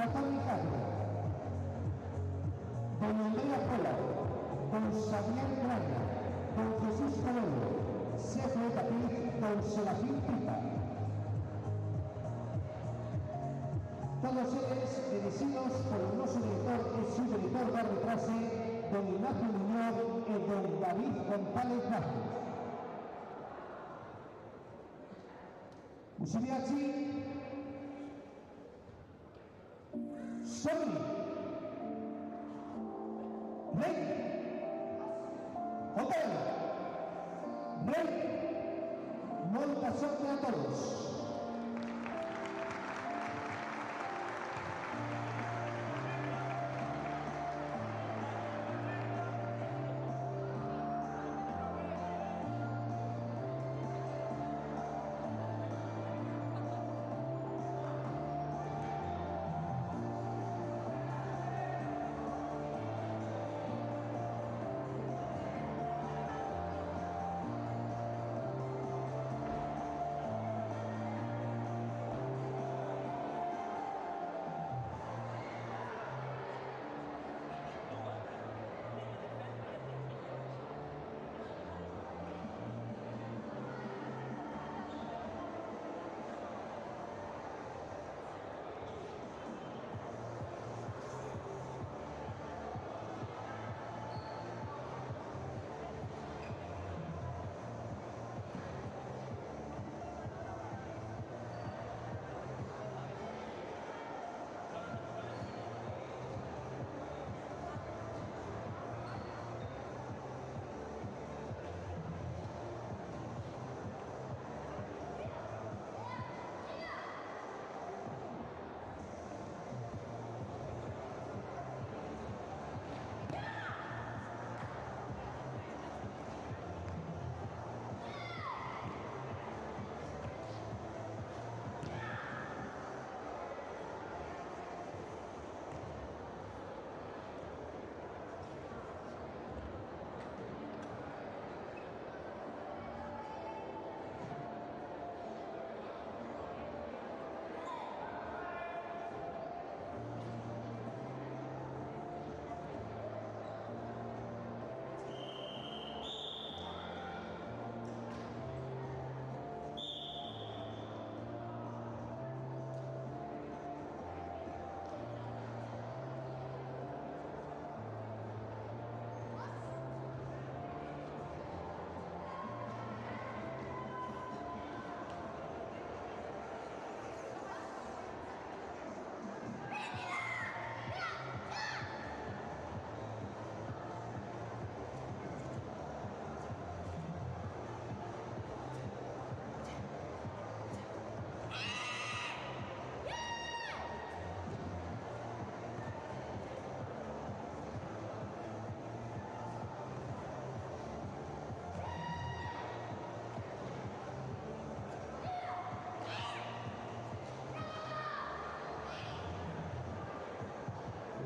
Católica D. Don Andrea Pola, Don Xavier Grana, Don Jesús Cabello, Jefe de Tapiz, Don Serafín Pipa. Todos ellos elegidos por el nuestro director y su director de arbitraje, Don Ignacio Muñoz y Don David González Vázquez. Musibiachi, Sony, Rey, Hotel, Rey, molta sorte a todos.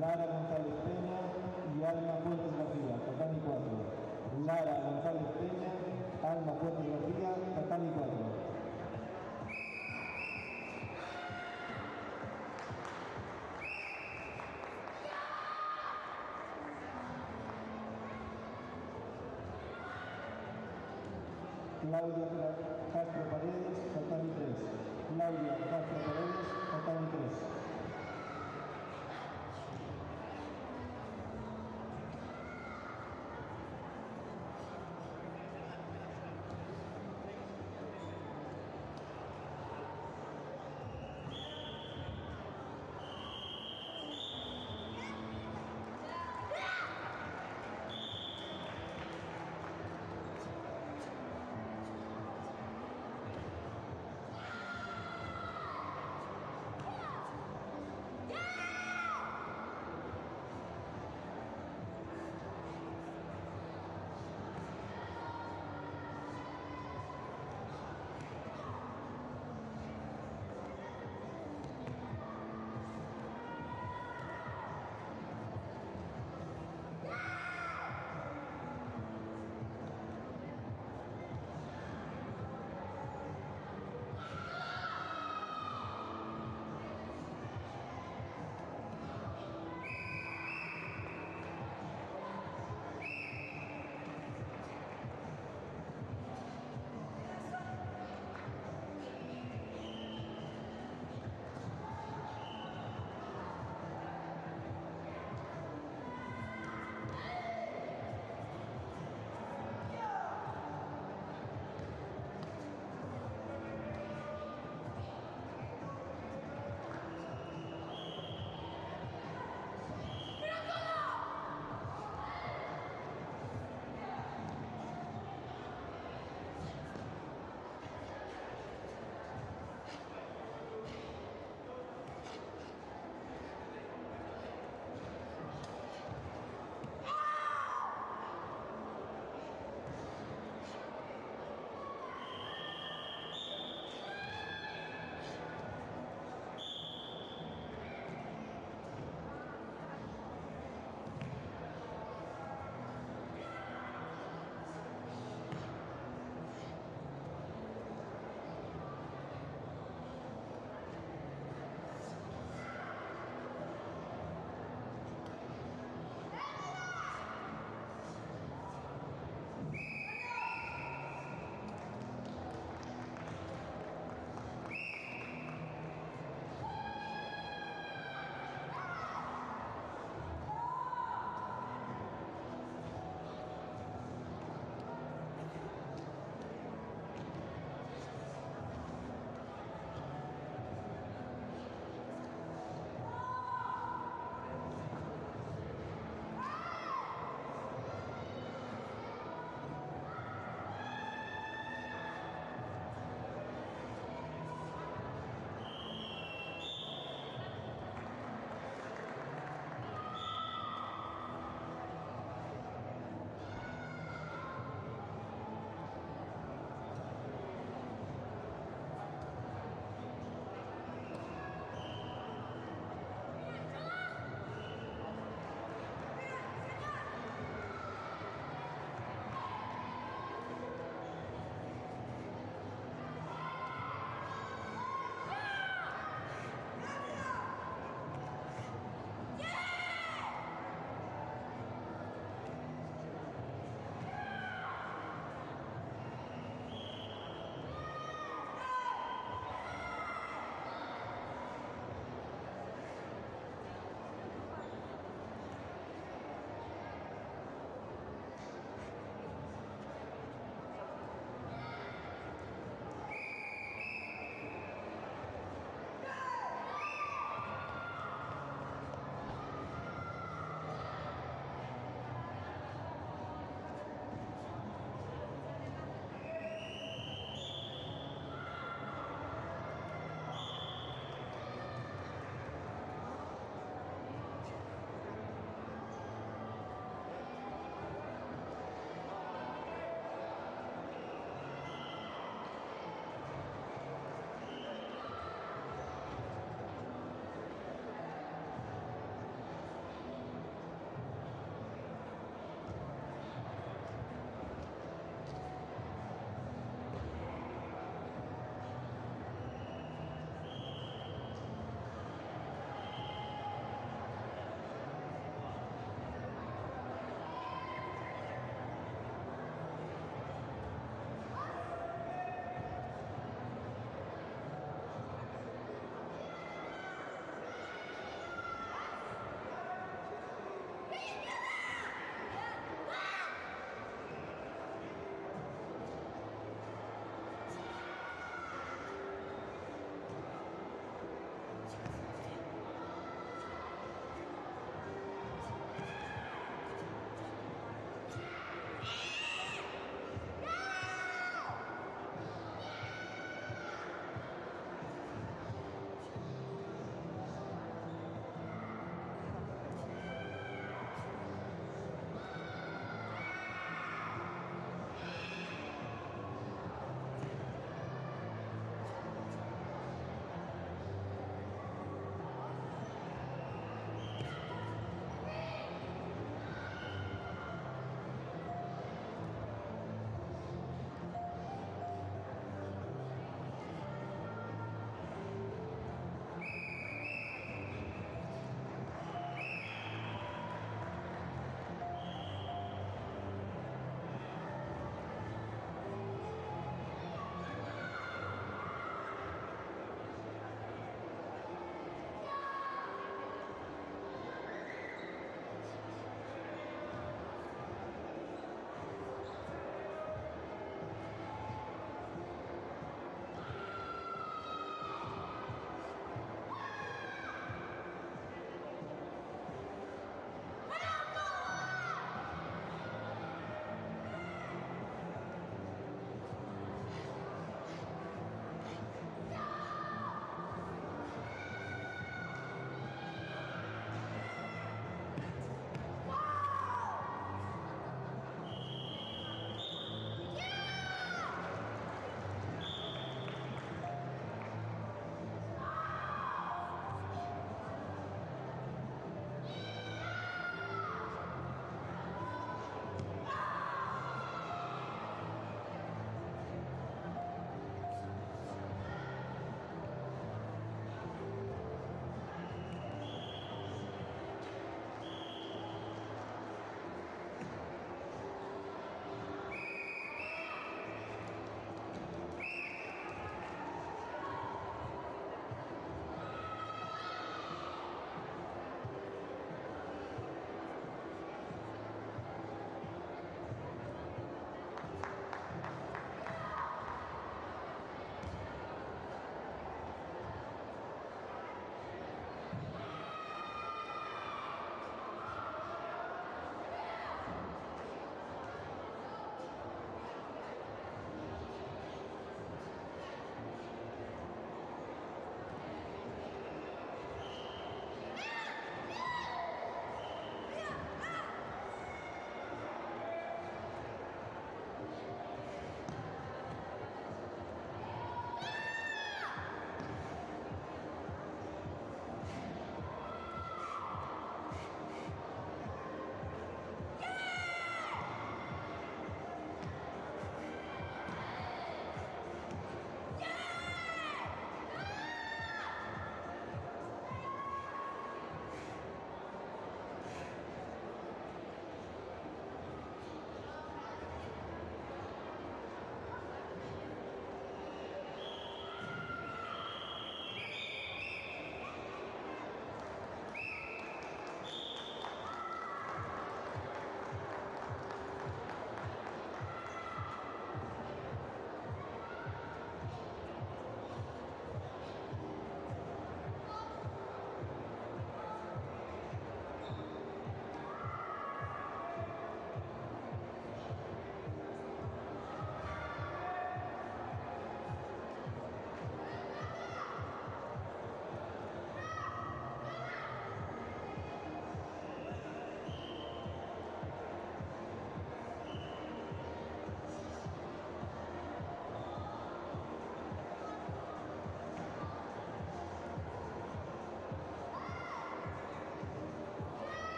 Lara González Peña y Alma Fuentes García, Tatami 4. Lara González Peña, Alma Fuentes García, Tatami 4. Claudia Castro Paredes, Tatami 3. Claudia Castro Paredes, Tatami 3.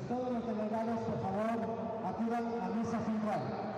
todos los delegados, por favor, acudan a mesa central.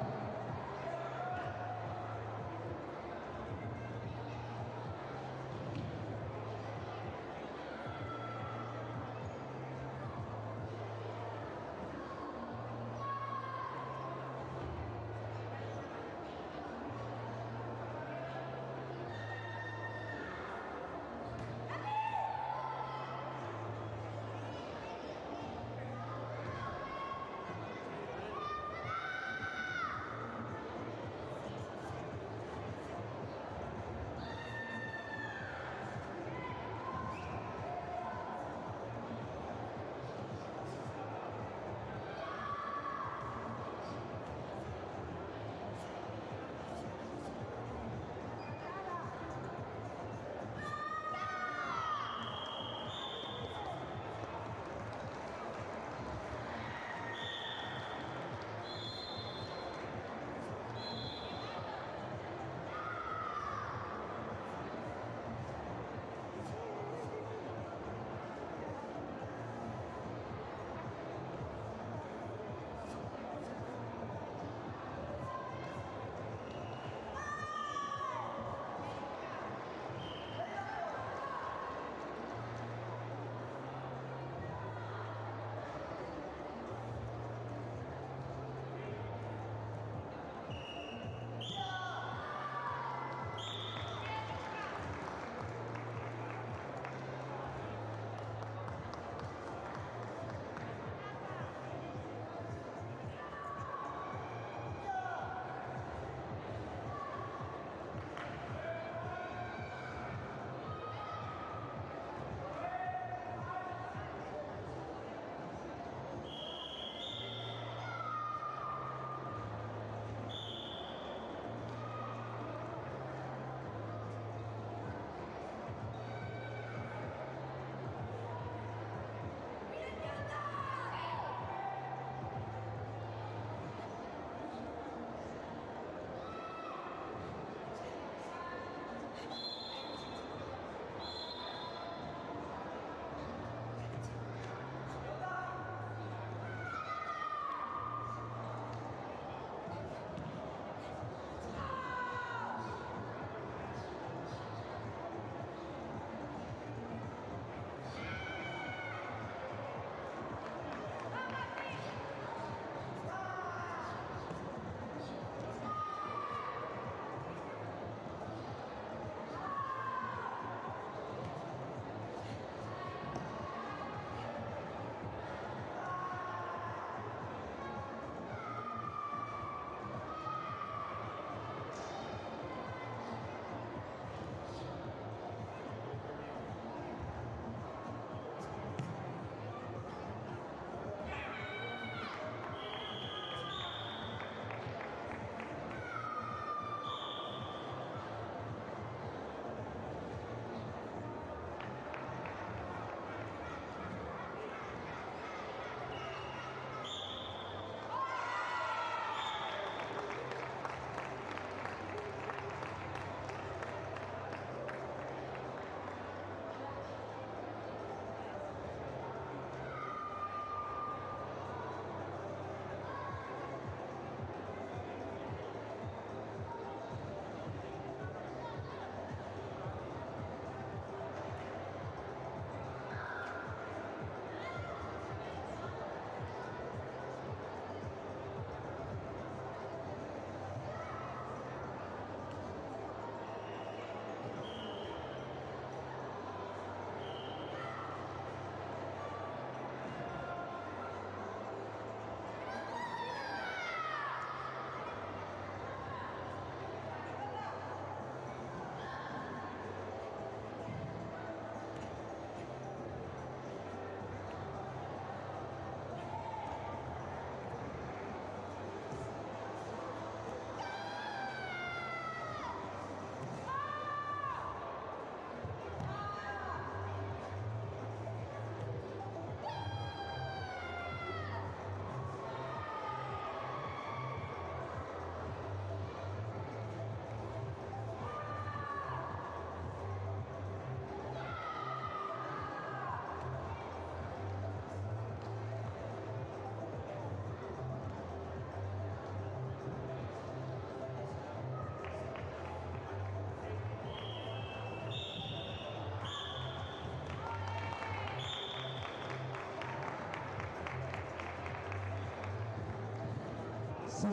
Sí,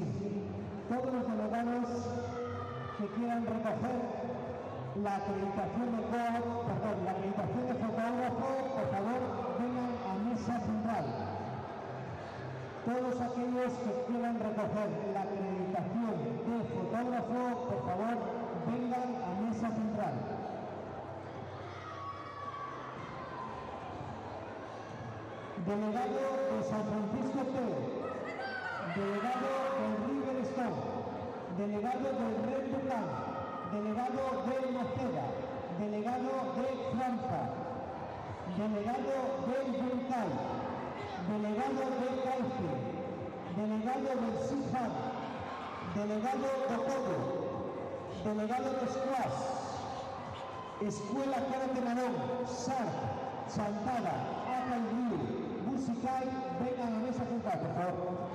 todos los delegados que quieran recoger la acreditación de la acreditación de fotógrafo, por favor, vengan a mesa central. Todos aquellos que quieran recoger la acreditación de fotógrafo, por favor, vengan a mesa central. Delegado de San Francisco Teo, delegado del River Stone, delegado del Red Bull, delegado de Noceda, delegado de Franza, delegado del Yunkai, delegado de Caife, delegado del Sifan, delegado de Todo, delegado de Squash, Escuela Karate Marón, SAR, Chantada, Aca y Río, Musical, vengan a mesa central, por favor.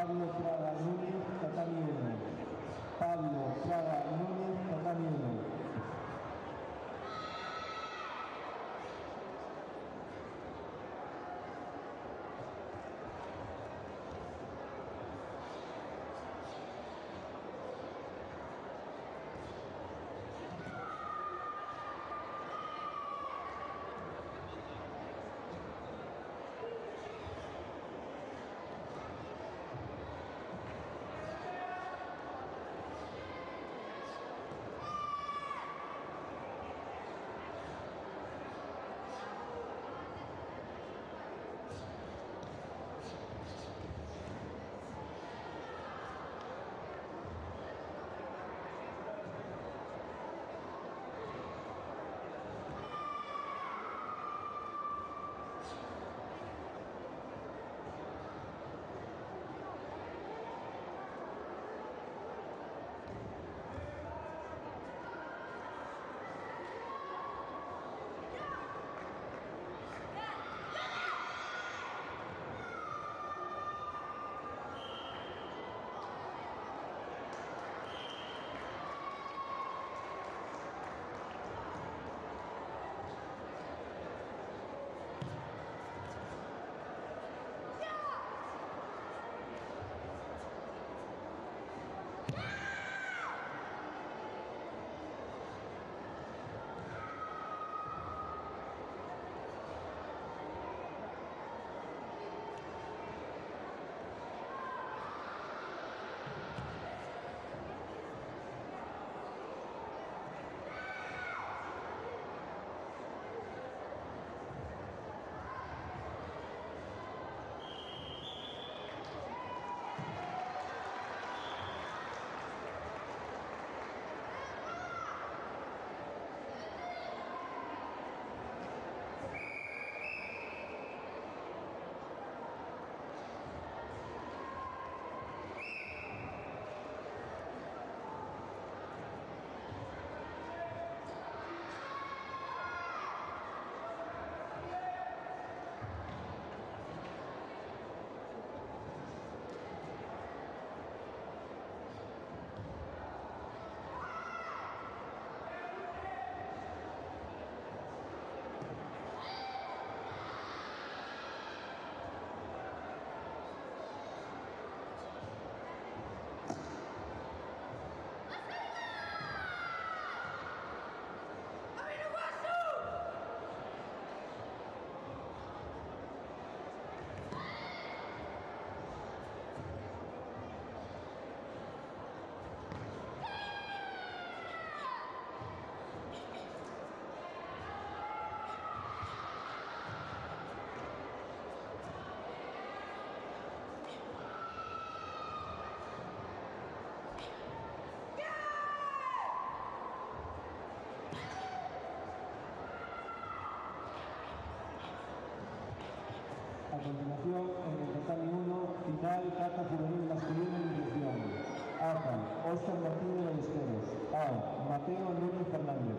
Pablo Fraga Núñez, tatami 1. Pablo Fraga Núñez, tatami 1. A continuación, en el tatami 1, final kata juvenil masculino en iniciación. AFA, Óscar Martínez Ballesteros. A, Mateo Núñez Fernández.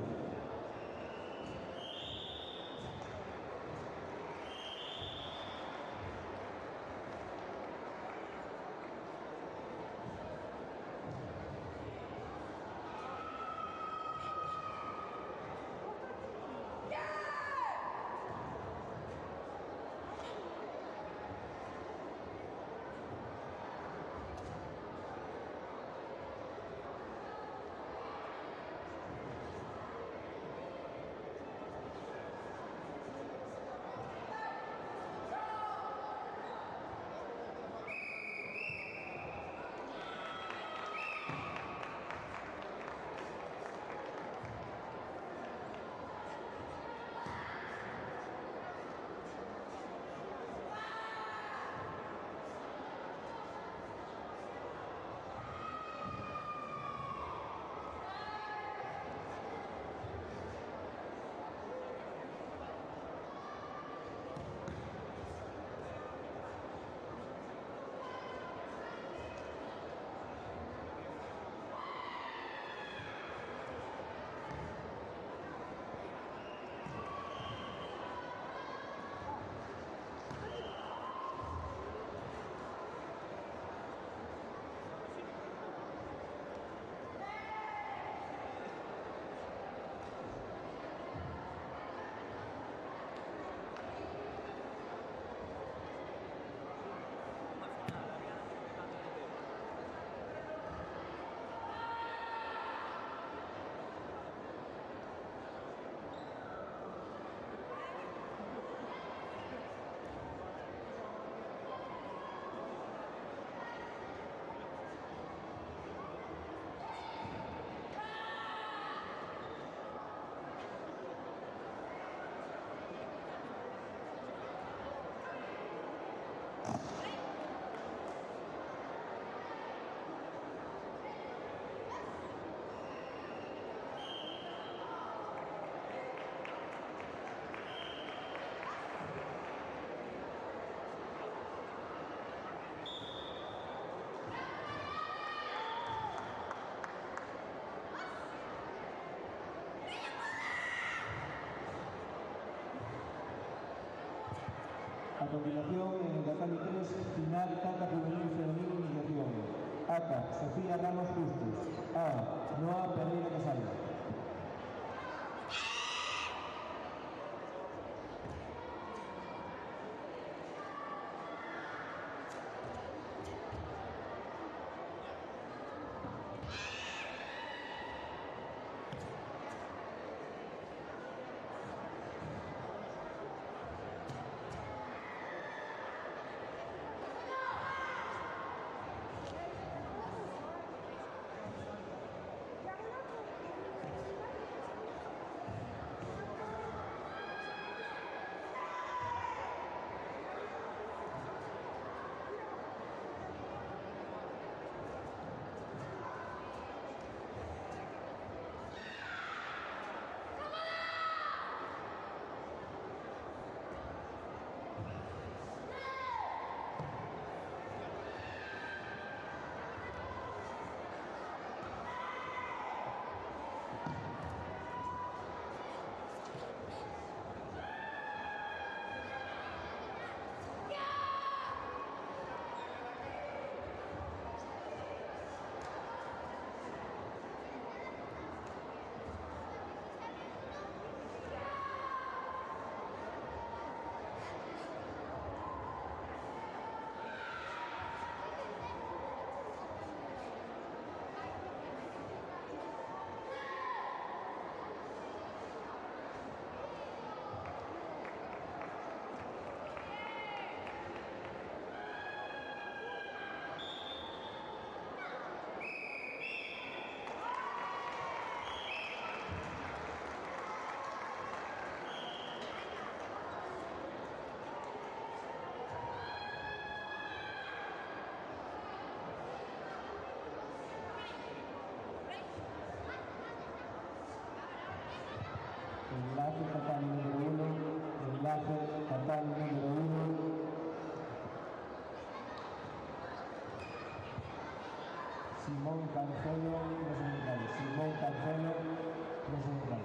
A continuación, en el tatami 3, final kata juvenil femenino iniciación. Aka, Sofía Ramos Justus. A, Noa Pereira Casal. Enlace tatami número 1, enlace tatami número 1. Simón Cancelo, presental. Simón Cancelo, presental.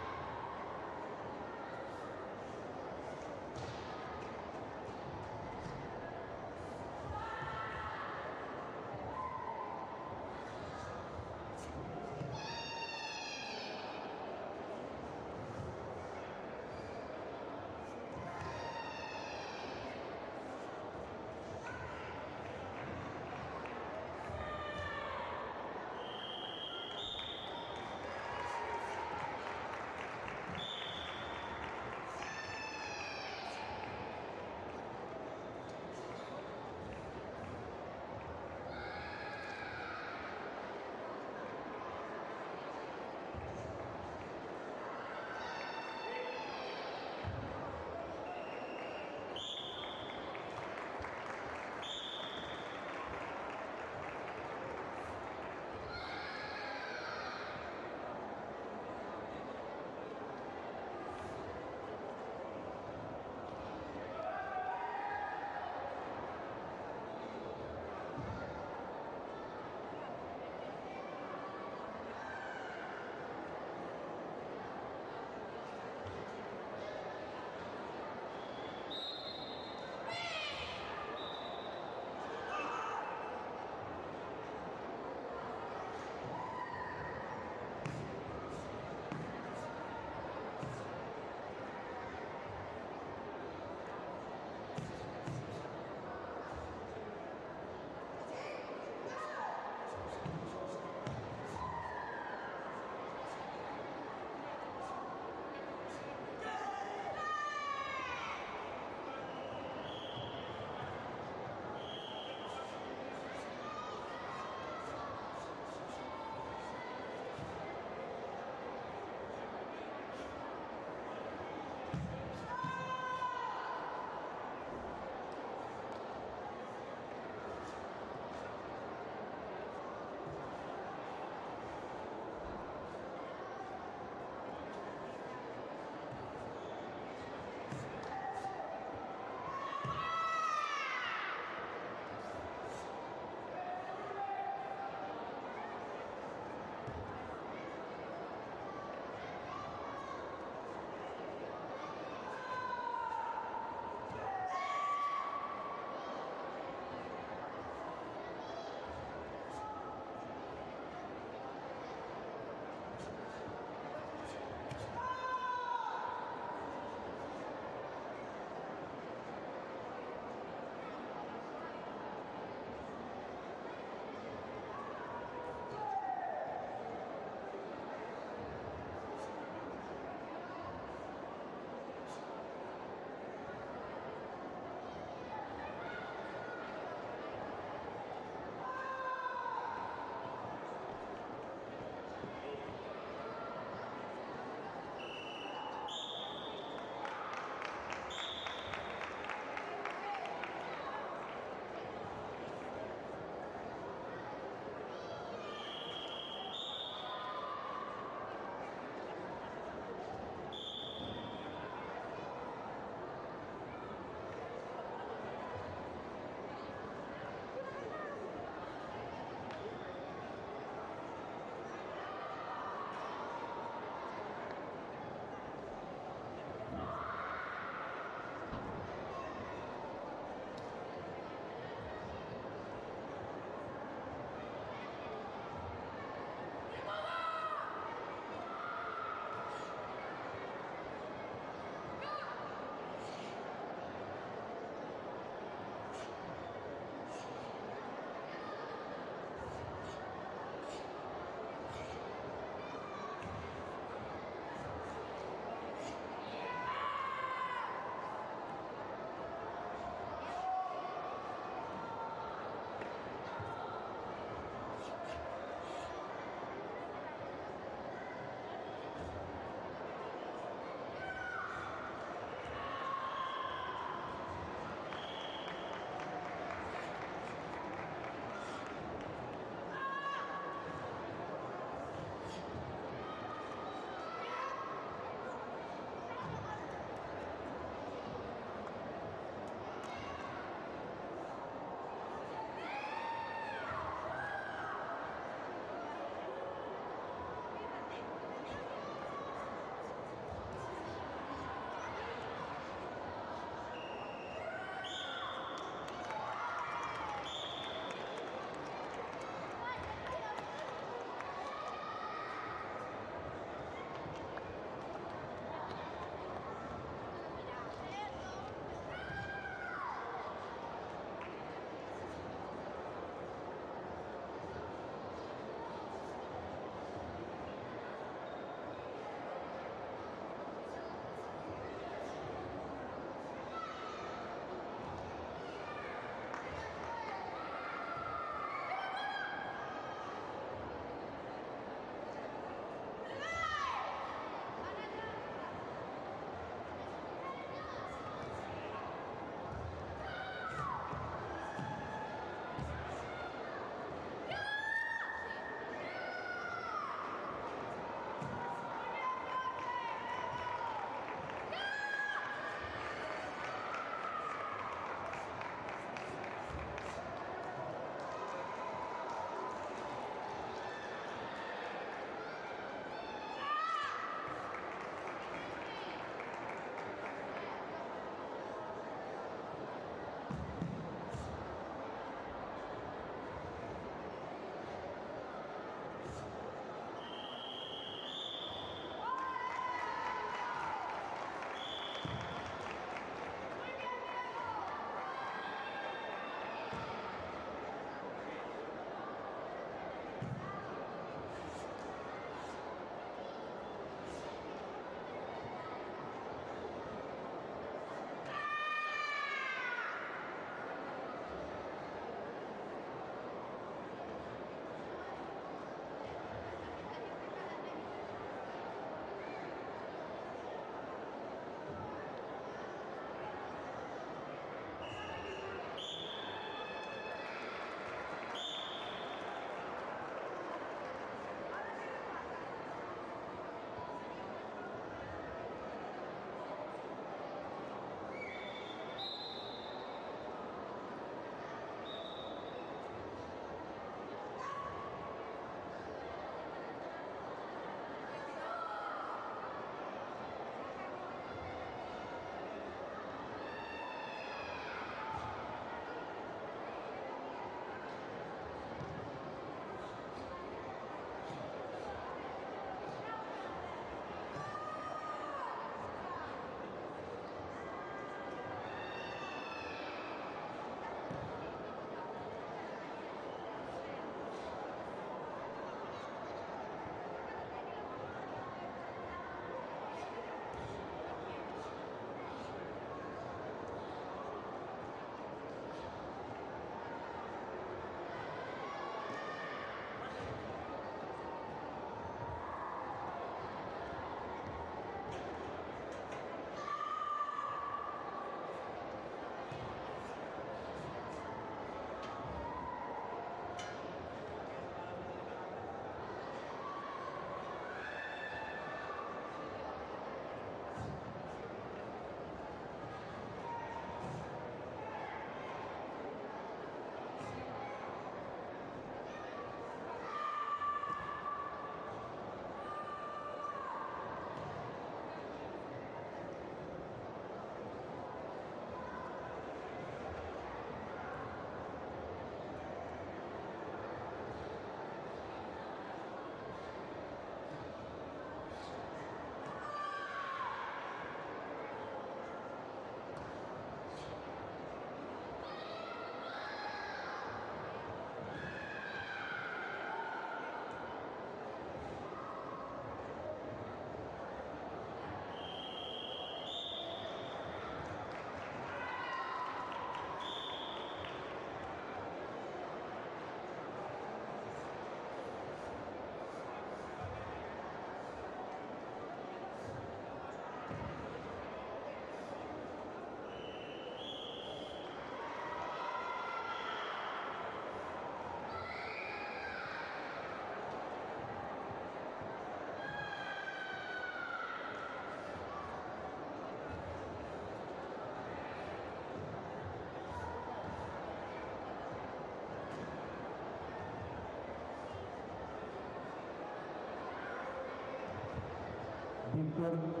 Víctor,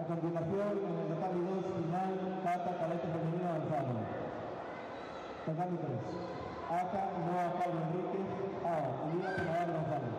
A continuación, en el tatami 2 final, kata cadete femenino avanzado. Tatami 3. Aka, Noa Pablo Enríquez, Ao, Elías Pinadal González.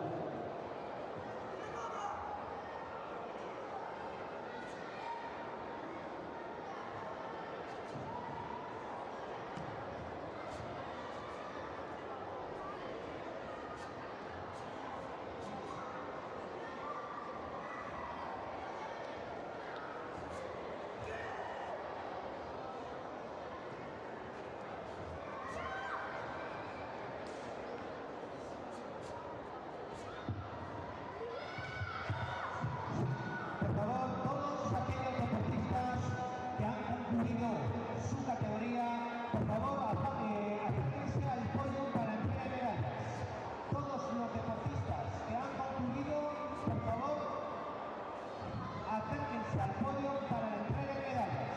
Su categoría, por favor, acérquense al podio para entrega de medallas. Todos los deportistas que han concluido, por favor, acérquense al podio para la entrega de medallas.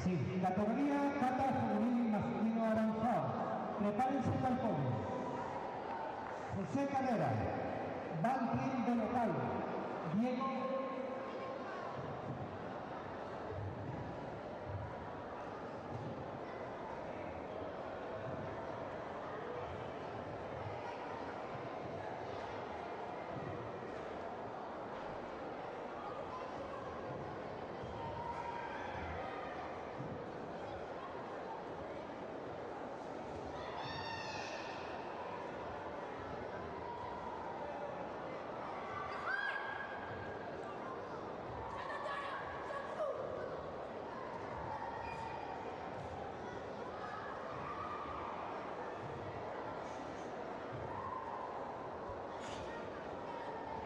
Sí, categoría kata femenil masculino avanzado. Prepárense para el podio. José Calera, Banquín de local, Diego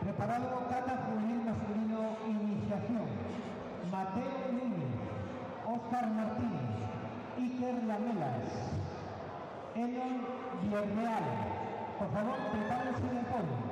preparado kata juvenil masculino iniciación. Mateo Núñez, Óscar Martínez, Iker Lamelas, Enon Villarreal. Por favor, prepárense en el podio.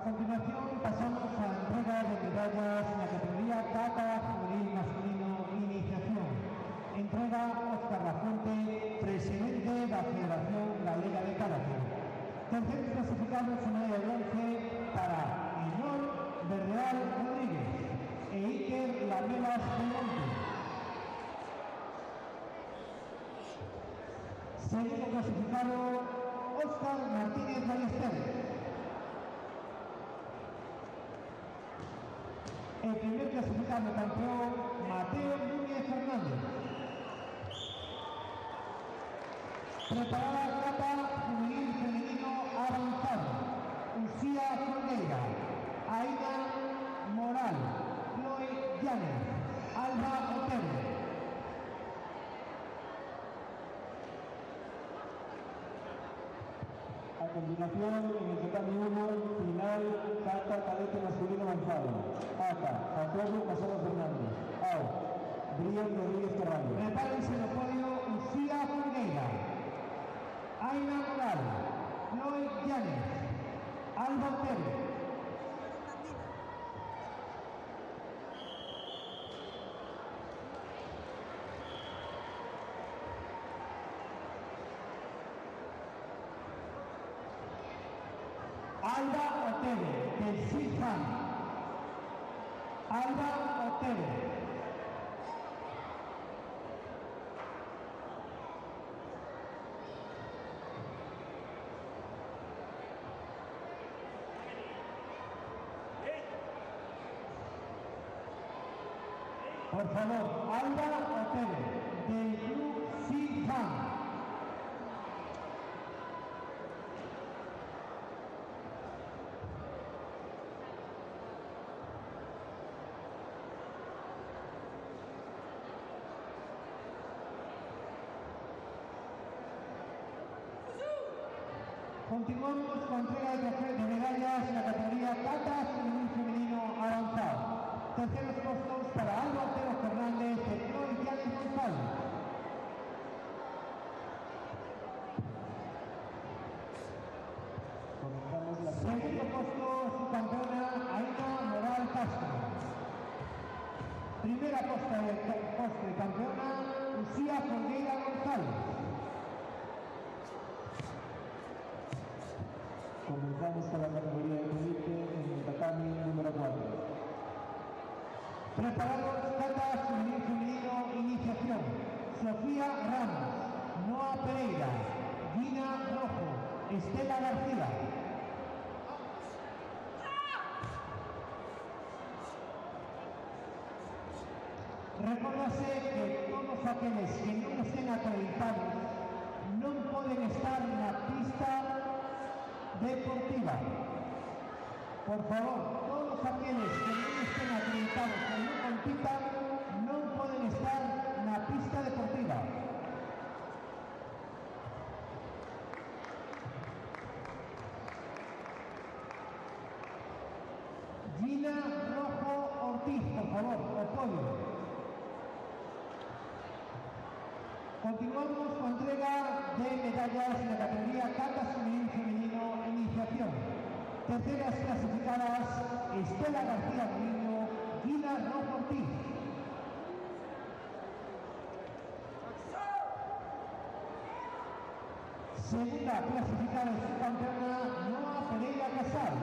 continuación pasamos a la entrega de medallas en la categoría Kata Juvenil Masculino Iniciación. Entrega Óscar Lafuente, presidente de la Federación Galega de Karate. Terceros clasificados en medalla de bronce para Inol Berreal Rodríguez e Iker Lamelas del Monte. Segundo clasificado Óscar Martínez Ballesteros. El primer clasificado campeón Mateo Núñez Fernández. Preparada Kata Juvenil Femenino Avanzado. Lucía Cordeira, Aida Moral, Chloe Llanes, Alba Otero. A continuación, en el tatami 1, final, Kata cadete masculino avanzado. Ata, Jacobo Casado Fernández. AO, Brian Rodríguez Carvalho. Prepárense en el podio Lucía Cordeira, Aida Moral, Chloe Llanes, Alba Otero. Alba Otero, del Sifan. Alba Otero. Por favor, Alba Otero, del Club Sifan. Continuamos con entrega de medallas en la categoría Kata Juvenil Femenino Avanzado. Terceros puestos para Alba Otero Fernández de Chloe Llanes González. Comenzamos la Segundo puesto su campeona Aida Moral Castro. Primera puesta de campeona Lucía Cordeira González. Comenzamos con la categoría de élite en el tatami número 4. Preparados Kata Juvenil Femenino Iniciación. Sofía Ramos, Noa Pereira, Gina Rojo, Estela García. Recórdase que todos aqueles que non estén acreditados non poden estar na pista deportiva. Por favor, todos aqueles que non estén acreditados e non compitan non poden estar na pista deportiva. Gina Rojo Ortiz, por favor, al podio. Continuamos con entrega de medallas en la categoría Kata Juvenil Femenino Iniciación. Terceras clasificadas Estela García Molino, Gina Rojo Ortiz. Segunda clasificada subcampeona Noa Pereira Casal.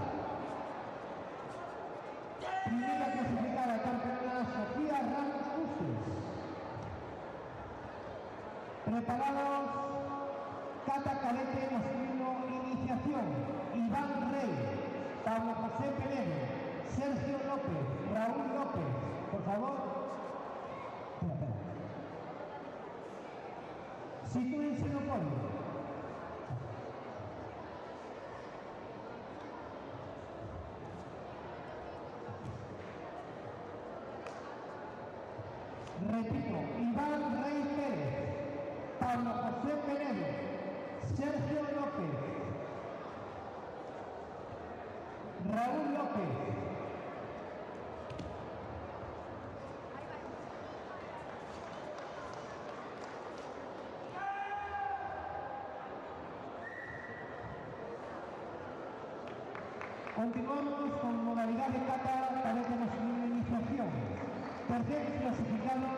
Primera clasificada campeona Sofía Ramos Bustos. Preparados Kata cadete masculino Iniciación. Iván Rey, Pablo José Penedo, Sergio López, Raúl López. Por favor. Espera. Sitúense en el podio. Repito, Iván Rey Pérez, Pablo José Penedo, Sergio López, Raúl López. Continuamos con modalidad de kata cadete masculino de iniciación. Terceros clasificados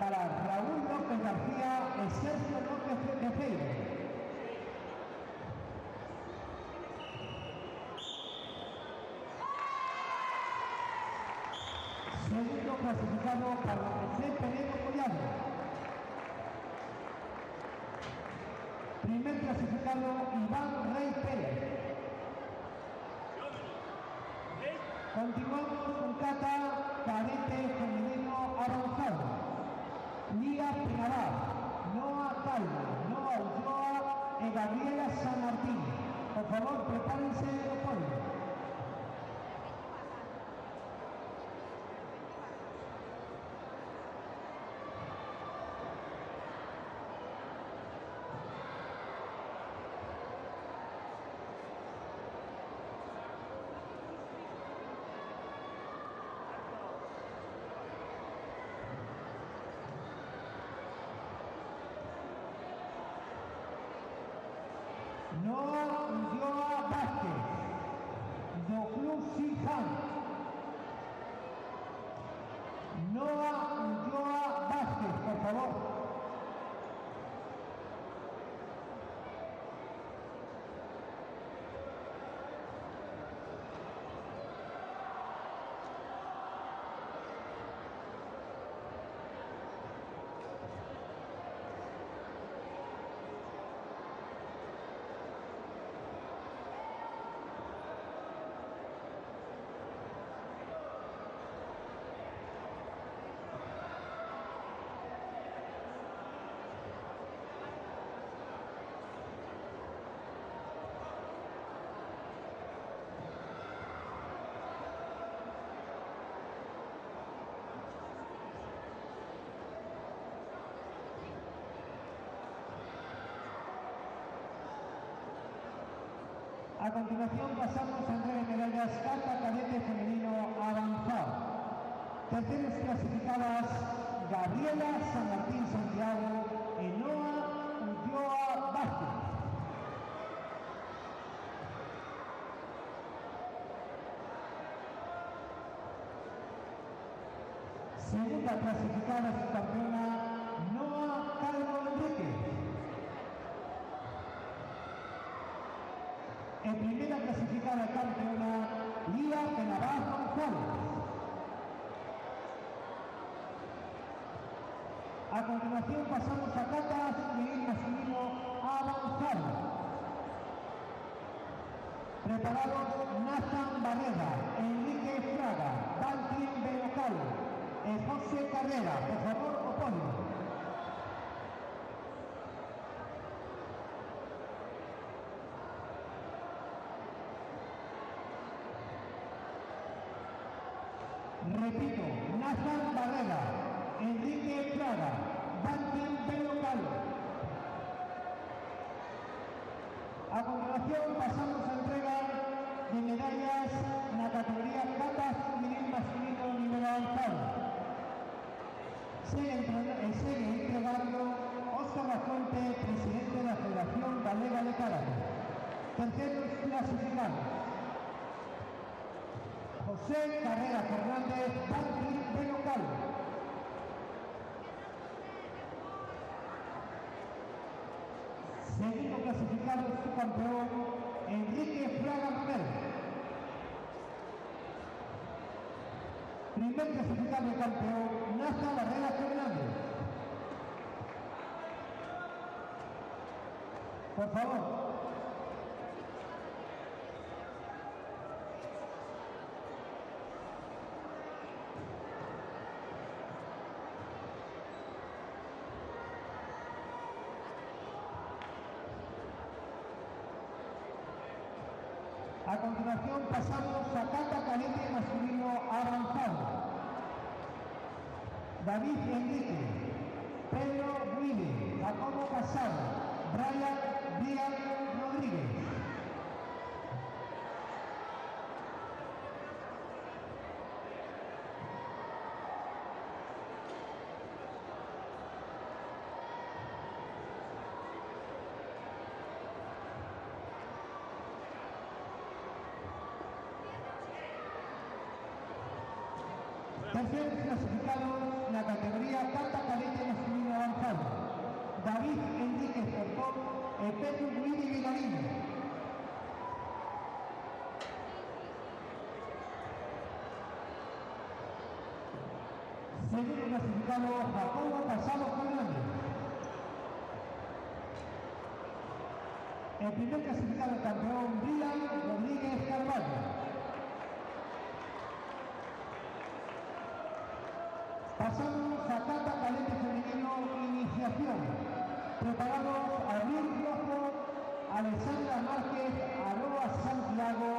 para Raúl López García y Sergio López de Feire. Segundo clasificado para José Peredo Collado. Primer clasificado Iván Rey Pérez. Continuamos con kata cadete femenino avanzado. Lía Penabá, Noa Calvo, Noa Ulloa y Gabriela San Martín. Por favor, prepárense el podio. Noa Ulloa Vázquez, do Club Sinjan. Noa Ulloa Vázquez, por favor. A continuación pasamos a entrega de medallas kata cadete femenino avanzado. Terceros clasificadas Gabriela San Martín Santiago y Noa Ulloa Vázquez. Segunda clasificada subcampeona Noa Calvo Enrique. En primera clasificada campeona Lía Penabá González. A continuación pasamos a kata femenil masculino avanzado. Preparados Nathan Barrera, Enrique Fraga, Valentín Belocal, José Carrera, por favor, opodio. Repito, Nathan Barrera, Enrique Fraga, Valentín Belocal. A continuación pasamos a entregar de medallas en la categoría kata femenil masculino nivel avanzado. Sigue entregando Óscar Lafuente, presidente de la Federación Galega de Karate. Terceros clasificados José Carrera Fernández, Valentín Belocal. Segundo clasificado su campeón Enrique Fraga Romero. Primer clasificado campeón Nathan Barrera Fernández. Por favor. A continuación pasamos a kata cadete masculino avanzado. David Enrique, Pedro Willy, Jacobo Casado, Brian Rodríguez. Tercer clasificado en la categoría Kata cadete masculino avanzado. David Enríquez Portón y Pedro Luis Vigarino. Segundo clasificado Jacobo Casado Fernández. El primer clasificado campeón Dylan Rodríguez Carvalho. Pasamos a Kata cadete femenino iniciación. Preparados Abril Rojo, Alexandra Márquez, Aroa Santiago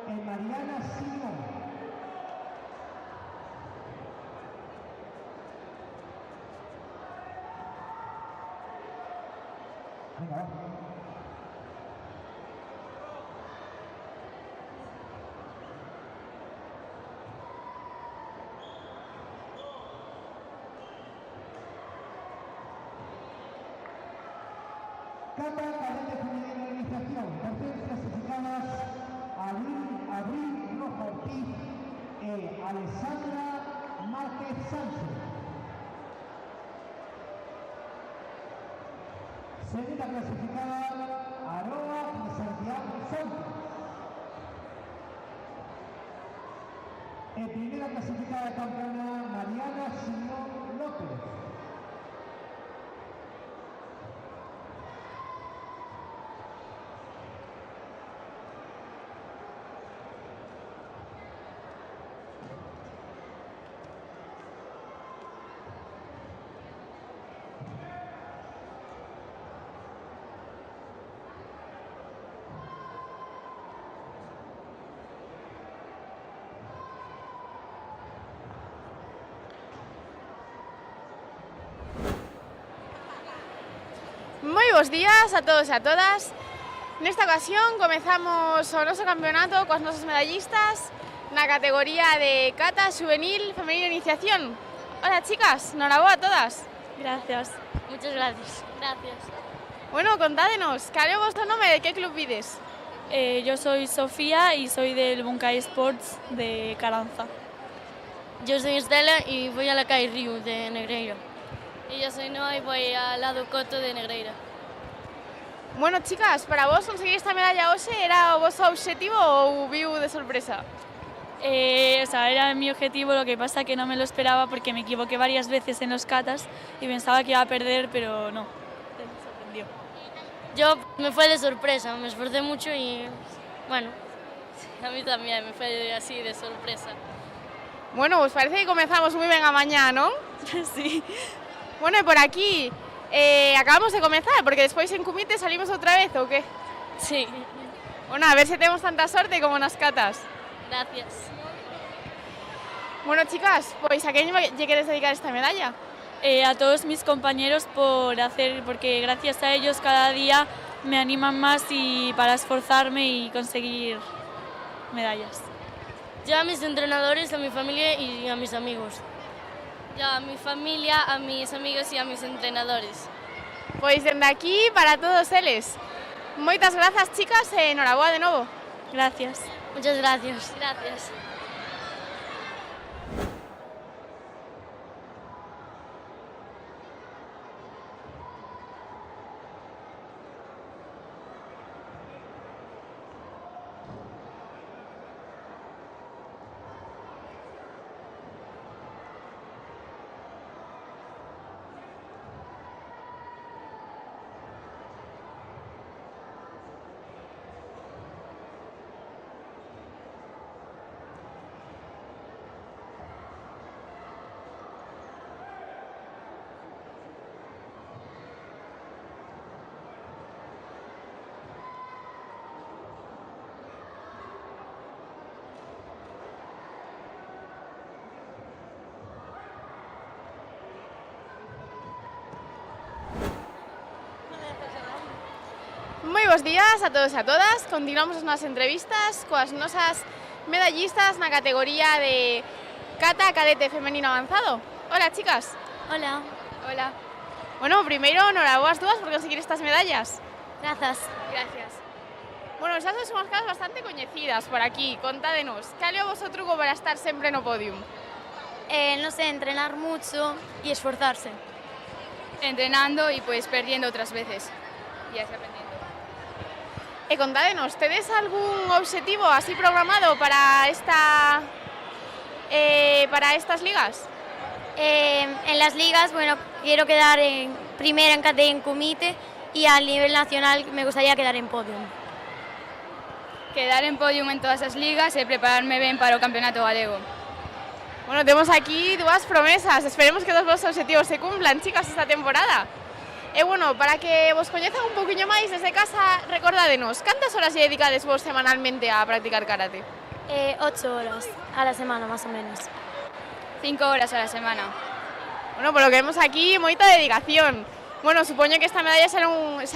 y Mariana Simón. Venga, Kata cadete femenino de iniciación, terceras clasificadas Abril Rojo Ortiz y Alexandra Márquez Sánchez. Segunda clasificada Aroa Santiago Santos. Primera clasificada campeona Mariana Simón López. Muy buenos días a todos y a todas. En esta ocasión comenzamos o noso campeonato coas nosas medallistas na categoría de Kata Juvenil Femenino Iniciación. Hola chicas, enhorabuena a todas. Gracias. Muchas gracias. Gracias. Bueno, contádenos, cal é o vosso nome e de que club vides? Yo soy Sofía y soy del Bunkai Sports de Caranza. Yo soy Estela y voy a la calle Río de Negreira. Y yo soy Noa y voy al lado Coto de Negreira. Bueno, chicas, para vos conseguir esta medalla hoxe era o vosso objetivo ou viu de sorpresa? Era mi objetivo, lo que pasa que no me lo esperaba porque me equivoqué varias veces en los katas y pensaba que iba a perder, pero no. Me sorprendió. Yo me fue de sorpresa, me esforcé mucho y bueno, a mí también me fue así de sorpresa. Bueno, pues parece que comenzamos muy bien a mañana, ¿no? Sí. Bueno, y por aquí acabamos de comenzar, porque después en Cumite salimos otra vez, ¿o qué? Sí. Bueno, a ver si tenemos tanta suerte como nas catas. Gracias. Bueno, chicas, pues ¿a qué lle queréis dedicar esta medalla? A todos mis compañeros porque gracias a ellos cada día me animan más y para esforzarme y conseguir medallas. Yo a mis entrenadores, a mi familia y a mis amigos. Yo a mi familia, a mis amigos y a mis entrenadores. Pois dende aquí para todos eles. Moitas grazas, chicas, e enhorabuena de novo. Gracias. Muchas gracias. Gracias. Moi bons días a todos e a todas. Continuamos as nosas entrevistas coas nosas medallistas na categoría de Kata cadete femenino avanzado. Hola, chicas. Hola. Hola. Bueno, primeiro, enhorabuena as dúas por conseguir estas medallas. Gracias. Gracias. Bueno, esas son unhas caras bastante coñecidas por aquí. Contádenos, cal é o voso truco para estar sempre no podium? No sé, entrenar mucho y esforzarse. Entrenando y pues perdiendo otras veces. Y así aprendiendo. Contádenos, ¿tenéis algún objetivo así programado para estas ligas? En las ligas, bueno, quiero quedar en primera en categoría en comité y a nivel nacional me gustaría quedar en podium. Quedar en podium en todas as ligas e prepararme ben para o campeonato galego. Bueno, temos aquí dúas promesas, esperemos que todos os objetivos se cumplan, chicas, esta temporada. E bueno, para que vos coñezan un poquinho máis desde casa, recordádenos, cantas horas lle dedicades vos semanalmente a practicar karate? 8 horas a la semana, más o menos. 5 horas a la semana. Bueno, por lo que vemos aquí, moita dedicación. Bueno, supoño que esta medalla xa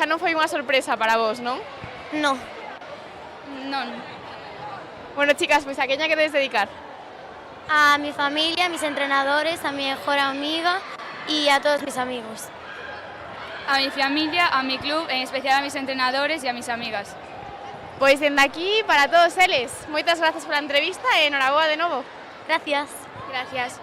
non foi unha sorpresa para vos, non? No. Non. Bueno, chicas, pues ¿a quién queréis dedicar? A mi familia, a mis entrenadores, a mi mejor amiga y a todos mis amigos. A mi familia, a mi club, en especial a mis entrenadores y a mis amigas. Pois dende aquí, para todos eles, moitas gracias pola entrevista e enhoraboa de novo. Gracias. Gracias.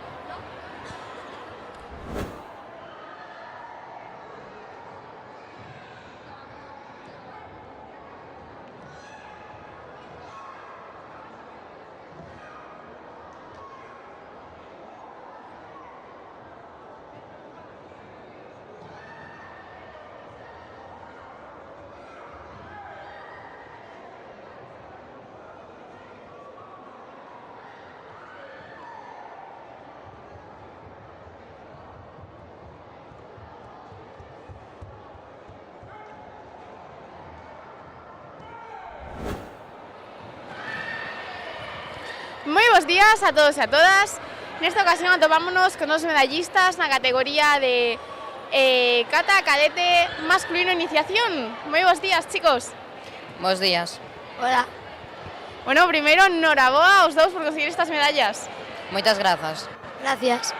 Moi bons días a todos e a todas. Nesta ocasión atopámonos con dos medallistas na categoría de kata cadete masculino iniciación. Moi bons días, chicos. Bos días. Hola. Bueno, primeiro, enhoraboa aos dous por conseguir estas medallas. Moitas grazas. Gracias.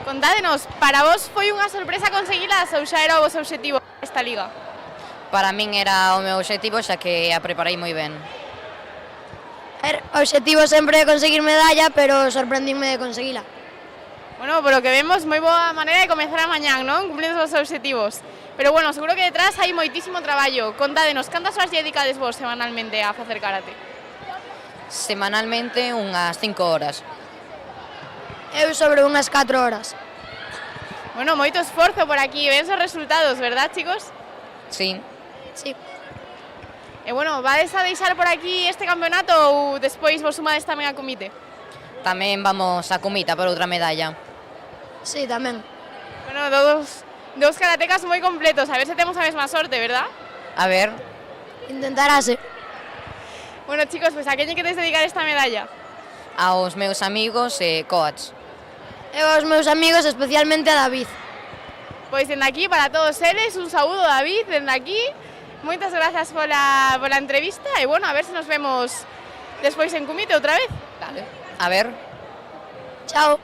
Contádenos, para vos foi unha sorpresa conseguilas ou xa era o vosso obxectivo esta liga? Para min era o meu obxectivo, xa que a preparei moi ben. O objetivo sempre é conseguir medalla, pero sorprendíme de conseguila. Bueno, por lo que vemos, moi boa maneira de comezar a mañán, non? Cumplindo os vosos obxectivos. Pero bueno, seguro que detrás hai moitísimo traballo. Contádenos, cantas horas lle dedicades vos semanalmente a facer karate? Semanalmente unhas 5 horas. Eu sobre unhas 4 horas. Bueno, moito esforzo por aquí, ven os resultados, verdad, chicos? Sí. Sí. E bueno, vades a deixar por aquí este campeonato ou despois vos sumades tamén a comité? Tamén vamos a comita por outra medalla. Sí, tamén. Bueno, dos karatecas moi completos, a ver se temos a mesma sorte, verdad? A ver, Intentarase. Bueno, chicos, pues a quen lle queres dedicar esta medalla? aos meus amigos e coach. Eu aos meus amigos, especialmente a David. Pois dende aquí, para todos eles, un saúdo, David, dende aquí. Moitas grazas pola entrevista e, bueno, a ver se nos vemos despois en comité outra vez. Vale. A ver. Chao.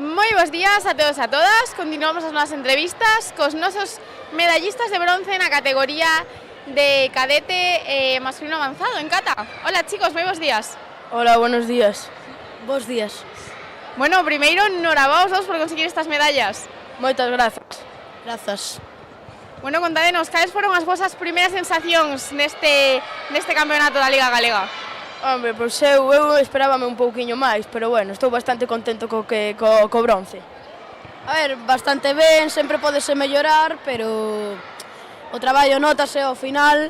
Moi bons días a todos e a todas. Continuamos as nosas entrevistas cos nosos medallistas de bronce na categoría de cadete masculino avanzado en kata. Hola, chicos, moi bons días. Hola, buenos días. Bos días. Bueno, primeiro, enhoraboa aos dous por conseguir estas medallas. Moitas grazas. Grazas. Bueno, contádenos, cales foron as vosas primeiras sensacións neste campeonato da Liga Galega? Hombre, pois eu esperábame un pouquiño máis, pero bueno, estou bastante contento co bronce. A ver, bastante ben, sempre podese mellorar, pero o traballo notase ao final,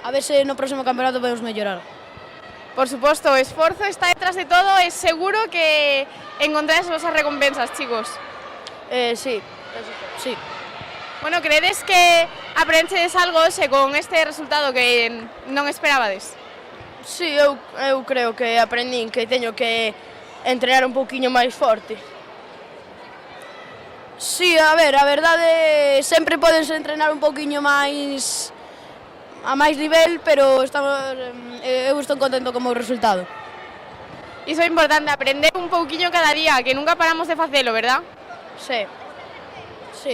a ver se no próximo campeonato podemos mellorar. Por suposto, o esforzo está detrás de todo, es seguro que encontráis as vosas recompensas, chicos. Sí. Bueno, credes que aprendedes algo con este resultado que non esperabades? Sí, eu creo que aprendín que teño que entrenar un pouquiño máis forte. Sí, a ver, a verdade, sempre podes entrenar un pouquiño máis a máis nivel, pero eu estou contento co meu resultado. Iso é importante, aprender un pouquiño cada día, que nunca paramos de facelo, verdad? Sí,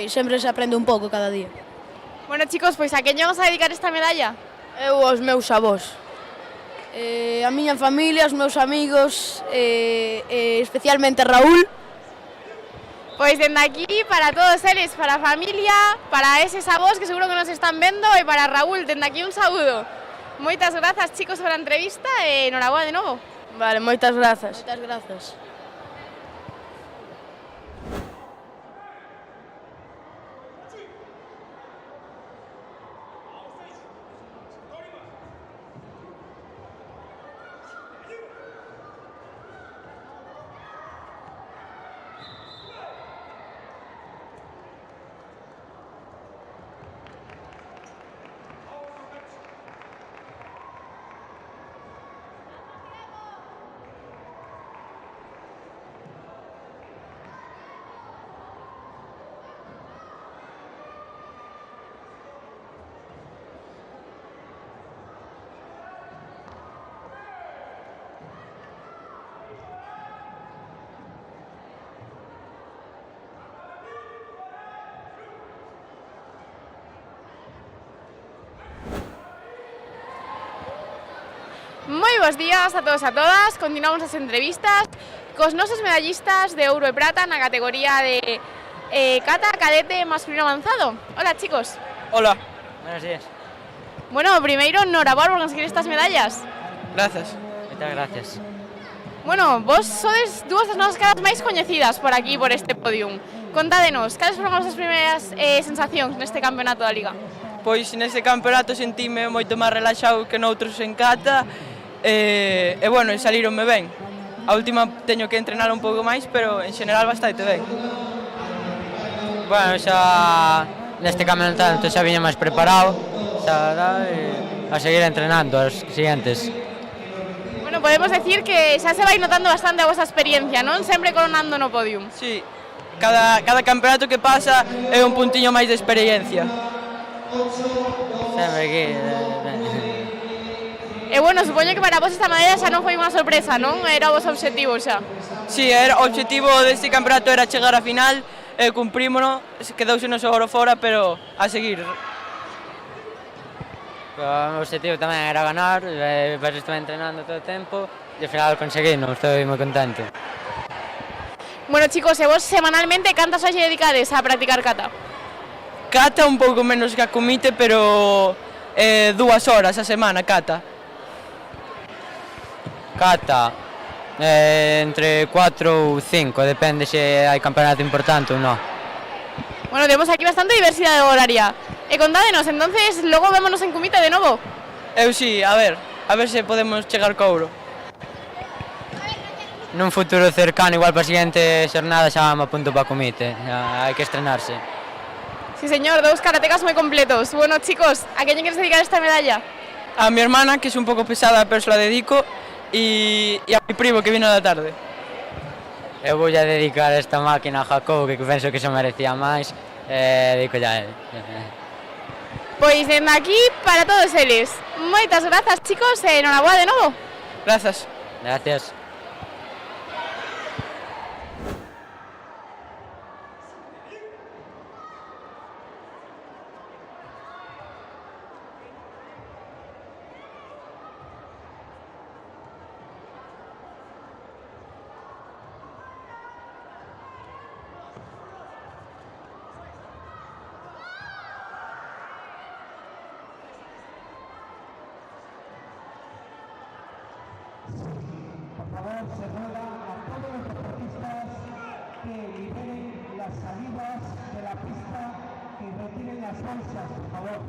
sempre se aprende un pouco cada día. Bueno, chicos, pois a quen vamos a dedicar esta medalla? Eu aos meus avós. A miña familia, os meus amigos, especialmente Raúl. Pois dende aquí, para todos eles, para a familia, para eses avós que seguro que nos están vendo, e para Raúl, dende aquí un saúdo. Moitas grazas, chicos, pola entrevista e enhoraboa de novo. Vale, moitas grazas. Moitas grazas. Moi bons días a todos e a todas, continuamos as entrevistas cos nosos medallistas de ouro e prata na categoría de kata cadete masculino avanzado. Hola, chicos. Hola. Buenos días. Bueno, primeiro, enhorabuena por conseguir estas medallas. Gracias. Moitas gracias. Bueno, vos sodes dúas das nosas caras máis coñecidas por aquí, por este podium. Contádenos, cales foron as vosas primeiras sensacións neste campeonato da Liga? Pois neste campeonato sentime moito máis relaxado que noutros en kata e bueno, salíronme ben. A última teño que entrenar un pouco máis, pero en xeral bastante ben. Bueno, xa neste campeonato xa viña máis preparado, xa a seguir entrenando as siguientes. Bueno, podemos decir que xa se vai notando bastante a vosa experiencia, non? Sempre coronando no podium. Sí, cada campeonato que pasa é un puntiño máis de experiencia. Sempre aquí. E bueno, supoño que para vos esta medalla xa non foi unha sorpresa, non? Era o vosso objetivo xa. Sí, o objetivo deste campeonato era chegar á final, cumprímono, quedouse no oro fora, pero a seguir. O meu objetivo tamén era ganar, pois estuve entrenando todo o tempo e ao final conseguino, estou moi contento. Bueno, chicos, e vos semanalmente cantas horas dedicades a practicar kata? Kata un pouco menos que a comite, pero 2 horas a semana, kata. Kata, entre 4 ou 5, depende se hai campeonato importante ou non. Bueno, temos aquí bastante diversidade horaria. E contádenos, entonces, logo vémonos en comite de novo. Eu sí, a ver se podemos chegar co ouro. Nun futuro cercano, igual para a seguinte xornada xa me apunto para comite, hai que estrenarse. Sí, señor, 2 karatecas moi completos. Bueno, chicos, a quen queres dedicar esta medalla? A mi hermana, que es un pouco pesada, pero se la dedico, e a mi primo, que vino da tarde. Eu vou a dedicar esta máquina a Jacob, que penso que se merecía máis, dedico a ele. Pois dende aquí, para todos eles. Moitas grazas, chicos, e enhoraboa de novo. Grazas. Gracias. se ruega a todos los deportistas que liberen las salidas de la pista, que retiren las bolsas, por favor.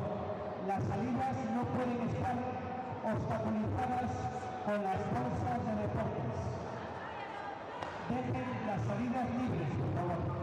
Las salidas no pueden estar obstaculizadas con las bolsas de deportes. Dejen las salidas libres, por favor.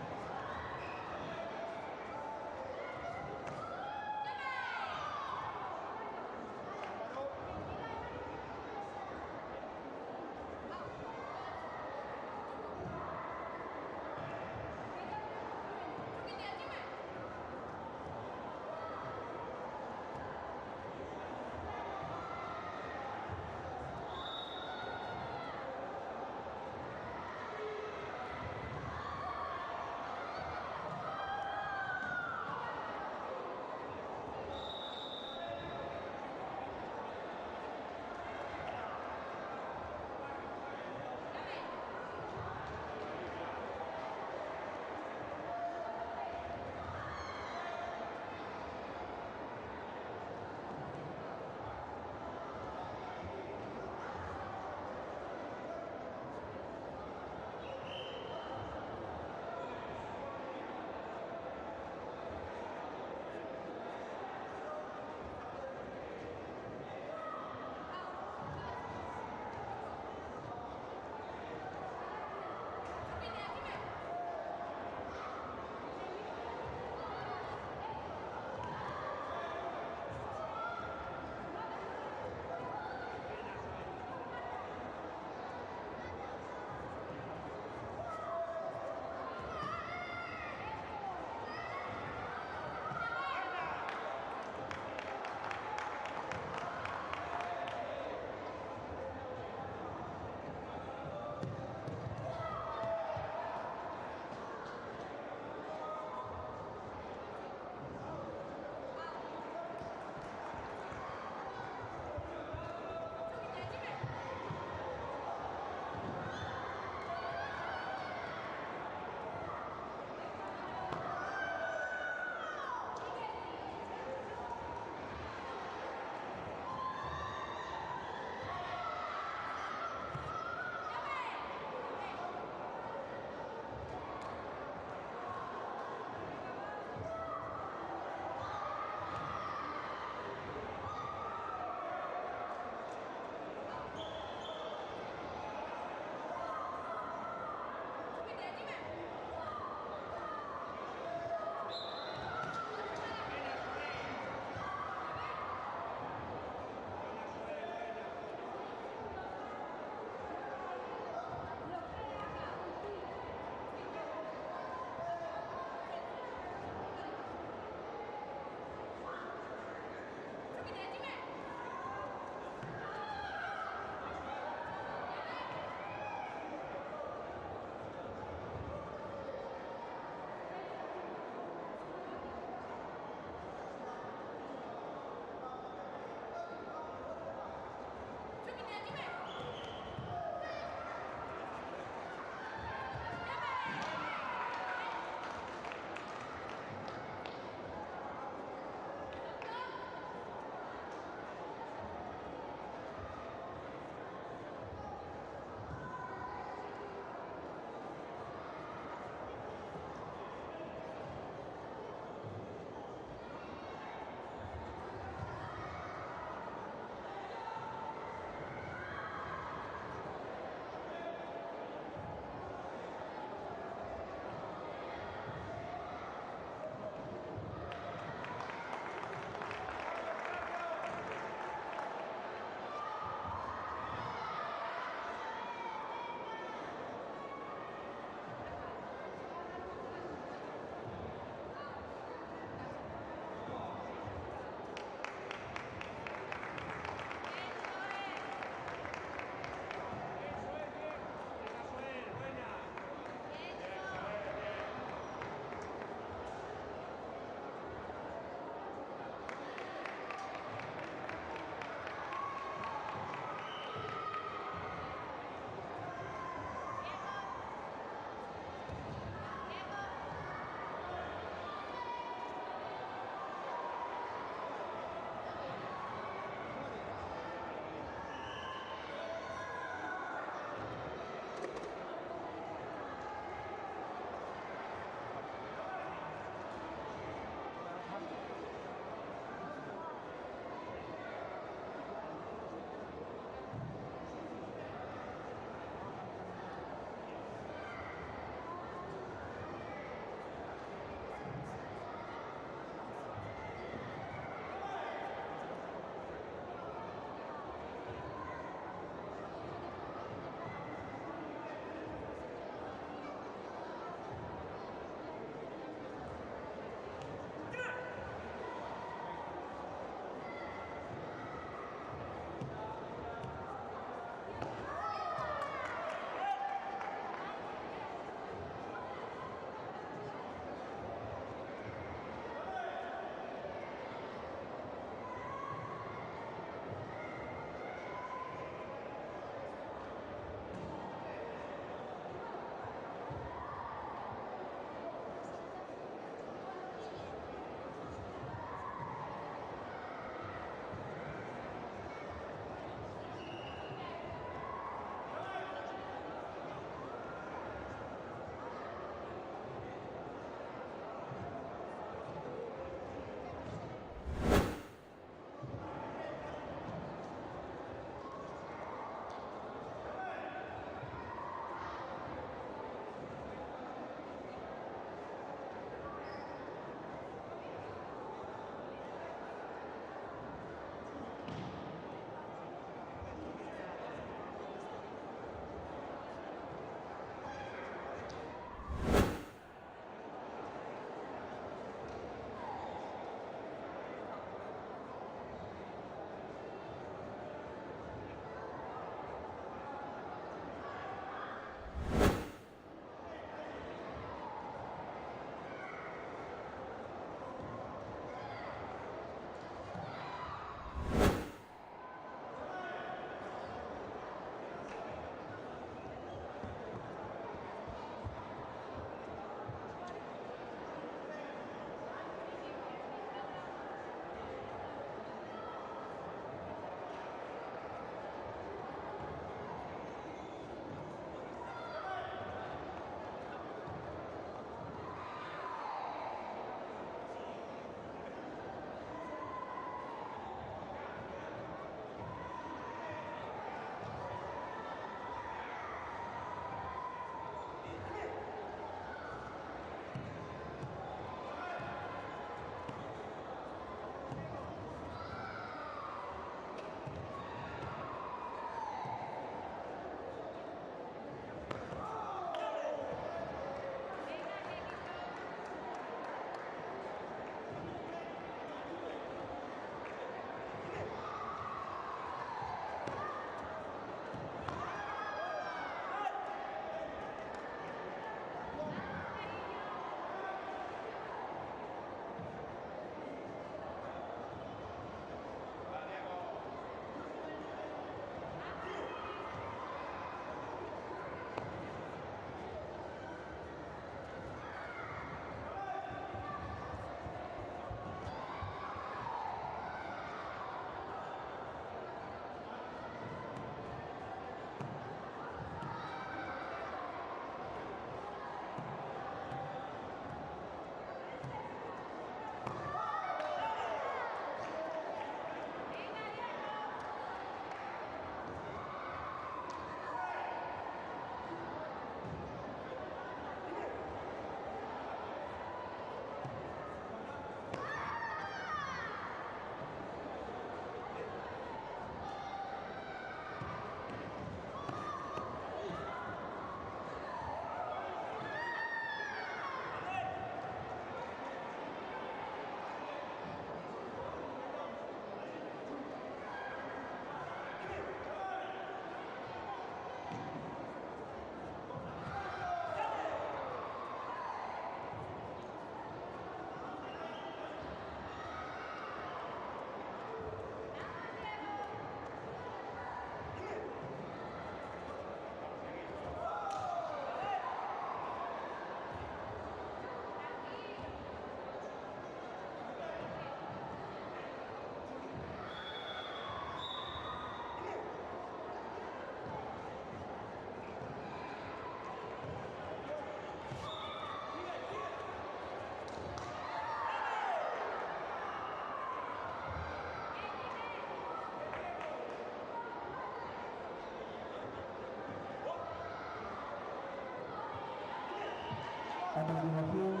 A continuación,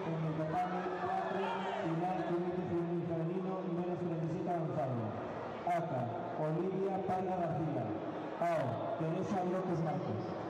en el tatame 4, final Club Juvenil Femenino, número 37 avanzado. ACA, Olivia Parga García. AO, Teresa López Márquez.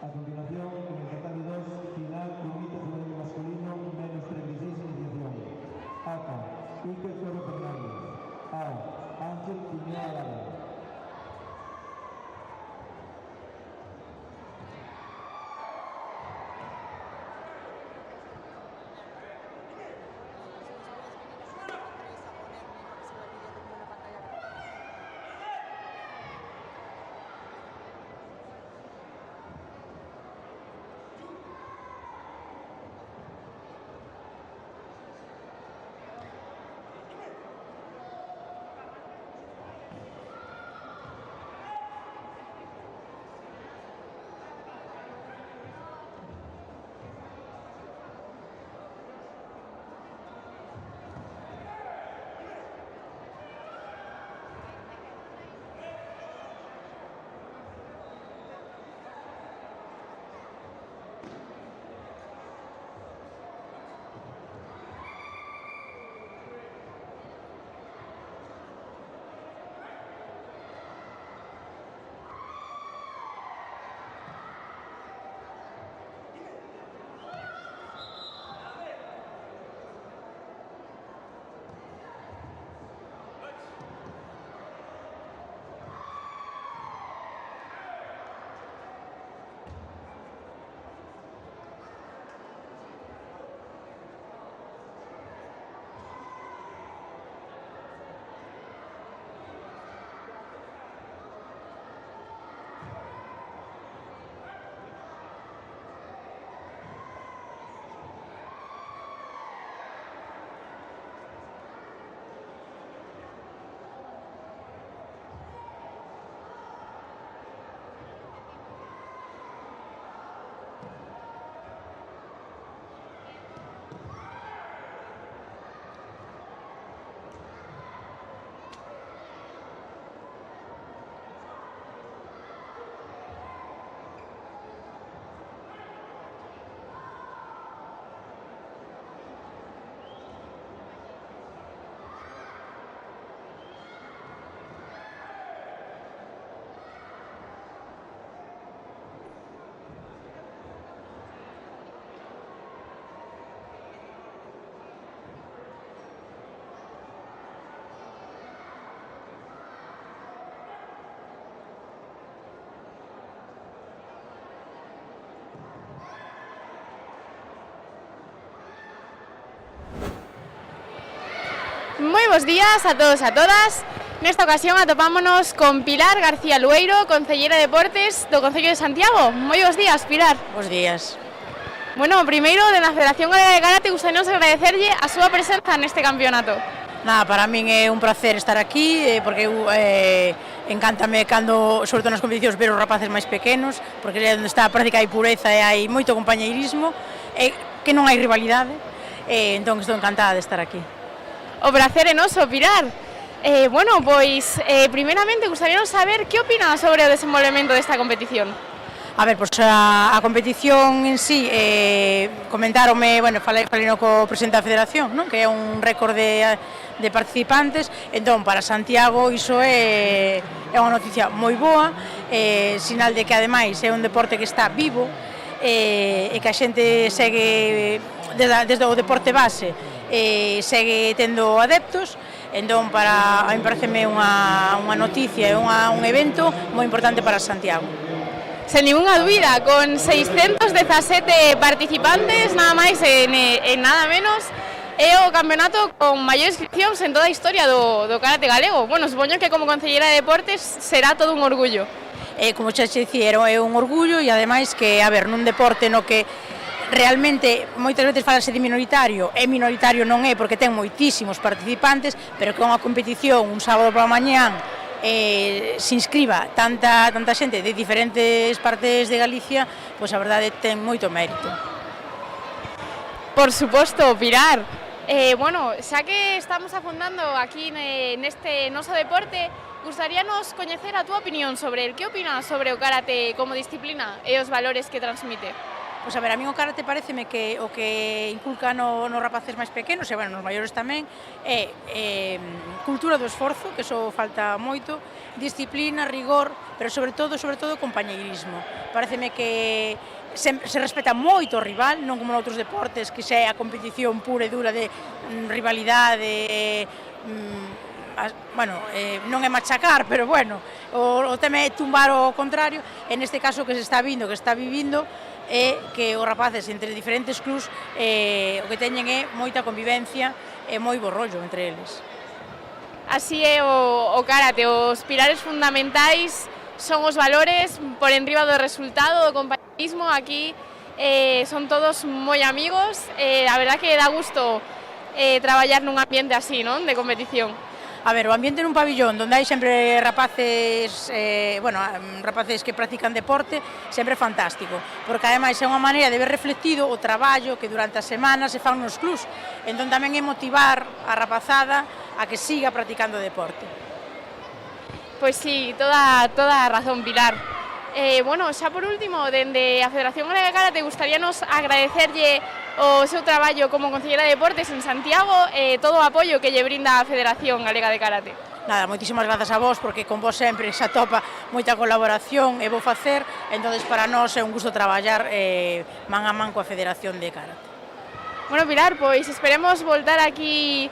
A continuación, en el tatami 2, final, límite femenino masculino, menos 36, iniciación. ACA, Iker Toro Fernández. AO, Ángel Quiñoa Lara. Moi bons días a todos e a todas. Nesta ocasión atopámonos con Pilar García Lueiro, concelleira de Deportes do Concello de Santiago. Moi bons días, Pilar. Bos días. Bueno, primeiro, de la Federación Galega de Karate, gustaríamos agradecerlle a súa presenza neste campeonato. Nada, para min é un placer estar aquí, porque encántame cando, sobre todo nas competicións, ver os rapaces máis pequenos, porque é onde está a práctica e pureza e hai moito compañeirismo, que non hai rivalidade, entón estou encantada de estar aquí. O prazer é noso, Pilar. Bueno, pois, primeiramente, gustaríamos saber que opina sobre o desenvolvemento desta competición. A ver, pois a competición en sí, comentáronme, bueno, falei co presidente da Federación, non? Que é un récord de participantes, entón para Santiago iso é unha noticia moi boa, sinal de que ademais é un deporte que está vivo, e que a xente segue desde o deporte base, segue tendo adeptos, entón a mí pareceme unha noticia e un evento moi importante para Santiago. Sen ninguna dúbida, con 617 participantes, nada máis e nada menos, é o campeonato con maior inscripcións en toda a historia do karate galego. Bueno, supoño que como concelleira de Deportes será todo un orgullo. Como xa xe dicía, é un orgullo e ademais que, a ver, nun deporte no que realmente moitas veces falase de minoritario, e minoritario non é porque ten moitísimos participantes, pero que unha competición un sábado pola mañán se inscriba tanta xente de diferentes partes de Galicia, pois a verdade ten moito mérito. Por suposto, Pilar. Bueno, xa que estamos afondando aquí neste noso deporte, gustaríanos coñecer a túa opinión sobre el que opinas sobre o karate como disciplina e os valores que transmite. Pois a ver, a min o karate pareceme que o que inculca nos rapaces máis pequenos, e bueno, nos maiores tamén, é cultura do esforzo, que iso falta moito, disciplina, rigor, pero sobre todo, compañeirismo. Pareceme que se respeta moito o rival, non como noutros deportes, que xa é a competición pura e dura de rivalidade, bueno, non é machacar, pero bueno, o tema é tumbar o contrario, e neste caso que se está vindo, que está vivindo, é que os rapaces entre diferentes clubs o que teñen é moita convivencia e moi bo rollo entre eles. Así é o karate, os pilares fundamentais son os valores por enriba do resultado, do compañerismo. Aquí son todos moi amigos, a verdad que dá gusto traballar nun ambiente así, non? De competición. A ver, o ambiente nun pabillón onde hai sempre rapaces, rapaces que practican deporte, sempre é fantástico, porque ademais é unha maneira de ver reflectido o traballo que durante a semana se fan nos clubs, entón tamén é motivar a rapazada a que siga practicando deporte. Pois sí, toda a razón, Pilar. Bueno, xa por último, dende a Federación Galega de Karate, gustaríanos agradecerlle o seu traballo como Concelleira de Deportes en Santiago e todo o apoio que lle brinda a Federación Galega de Karate. Nada, moitísimas grazas a vos, porque con vos sempre se atopa moita colaboración e vou facer, entón para nós é un gusto traballar man a man coa Federación de Karate. Bueno, Pilar, pois esperemos voltar aquí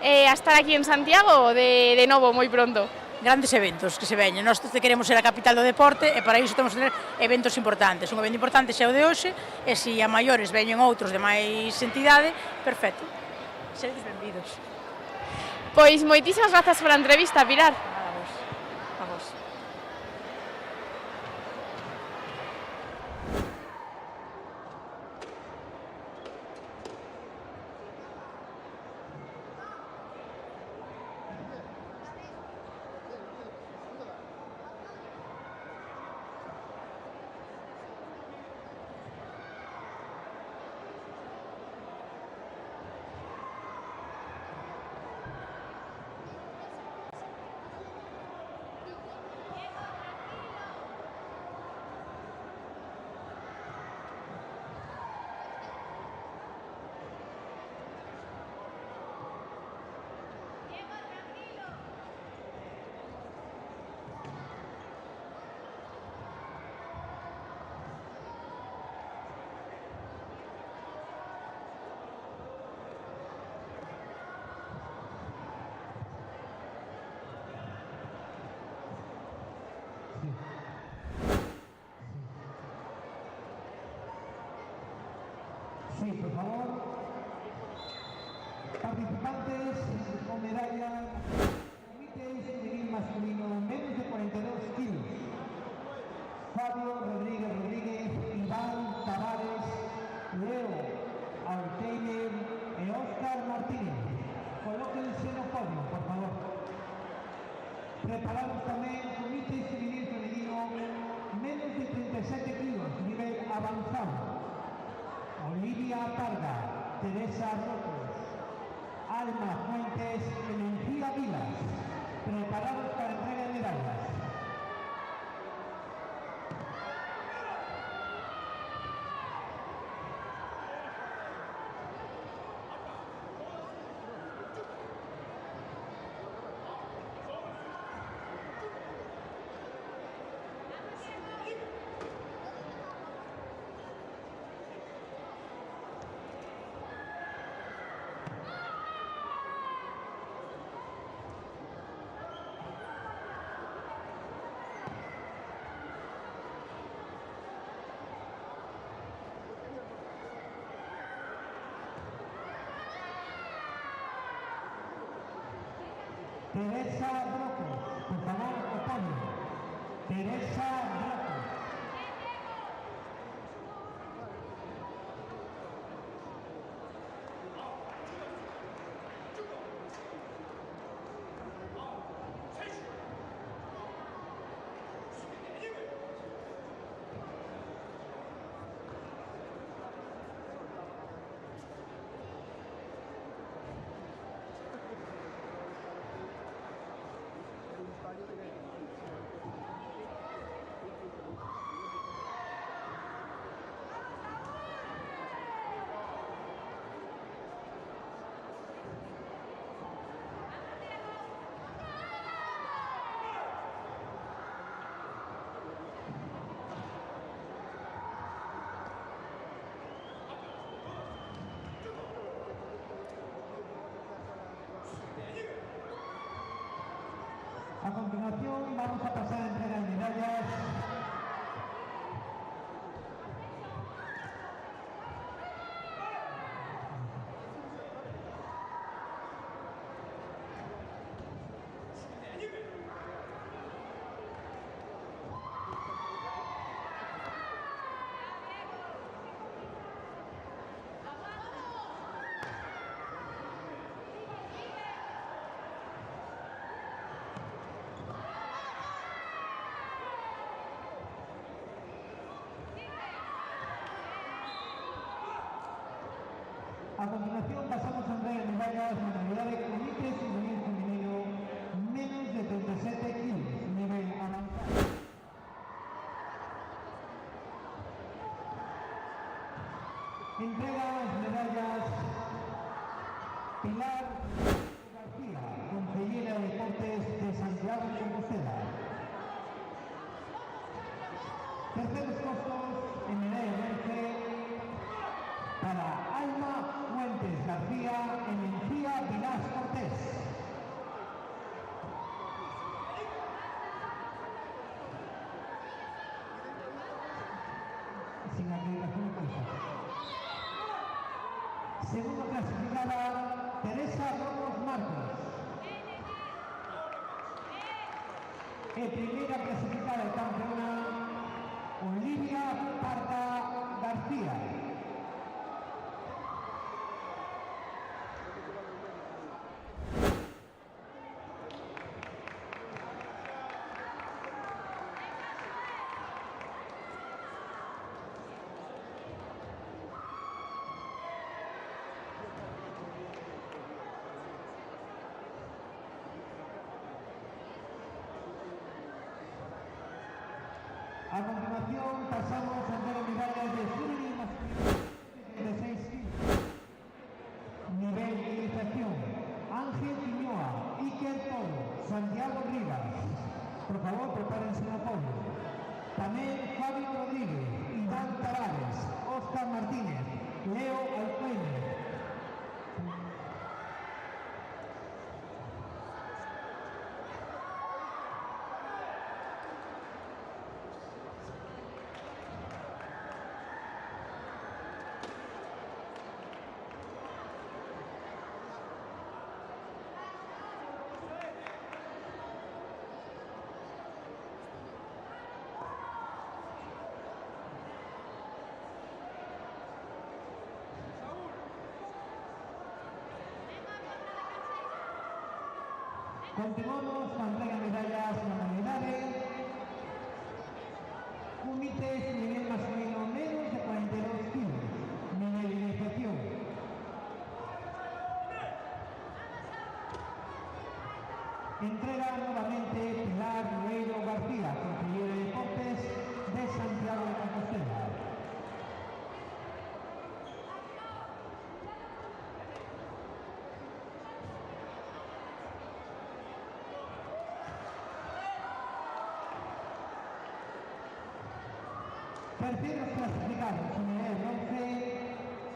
a estar aquí en Santiago de novo moi pronto. Grandes eventos que se veñen. Nós queremos ser a capital do deporte e para iso temos que ter eventos importantes. Un evento importante xa o de hoxe e se a maiores veñen outros de máis entidade, perfecto. Seredes benvidos. Pois moitísimas grazas pola entrevista, Pilar. Nada, a vos. A vos. Sí, por favor. Participantes con medalla, comité juvenil masculino, menos de 42 kilos. Fabio Rodríguez Rodríguez, Iván Tavares, Leo Alteiner e Óscar Martínez. Colóquense no podio, por favor. Preparados tamén comité juvenil femenino, menos de 37 kilos, nivel avanzado. Olivia Parga, Teresa Rotos, Alma Fuentes y Mencía Vilas, preparados para entrega de medallas. Teresa Rotos, por favor, oponen. Teresa Rotos. A continuación pasamos a entregar medallas en la modalidad de comités y nivel femenino menos de 37 kilos, nivel avanzado. Entrega las medallas Pilar García, consellera de Deportes de Santiago de Compostela. Terceros puestos en medalla de bronce para Alma Fuentes García en Encía Vilás Cortés. Sin acreditación de cosas. Segunda clasificada, Teresa Ramos Marcos. Primera clasificada y campeona, Olivia Parda García. A continuación pasamos a ver medallas de juvenil masculino de 6 kilos. Nivel de iniciación, Ángel Quiñoa, Iker Toro, Santiago Rivas. Por favor, prepárense el apoyo. También Fabio Rodríguez, Iván Tavares, Óscar Martínez, Leo Alcuene. Continuamos con entrega de medallas en la modalidad de comités nivel masculino menos de 42 kilos, nivel de iniciación. Entrega nuevamente Pilar Ribeiro García, consejera de Deportes de Santiago de Compostela. Terceros clasificados en el bronce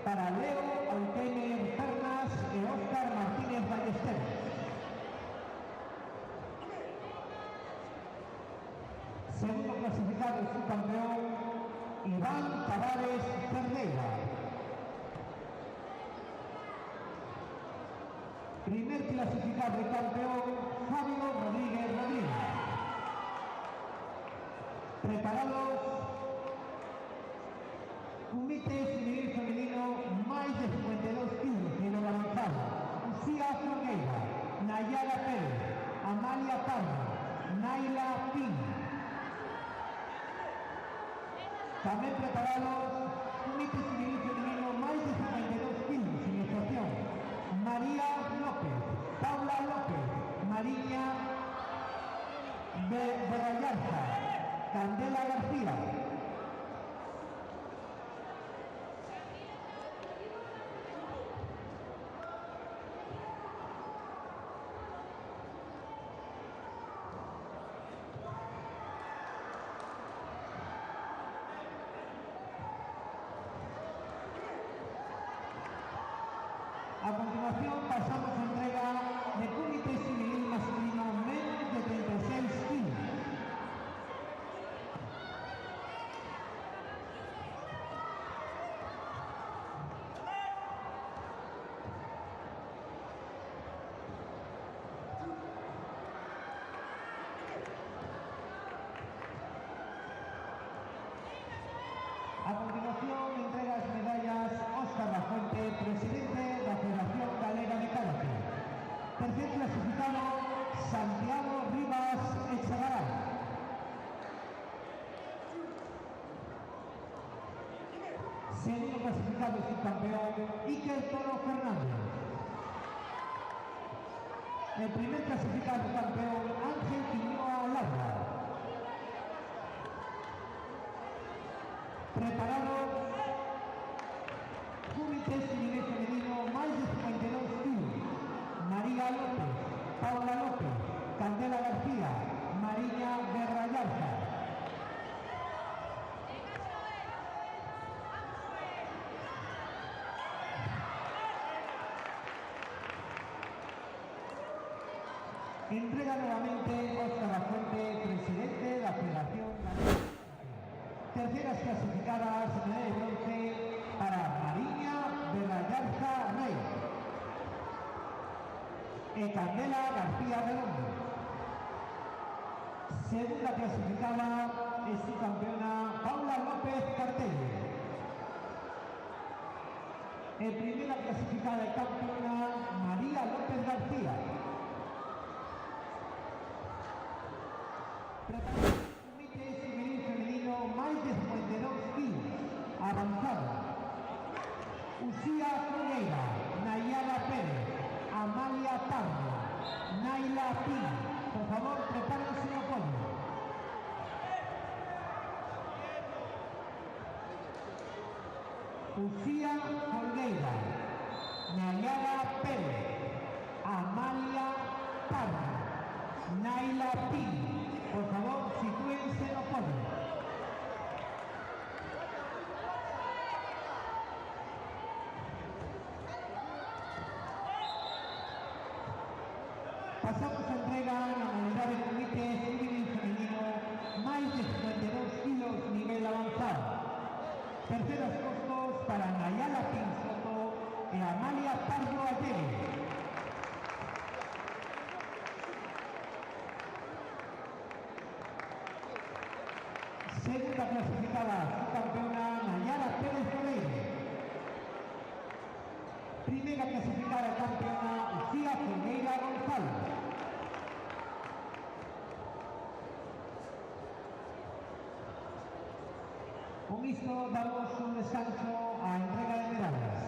para Leo Alqueime Pernas y Óscar Martínez Ballesteros. Segundo clasificado y subcampeón Iván Tavares Cerdeira. Primer clasificado y campeón Fabio Rodríguez Rodríguez. Preparados. Comités nivel femenino más de 52 kilos, nivel avanzado. Lucía Flogueira, Nayara Pérez, Amalia Parra, Naila Pin. También preparados comités nivel femenino más de 52 kilos, iniciación. María López, Paula López, Mariña Berrayarza, Candela García. A continuación pasamos a entrega de comité civil masculino menos de 36 kilos. A continuación entrega las medallas Óscar Lafuente, presidente de la Federación Galega de Karate. Tercer clasificado Santiago Rivas Echegaray. Segundo clasificado y subcampeón, Iker Toro Fernández. El primer clasificado campeón, Ángel Quiñoa Larra. Preparados, Comités de nivel femenino, más de 52 kilos. María López, Paula López, Candela García, Mariña Guerrallarza. Entrega nuevamente Óscar Lafuente, presidente de la Federación Gallega. Terceras clasificadas, medalla de bronce para Mariña Guerrallarza Rey y Candela García Redondo. Segunda clasificada es su campeona Paula López Cartello. En primera clasificada y campeona María López García. Comité Civil Femenino, más de 52 kilos, avanzado. Ucía Ferreira, Nayara Pérez, Amalia Tarno, Naila Pina. Por favor, prepárense el apoyo. Ucía Ferreira, Nayara Pérez, Amalia Tarno, Naila Pina. Por favor, sitúense en el podio. Pasamos a entrega la modalidad del Comité Civil Femenino, más de 52 kilos, nivel avanzado. Terceros puestos para Nayala Pinsoto y Amalia Pardo Ayere. Segunda clasificada, su campeona Nayara Pérez Ferreira. Primera clasificada campeona Lucía Ferreira González. Con esto damos un descanso a entrega de medallas.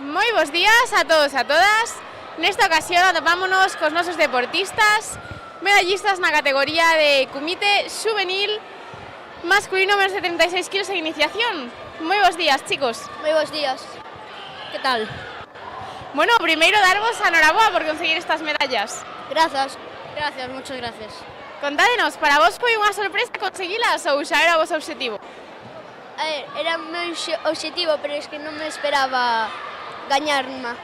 Moi bons días a todos e a todas. Nesta ocasión atopámonos cos nosos deportistas medallistas na categoría de comité juvenil masculino menos de 36 kilos en iniciación. Moi bons días, chicos. Moi bons días. Que tal? Bueno, primeiro darvos a noraboa por conseguir estas medallas. Grazas. Gracias, muchas gracias. Contádenos, para vos foi unha sorpresa conseguilas ou xa era o vosso obxectivo? A ver, era o meu obxectivo, pero es que non me esperaba gañar unha.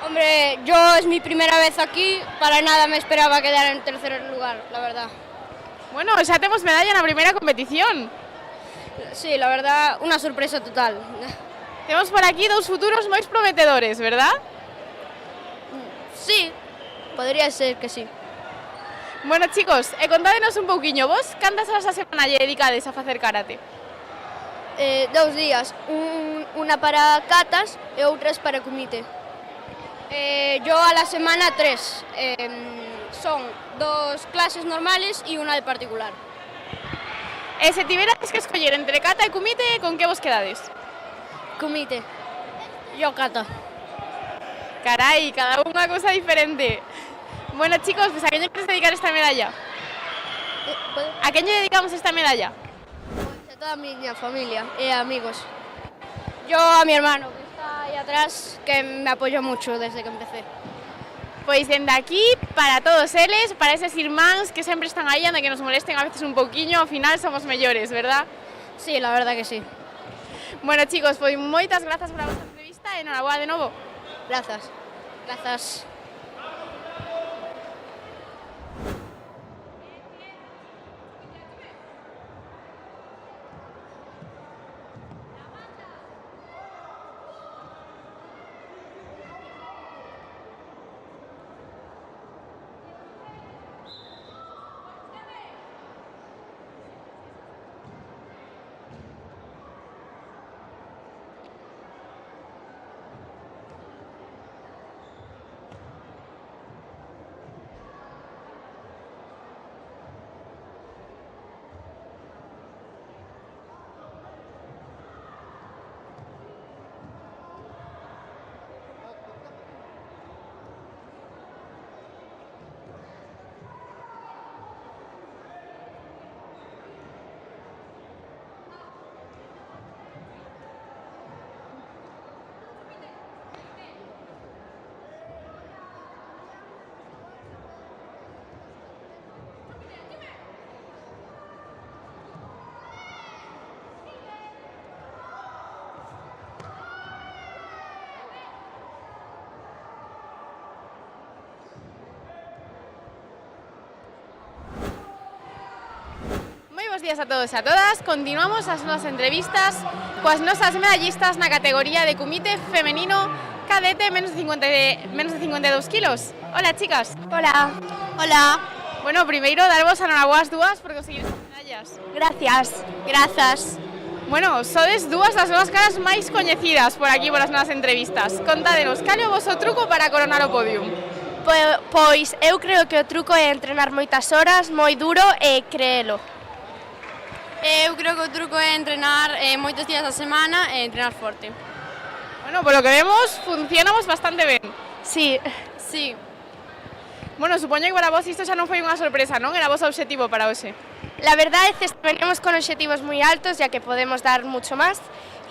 Hombre, yo es mi primera vez aquí, para nada me esperaba quedar en tercer lugar, la verdad. Bueno, xa temos medalla na primeira competición. Sí, la verdad, unha sorpresa total. Temos por aquí dous futuros moi prometedores, verdad? Sí, podría ser que sí. Bueno, chicos, contádenos un pouquiño, vos cantas horas a semana lle dedicades a facer karate? 2 días, unha para catas e outras para comité. Yo a la semana 3, son 2 clases normales y una de particular. E se tiverades que escoller entre kata e comité, con que vos quedades? Comité. Yo cata. Carai, cada unha cousa diferente. Bueno, chicos, pues ¿a quién queréis dedicar esta medalla? ¿A quién le dedicamos esta medalla? Pues a toda mi familia y amigos. Yo a mi hermano, que está ahí atrás, que me apoyó mucho desde que empecé. Pois dende aquí, para todos eles, para eses irmáns que sempre están aí, anda que nos molesten a veces un pouquiño, ao final somos mellores, verdad? Sí, la verdad que sí. Bueno, chicos, pois moitas grazas por a vosa entrevista e enhoraboa de novo. Grazas. Grazas. Bos días a todos e a todas. Continuamos as nosas entrevistas coas nosas medallistas na categoría de comité femenino cadete menos de 52 kilos. Hola, chicas. Hola. Hola. Bueno, primeiro, darvos a noraboa as dúas por conseguir estas medallas. Gracias. Grazas. Bueno, sodes dúas das novas caras máis coñecidas por aquí, por as nosas entrevistas. Contádenos, cal é o voso truco para coronar o podium? Pois eu creo que o truco é entrenar moitas horas, moi duro e creelo. Eu creo que o truco é entrenar moitos días a semana e entrenar forte. Bueno, por lo que vemos, funcionamos bastante ben. Sí. Sí. Bueno, supoño que para vos isto xa non foi unha sorpresa, non? Era vos obxectivo para hoxe. La verdad es que venimos con objetivos muy altos, ya que podemos dar mucho más,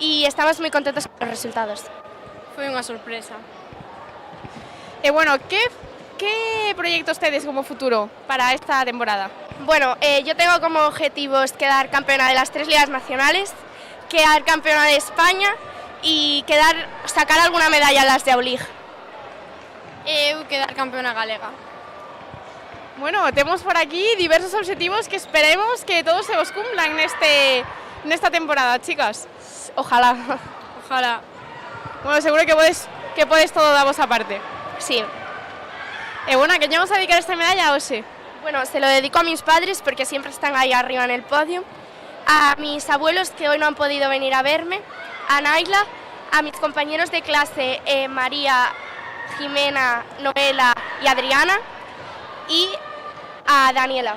y estamos muy contentos con los resultados. Foi unha sorpresa. E bueno, ¿qué proyectos tedes como futuro para esta temporada? Bueno, yo tengo como objetivos quedar campeona de las 3 ligas nacionales, quedar campeona de España y sacar alguna medalla en las de Aulig. Eu quedar campeona galega. Bueno, temos por aquí diversos objetivos que esperemos que todos se vos cumplan nesta temporada, chicas. Ojalá. Ojalá. Bueno, seguro que podes todo da vosa parte. Sí. E bueno, ¿a que vamos a dedicar esta medalla hoxe? Bueno, se lo dedico a mis padres porque siempre están ahí arriba en el podio, a mis abuelos que hoy no han podido venir a verme, a Naila, a mis compañeros de clase María, Jimena, Noela y Adriana, y a Daniela.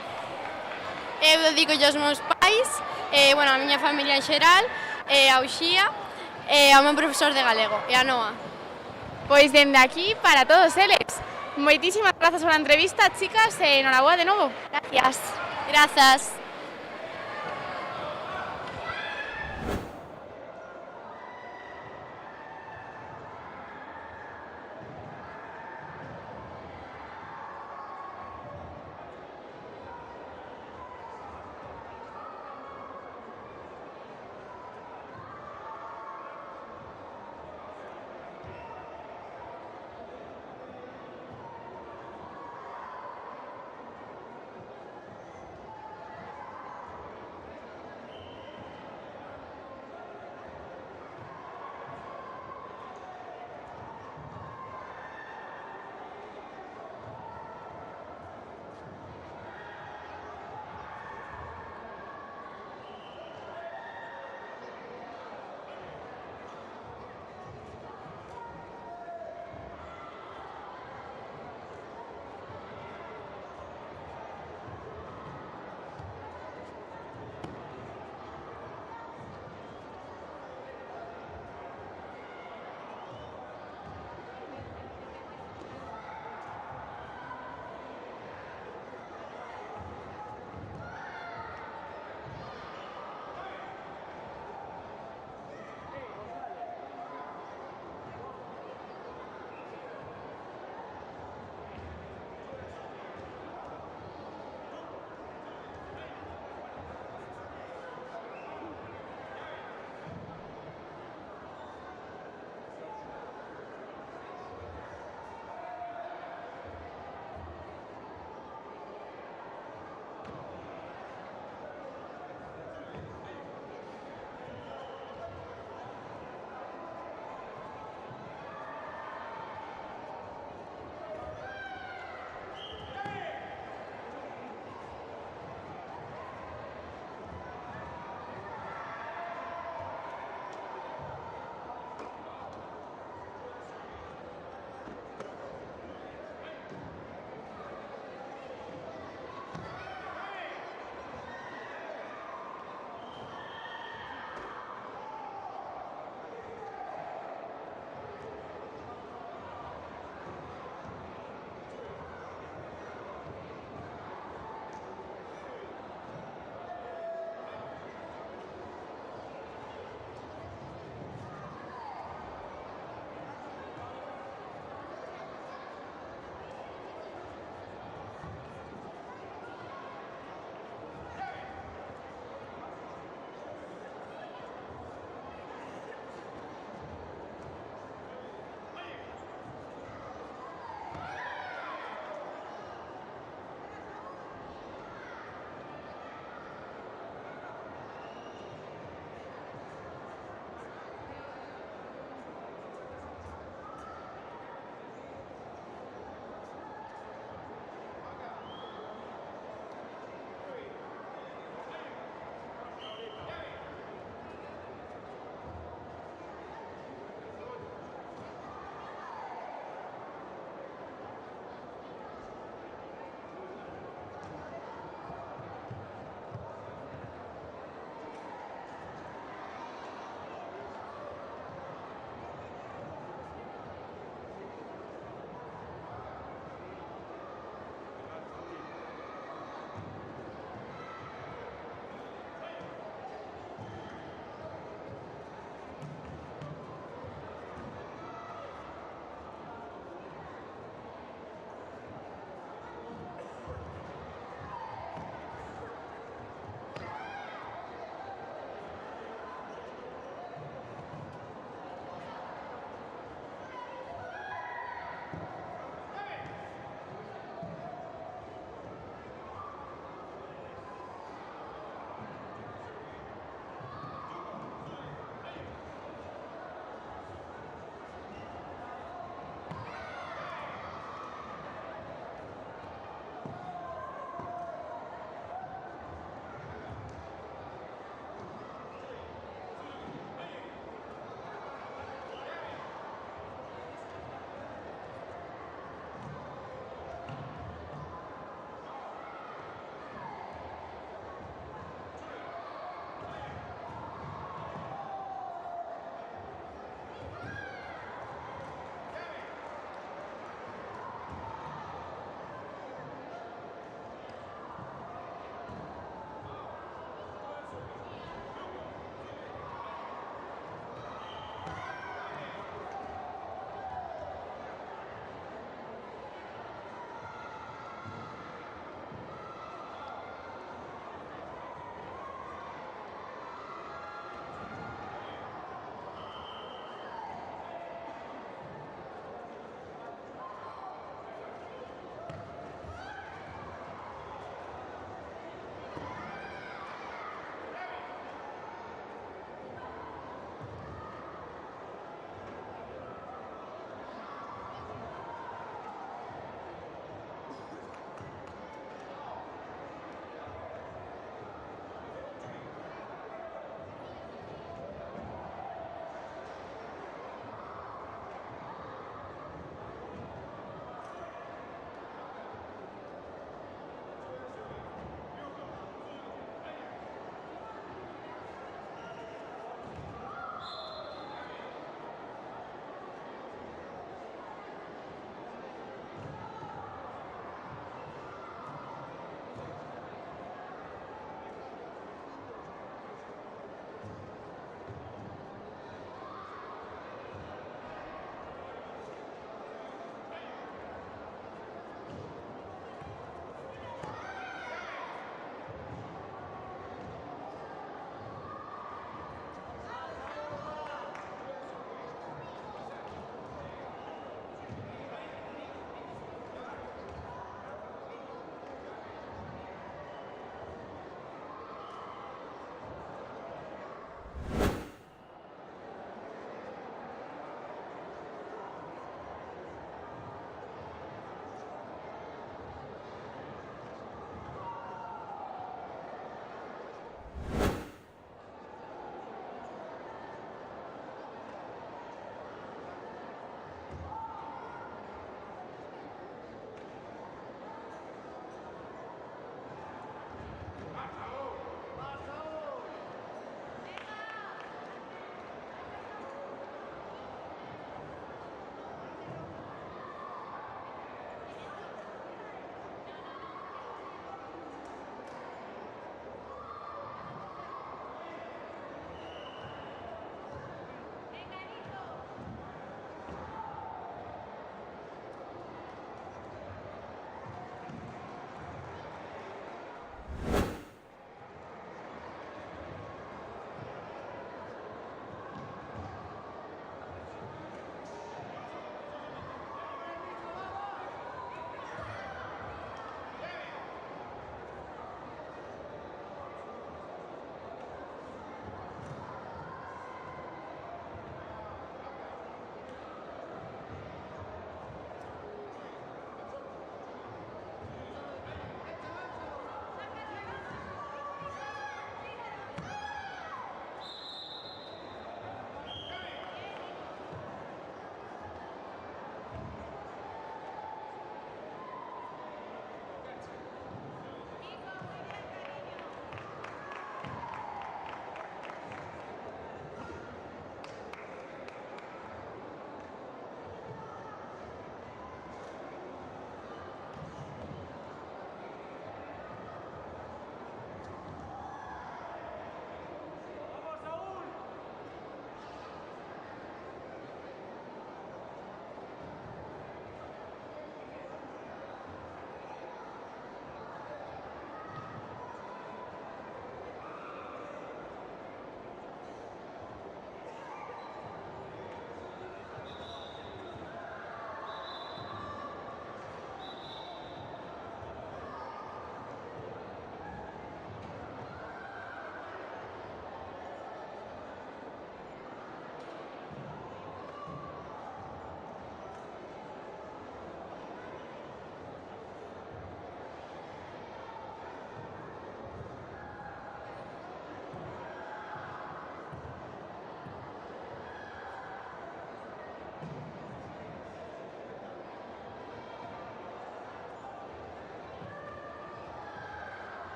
Eu dedico aos meus pais, bueno, a miña familia en xeral, a Uxía, ao meu profesor de galego e a Noa. Pois dende aquí para todos eles. Moitísimas grazas pola entrevista, chicas, e enhoraboa de novo. Gracias. Grazas.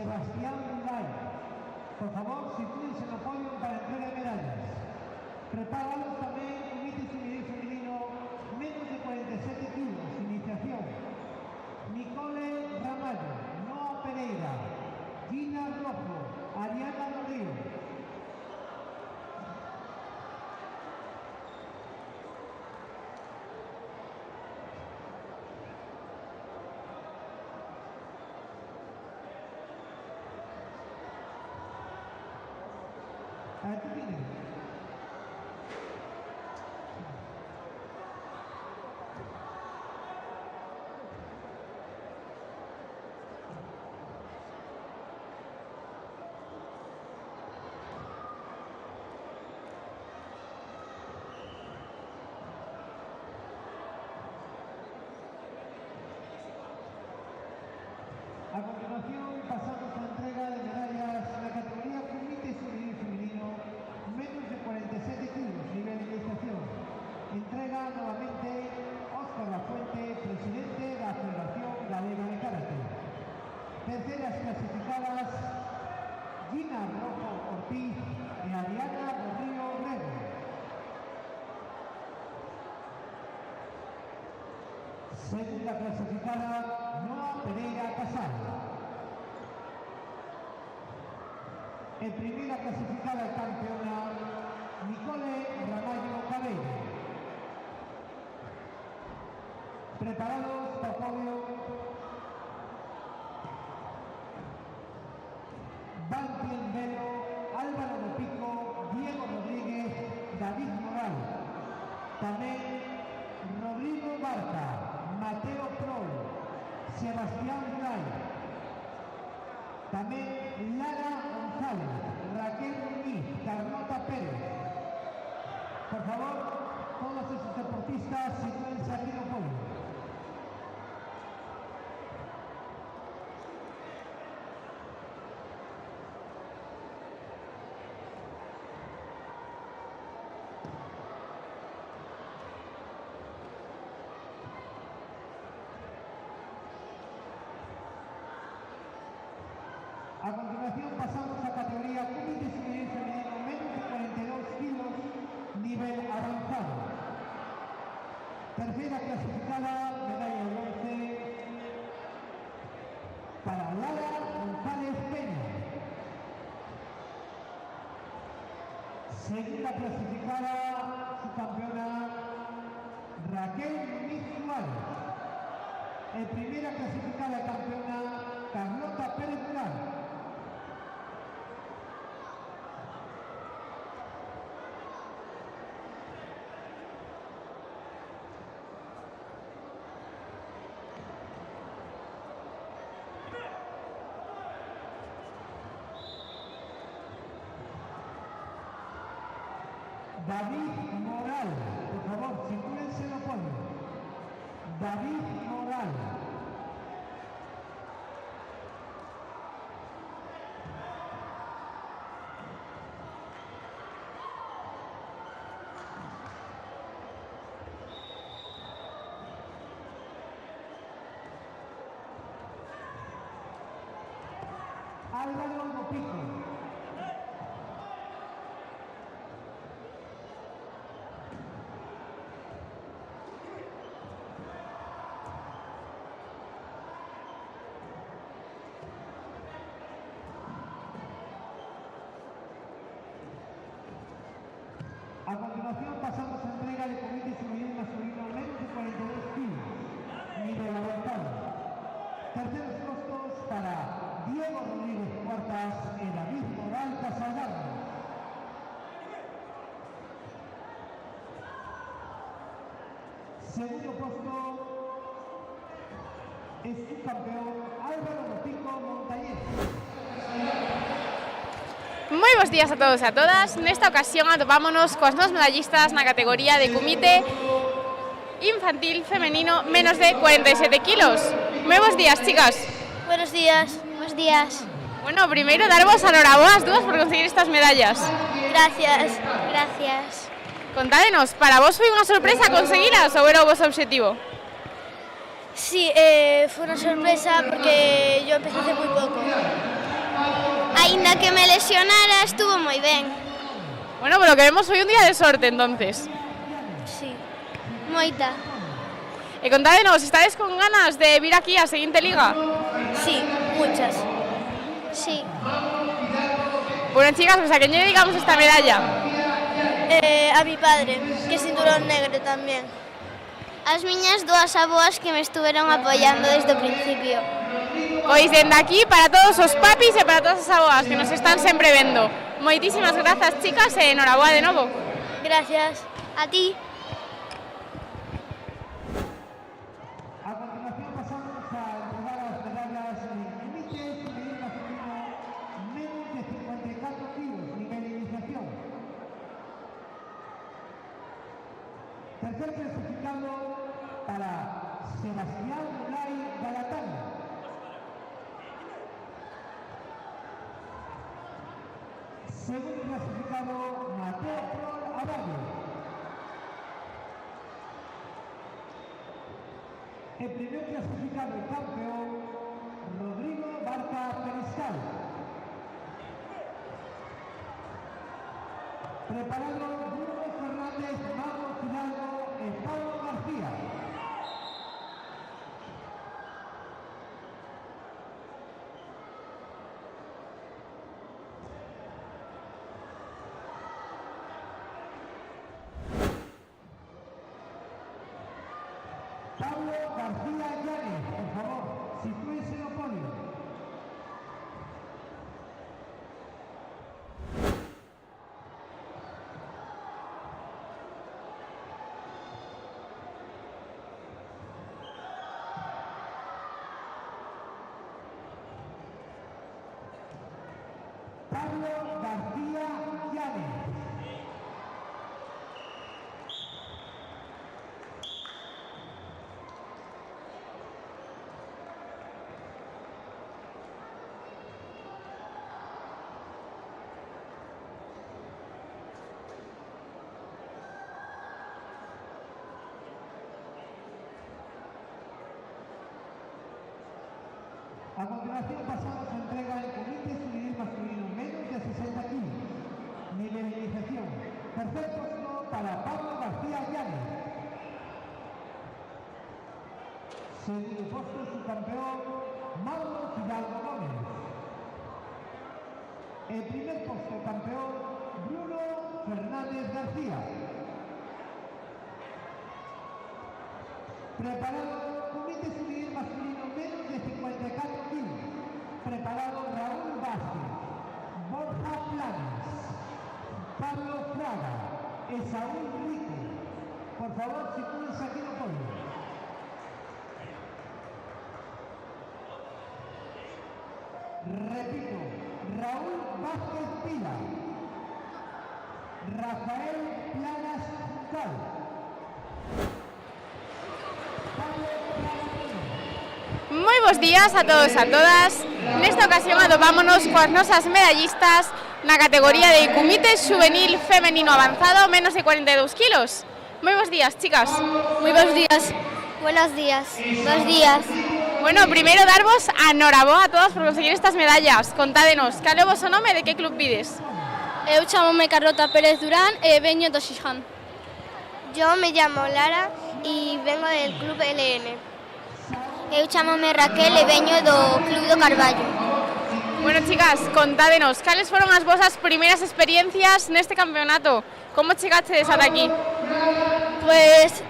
Sebastián Bulay. Por favor, sitúense no podio para entrega de medallas. Preparados tamén comité juvenil femenino menos de 47 kilos, iniciación. Nicole Ramallo, Noa Pereira, Gina Rojo, Ariana do Río. A continuación pasamos a entrega de medallas en la categoría Comité Juvenil Femenino menos de 47 kilos, nivel de iniciación. Entrega nuevamente Óscar Lafuente, presidente de la Federación Galega de Karate. Terceras clasificadas Gina Rojo Ortiz y Ariana do Río Rego. Segunda clasificada Noa Pereira Casal. En primera clasificada campeona Nicole Ramallo Cabello. Preparados para podio. Valpien Velo, Álvaro de Pico, Diego Rodríguez, David Moral. Tamén Rodrigo Barca, Mateo Prol, Sebastián Bulay. Tamén Lara González, Raquel Muñiz, Carlota Pérez. Por favor, todos esos deportistas sitúense aquí no podio. A continuación pasamos a categoría Comité Juvenil Femenino menos de 42 kilos, nivel avanzado. Tercera clasificada, medalla de bronce para Lara González Peña. Segunda clasificada, su campeona Raquel Muñiz Suárez. En primera clasificada campeona Carlota Pérez Durán. David Moral, por favor, sitúense no podio. David Moral. Álvaro do Pico. A continuación pasamos a entrega de Comité Juvenil Masculino menos de 42 kilos, nivel avanzado. Terceros puestos para Diego Rodríguez Cuartas y David Moral Casaldarno. Segundo puesto es su campeón Álvaro do Pico Montañés. Moi bons días a todos e a todas. Nesta ocasión atopámonos coas novas medallistas na categoría de comité infantil femenino menos de 47 kilos. Moi bons días, chicas. Buenos días. Buenos días. Bueno, primeiro darvos a enhoraboa as dúas por conseguir estas medallas. Gracias. Gracias. Contádenos, para vos foi unha sorpresa conseguilas ou era o vosso obxectivo? Sí, fue una sorpresa porque yo empecé hace muy poco. aínda que me lesionara, estuvo moi ben. Bueno, por lo que vemos hoy un día de sorte, entonces. Sí, moita. E contádenos, ¿estáis con ganas de vir aquí a seguinte liga? Sí, muchas. Sí. Bueno, chicas, pues ¿a quién le dedicamos esta medalla? A mi padre, que é cinturón negro tamén. As miñas dúas avoas que me estuveron apoiando desde o principio. Pois dende aquí para todos os papis e para todas as avoas que nos están sempre vendo. Moitísimas grazas, chicas, e enhoraboa de novo. Gracias. A ti. A continuación pasamos a entregar las medallas en límites nivel masculino menos de 54 kilos, nivel de iniciación. Tercer clasificado para Sebastián Mulay Galatán. Segundo clasificado Mateo Prol Aballo. El primer clasificado y campeón Rodrigo Barca Periscal. Preparado Bruno Fernández, Mago Fidalgo y Pablo García. Pablo García Llanes, por favor, sitúense en el podio. Pablo García Llanes. A continuación pasamos a entrega del comité juvenil masculino menos de 60 kilos. Nivelización. Tercer puesto para Pablo García Llanes. Segundo puesto su campeón Mauro Fidalgo Gómez. El primer puesto campeón Bruno Fernández García. Preparado comité juvenil masculino menos de 54 kilos. Preparado Raúl Vázquez, Borja Planes, Pablo Fraga, Esaúl Rico. Por favor, sitúense aquí en el podio. Repito, Raúl Vázquez Pila, Rafael Planas Juncal, Moi bons días a todos e a todas. Nesta ocasión atopámonos coas nosas medallistas na categoría de comité juvenil femenino avanzado menos de 42 kilos. Moi bons días, chicas. Moi bons días. Buenos días. Bos días. Bueno, primeiro darvos a enhoraboa a todas por conseguir estas medallas. Contádenos, cal é o vosso nome e de que club vides? Eu chamome Carlota Pérez Durán e veño do Xiján. Yo me llamo Lara y vengo del Club LN. Eu chamome Raquel e veño do Club do Carballo. Bueno, chicas, contádenos, cales foron as vosas primeiras experiencias neste campeonato? Como chegastedes ata aquí? Pues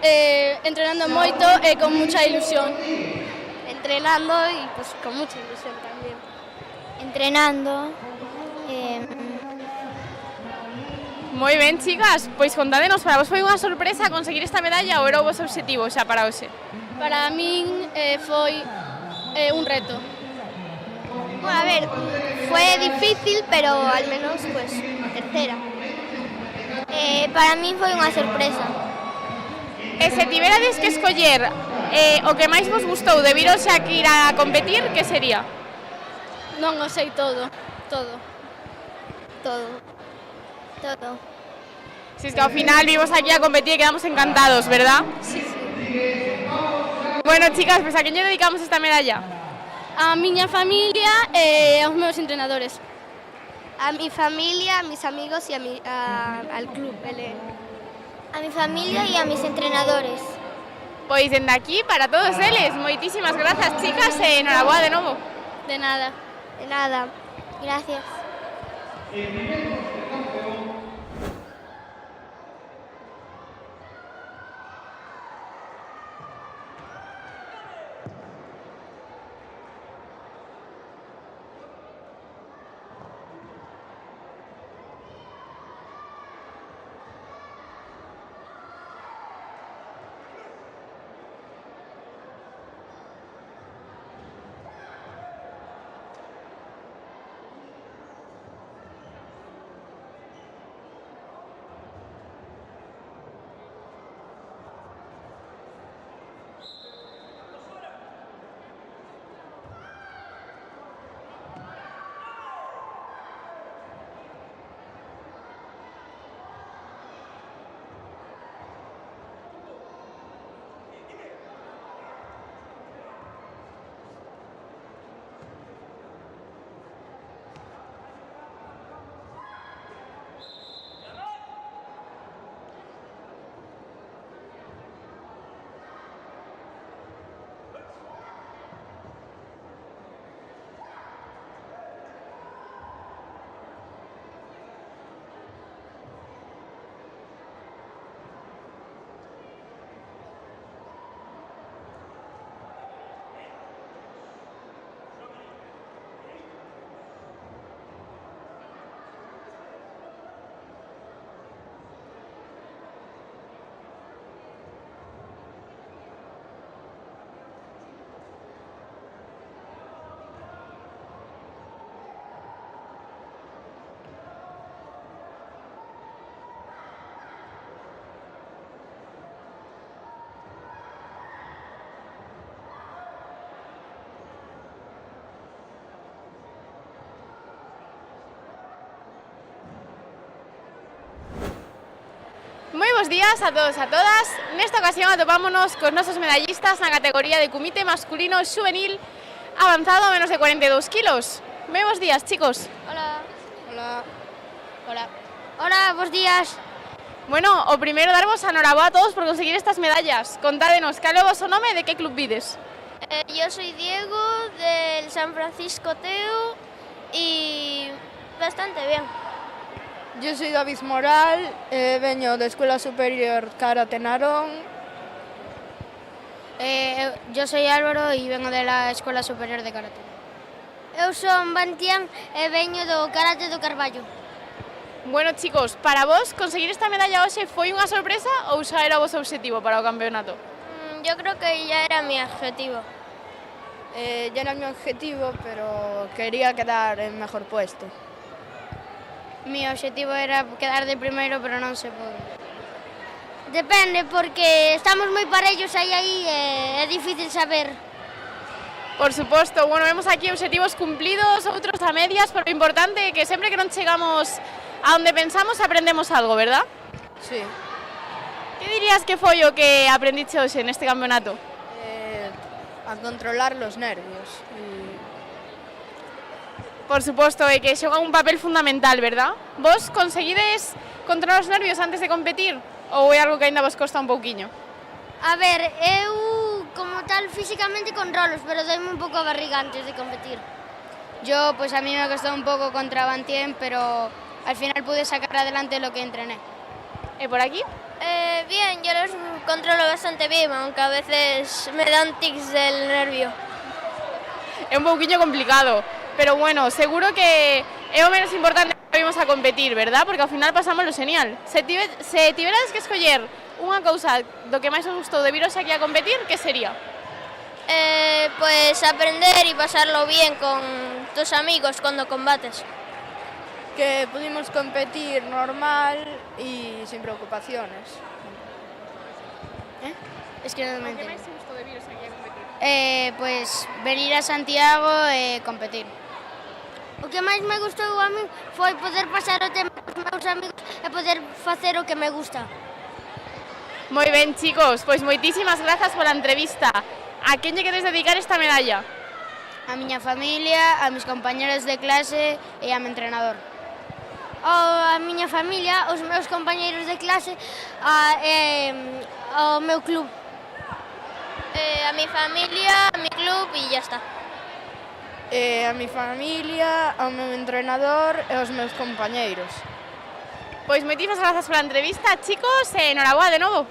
entrenando moito e con mucha ilusión. Entrenando y pues con mucha ilusión también. Entrenando. Moi ben, chicas, pois contádenos, para vos foi unha sorpresa conseguir esta medalla ou era o vosso obxectivo xa para hoxe? Para min foi un reto. Bueno, a ver, fue difícil, pero al menos pues tercera. Para min foi unha sorpresa. E se tiverades que escoller o que máis vos gustou de vir hoxe aquí ir a competir, que sería? Non o sei todo. Si es que ao final vimos aquí a competir e quedamos encantados, ¿verdad? Sí. Bueno, chicas, pues a quen lle dedicamos esta medalla? A miña familia e aos meus entrenadores. A mi familia, a mis amigos y al club. A mi familia e a mis entrenadores. Pois dende aquí, para todos eles, moitísimas grazas, chicas, e enhoraboa de novo. De nada. De nada. Gracias. Moi bons días a todos e a todas. Nesta ocasión atopámonos cos nosos medallistas na categoría de comité masculino xuvenil avanzado a menos de 42 kilos. Moi bons días, chicos. Hola. Hola. Hola. Hola, bons días. Bueno, o primeiro darvos a enhoraboa a todos por conseguir estas medallas. Contádenos, cal é o vosso nome e de que club vides? Yo soy Diego del San Francisco Teo y bastante bien. Yo soy David Moral, veño da Escuela Superior Karate Narón. Yo soy Álvaro y vengo de la Escuela Superior de Karate. Eu son Bantián e veño do Karate do Carballo. Bueno, chicos, para vos conseguir esta medalla hoxe foi unha sorpresa ou xa era o vosso objetivo para o campeonato? Yo creo que ya era mi objetivo. Ya era mi objetivo, pero quería quedar en mejor puesto. Mi objetivo era quedar de primeiro, pero non se pode. Depende, porque estamos moi parellos aí, é difícil saber. Por suposto, bueno, vemos aquí objetivos cumplidos, outros a medias, pero o importante é que sempre que non chegamos a onde pensamos aprendemos algo, verdad? Sí. Que dirías que foi o que aprendiche hoxe neste campeonato? A controlar los nervios. Por suposto, é que xoga un papel fundamental, verdad? Vos conseguides controlar os nervios antes de competir? Ou é algo que aínda vos costa un pouquiño? A ver, eu como tal físicamente controlos, pero doime un pouco a barriga antes de competir. Yo, pues a mí me costó un poco contra Bantien, pero al final pude sacar adelante lo que entrené. ¿Y por aquí? Bien, yo los controlo bastante bien, aunque a veces me dan tics del nervio. É un pouquiño complicado, pero bueno, seguro que é o menos importante que vimos a competir, verdad? Porque ao final pasamos lo genial. Se tiverades que escoller unha cousa do que máis os gustou de viros aquí a competir, que sería? Pues aprender y pasarlo bien con tus amigos cuando combates. Que pudimos competir normal y sin preocupaciones. Es que no me ¿Qué máis os gustou de viros aquí a competir? Pues venir a Santiago e competir. O que máis me gustou a mí foi poder pasar o tempo cos meus amigos e poder facer o que me gusta. Moi ben, chicos, pois moitísimas grazas pola entrevista. A quen lle queres dedicar esta medalla? A miña familia, a mis compañeros de clase e a mi entrenador. A miña familia, os meus compañeiros de clase, ao meu club. A mi familia, a mi club e ya está. A mi familia, ao meu entrenador e aos meus compañeiros. Pois moitísimas grazas pola entrevista, chicos, e enhoraboa de novo.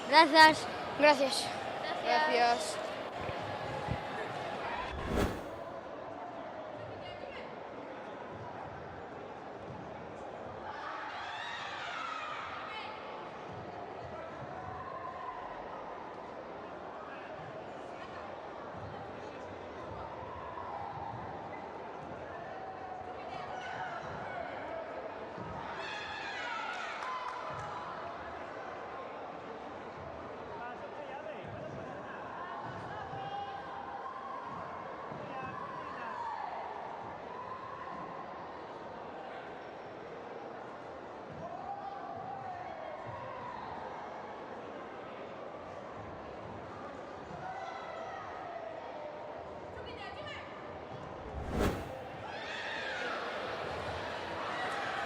Gracias. Gracias. Gracias.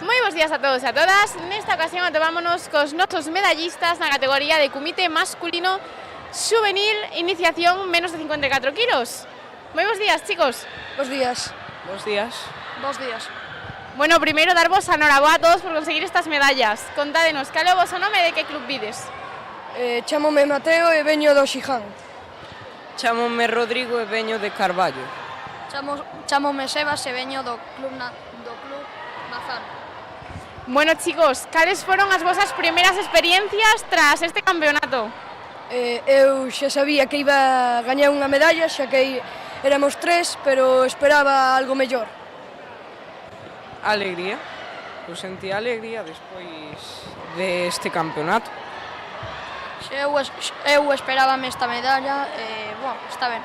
Moi bons días a todos e a todas. Nesta ocasión atopámonos cos nosos medallistas na categoría de comité masculino xuvenil iniciación menos de 54 kilos. Moi bons días, chicos. Bos días. Bos días. Bos días. Bueno, primeiro darvos a enhoraboa a todos por conseguir estas medallas. Contádenos, cal é o voso nome e de que club vides? Chámome Mateo e veño do Xiján. Chámome Rodrigo e veño de Carballo. Chámome Sebas e veño do club Mazán. Bueno, chicos, cales foron as vosas primeiras experiencias tras este campeonato? Eu xa sabía que iba a gañar unha medalla, xa que éramos 3, pero esperaba algo mellor. Alegría. Eu sentí alegría despois deste campeonato. Eu esperábame esta medalla e, está ben.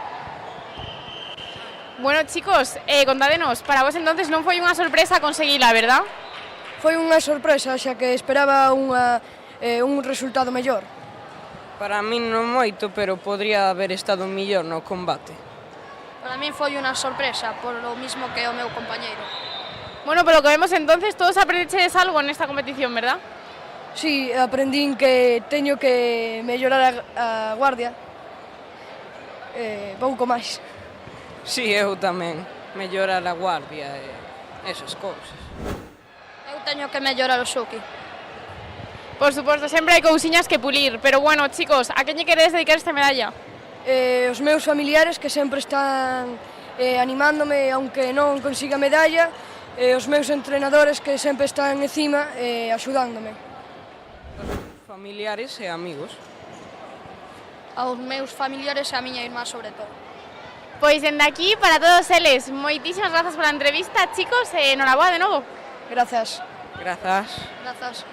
Bueno, chicos, contádenos, para vos entonces non foi unha sorpresa conseguila, verdad? Foi unha sorpresa, xa que esperaba un resultado mellor. Para min non moito, pero podría haber estado mellor no combate. Para min foi unha sorpresa, por lo mismo que o meu compañeiro. Bueno, polo que vemos entonces, todos aprendechedes algo nesta competición, verdad? Sí, aprendín que teño que mellorar a guardia, pouco máis. Sí, eu tamén, mellorar a guardia e esas cousas. Eu teño que mellorar o xuki. Por suposto, sempre hai cousiñas que pulir, pero bueno, chicos, a quen lle queredes dedicar esta medalla? Os meus familiares que sempre están animándome, aunque non consiga medalla, os meus entrenadores que sempre están encima axudándome. Familiares e amigos. Aos meus familiares e a miña irmá, sobre todo. Pois dende aquí, para todos eles, moitísimas grazas pola entrevista, chicos, e enhoraboa de novo. Grazas. Grazas. Grazas.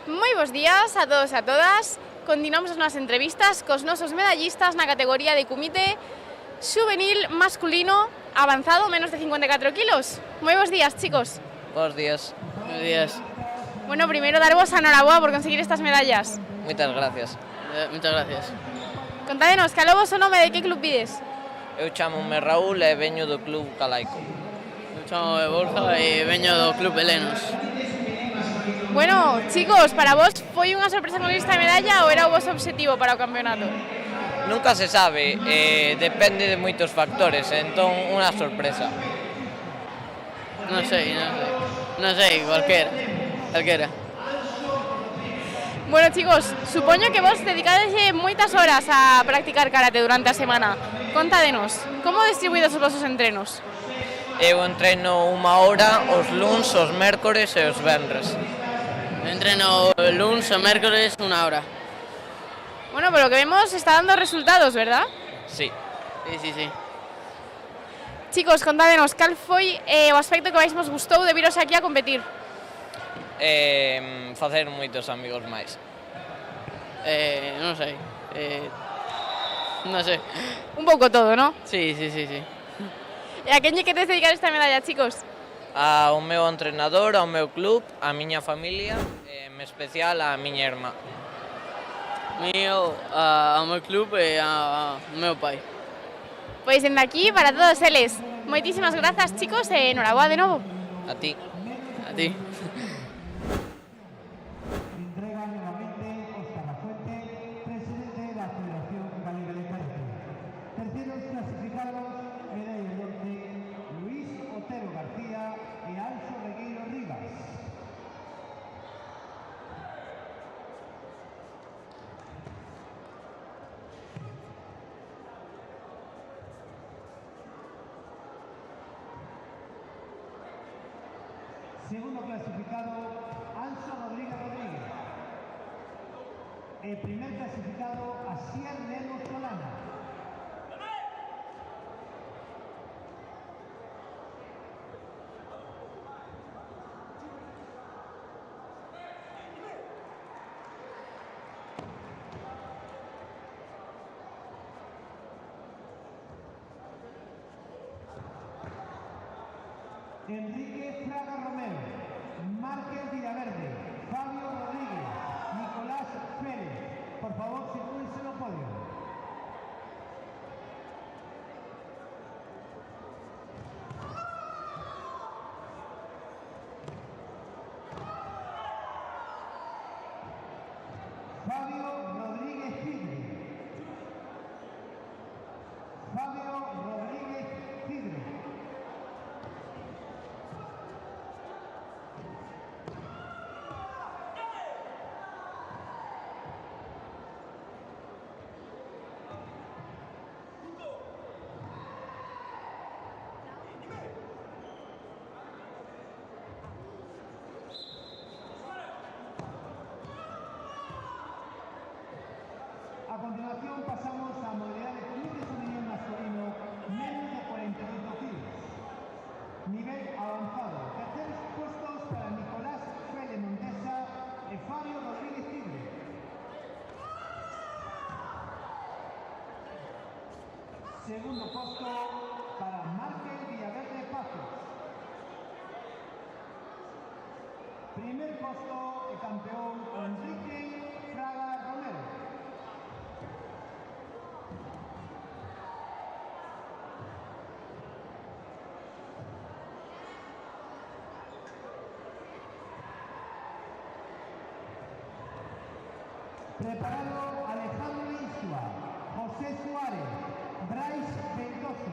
Moi bons días a todos e a todas. Continuamos as nosas entrevistas cos nosos medallistas na categoría de comité xuvenil masculino avanzado menos de 54 kilos. Moi bons días, chicos. Bons días. Bons días. Bueno, primeiro darvos a enhoraboa por conseguir estas medallas. Moitas gracias. Moitas gracias. Contádenos, cal é o voso nome e de que club vides? Eu chamome Raúl e veño do club Calaico. Eu chamome Borja e veño do club Helenos. Bueno, chicos, para vos foi unha sorpresa con esta medalla ou era o voso objetivo para o campeonato? Nunca se sabe, depende de moitos factores, entón unha sorpresa. Non sei, cualquera. Bueno, chicos, supoño que vos dedicades moitas horas a practicar karate durante a semana. Contádenos, como distribuídos os vosos entrenos? Eu entreno 1 hora os luns, os mércores e os venres. Entreno luns e mércores 1 hora. Bueno, por lo que vemos está dando resultados, ¿verdad? Sí. Sí. Chicos, contádenos, cal foi o aspecto que máis vos gustou de viros aquí a competir? Facer moitos amigos máis. Non sei. Non sei. Un pouco todo, ¿no? Sí. E a quen lle queres dedicar esta medalla, chicos? Ao meu entrenador, ao meu club, á miña familia e en especial á miña irmá. Ao meu club e ao meu pai. Pois dende aquí para todos eles. Moitísimas grazas, chicos, e enhoraboa de novo. A ti. A ti. Entrega nuevamente Óscar Lafuente, presidente de la Federación Galega de Karate. Terceros clasificados, medalla de bronce, Luis Otero García y Alfonso Regueiro Rivas. Segundo clasificado, Anso Rodríguez Rodríguez. El primer clasificado, Asier Lemos Solana. Enrique Fraga Romero, Márquez Villaverde, Fabio Rodríguez, Nicolás Pérez. Por favor, sitúense en el podio. Fabio Rodríguez Tigre. Fabio Rodríguez Tigre. A continuación pasamos a modalidad de comité juvenil masculino menos de 42 kilos. Nivel avanzado. Terceros puestos para Nicolás Fele Montesa y Fabio Rodríguez Tigre. Segundo puesto para Márquez Villaverde Pazos. Primer puesto el campeón Enrique Fraga Romero. Preparado Alejandro Isua, José Suárez, Bryce Ventoso.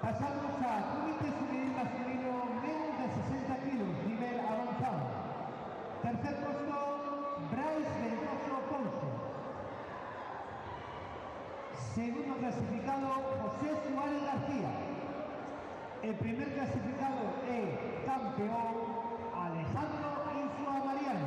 Pasamos a comité juvenil masculino menos de 60 kilos, nivel avanzado. Tercer puesto, Bryce Ventoso Ponce. Segundo clasificado, José Suárez García. El primer clasificado es campeón Alejandro Insua Mariano.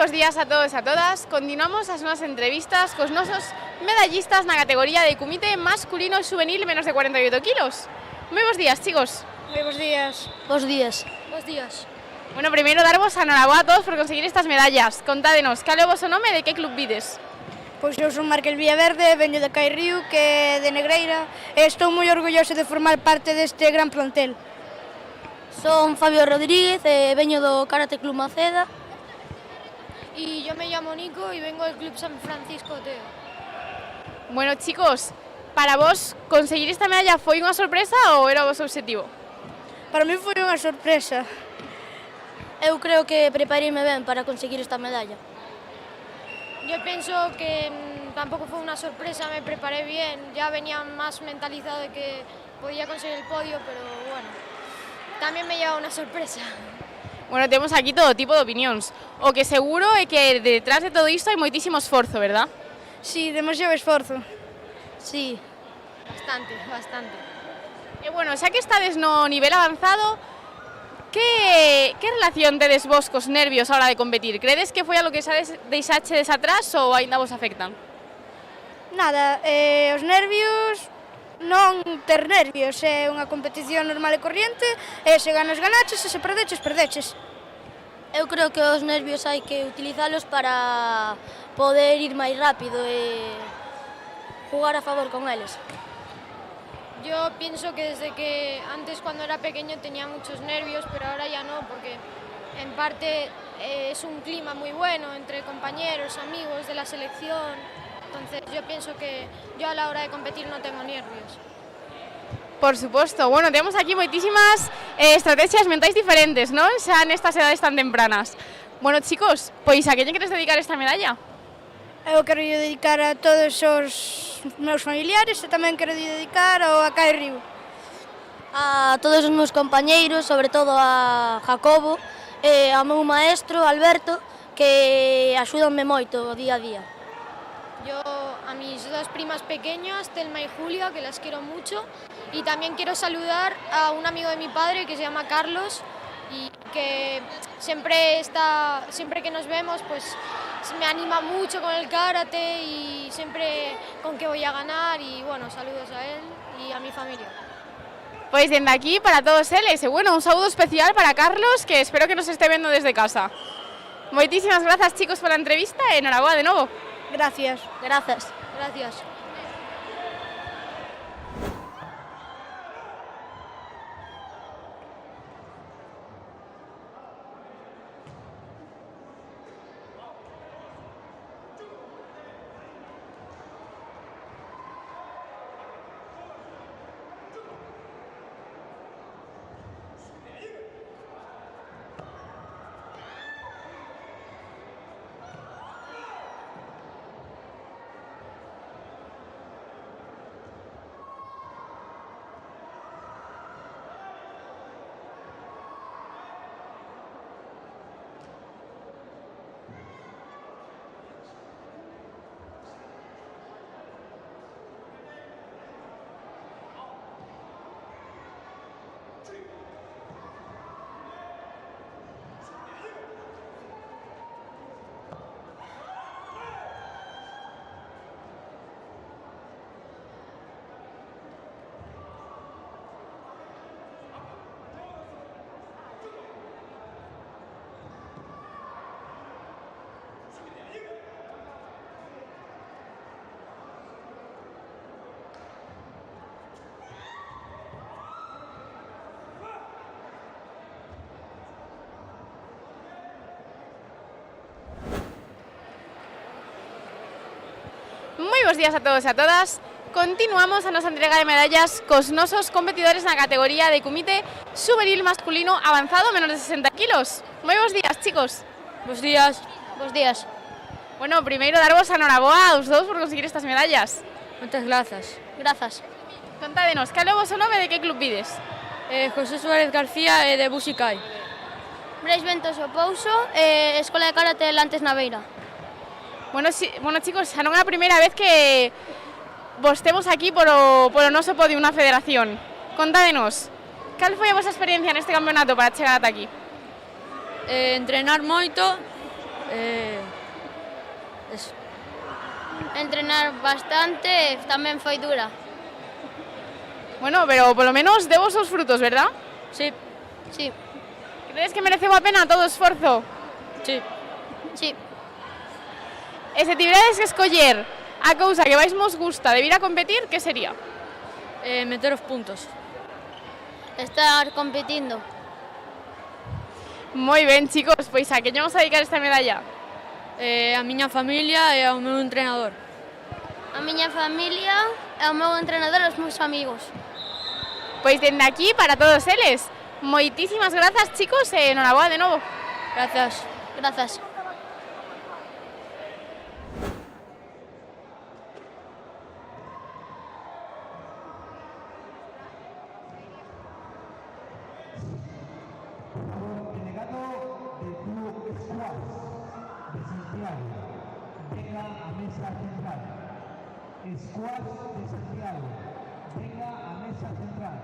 bons días a todos e a todas. Continuamos as nosas entrevistas cos nosos medallistas na categoría de comité masculino e juvenil menos de 48 kilos. Moi bons días, chicos. Moi bons días. Bos días. Bos días. Bueno, primeiro darvos a noraboa a todos por conseguir estas medallas. Contádenos, cal é o vosso nome e de que club vides? Pois eu son Marqués Villaverde, veño de Cairrío, que é de Negreira, e estou moi orgulloso de formar parte deste gran plantel. Son Fabio Rodríguez, veño do Karate Club Maceda. Y yo me llamo Nico y vengo del Club San Francisco Teo. Bueno, chicos, para vos conseguir esta medalla foi unha sorpresa ou era o vosso objetivo? Para mí foi unha sorpresa. Eu creo que prepareime ben para conseguir esta medalla. Yo pienso que tampoco fue una sorpresa, me preparé bien, ya venía más mentalizado de que podía conseguir el podio, pero bueno, también me lleva una sorpresa. Bueno, temos aquí todo tipo de opinións. O que seguro é que detrás de todo isto hai moitísimo esforzo, verdad? Sí, demasiado esforzo. Sí. Bastante. E bueno, xa que estades no nivel avanzado, que relación tedes vos cos nervios a hora de competir? Credes que foi algo que xa deixachedes atrás ou aínda vos afectan? Nada, os nervios, non ter nervios, é unha competición normal e corriente, e se ganas, ganaches, e se perdeches, perdeches. Eu creo que os nervios hai que utilizalos para poder ir máis rápido e jugar a favor con eles. Yo pienso que desde que antes cuando era pequeño tenía muchos nervios, pero ahora ya no, porque en parte es un clima muy bueno entre compañeros, amigos de la selección. Entonces yo pienso que yo a la hora de competir no tengo nervios. Por suposto. Bueno, temos aquí moitísimas estrategias mentais diferentes, non? Xa nestas edades tan tempranas. Bueno, chicos, pois a que lle queres dedicar esta medalla? Eu quero dedicar a todos os meus familiares e tamén quero dedicar ao Cairrío. A todos os meus compañeiros, sobre todo a Jacobo e ao meu maestro Alberto, que axúdanme moito día a día. Yo a mis dos primas pequeñas, Telma y Julia, que las quiero mucho, y también quiero saludar a un amigo de mi padre que se llama Carlos y que siempre que nos vemos pues me anima mucho con el karate y siempre con que voy a ganar, y bueno, saludos a él y a mi familia. Pois dende aquí para todos eles, e bueno, un saúdo especial para Carlos, que espero que nos esté vendo desde casa. Moitísimas grazas, chicos, pola entrevista e enhoraboa de novo. Gracias. Gracias. Gracias. Moi bons días a todos e a todas. Continuamos a nosa entrega de medallas cos nosos competidores na categoría de comité juvenil masculino avanzado menos de 60 kilos. Moi bons días, chicos. Bos días. Bos días. Bueno, primeiro darvos a noraboa aos dous por conseguir estas medallas. Moitas grazas. Grazas. Contádenos, cal é o voso nome e de que club vides? José Suárez García e de Buxicai. Brais Ventos o Pouso, Escola de Karate Lantes na Beira. Bueno, chicos, xa non é a primeira vez que vos temos aquí por o noso podio unha federación. Contádenos, cal foi a vosa experiencia neste campeonato para chegar ata aquí? Entrenar moito Eso. Entrenar bastante tamén foi dura. Bueno, pero polo menos deu os seus frutos, verdad? Sí. Sí. Crees que mereceu a pena todo o esforzo? Sí. Sí. E se tiveredes que escoller a cousa que máis vos gusta de vir a competir, que sería? Meter os puntos. Estar competindo. Moi ben, chicos, pois a que vamos a dedicar esta medalla? A miña familia e ao meu entrenador. A miña familia, ao meu entrenador e aos meus amigos. Pois dende aquí, para todos eles, moitísimas grazas, chicos, e enhoraboa de novo. Grazas. Grazas. Delegado del Club Squash de Santiago, venga a mesa central. Squash de Santiago, venga a mesa central.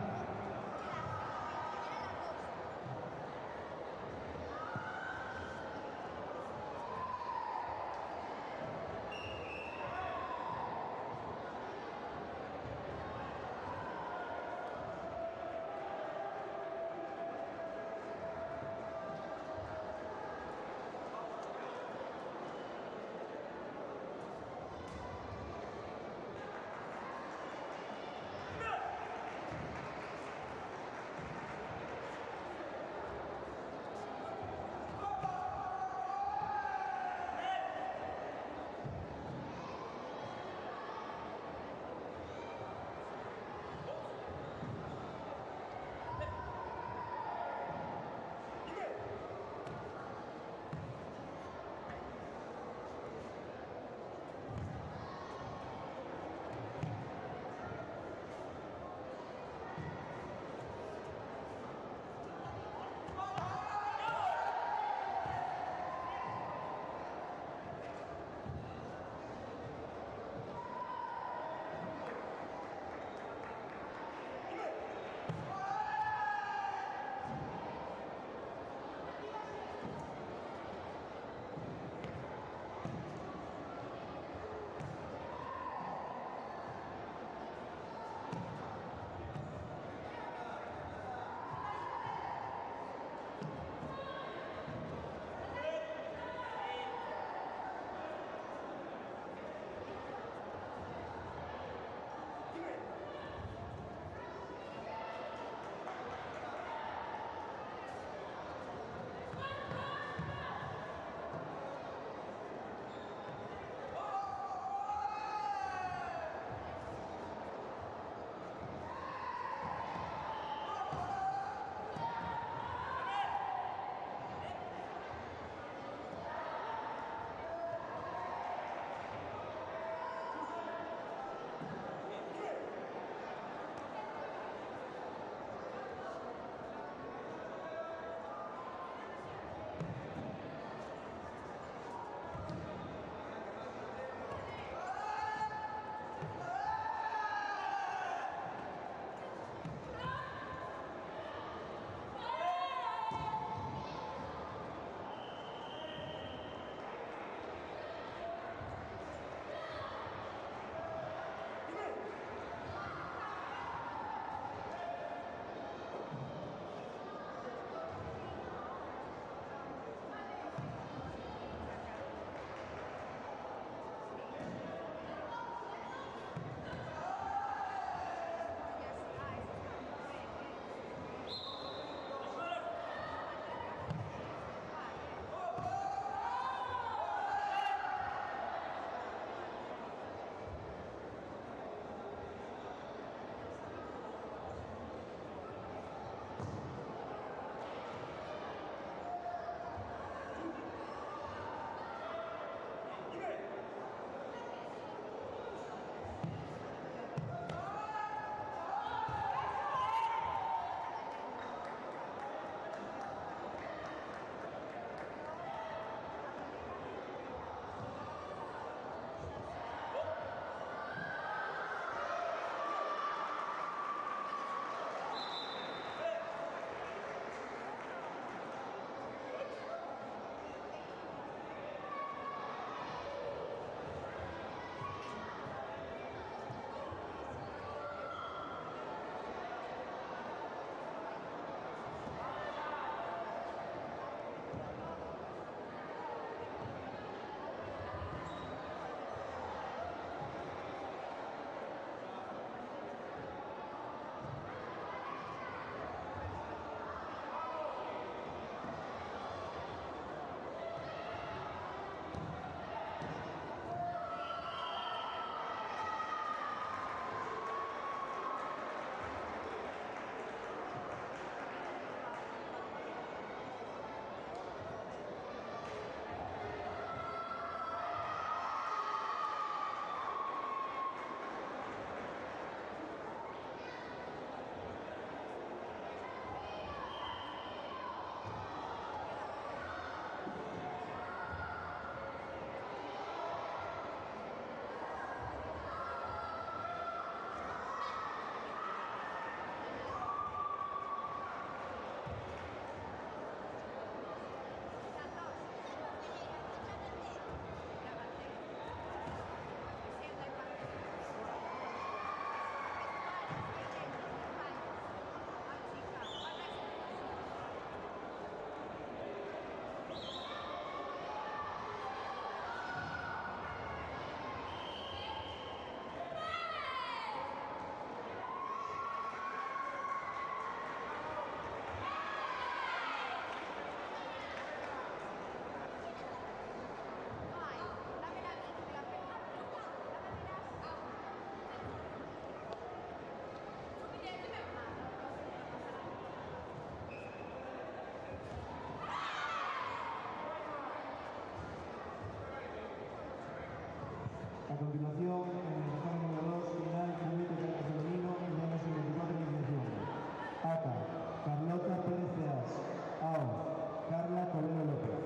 continuación, en el examen número 2, final, comité femenino, menos el 24 de iniciación. ACA, Carlota Pérez Ceas. AO, Carla Colero López.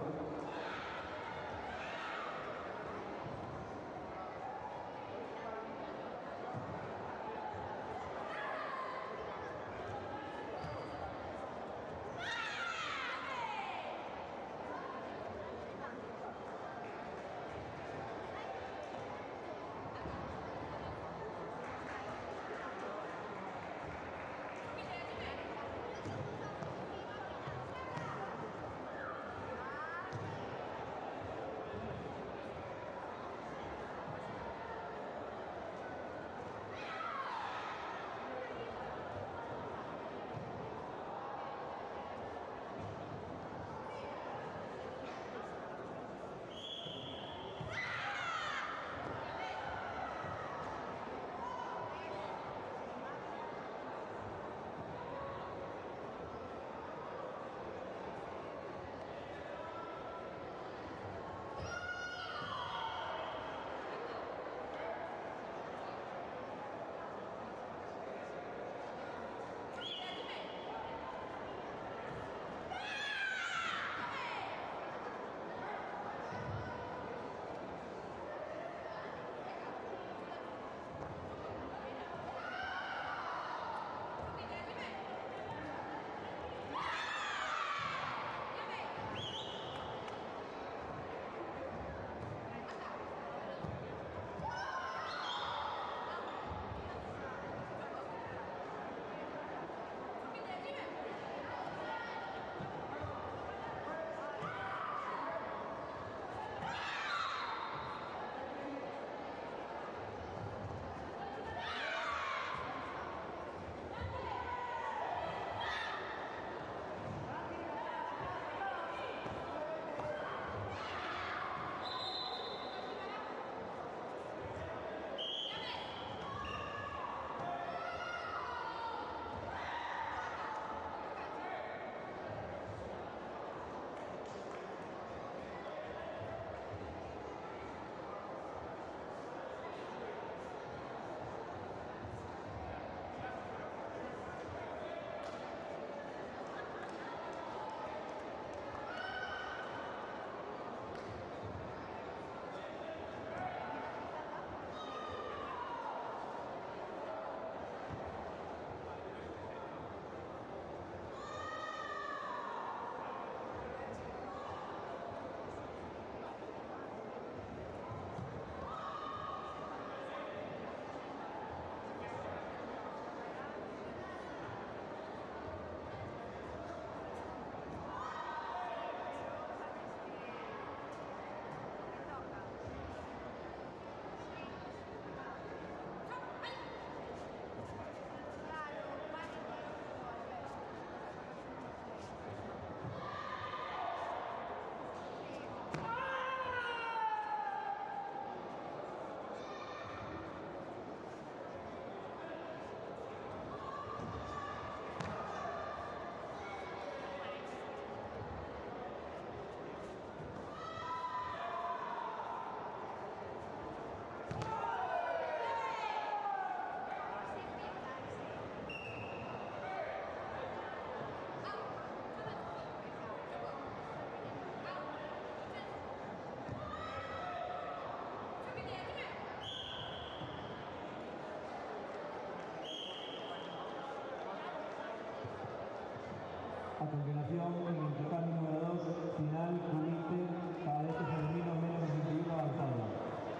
A continuación, en el total número 2, final, comité, cadete femenino menos 21 avanzado.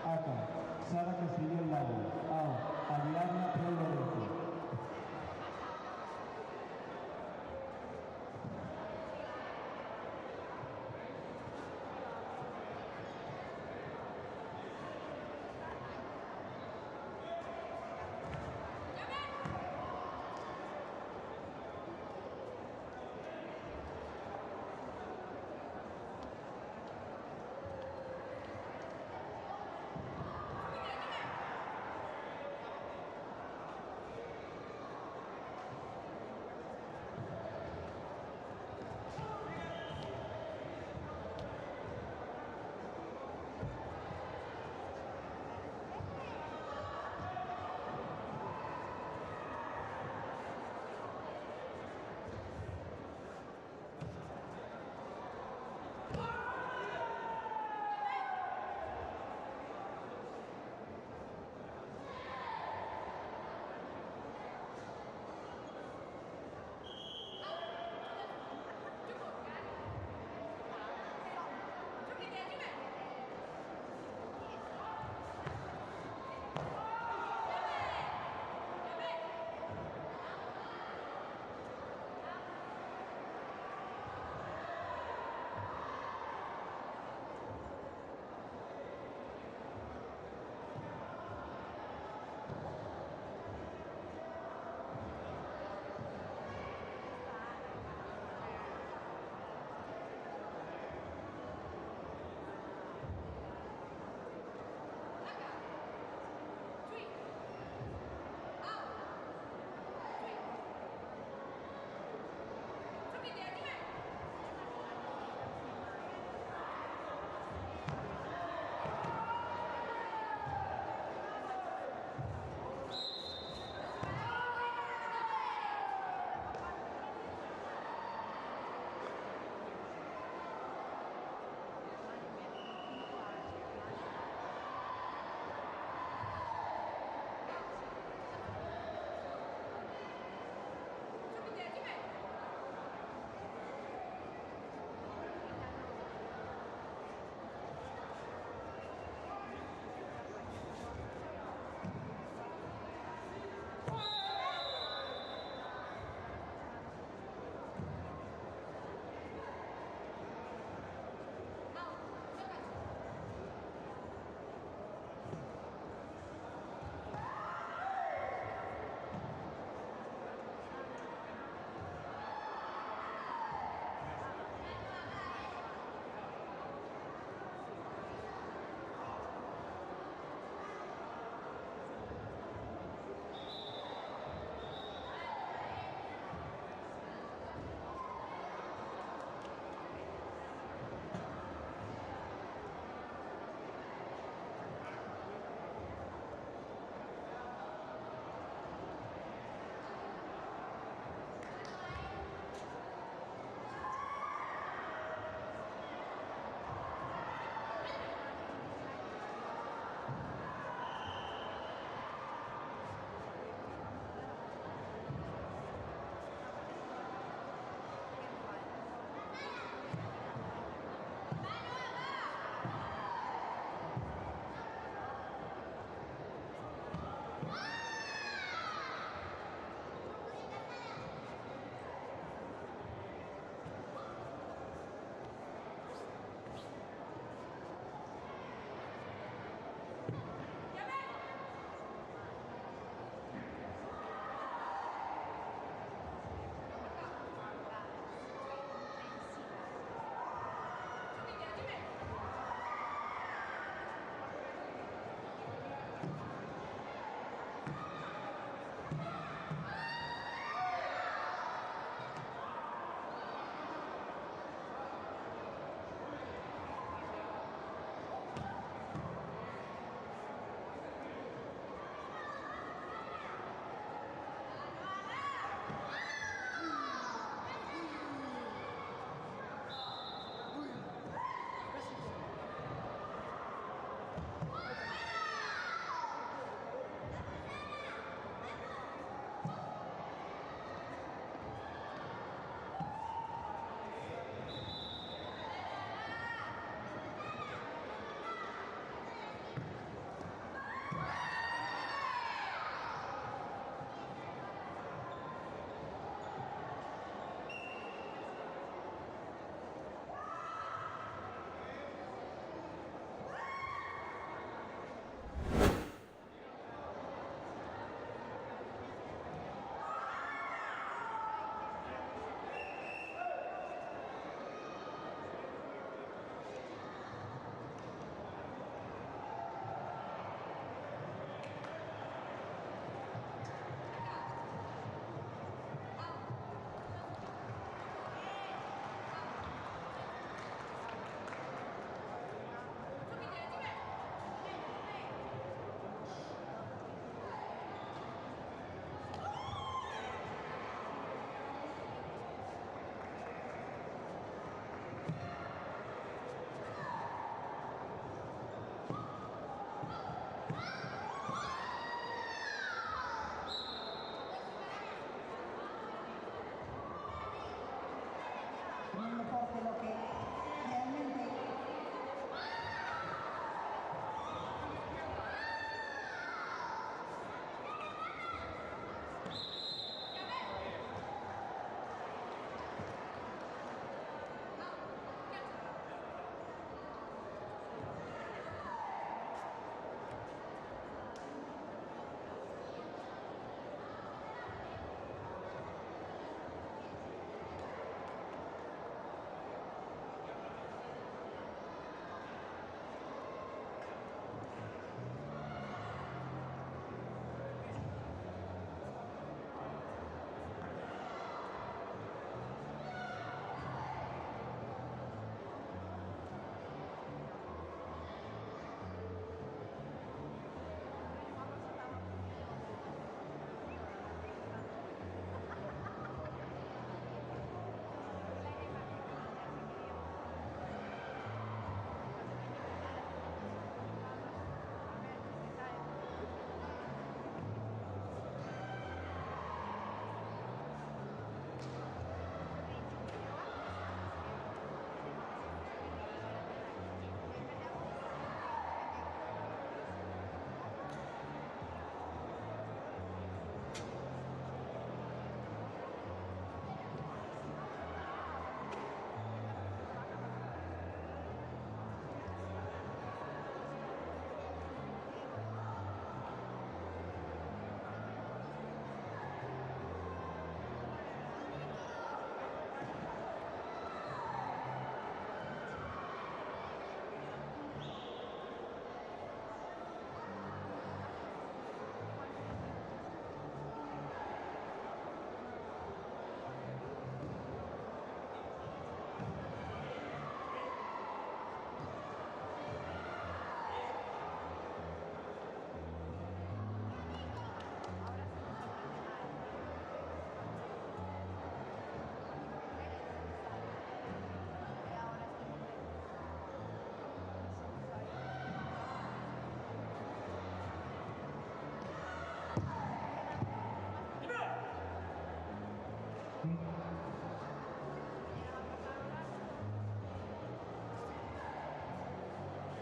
ACA, Sara Castillón Lago. AO, Ariadna Pro Lorenzo.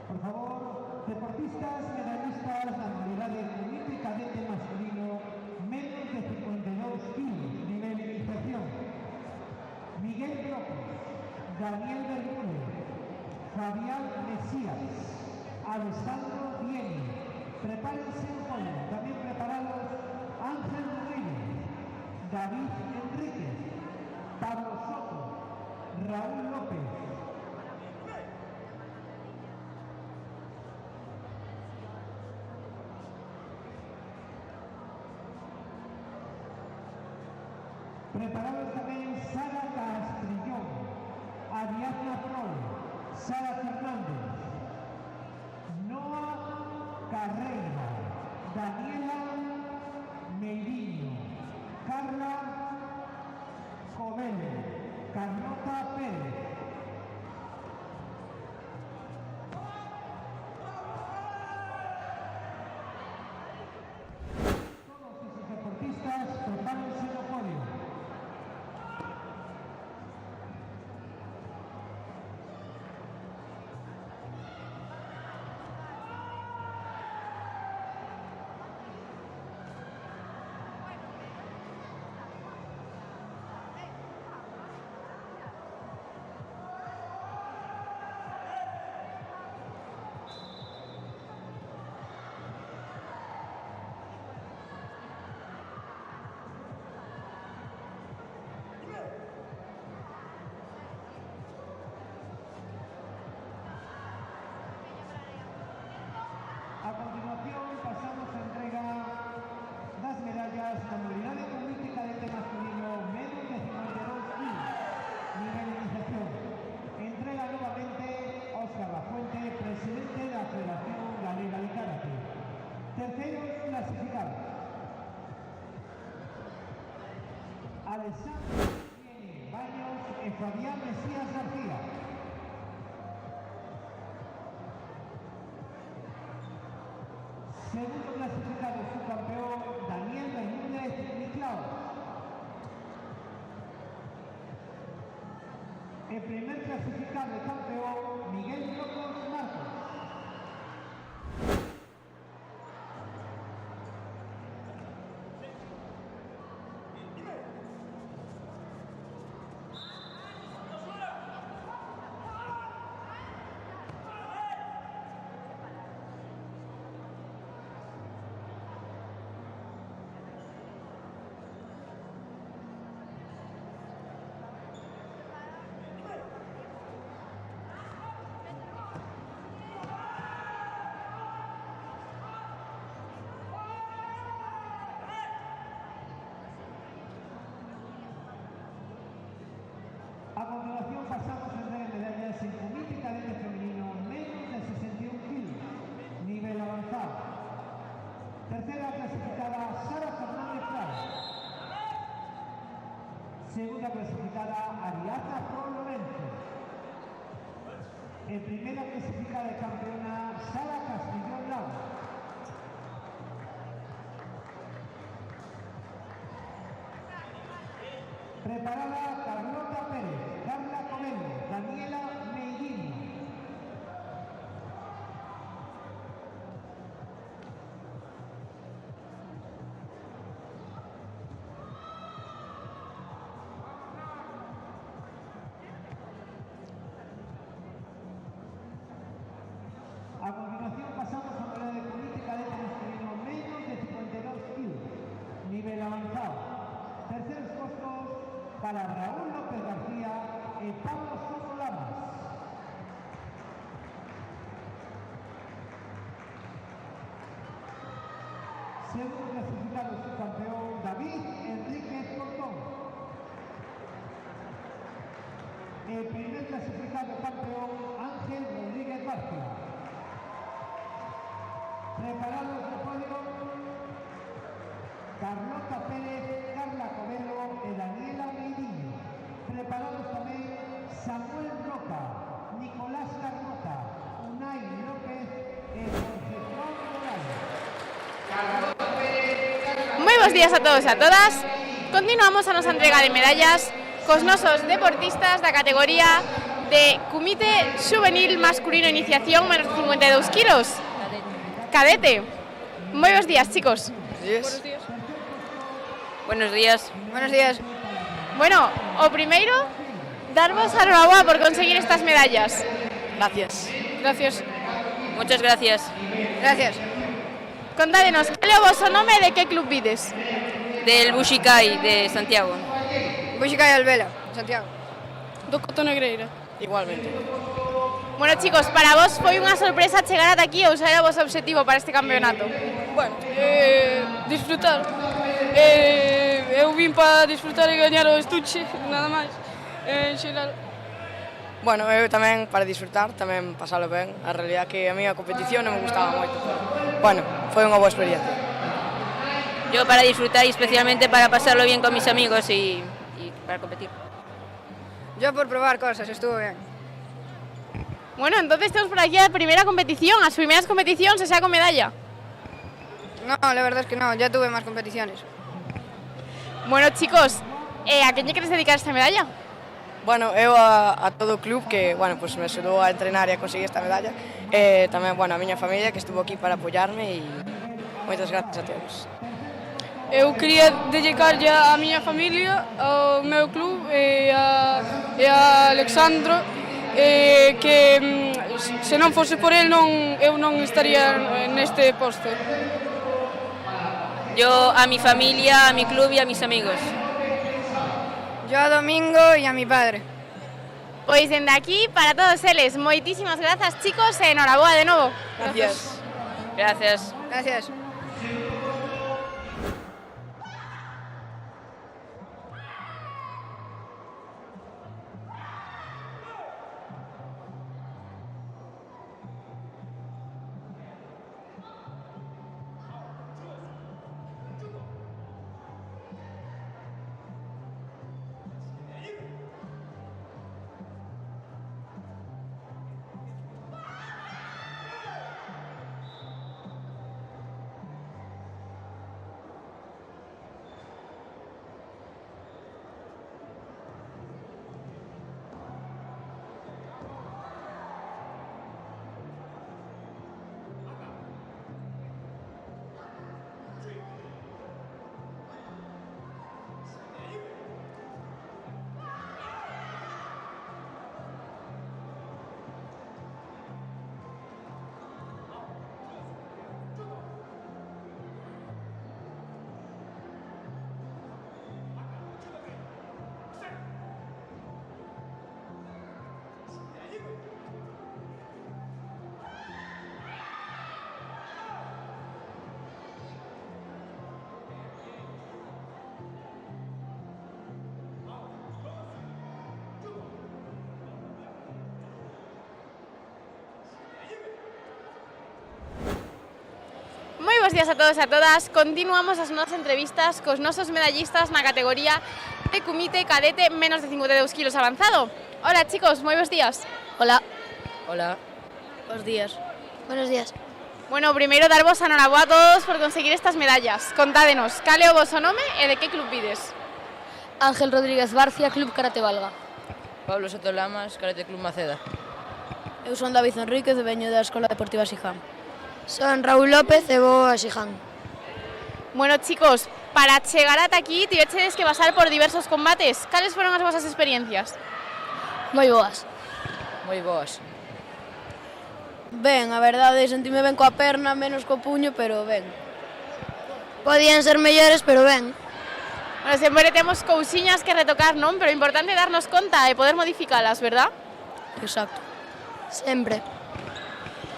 Por favor, deportistas, medallistas, la modalidad de comité cadete masculino menos de 52 kilos, nivel iniciación. Miguel López, Daniel Bermúdez, Fabián Mesías, Alessandro Vieni. Prepárense un poco. También preparados Ángel Rodríguez, David Enríquez, Pablo Soto, Raúl López. Preparados también Sara Castrillón, Ariadna Prol, Sara Fernández, Noa Carreira, Daniela Meiriño, Carla Covello, Carlota Pérez. Todos esos deportistas prepárense en el podio. A continuación pasamos a entrega das medallas na modalidade comité cadete masculino menos de 52 kilos, nivel iniciación. Entrega nuevamente Óscar Lafuente, presidente de la Federación Galega de Karate. Terceros clasificados: Alessandro Baños e Fabián Mesías García. Segundo clasificado, su campeón Daniel Bermúdez Niclao. El primer clasificado y campeón Miguel López Marcos. A continuación pasamos a entregar medallas en comité cadete femenino menos de 61 kilos, nivel avanzado. Tercera clasificada Sara Fernández Prado. Segunda clasificada Ariadna Pro Lorenzo. En primera clasificada y campeona Sara Castrillón Laura. Preparada Carlota Pérez, Carla Covello, Daniela Meiriño. A continuación pasamos a la de comité cadete masculino menos de 52 kilos, nivel avanzado. Terceros puestos para Raúl López García y Pablo Soto Lamas. Segundo clasificado su campeón David Enríquez Cortón. El primer clasificado campeón Ángel Rodríguez Vázquez. Preparados de podio Carlota Pérez, Carla Covello y Daniela Meiriño. Preparados también Samuel Roca, Nicolás Carmota, Unai López y José Juan Morales. Moi bons días a todos e a todas. Continuamos a nosa entrega de medallas cos nosos deportistas da categoría de comité juvenil masculino iniciación menos 52 kilos. Cadete. Moi bons días, chicos. Buenos días. Buenos días. Buenos días. Bueno, o primeiro, darvos a enhoraboa por conseguir estas medallas. Gracias. Gracias. Muchas gracias. Gracias. Contádenos, cal é o vosso nome e de que club vides? Del Buxikai de Santiago. Buxikai Albela, Santiago. Do Coto Negreira. Igualmente. Bueno, chicos, para vos foi unha sorpresa chegar ata aquí ou xa era o vosso obxectivo para este campeonato? Bueno, disfrutar. Eu vim para disfrutar e gañar o estuche, nada máis, en xeral. Bueno, eu tamén para disfrutar, tamén pasalo ben. A realidad que a miña competición non me gustaba moito, pero bueno, foi unha boa experiencia. Yo para disfrutar y especialmente para pasarlo bien con mis amigos y para competir. Yo por probar cosas, estuvo bien. Bueno, entonces tenemos por aquí la primera competición, las primeras competiciones, se saca con medalla. No, la verdad es que no, ya tuve más competiciones. Bueno, chicos, ¿a quién quieres dedicar esta medalla? Bueno, eu a todo o club que, bueno, pues me axudou a entrenar e a conseguir esta medalla. Tamén, bueno, a miña familia que estuvo aquí para apoiarme e moitas gracias a todos. Eu quería dedicar ya a miña familia, ao meu club e a Alexandro, que se non fose por el eu non estaría neste posto. Yo a mi familia, a mi club y a mis amigos. Yo a Domingo y a mi padre. Pois dende aquí, para todos eles, moitísimas grazas, chicos, e enhoraboa de novo. Gracias. Gracias. Gracias. Bos días a todos e a todas. Continuamos as nosas entrevistas cos nosos medallistas na categoría de Kumite cadete menos de 52 kilos avanzado. Hola, chicos, moi bons días. Hola. Hola. Bos días. Buenos días. Bueno, primeiro darvos a enhoraboa a todos por conseguir estas medallas. Contádenos, cal é o voso nome e de que club vides? Ángel Rodríguez Barcia, Club Karate Valga. Pablo Soto Lamas, Karate Club Maceda. Eu son David Enríquez e veño da Escola Deportiva Siján. Son Raúl López e vou a Siján. Bueno, chicos, para chegar ata aquí tivechedes que pasar por diversos combates. Cales foron as vosas experiencias? Moi boas. Moi boas. Ben, a verdade, sentime ben coa perna, menos co puño, pero ben. Podían ser mellores, pero ben. Bueno, sempre temos cousiñas que retocar, non? Pero é importante darnos conta e poder modificalas, verdad? Exacto. Sempre.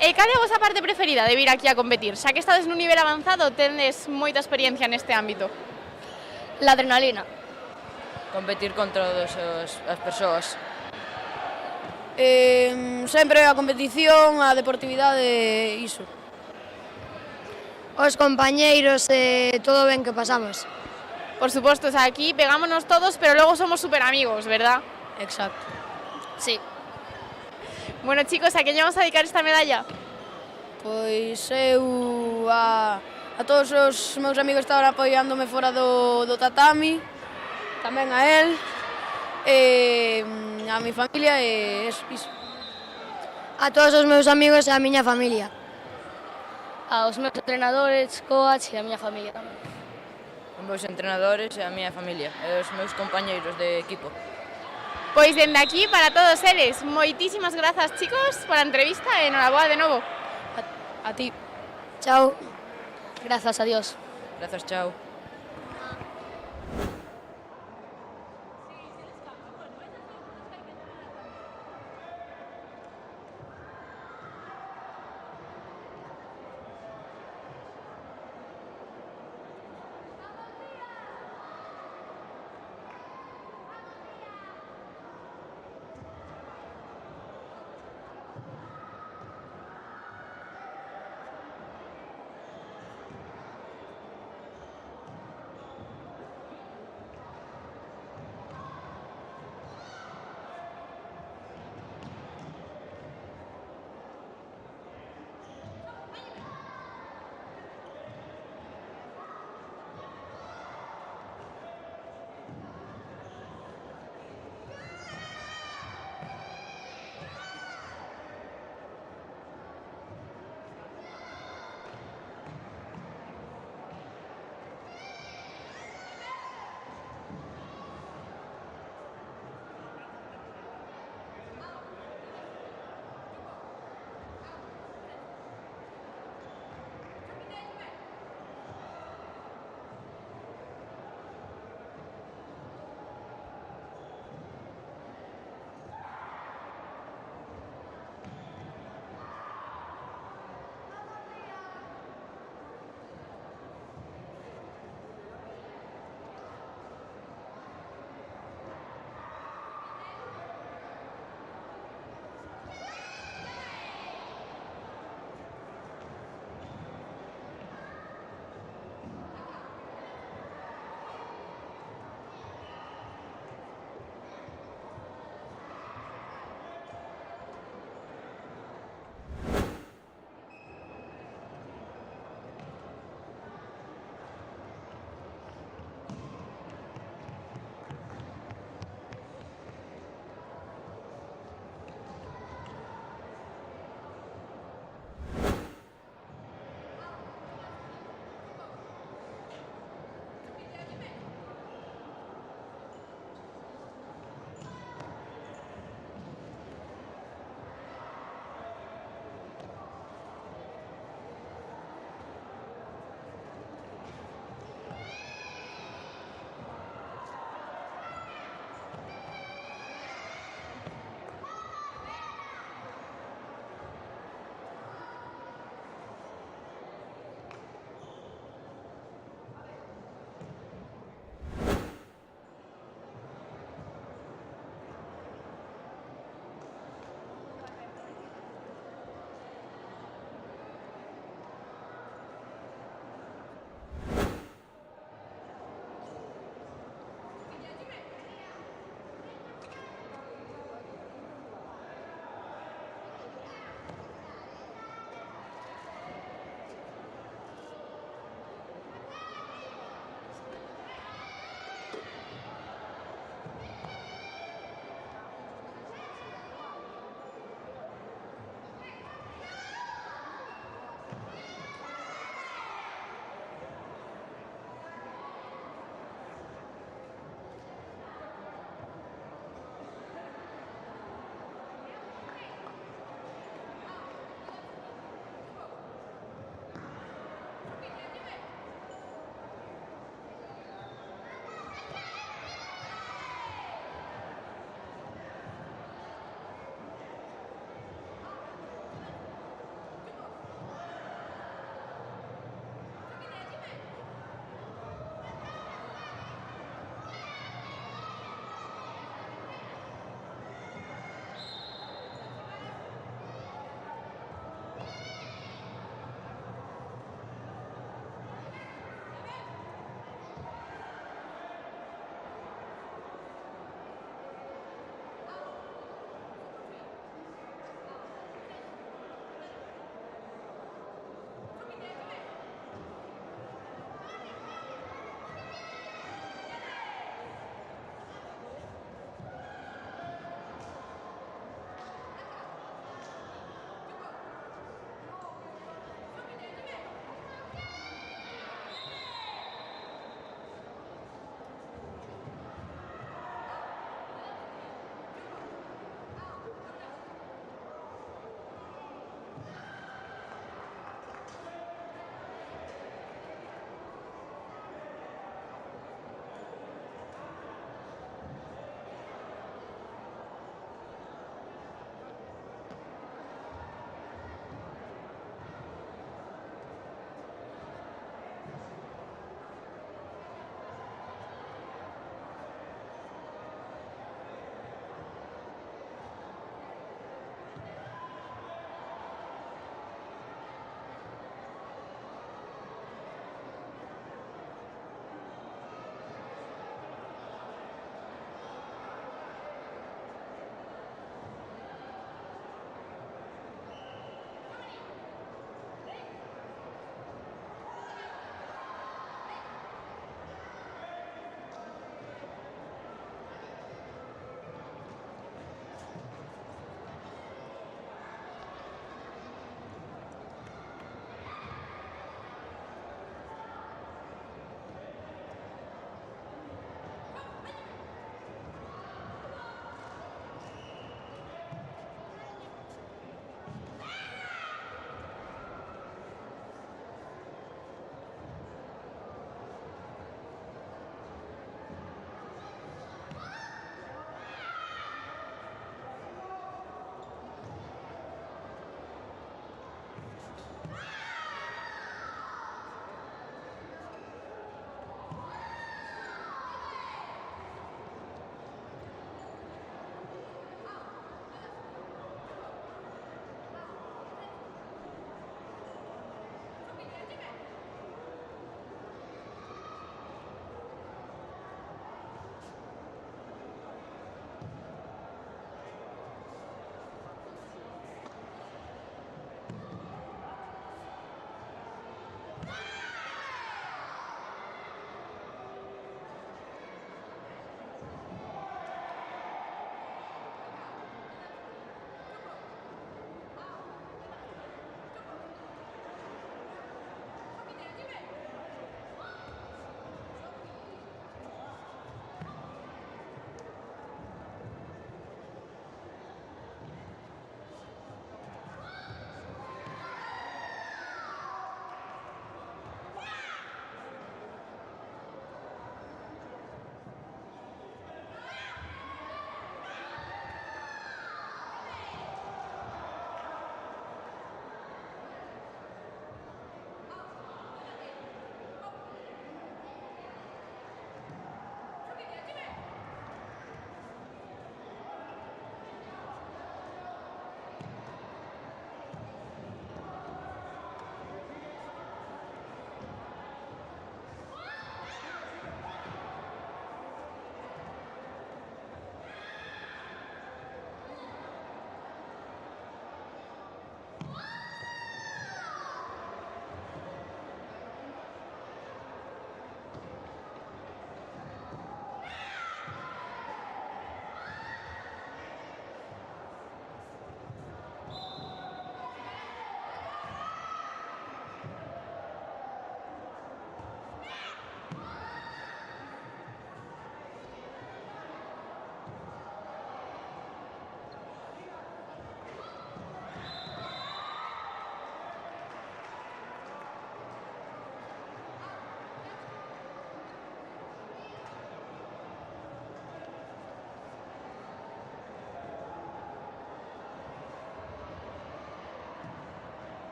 E cal é a vosa parte preferida de vir aquí a competir? Xa que estades nun nivel avanzado, tendes moita experiencia neste ámbito. La adrenalina. Competir contra as persoas. Sempre a competición, a deportividade, iso. Os compañeiros e todo ben que pasamos. Por suposto, o sea, aquí pegámonos todos, pero logo somos super amigos, verdad? Exacto. Sí. Bueno, chicos, a quen lle vamos a dedicar esta medalla? Pois eu a todos os meus amigos que estaban apoiándome fora do tatami, tamén a él, e a mi familia e iso. A todos os meus amigos e a miña familia. Aos meus entrenadores, coach e a miña familia tamén. Os meus entrenadores e a miña familia e os meus compañeiros de equipo. Pois dende aquí para todos eles, moitísimas grazas chicos pola entrevista e enhoraboa de novo. A ti. Chao. Grazas a Dios. Grazas, chao.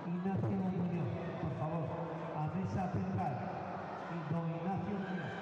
Ignacio Muñoz, por favor, a mesa central. Y don Ignacio Muñoz.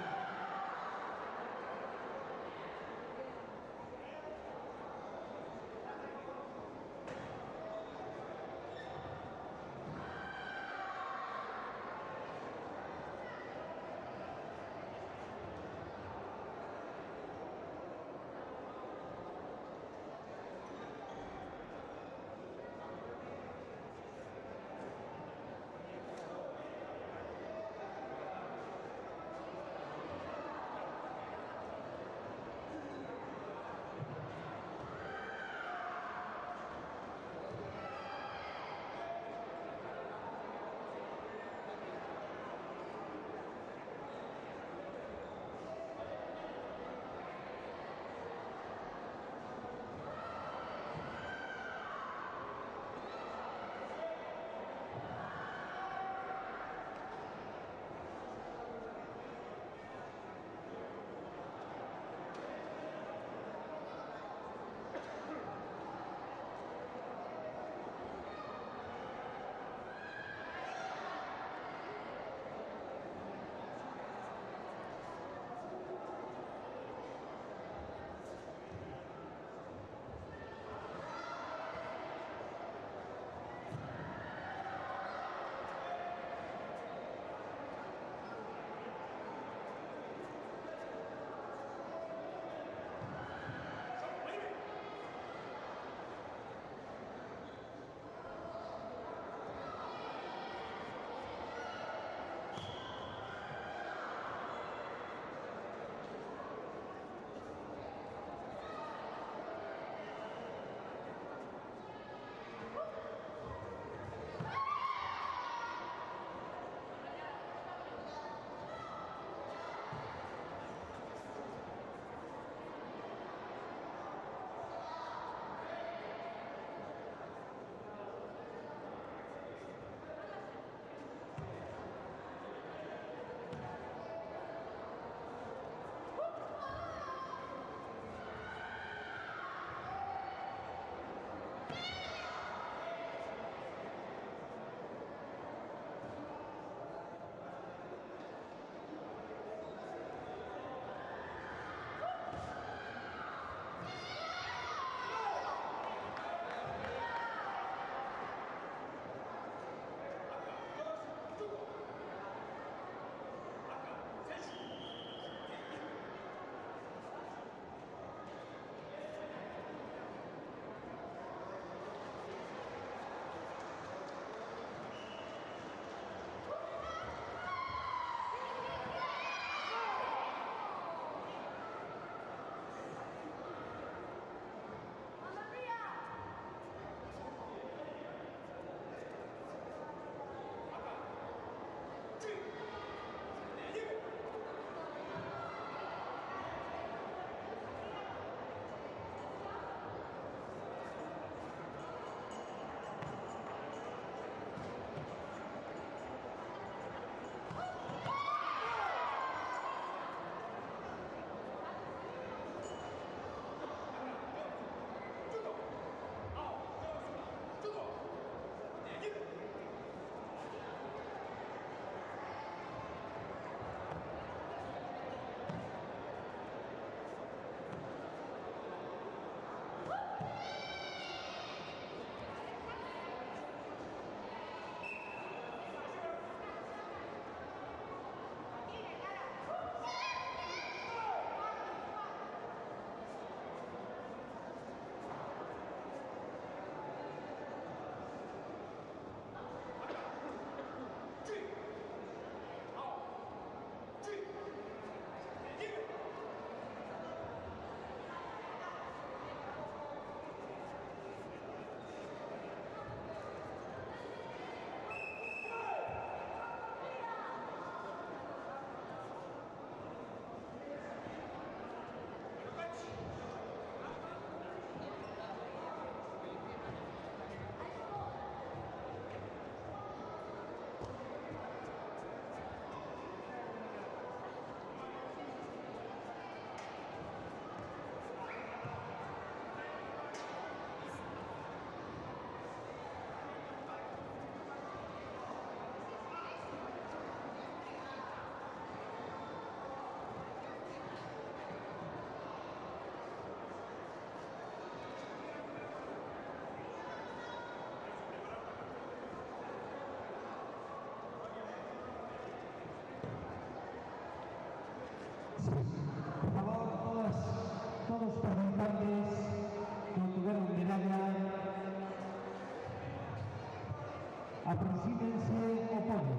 Aproxímense ao podio.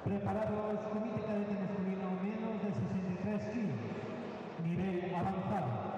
Preparados, comité cadete masculino menos de 63 kilos, nivel avanzado.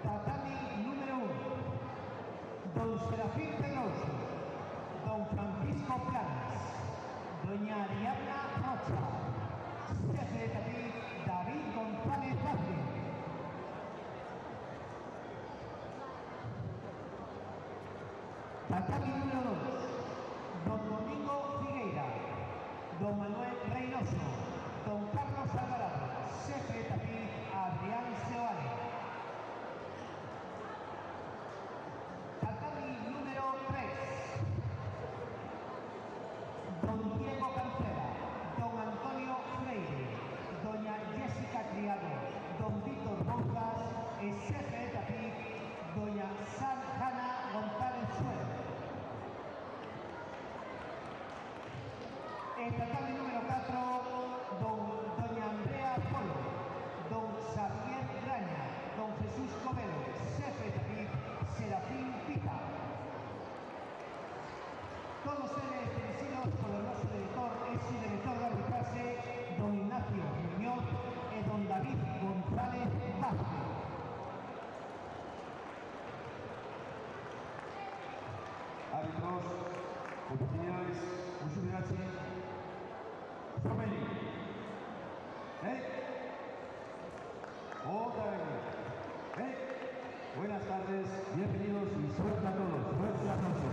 tatami número 1, don Serafín Pedroso, don Francisco Planas, doña Ariadna Rocha, jefe de tapiz David González Vázquez. Tatami número 2, don Domingo Figueira, don Manuel Reynoso, don Carlos Alvarado, jefe de tapiz Adrián Seoane. Tatami número 3, don Diego Cancela, don Antonio Freire, doña Jessica Criado, don Víctor Bouzas y jefe de tapiz doña Hanna González Suero. El tatami número 4, doña Andrea Polo, don Xavier Graña, don Jesús Covelo, jefe de tapiz Serafín Pica. Todos ellos dirigidos por el nuestro director y subdirector de arbitraje, don Ignacio Muñoz y don David González Vázquez. Árbitros, oficiales, muchas gracias. Family. Otra vez. Buenas tardes, bienvenidos y suerte a todos. Fuerte aplauso.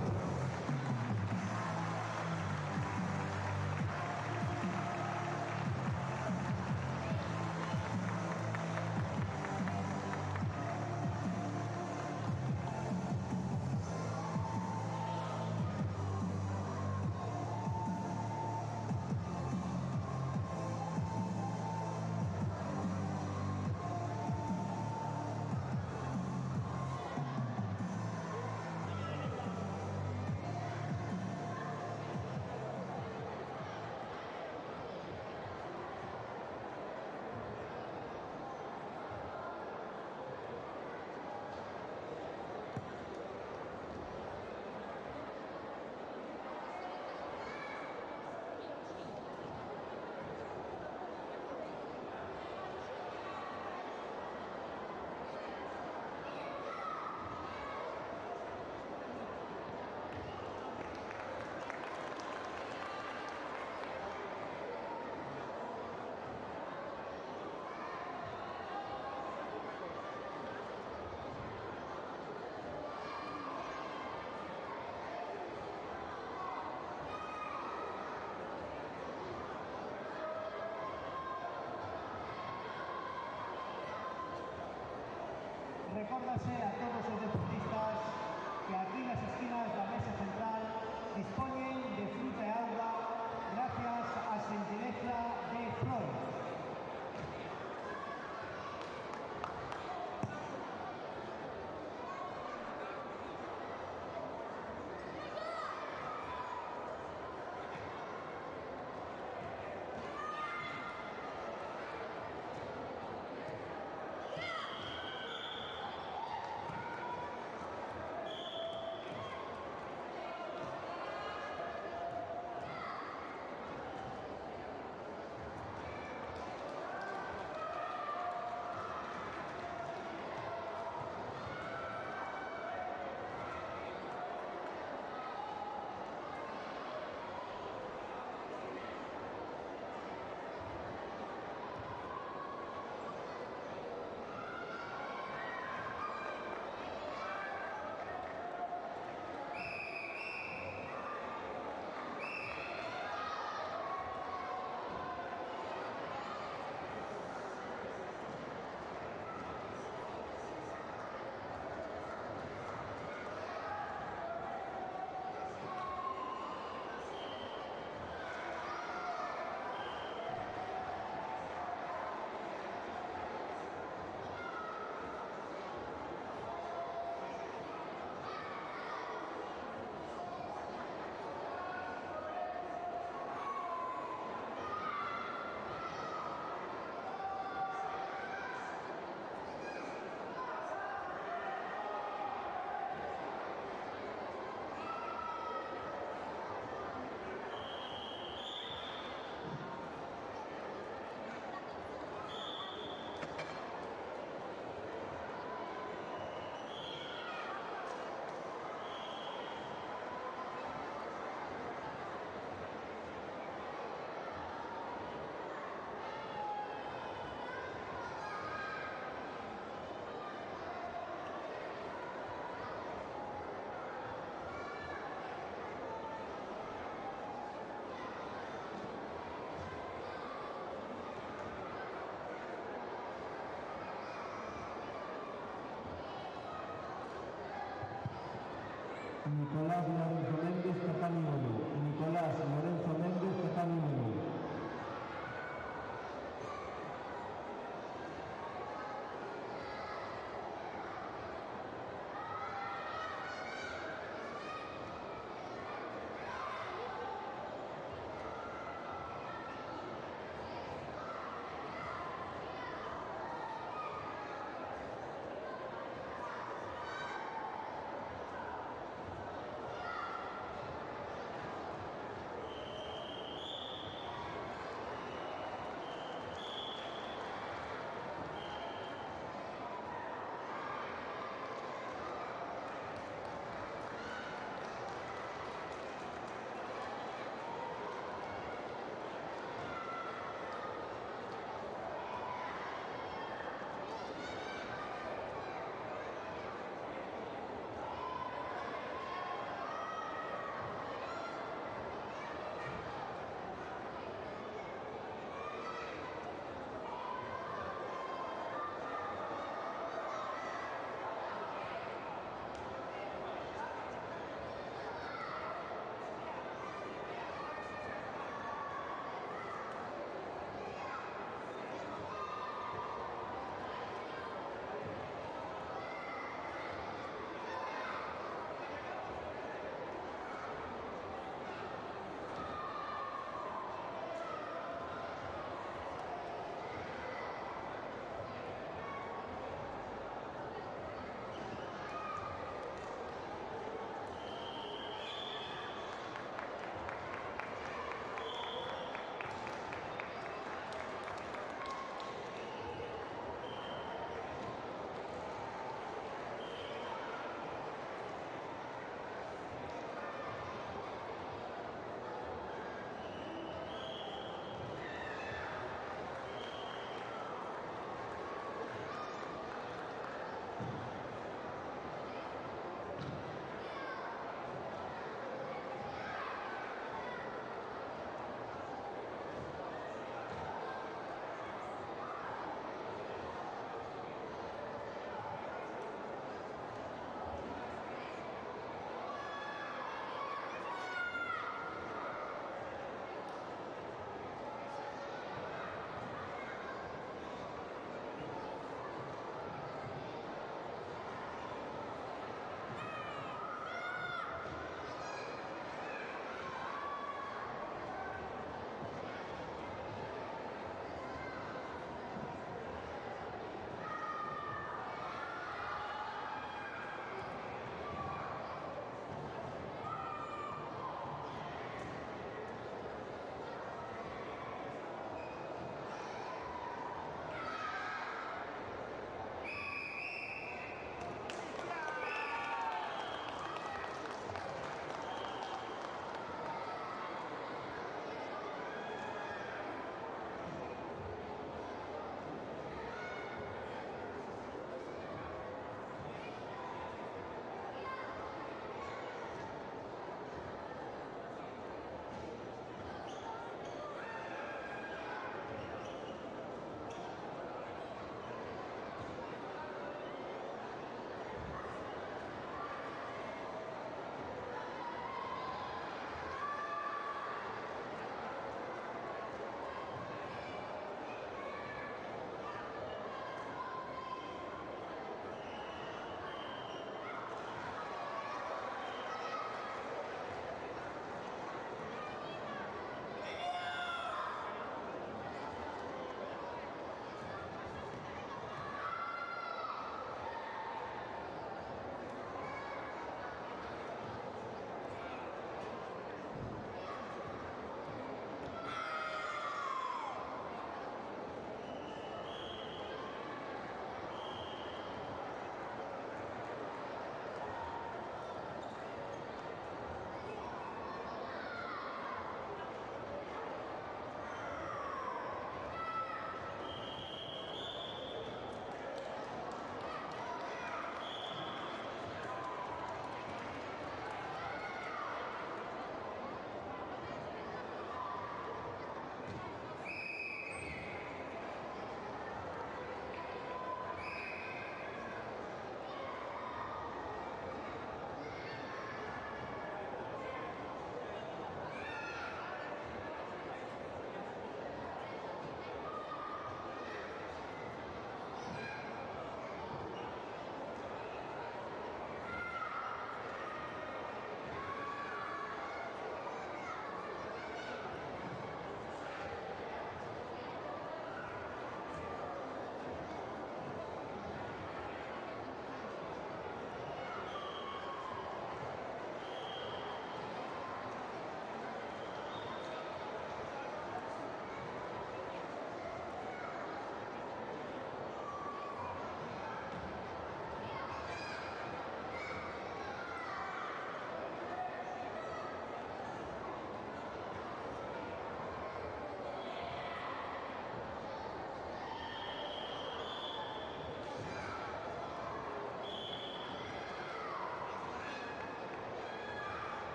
Recórdase a todos los deportistas que aquí en las esquinas de la mesa central disponen de fruta y agua gracias a gentileza de Flores. Nicolás Lorenzo Méndez, Catani 1. Nicolás Lorenzo Méndez, Catani 1.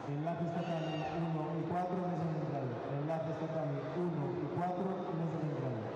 Enlaces tatami 1 y 4, mesa central. Enlaces tatami 1 y 4, mesa central.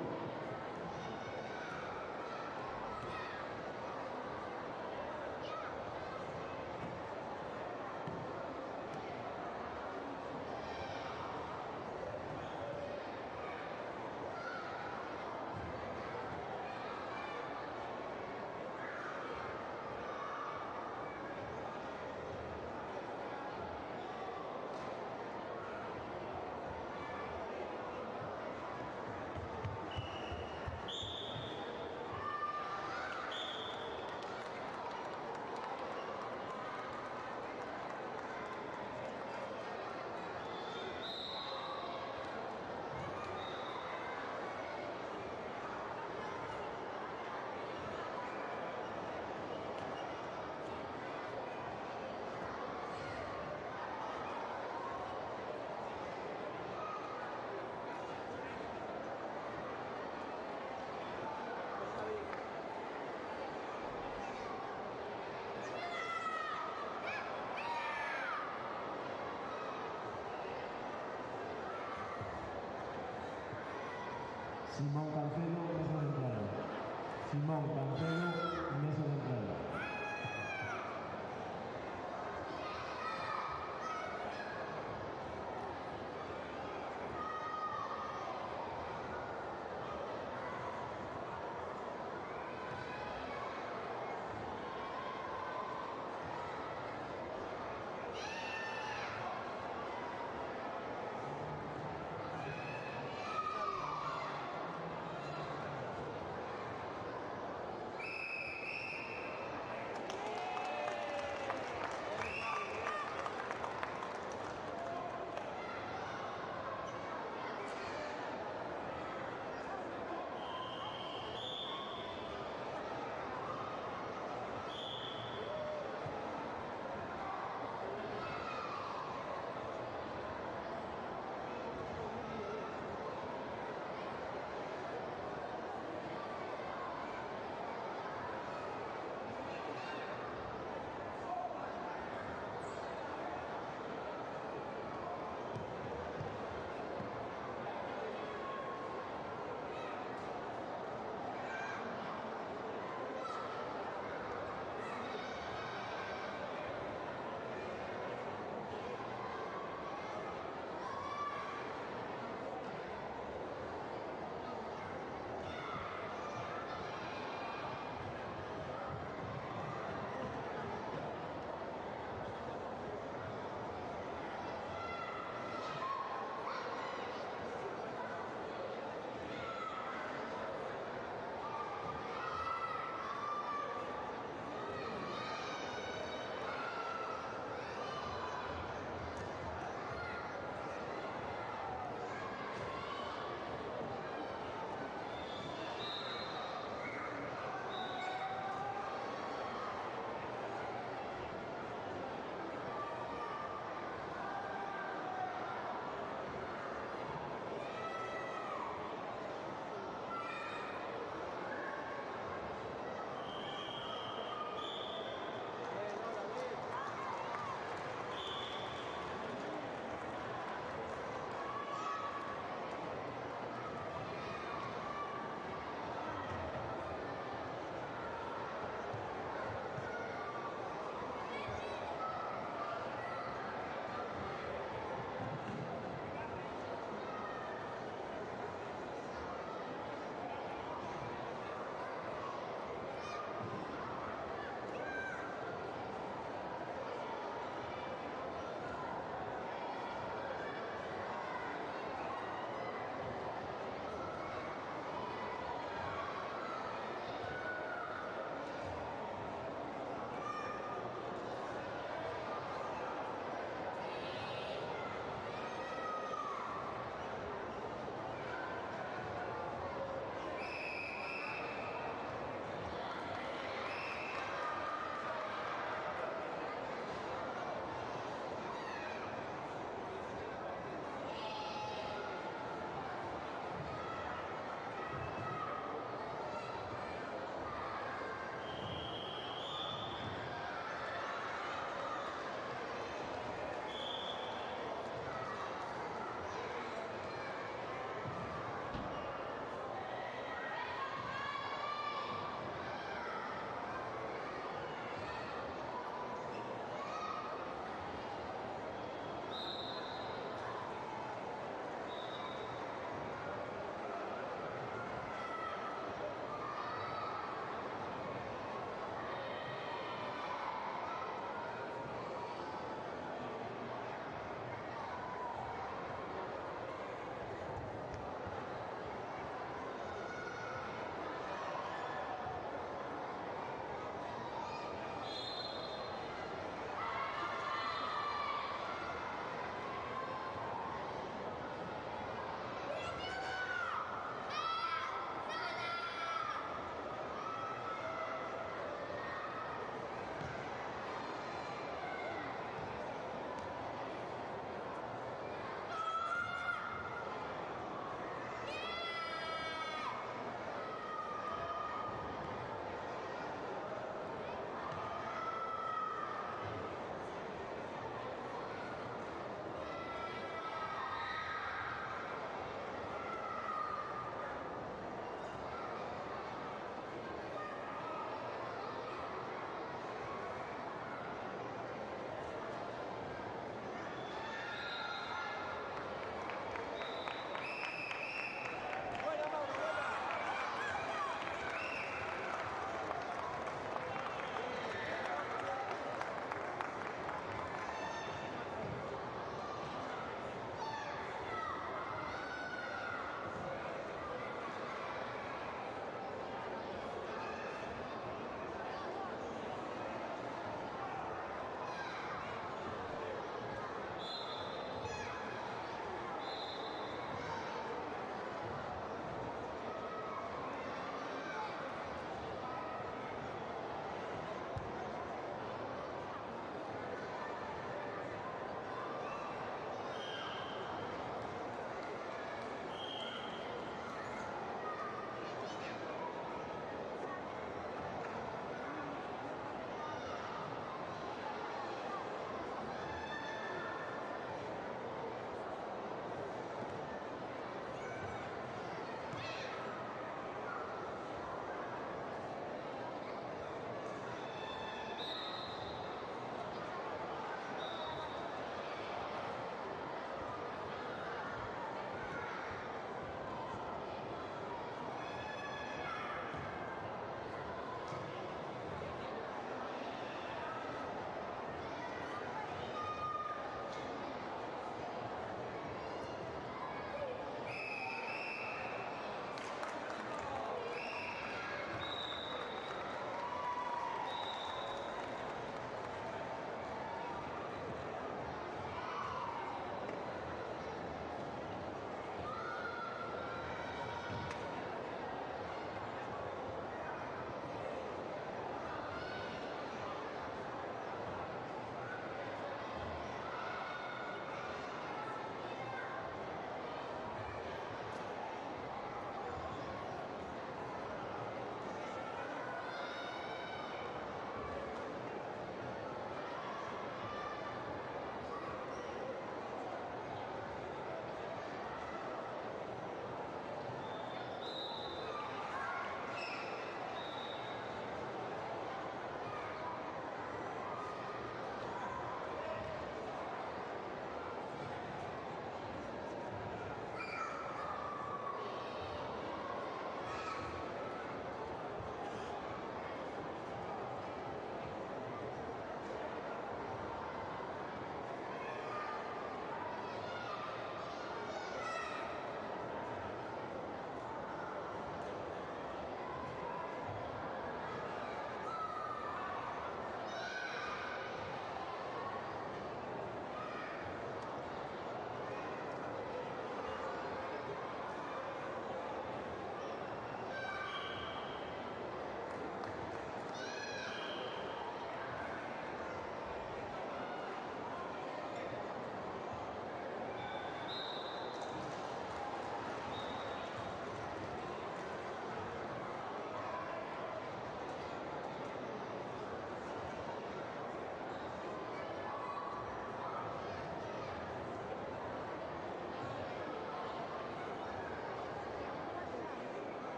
Simón Cancelo, mesa central. Simón Cancelo, mesa central.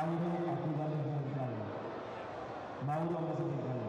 Mauro acuda a la mesa central. Mauro a mesa central.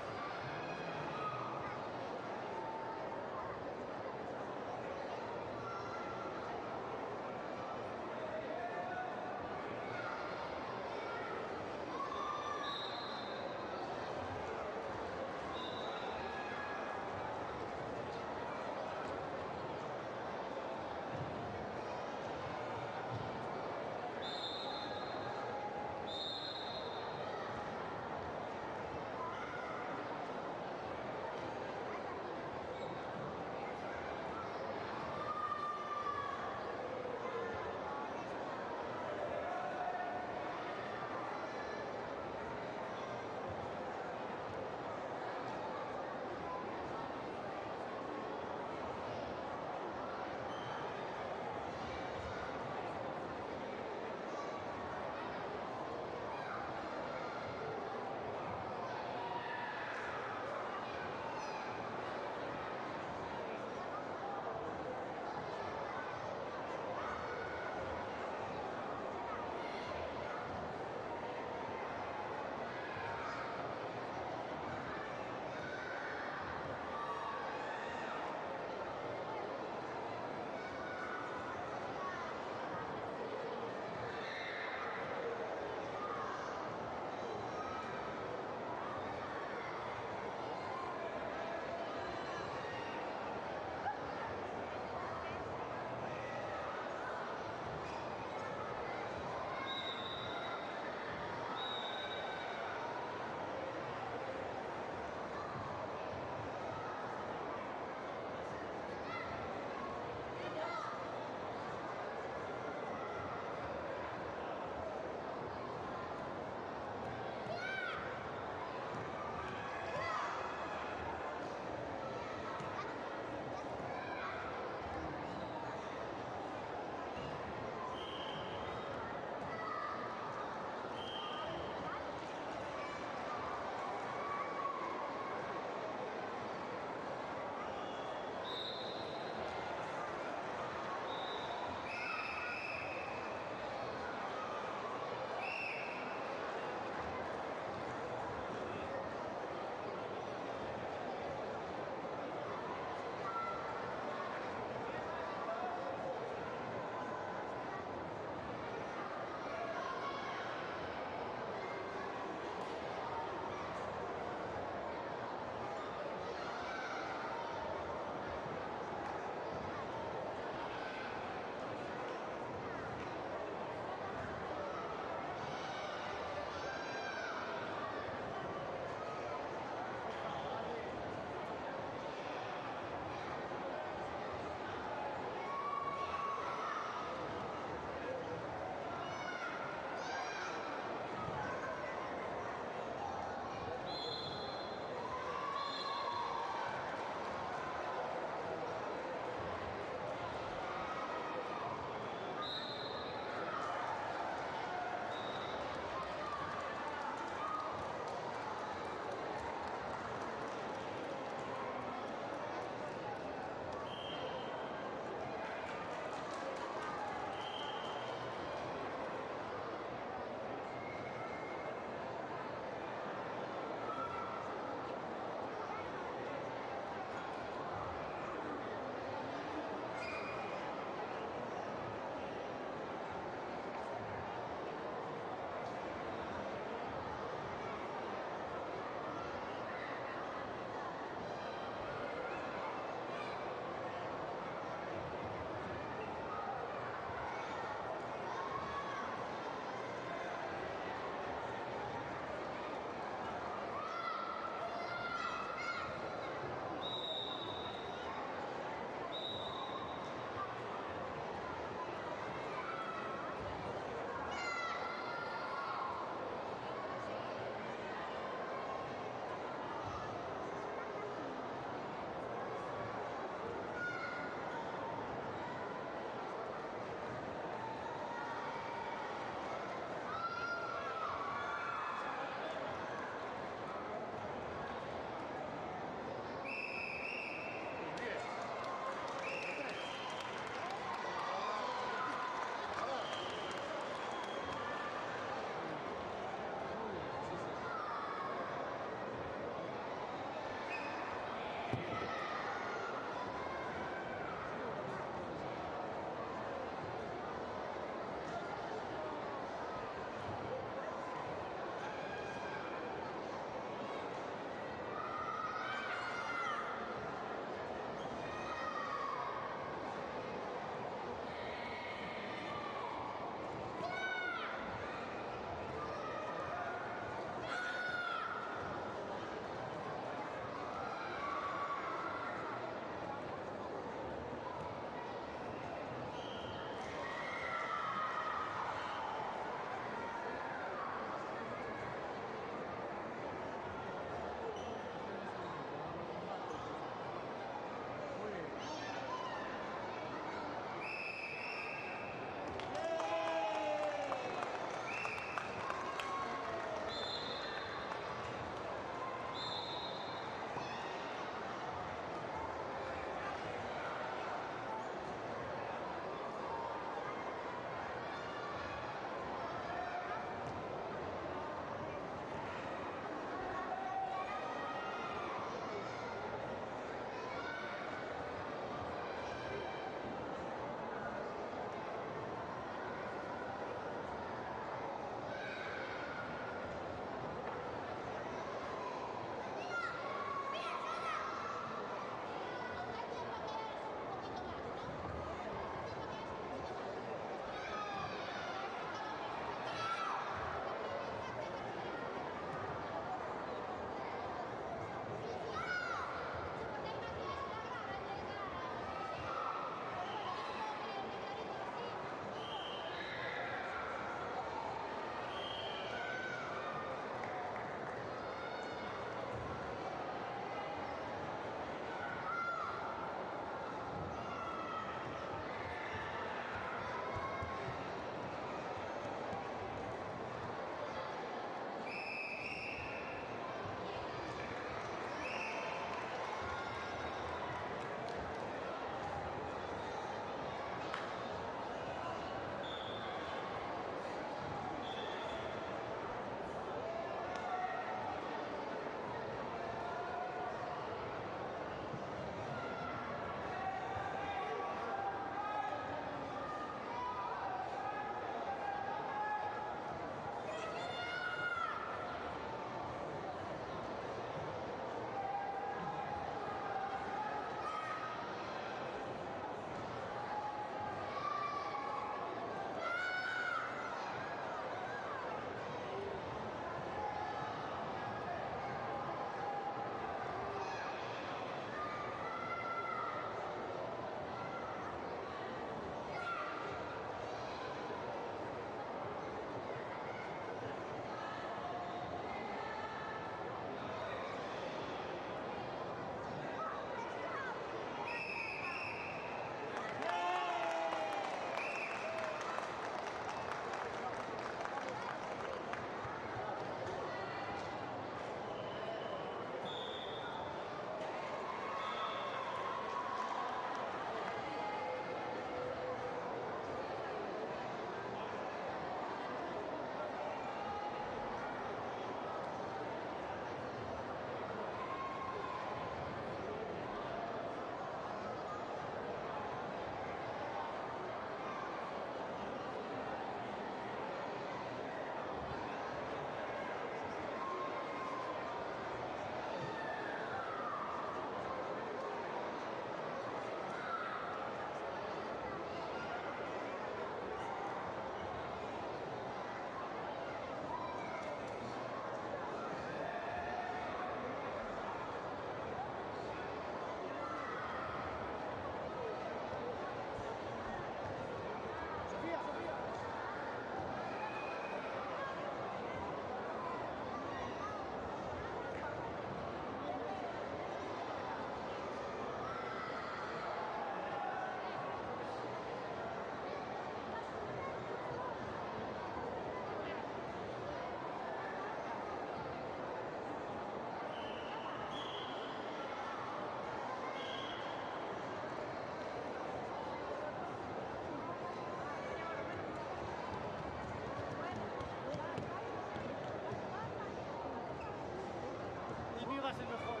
pases mejor.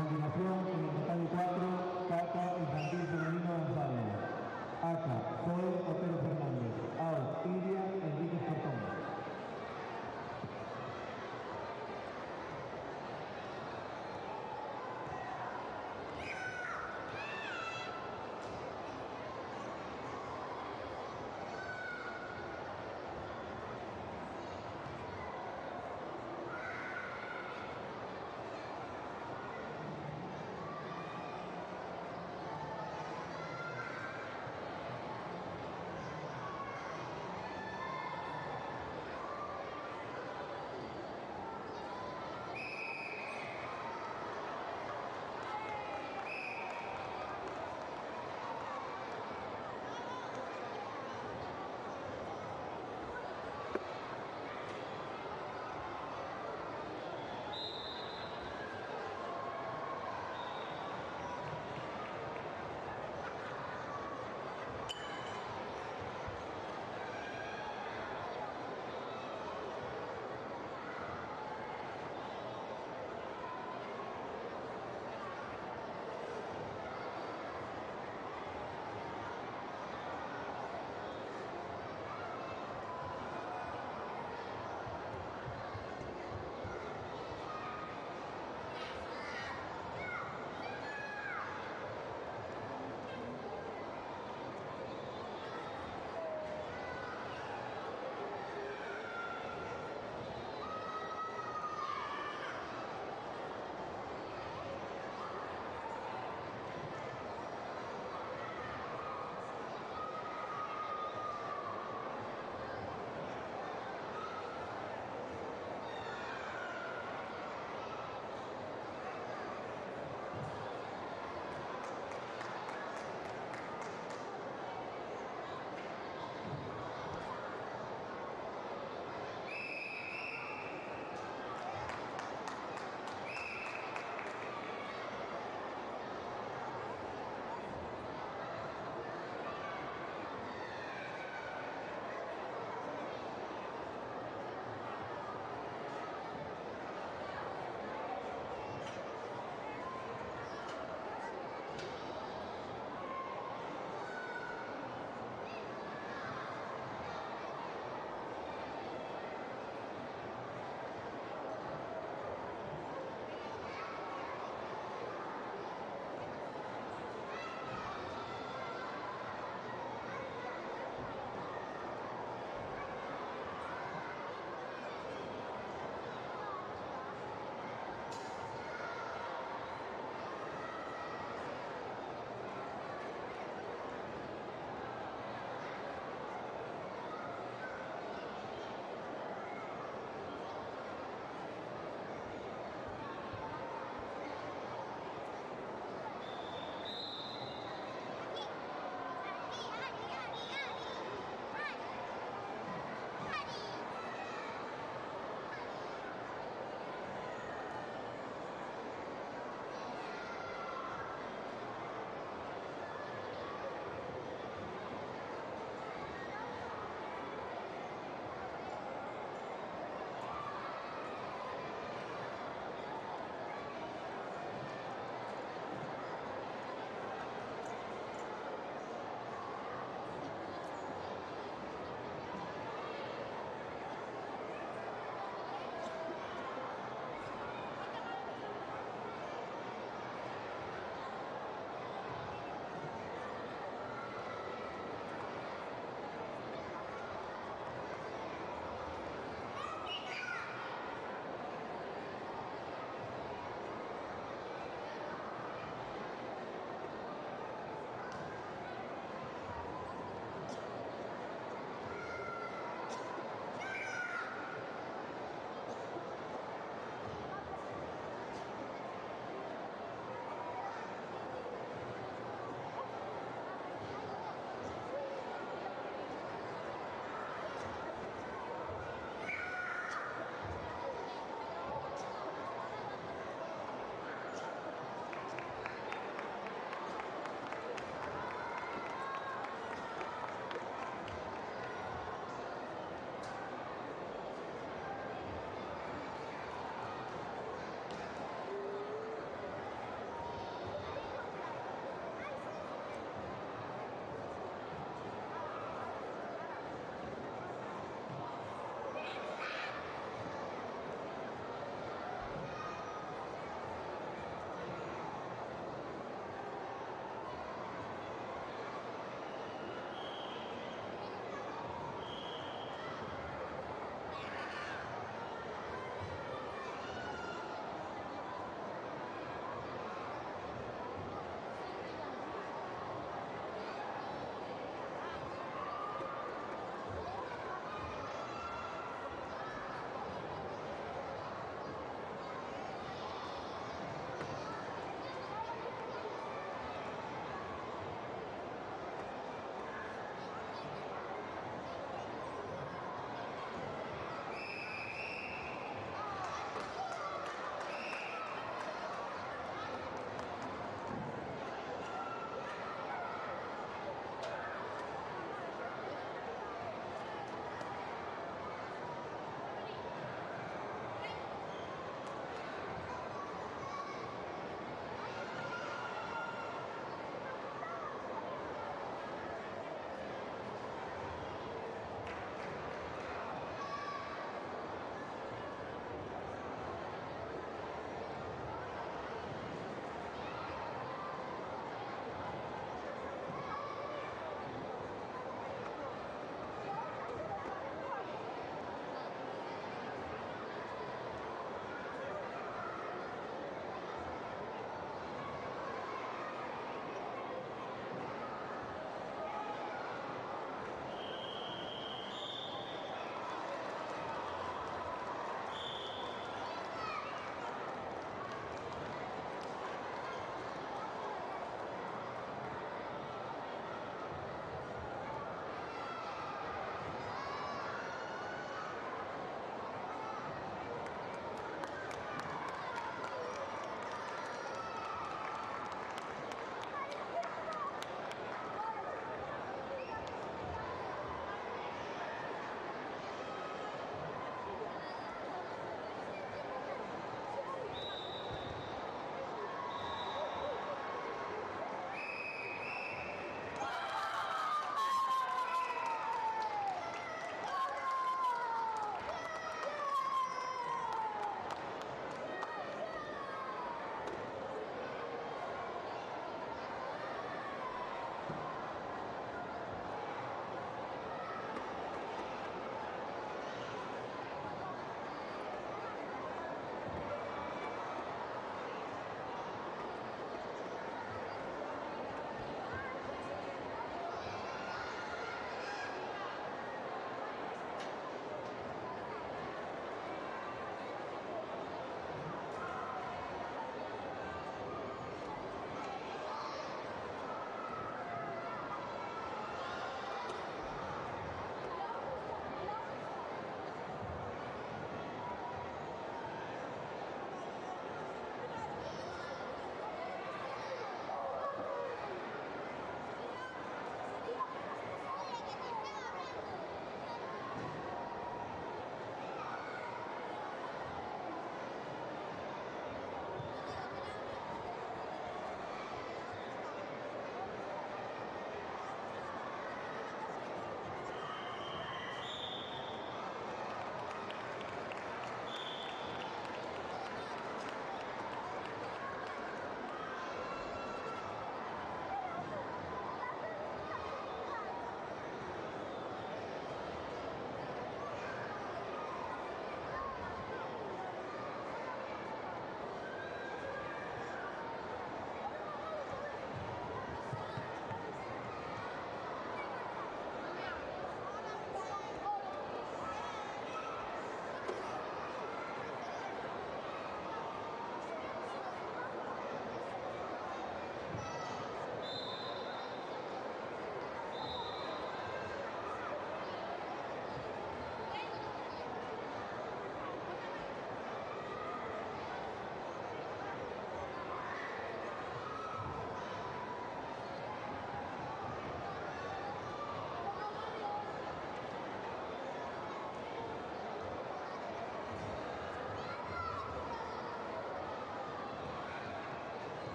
continuación, en el total de 4, Cata Infantil Femenino Gonzalo. Aca, Zoe Otero Fernández. Ao, Iria Enríquez Cortón.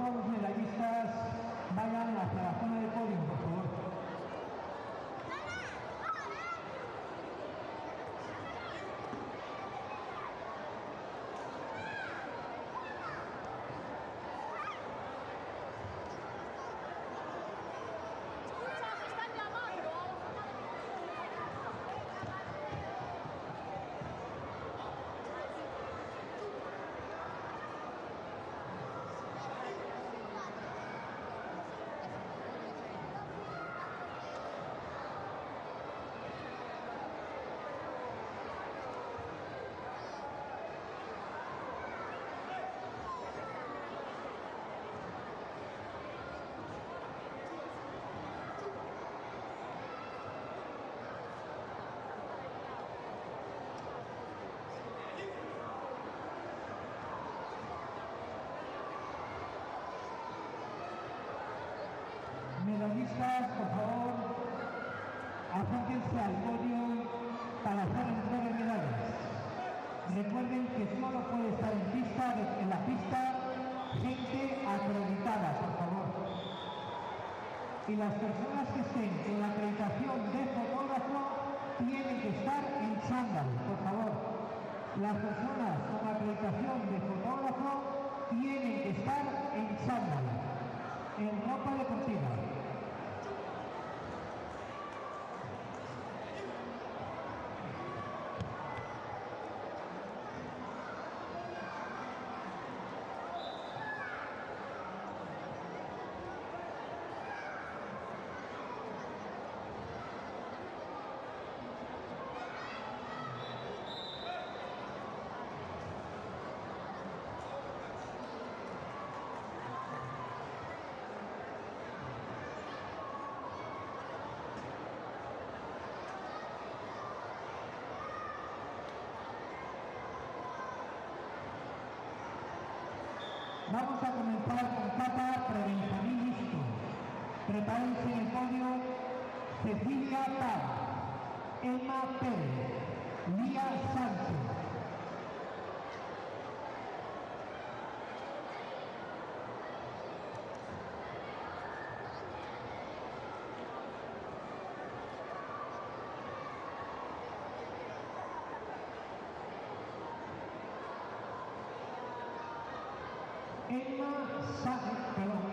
todos los medallistas vayan hacia la zona de podio, por favor. Medallistas, por favor, acérquense al podio para hacer entrega de medallas. Recuerden que solo puede estar en la pista gente acreditada, por favor. Y las personas que estén en la acreditación de fotógrafo tienen que estar en chándal, por favor. Las personas con acreditación de fotógrafo tienen que estar en chándal, en ropa deportiva. Vamos a comenzar con cata pre-Benjamín listo. Prepárense en el podio Cecilia Paz, Emma Pérez, Lía Sánchez.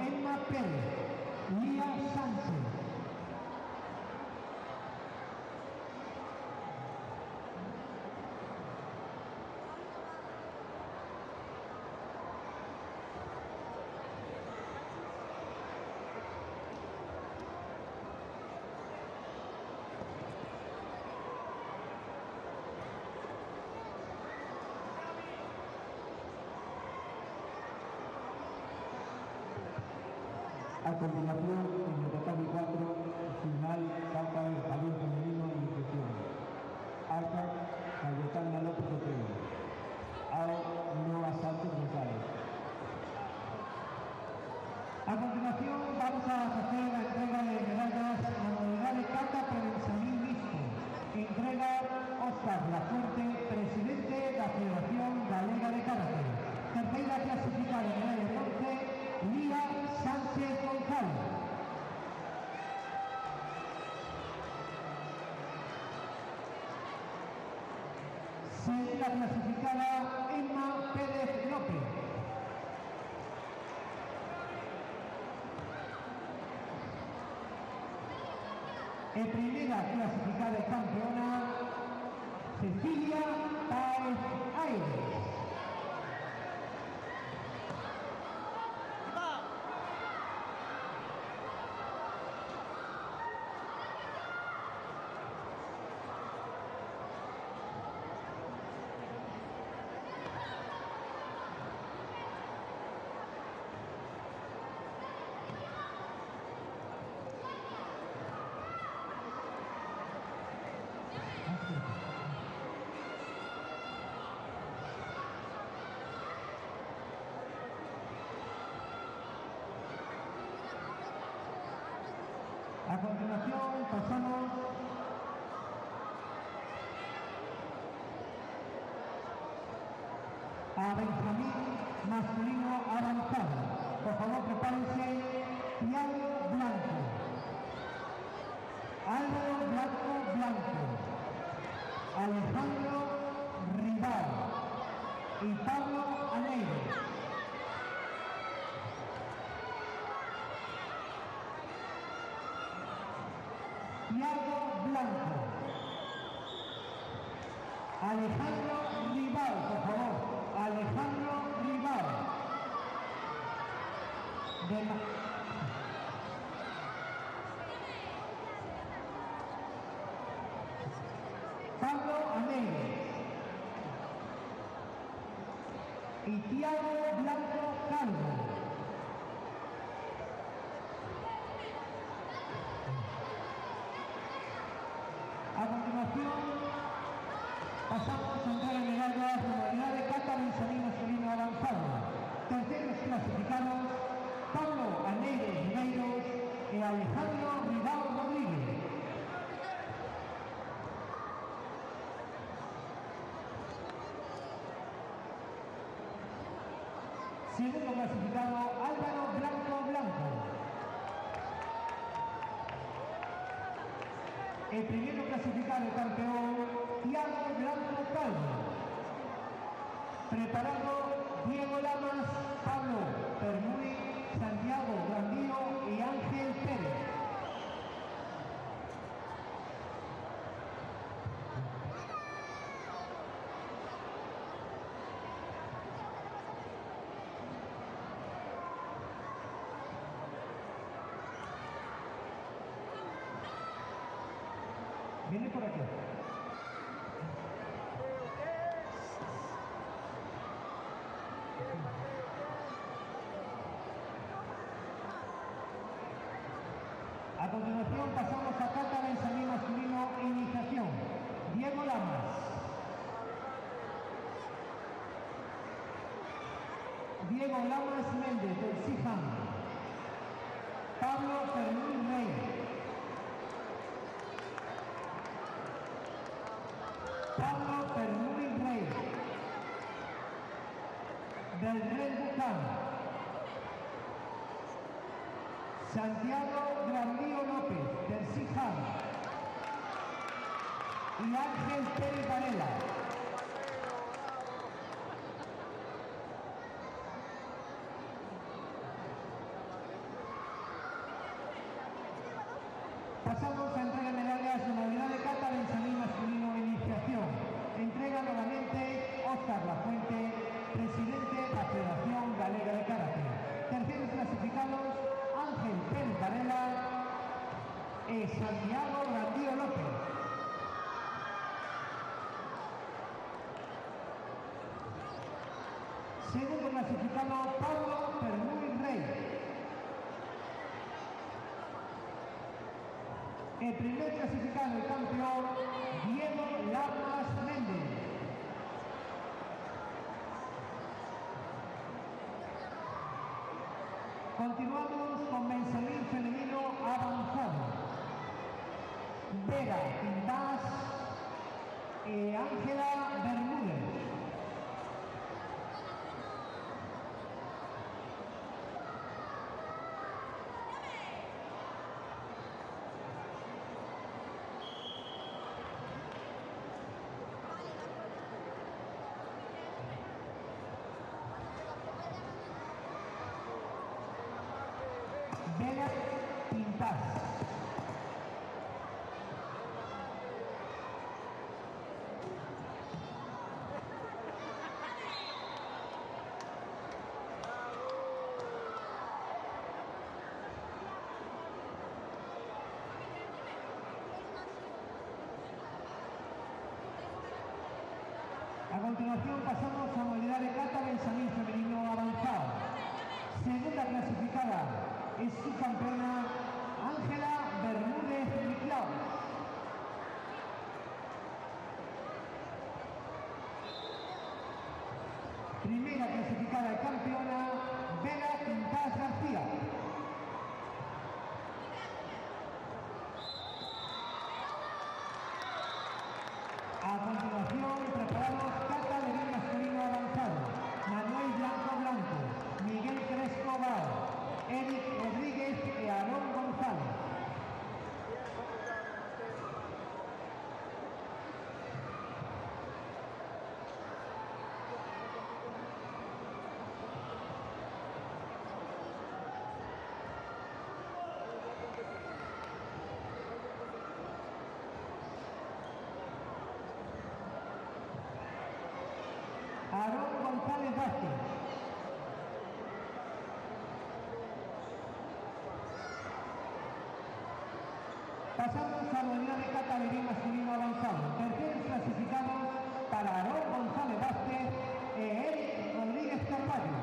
Emma Pérez, Lía Sánchez. A continuación, en el total 4, final, cata del pabellón femenino y iniciación. Arca, Cayetana López Otero. AO, Noa Sánchez González. A continuación, vamos a hacer la entrega de medallas en la modalidad de cata pre-Benjamín listo. Entrega Óscar Lafuente, presidente de la Federación Galega de Karate. Tercera clasificada en medalla de bronce, Lía Sánchez González. Segunda clasificada, Emma Pérez López. En primera clasificada y campeona, Cecilia Páez Aires. A continuación pasamos a Benjamín masculino avanzado. Por favor, prepárense. Tiago Blanco, Álvaro Blanco, Alejandro Rival y Pablo Aneiro. Tiago Blanco, Alejandro Rival, por favor, Alejandro Rival. Pablo Aneiro y Tiago Blanco Calvo. A continuación pasamos a entrar en medallas de modalidad de cata benjamín masculino avanzado. Terceros clasificados: Pablo Aneiro Ribeiros y Alejandro Rival Rodríguez. Segundo clasificado: Álvaro Blanco. El primero clasificado campeón: Tiago Blanco Calvo. Preparando: Diego Lamas, Pablo Permuri, Santiago Grandío y Ángel Pérez. Viene por aquí. A continuación pasamos a cata benjamín masculino iniciación. Diego Lamas, Diego Lamas Méndez del Sijam, Pablo Fermín Rey, Pablo Fermín Rey del Red Bucán, Santiago Grandío López del Sijam y Ángel Pérez Varela. Pasamos a entrega de medallas de modalidad de cata benjamín masculino iniciación. Entrega nuevamente Óscar Lafuente, presidente de la Federación Galega de Karate. Terceros clasificados: Ángel Pérez Varela y Santiago Grandío López. Segundo clasificado: Pablo Permúy Rey. El primer clasificado y campeón: Diego Lamas Méndez. Continuamos con benjamín femenino avanzado. Vera Quintás y Ángela Bermúdez. Vera Quintás. A continuación pasamos a modalidad de cata benjamín femenino avanzado. Segunda clasificada es su campeona Ángela Bermúdez Niclaus. Primera clasificada y campeona Vera Quintás García. A continuación preparados cata de masculino avanzado. Manuel Blanco, Miguel Crespo Val, Aarón González Vázquez. Pasamos a la unidad de cata de bien masculino avanzado. Terceros clasificados para Aarón González Vázquez e Eric Rodríguez Carvalho.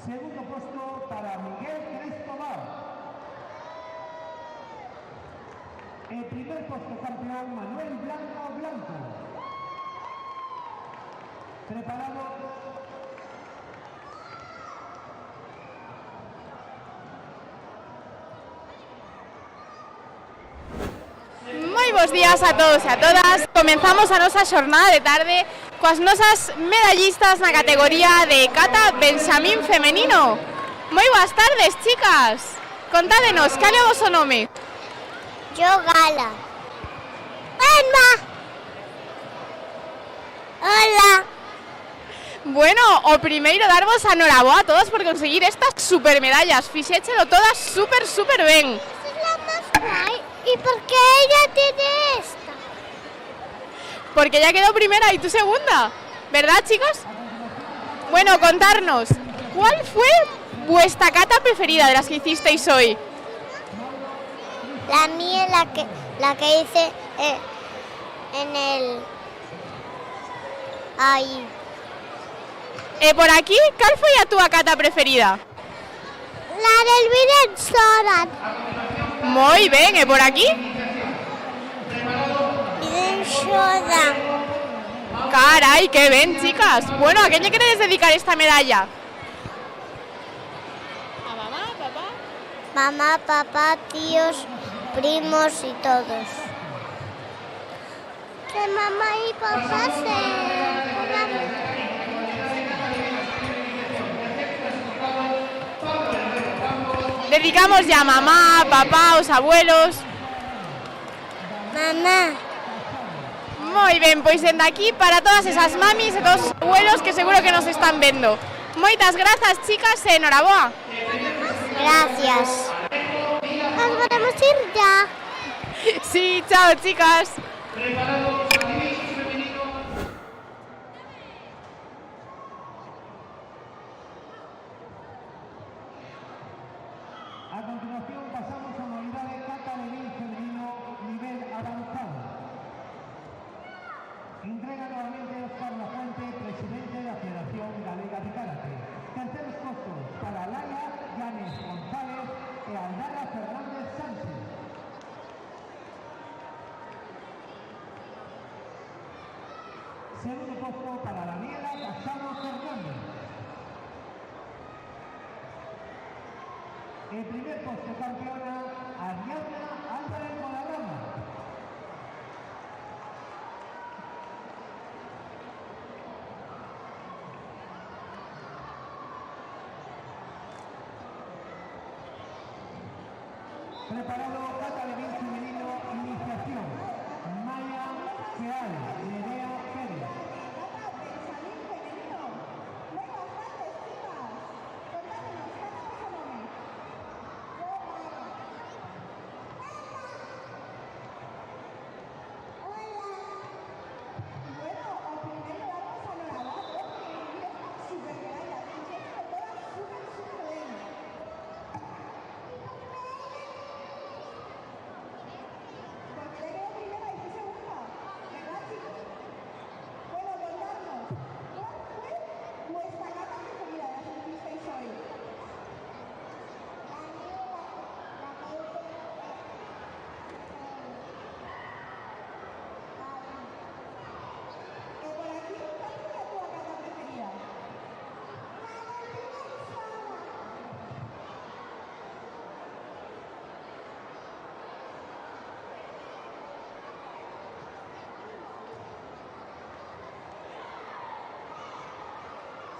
Segundo puesto para Miguel Crescobar. El primer puesto campeón Manuel Blanco. Preparado. Moi bons días a todos e a todas. Comenzamos a nosa xornada de tarde coas nosas medallistas na categoría de cata Benxamín femenino. Moi boas tardes, chicas. Contádenos, cal é o voso nome? Yo, Gala. ¡Emma! Hola. Bueno, o primeiro darvos a noraboa a todas por conseguir estas super medallas. Fixéchelo todas super ben. Esa es la más guay. ¿Y por qué ella tiene esta? Porque ella quedó primera y tú segunda, ¿verdad, chicos? Bueno, contarnos, ¿cuál fue vuestra cata preferida de las que hicisteis hoy? La mía, la que hice en el... Ahí. Por aquí, ¿cuál fue a tu cata preferida? La del Birensoran. Muy bien, ¿y por aquí? Birensoran. Caray, qué bien, chicas. Bueno, ¿a qué le queréis dedicar esta medalla? A mamá, papá. Mamá, papá, tíos, primos y todos. Que mamá y papá Dedicamos ya a mamá, papá, os abuelos. Mamá. Muy bien, pues desde aquí para todas esas mamis y todos los abuelos que seguro que nos están viendo. Moitas grazas, chicas, enhoraboa. Gracias. Nos podemos ir ya. Sí, chao, chicas. A continuación pasamos a la unidad de cata de bien femenino nivel avanzado. Entrega nuevamente Óscar Lafuente, presidente de la Federación Galega de Karate. Terceros puestos para Laia Llanes González y Aldara Fernández Sánchez. Segundo puesto para Daniela Casado Fernández. El primer puesto campeona Ariadna Álvarez Guadarrama. Preparado cata de bien femenino iniciación. Maya Feal, Nerea Pérez.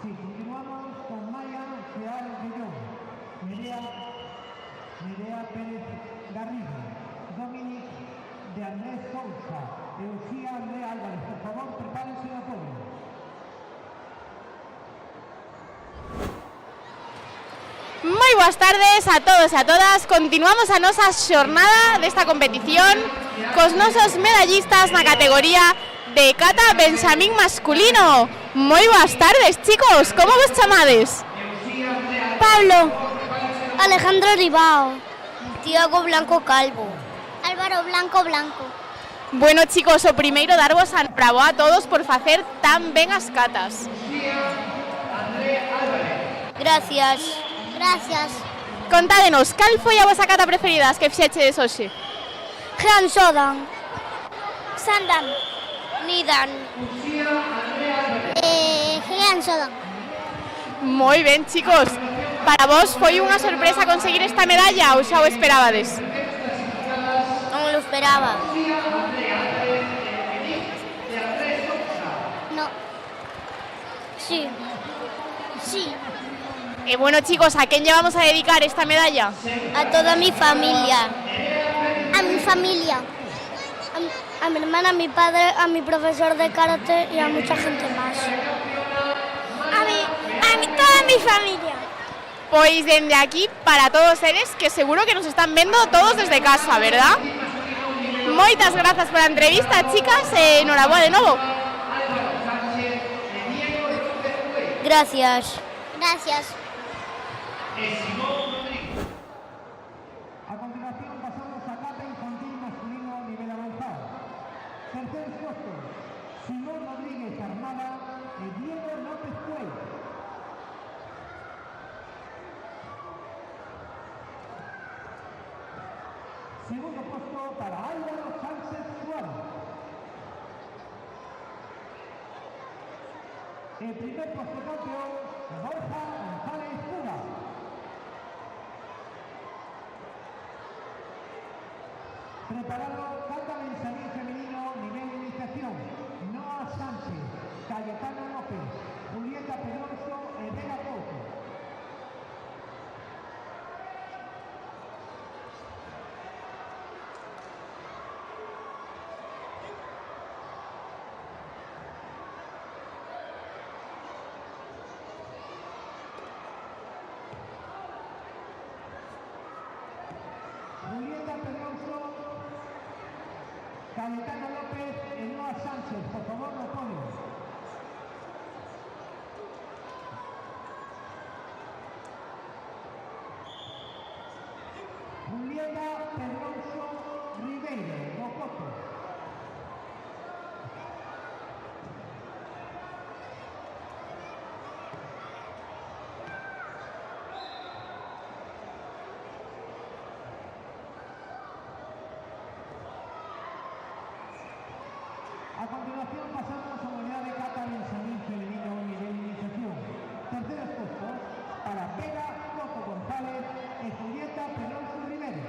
Sí, continuamos con Maya Feal Guillón, Nerea Pérez Garrido, Dominic de Andrés Sousa, Lucía Andrea Álvarez. Por favor, prepárense el apoyo. Moi boas tardes a todos e a todas. Continuamos a nosa xornada desta competición cos nosos medallistas na categoría de kata benxamín masculino. Moi boas tardes, chicos. Como vos chamades? Pablo. Alejandro Ribao. Tiago Blanco Calvo. Álvaro Blanco Blanco. Bueno, chicos, o primeiro darvos a bravo a todos por facer tan ben as catas. Gracias. Gracias. Contádenos, cal foi a vosa cata preferida as que fixeches hoxe? Jean Sodan. Sandan. Nidan. Jean Sodan. Moi ben, chicos. Para vos foi unha sorpresa conseguir esta medalla ou xa o esperabades? Non lo esperaba. No. Sí. Sí. Y bueno, chicos, ¿a quién llevamos a dedicar esta medalla? A toda mi familia. A mi familia. A mi hermana, a mi padre, a mi profesor de karate y a mucha gente más. A toda mi familia. Pues desde aquí, para todos eres, que seguro que nos están viendo todos desde casa, ¿verdad? Moitas grazas por la entrevista, chicas. Enhorabuena de nuevo. Gracias. Gracias. A continuación pasamos a kata infantil masculino a nivel avanzado. Tercer puesto, Simón Rodríguez Armada y Diego López Cuello. Segundo puesto para Álvaro Sánchez Suárez. El primer puesto campeón, Borja González Pura. Preparado kata benxamín femenino nivel de iniciación. Noa Sánchez, Cayetana López, Julieta Pedroso y Vega Couto. Julieta Pedroso, Cayetana López y Noa Sánchez, por favor, lo ponen. Julieta Pedroso Ribeiro, Locoto. A continuación pasamos a unidad de kata benxamín femenino nivel de iniciación. Terceros puestos para Vega Coco González y Julieta Pedroso Rivero.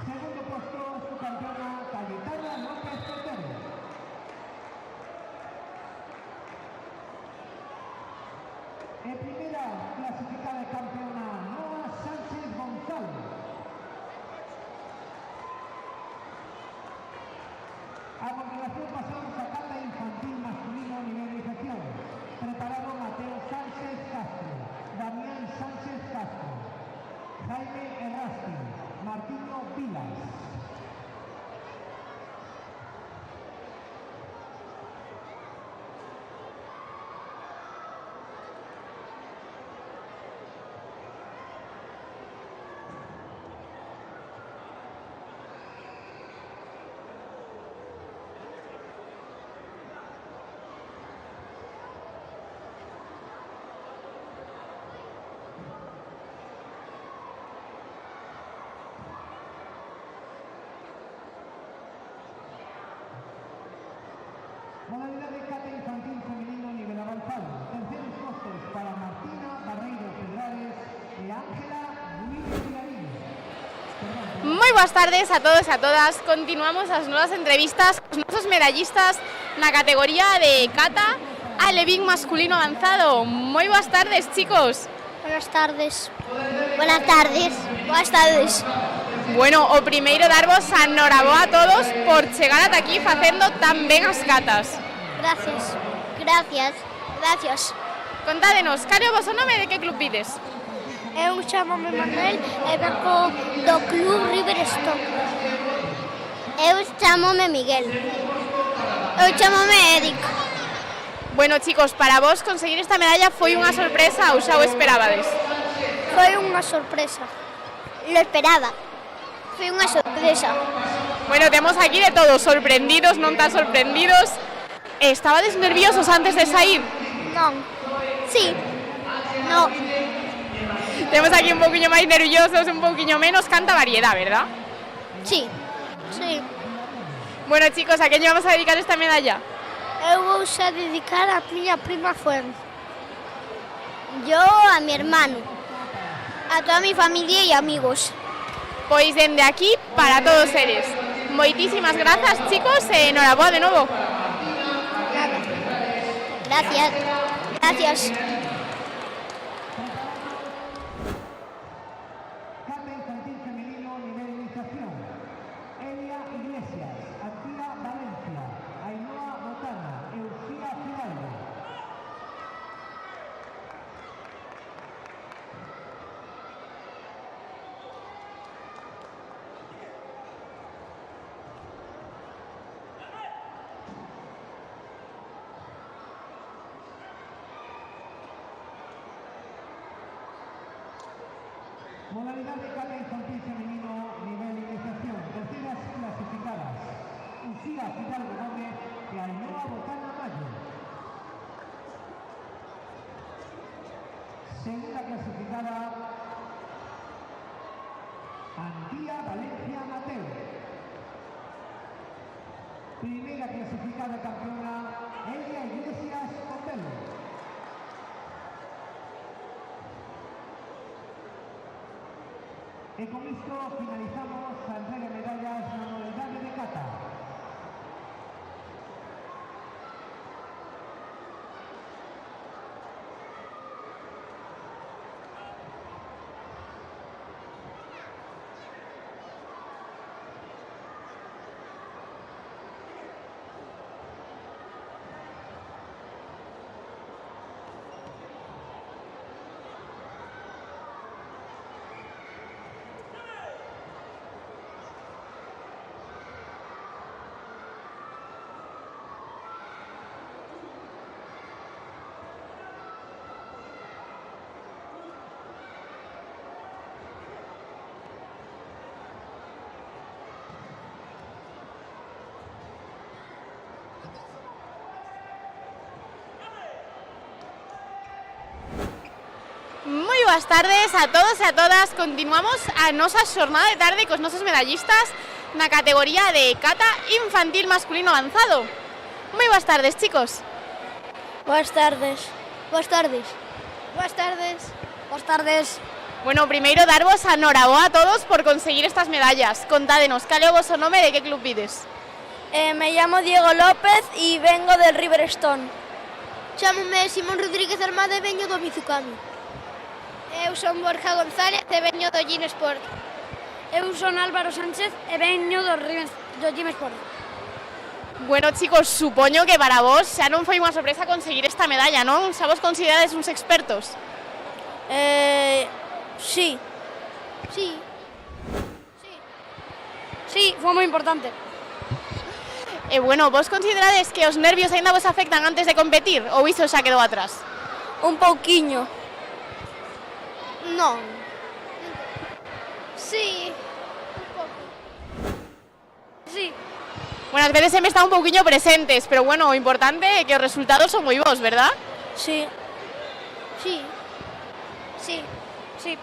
Segundo puesto su campeona Cayetana López Petero. En primera clasificada campeona Noa Sánchez González. A continuación pasamos a kata infantil masculino a nivel de iniciación. Preparado Mateo Sánchez Castro, Damián Sánchez Castro, Jaime Errasti, Martino Vilas. Modalidad de kata infantil femenino nivel avanzado. Terceros puestos para Martina Barreiro Pedrares y Ángela Luis Vilarín. Moi boas tardes a todos e a todas. Continuamos as novas entrevistas cos nosos medallistas na categoría de kata alevín masculino avanzado. Moi boas tardes, chicos. Buenas tardes. Buenas tardes. Buenas tardes. Bueno, o primeiro darvos a enhoraboa a todos por chegar ata aquí facendo tan ben as catas. Gracias. Gracias. Gracias. Contádenos, cal é o vosso nome e de que club vides? Eu chamome Manuel e vengo do Club Riverstone. Eu chamome Miguel. Eu chamome Eric. Bueno, chicos, para vos conseguir esta medalla foi unha sorpresa ou xa o esperabades? Foi unha sorpresa. Lo esperaba. Foi unha sorpresa. Bueno, temos aquí de todos, sorprendidos, non tan sorprendidos. Estabades nerviosos antes de sair? Non. Sí. No. Temos aquí un poquinho máis nerviosos, un poquinho menos, canta variedad, ¿verdad? Sí. Sí. Bueno, chicos, a quen lle vamos a dedicar esta medalla? Eu vou xa dedicar a miña prima Fuen. Yo a mi hermano. A toda mi familia e amigos. Pois dende aquí, para todos eles. Moitísimas grazas, chicos, e enhoraboa de novo. Gracias. Gracias. Cata infantil femenino nivel iniciación. Elia Iglesias, Activa Valencia, Ainhoa Botana, Eucía Fidalgo. Modalidad de cata infantil femenino nivel iniciación. Terceras clasificadas. Lucía Fidalgo Gómez y Ainhoa Botana Mayo. Segunda clasificada. Antía Valencia Mateo. Primera clasificada campeona. Elia Iglesias Copelo. E con isto finalizamos a entrega de medallas na modalidade de cata. Moi boas tardes a todos e a todas. Continuamos a nosa xornada de tarde cos nosos medallistas na categoría de cata infantil masculino avanzado. Moi boas tardes, chicos. Boas tardes. Boas tardes. Boas tardes. Boas tardes. Bueno, primeiro darvos a noraboa a todos por conseguir estas medallas. Contádenos, cal é o voso nome e de que club vides? Me llamo Diego López e vengo del Riverstone. Chámome Simón Rodríguez Armada e veño do Mizucami. Eu son Borja González e veño do Ginesport. Eu son Álvaro Sánchez e veño do Ginesport. Bueno, chicos, supoño que para vos xa non foi unha sorpresa conseguir esta medalla, non? Xa vos considerades uns expertos? Sí. Sí. Sí, foi moi importante. E bueno, vos considerades que os nervios aínda vos afectan antes de competir ou iso xa quedou atrás? Un pouquiño. Non. Sí. Un pouco. Sí. Bueno, ás veces sempre están un pouquiño presentes, pero bueno, o importante é que os resultados son moi bons, verdad? Sí. Sí. Sí. Sí.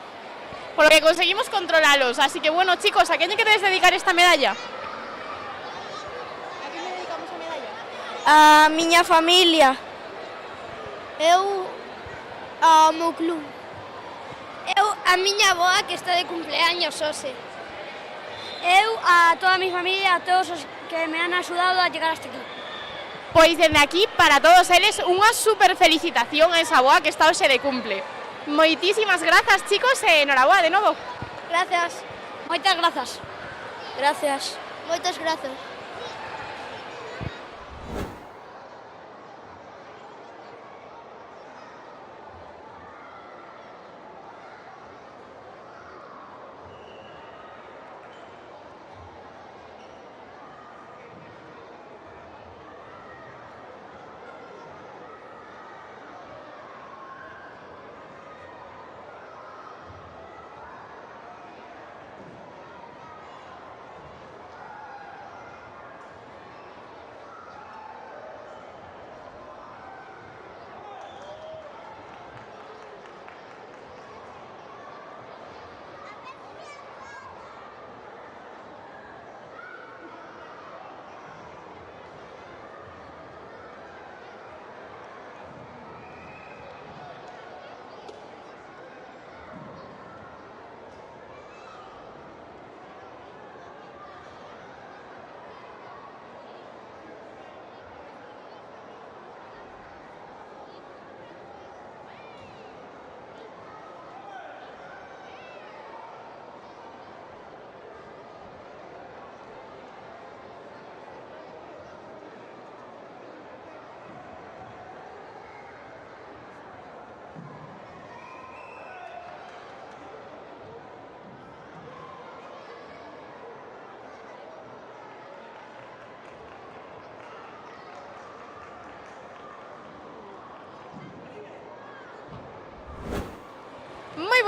Por lo que conseguimos controlalos, así que bueno, chicos, ¿a quién lle queredes dedicar esta medalla? ¿A quién lle dedicamos a medalla? A miña familia. Eu ao meu club. Eu a miña avoa que está de cumpleaños hoxe. Eu a toda a mi familia, a todos os que me han axudado a llegar a este club. Pois dende aquí, para todos eles, unha super felicitación a esa boa que está hoxe de cumple. Moitísimas grazas, chicos, e enhoraboa de novo. Gracias. Moitas grazas. Gracias. Moitas grazas.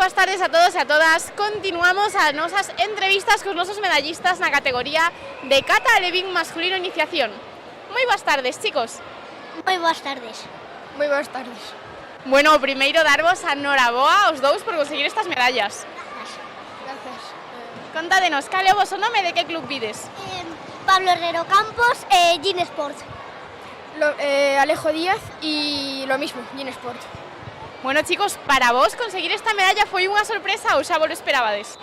boas tardes a todos e a todas. Continuamos as nosas entrevistas cos nosos medallistas na categoría de cata alevín masculino iniciación. Moi boas tardes, chicos. Moi boas tardes. Moi boas tardes. Bueno, primeiro darvos a noraboa aos dous por conseguir estas medallas. Gracias. Contádenos, cal é o voso nome e de que club vides? Pablo Herrero Campos, Gin Sport. Alejo Díaz y lo mismo, Gin Sport. Bueno, chicos, para vos conseguir esta medalla foi unha sorpresa ou xa vos lo esperabades?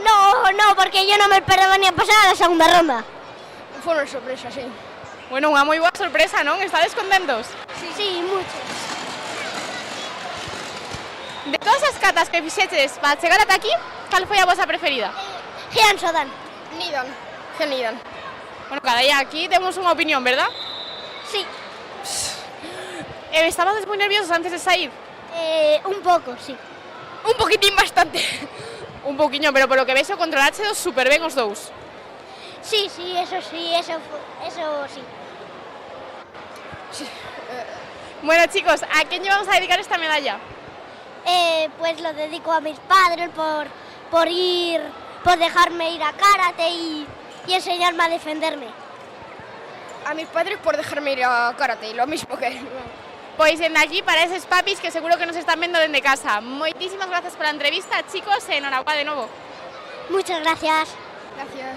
No, porque yo no me esperaba ni a pasar a la segunda ronda. Fue una sorpresa, sí. Bueno, unha moi boa sorpresa, non? Estades contentos? Sí, mucho. De todas as catas que fixeches para chegar ata aquí, cal foi a vosa preferida? Jean Sodan. Nidan. Nidan. Bueno, cada día aquí temos unha opinión, verdad? Sí. ¿Estabas muy nerviosos antes de salir? Un poco, sí. Un poquitín bastante. Un poquinho, pero por lo que vexo controlachedos super ben os dous. Sí, eso sí. Sí. Bueno, chicos, ¿a quién llevamos a dedicar esta medalla? Pues lo dedico a mis padres por dejarme ir a karate y enseñarme a defenderme. A mis padres por dejarme ir a karate, lo mismo que... Pois dende aquí para eses papis que seguro que nos están vendo dende casa. Moitísimas gracias pola entrevista, chicos, e enhorabuena de novo. Muchas gracias. Gracias.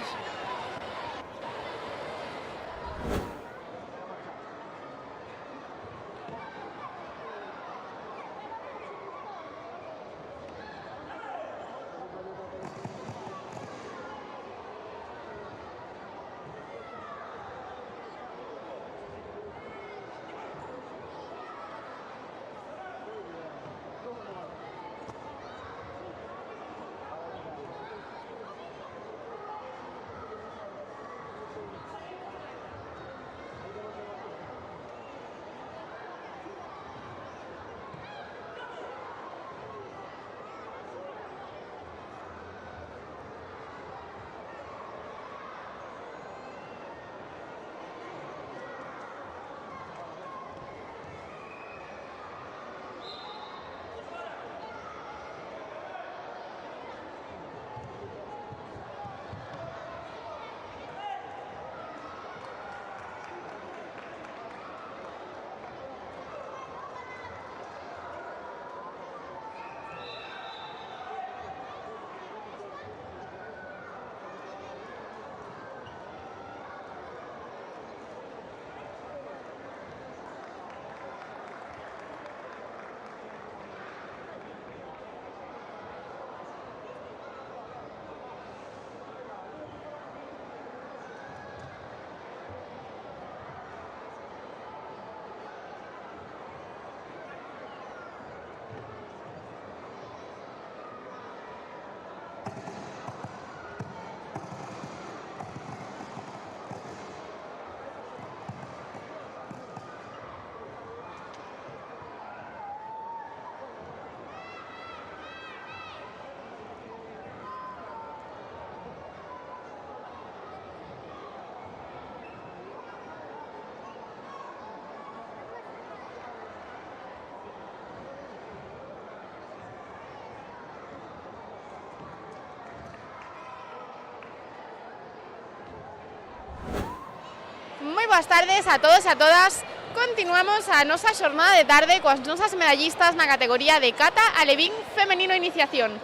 Moi boas tardes a todos e a todas. Continuamos a nosa xornada de tarde coas nosas medallistas na categoría de cata alevín femenino iniciación.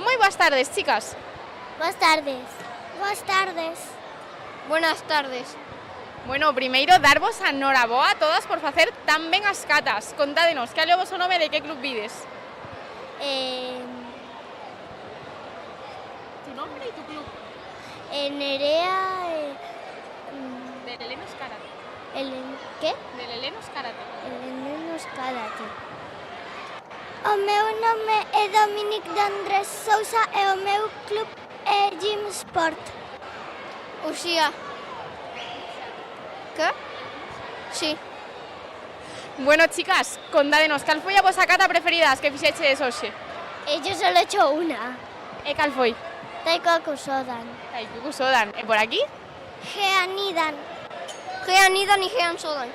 Moi boas tardes, chicas. Boas tardes. Boas tardes. Buenas tardes. Bueno, primeiro darvos a noraboa a todas por facer tan ben as catas. Contádenos, cal é o voso nome e de que club vides? Tu nombre e tu club? Nerea... Del Helenos Karate. ¿Qué? Del Helenos Karate. Helenos Karate. O meu nome é Dominic de Andrés Sousa e o meu club é Gym Sport. Uxía. ¿Qué? Sí. Bueno, chicas, contádenos, cal foi a vosa cata preferida as que fixeches hoxe? Yo solo he hecho una. E cal foi? Taikoku Sodan. Taikoku Sodan. E por aquí? Geanidan. Geanidan y Gean Sodan.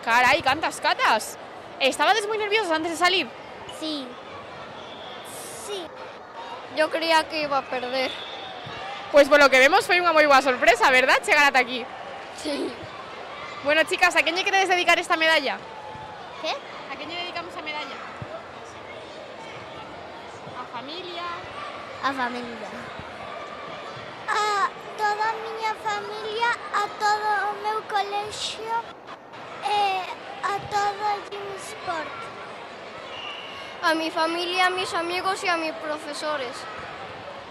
Carai, cantas catas. ¿Estabades muy nerviosos antes de salir? Sí. Sí. Yo creía que iba a perder. Pues por lo que vemos foi unha moi boa sorpresa, verdad, chegar ata aquí? Sí. Bueno, chicas, a quen lle queredes dedicar esta medalla? ¿Qué? A quen lle dedicamos a medalla? A familia? A familia. A toda a miña familia, a todo o meu colexio e a todo o Gymsport. A mi familia, a mis amigos y a mis profesores.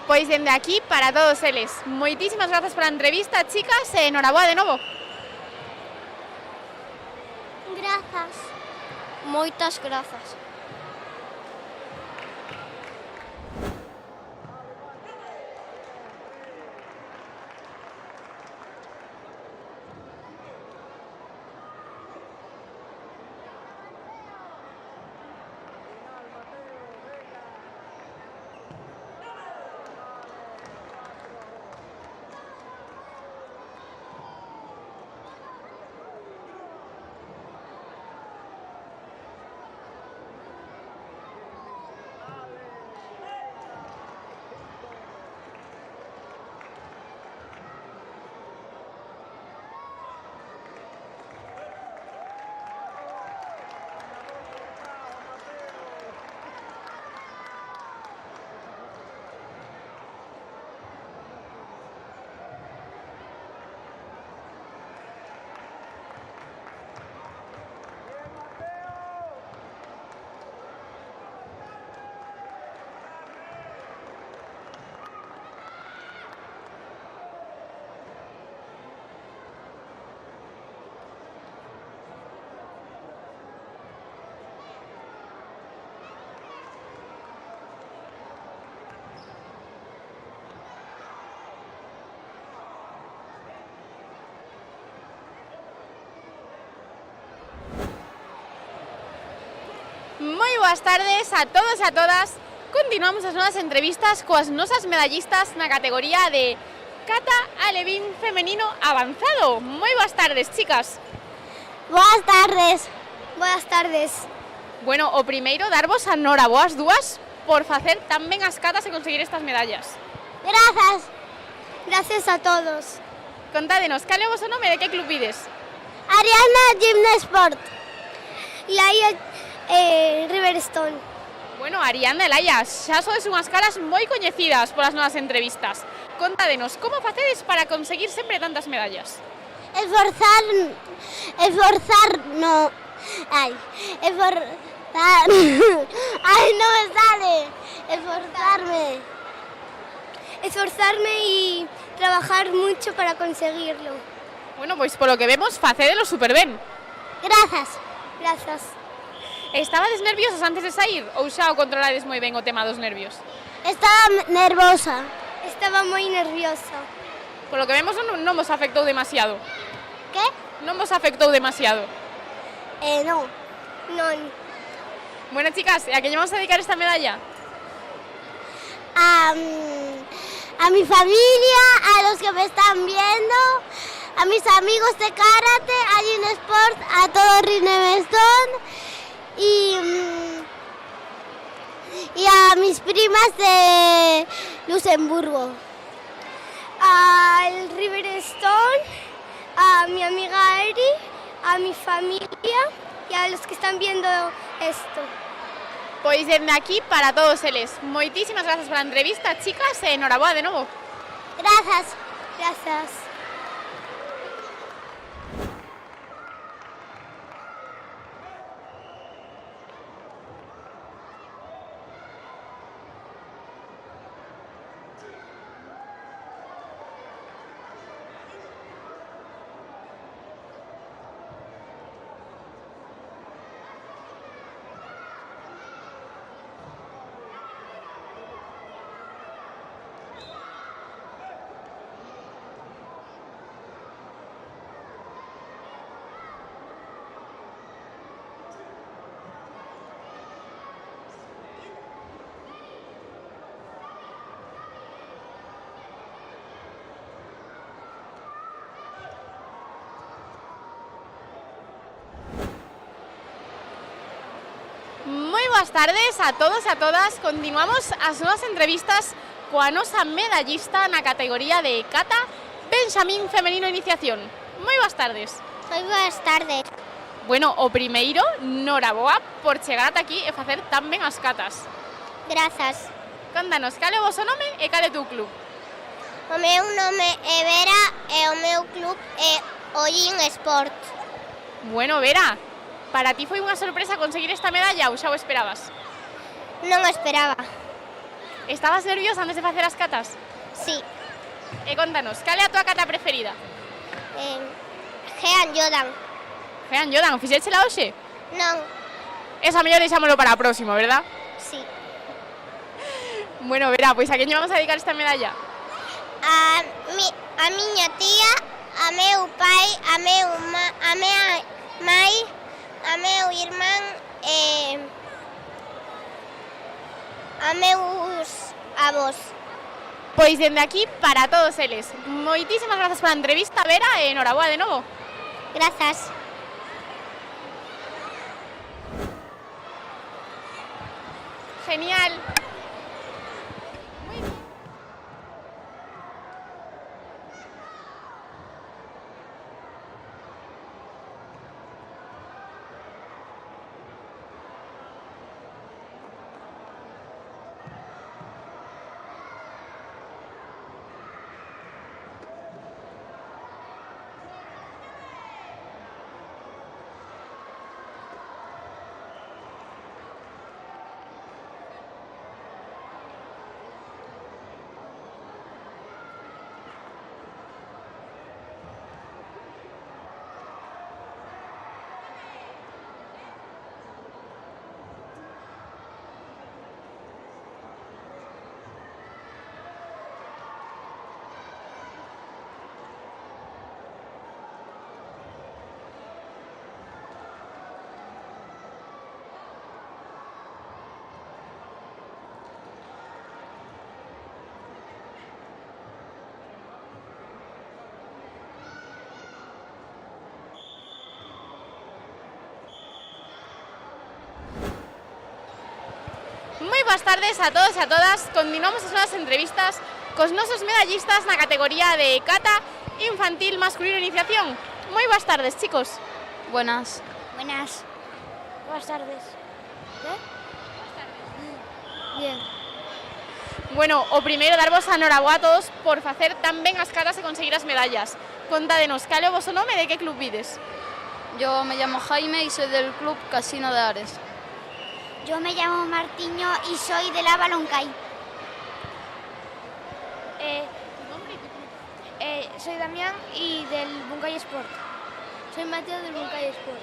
Pois dende aquí para todos eles. Moitísimas grazas pola entrevista, chicas, e enhoraboa de novo. Grazas. Moitas grazas. Moi boas tardes a todos e a todas. Continuamos as nosas entrevistas coas nosas medallistas na categoría de kata alevín femenino avanzado. Moi boas tardes, chicas. Boas tardes. Boas tardes. Bueno, o primeiro, darvos a noraboas dúas por facer tan ben as catas e conseguir estas medallas. Grazas. Gracias a todos. Contádenos, cal é o vosso nome e de que club ides? Ariana Gymsport. Laia Riverstone. Bueno, Ariana e Laia, xa sodes unhas caras moi coñecidas polas nosas entrevistas. Contádenos, como facedes para conseguir sempre tantas medallas? Esforzar no... Ai, no me sale. Esforzarme y trabajar mucho para conseguirlo. Bueno, pois polo que vemos, facédelo super ben. Grazas. Grazas. Estabades nerviosas antes de sair ou xa o controlades moi ben o tema dos nervios? Estaba nervosa. Estaba moi nerviosa. Polo que vemos non vos afectou demasiado. Que? Non vos afectou demasiado. Non. Non. Bueno, chicas, a que lle vamos a dedicar esta medalla? A mi familia, a los que me están viendo, a mis amigos de karate, a Gymsport, a todo Riverstone y a mis primas de Luxemburgo. Al Riverstone, a mi amiga Eri, a mi familia y a los que están viendo esto. Pois dende aquí para todos eles. Moitísimas grazas pola entrevista, chicas, e enhoraboa de novo. Grazas. Grazas. boas tardes a todos e a todas. Continuamos as nosas entrevistas coa nosa medallista na categoría de Cata Benxamín Femenino Iniciación. Moi boas tardes. Moi boas tardes. Bueno, o primeiro, noraboa por chegar ata aquí e facer tan ben as catas. Grazas. Contanos, cal é o vosso nome e cal é o teu club? O meu nome é Vera e o meu club é Ollín Sport. Bueno, Vera, para ti foi unha sorpresa conseguir esta medalla ou xa o esperabas? Non o esperaba. Estabas nerviosa antes de facer as catas? Sí. E contanos, cal é a tua cata preferida? Jean Jordan. Jean Jordan, fixéchela hoxe? Non. Esa mellor deixámolo para a próxima, verdad? Sí. Bueno, Vera, pois a quen lle vamos a dedicar esta medalla? A miña tía, a meu pai, a mea mai, a meu irmán e a meus avós. Pois dende aquí para todos eles. Moitísimas grazas pola entrevista, Vera, e enhoraboa de novo. Grazas. Genial. Moi boas tardes a todos e a todas. Continuamos as nosas entrevistas cos nosos medallistas na categoría de Cata Infantil Masculino Iniciación. Moi boas tardes, chicos. Buenas. Buenas. Boas tardes. Bien. Bueno, o primeiro darvos a noraboa a todos por facer tan ben as catas e conseguir as medallas. Contádenos, cal é o voso nome e de que club vides? Yo me llamo Jaime y soy del club Casino de Ares. Yo me llamo Martiño y soy de la Baloncay. Soy Damián y del Buncay Sport. Soy Mateo del Buncay Sport.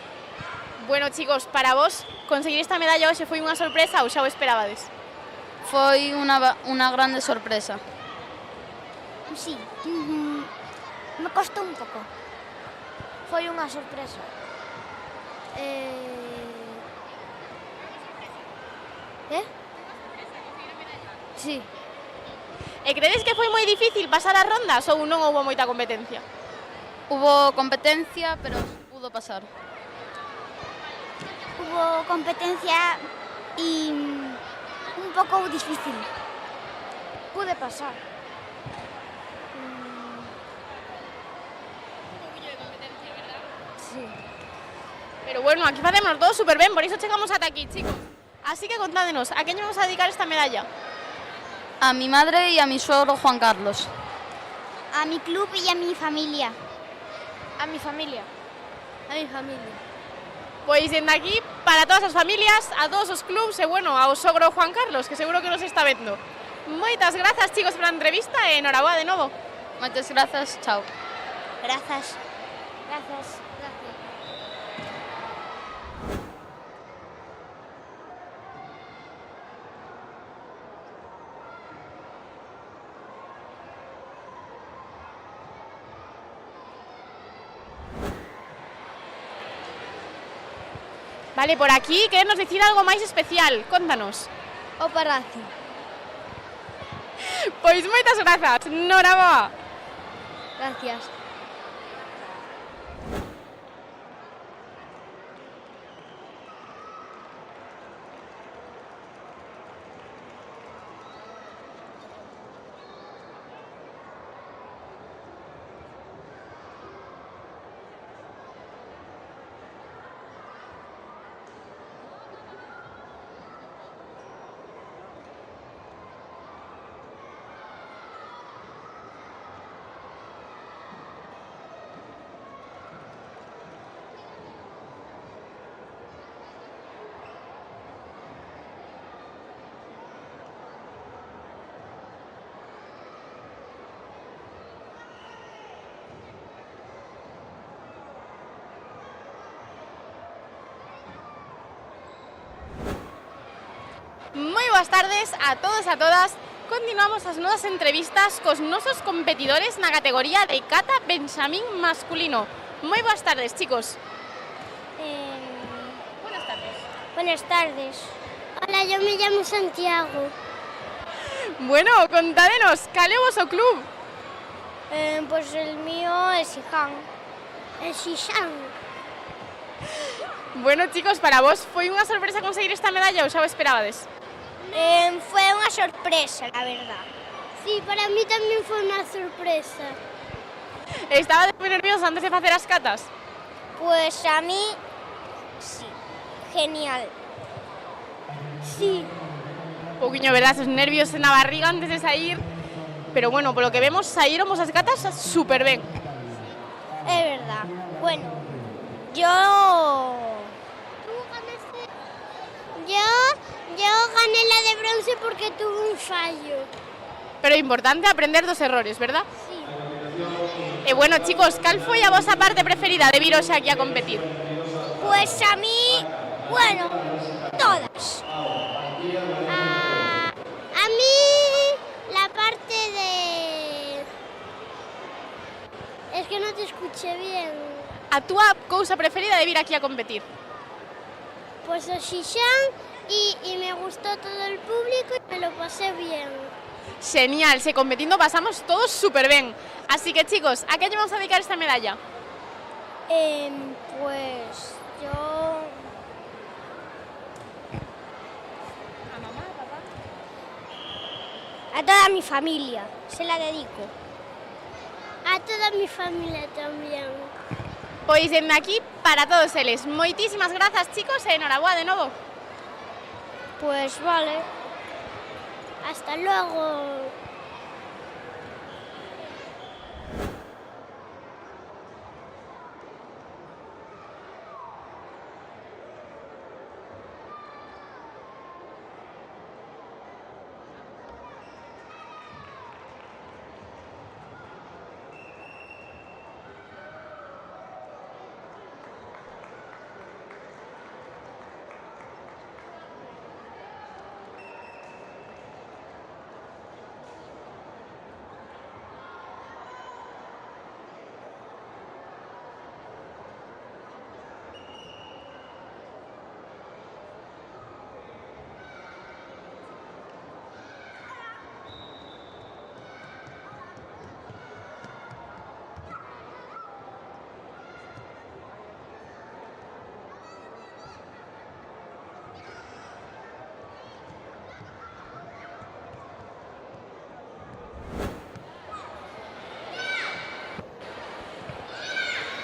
Bueno, chicos, para vos, conseguir esta medalla hoxe foi unha sorpresa ou xa o esperabades? Foi una grande sorpresa. Sí, me costó un pouco. Foi unha sorpresa. Sí. E credes que foi moi difícil pasar as rondas ou non houve moita competencia? Hubo competencia, pero pudo pasar. Hubo competencia y un poco difícil. Pude pasar. Sí. Pero bueno, aquí facemos todo super ben, por iso chegamos ata aquí, chicos. Así que contádenos, a quen vamos a dedicar esta medalla? A mi madre y a mi suegro Juan Carlos. A mi club y a mi familia. A mi familia. A mi familia. Pois dende aquí, para todas as familias, a todos os clubs e, bueno, ao sogro Juan Carlos, que seguro que nos está vendo. Moitas grazas, chicos, pola entrevista e enhoraboa de novo. Moitas grazas, chao. Grazas. Grazas. Vale, por aquí queremos dicir algo máis especial. Contanos. O Paracio. Pois moitas grazas. Noraboa. Gracias. boas tardes a todos e a todas. Continuamos as nosas entrevistas cos nosos competidores na categoría de kata benxamín masculino. Moi boas tardes, chicos. Buenas tardes. Buenas tardes. Hola, yo me llamo Santiago. Bueno, contádenos, cal é o voso club? Pues el mío es Xiján. Es Xiján. Bueno, chicos, para vos foi unha sorpresa conseguir esta medalla ou xa o esperabades? Fue una sorpresa, la verdad. Sí, para mí también fue una sorpresa. Estabades moi nerviosos antes de facer as catas? Pues a mí, sí. Genial. Sí. Un pouquiño, verdad, esos nervios na barriga antes de sair. Pero bueno, polo que vemos, saíramos as catas super ben. Es verdad. Bueno, yo gané la de bronce porque tuve un fallo. Pero é importante aprender dos errores, verdad? Sí. E bueno, chicos, cal foi a vosa parte preferida de vir hoxe aquí a competir? Pues a mí, bueno, todas. A mí la parte de... Es que no te escuché bien. A túa cousa preferida de vir aquí a competir? Pues a Xixán y me gustó todo el público y me lo pasé bien. Genial, se competindo pasamos todos super ben. Así que chicos, ¿a qué lle vamos a dedicar esta medalla? Pues yo... ¿A mamá, a papá? A toda mi familia, se la dedico. A toda mi familia también. Pois dende aquí para todos eles. Moitísimas grazas, chicos, e enhoraboa de novo. Pues vale. Hasta luego.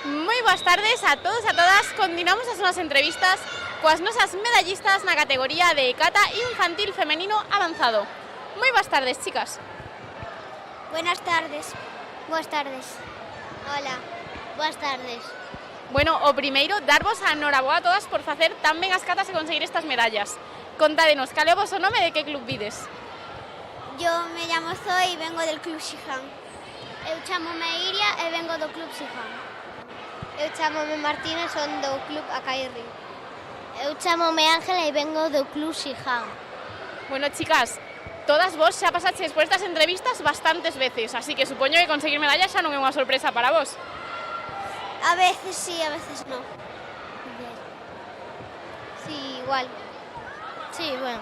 Moi boas tardes a todos e a todas. Continuamos as nosas entrevistas coas nosas medallistas na categoría de kata infantil femenino avanzado. Moi boas tardes, chicas. Buenas tardes. Buenas tardes. Hola. Buenas tardes. Bueno, o primeiro, darvos a enhoraboa a todas por facer tan ben as catas e conseguir estas medallas. Contádenos, cal é o voso nome e de que club vides? Yo me llamo Zoe e vengo del Club Xiján. Eu chamome Iria e vengo do Club Xiján. Eu chamome Martínez, son do Club Acairri. Eu chamome Ángela e vengo do Club Xiján. Bueno, chicas, todas vos xa pasaches por estas entrevistas bastantes veces, así que supoño que conseguir medallas xa non é unha sorpresa para vos. A veces sí, a veces no. Sí, igual. Sí, bueno.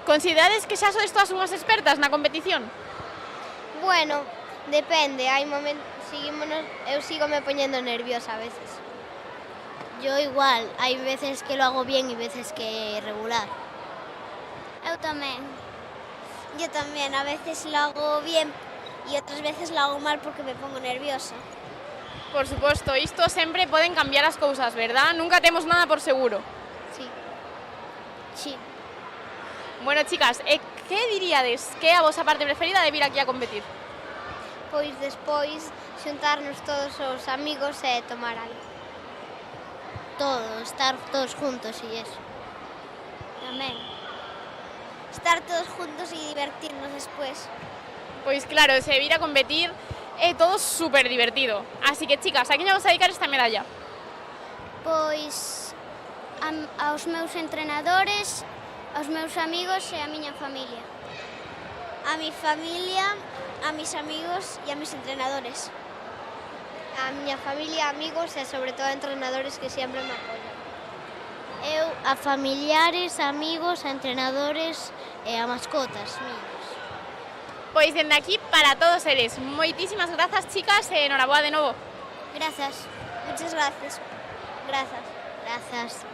Considerades que xa sodes todas unhas expertas na competición? Bueno, depende, hai momentos... Eu sigo me poniendo nerviosa a veces. Yo igual, hay veces que lo hago bien y veces que regular. Yo también, a veces lo hago bien y otras veces lo hago mal porque me pongo nerviosa. Por suposto, isto sempre poden cambiar as cousas, verdad? Nunca temos nada por seguro. Sí. Bueno, chicas, que diríades que é a vosa parte preferida de vir aquí a competir? Pois despois xuntarnos todos os amigos e tomar algo. Estar todos juntos e eso. Tamén. Estar todos juntos e divertirnos despois. Pois claro, se vir a competir é todo super divertido. Así que, chicas, a quen vamos a dedicar esta medalla? Pois aos meus entrenadores Aos meus amigos e a miña familia. A mi familia, a mis amigos e a mis entrenadores. A miña familia, amigos e sobre todo a entrenadores que sempre me apoian. Eu a familiares, amigos, a entrenadores e a mascotas míos. Pois dende aquí para todos eles. Moitísimas grazas, chicas, e enhoraboa de novo. Grazas, muchas gracias. Grazas. Grazas.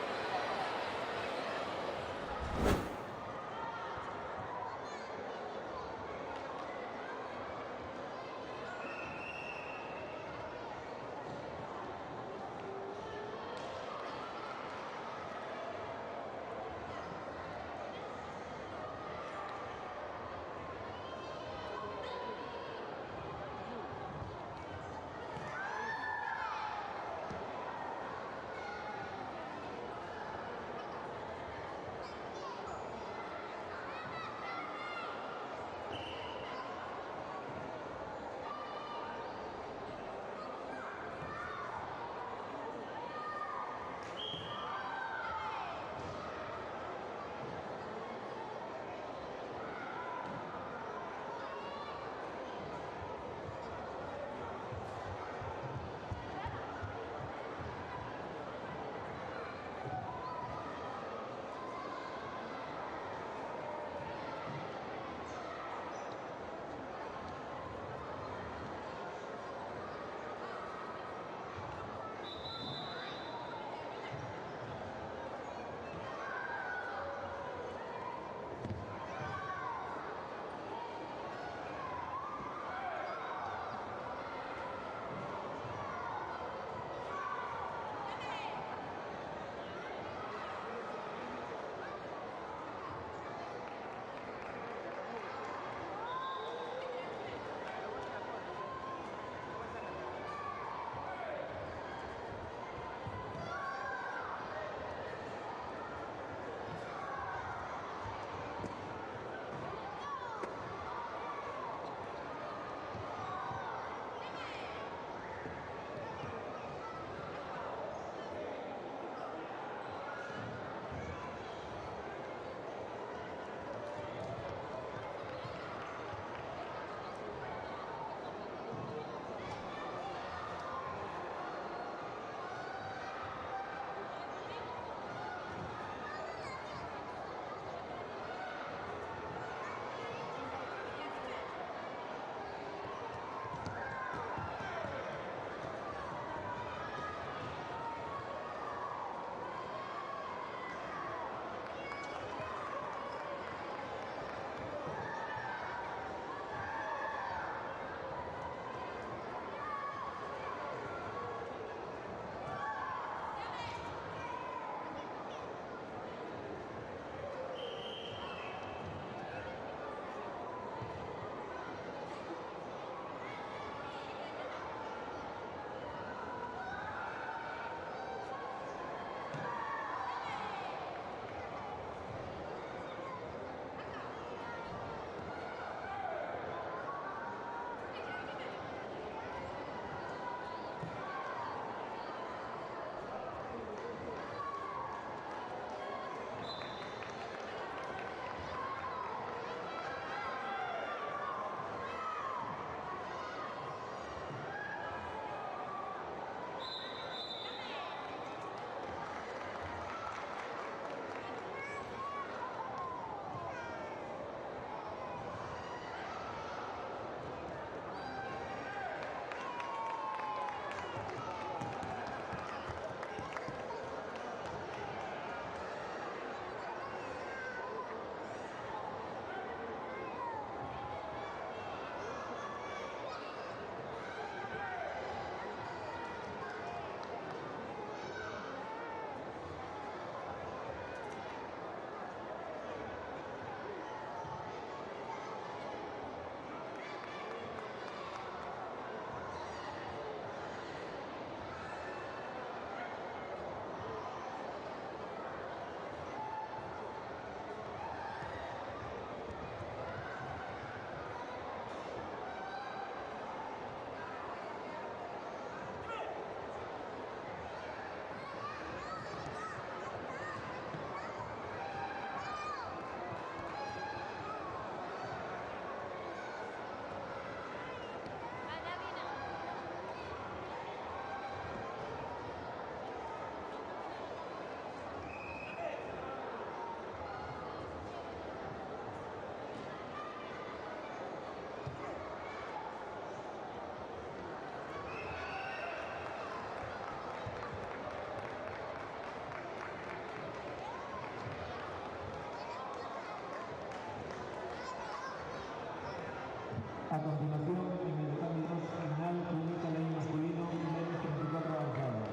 A continuación, en el decano 2 final, única ley masculino, menos 34 avanzado.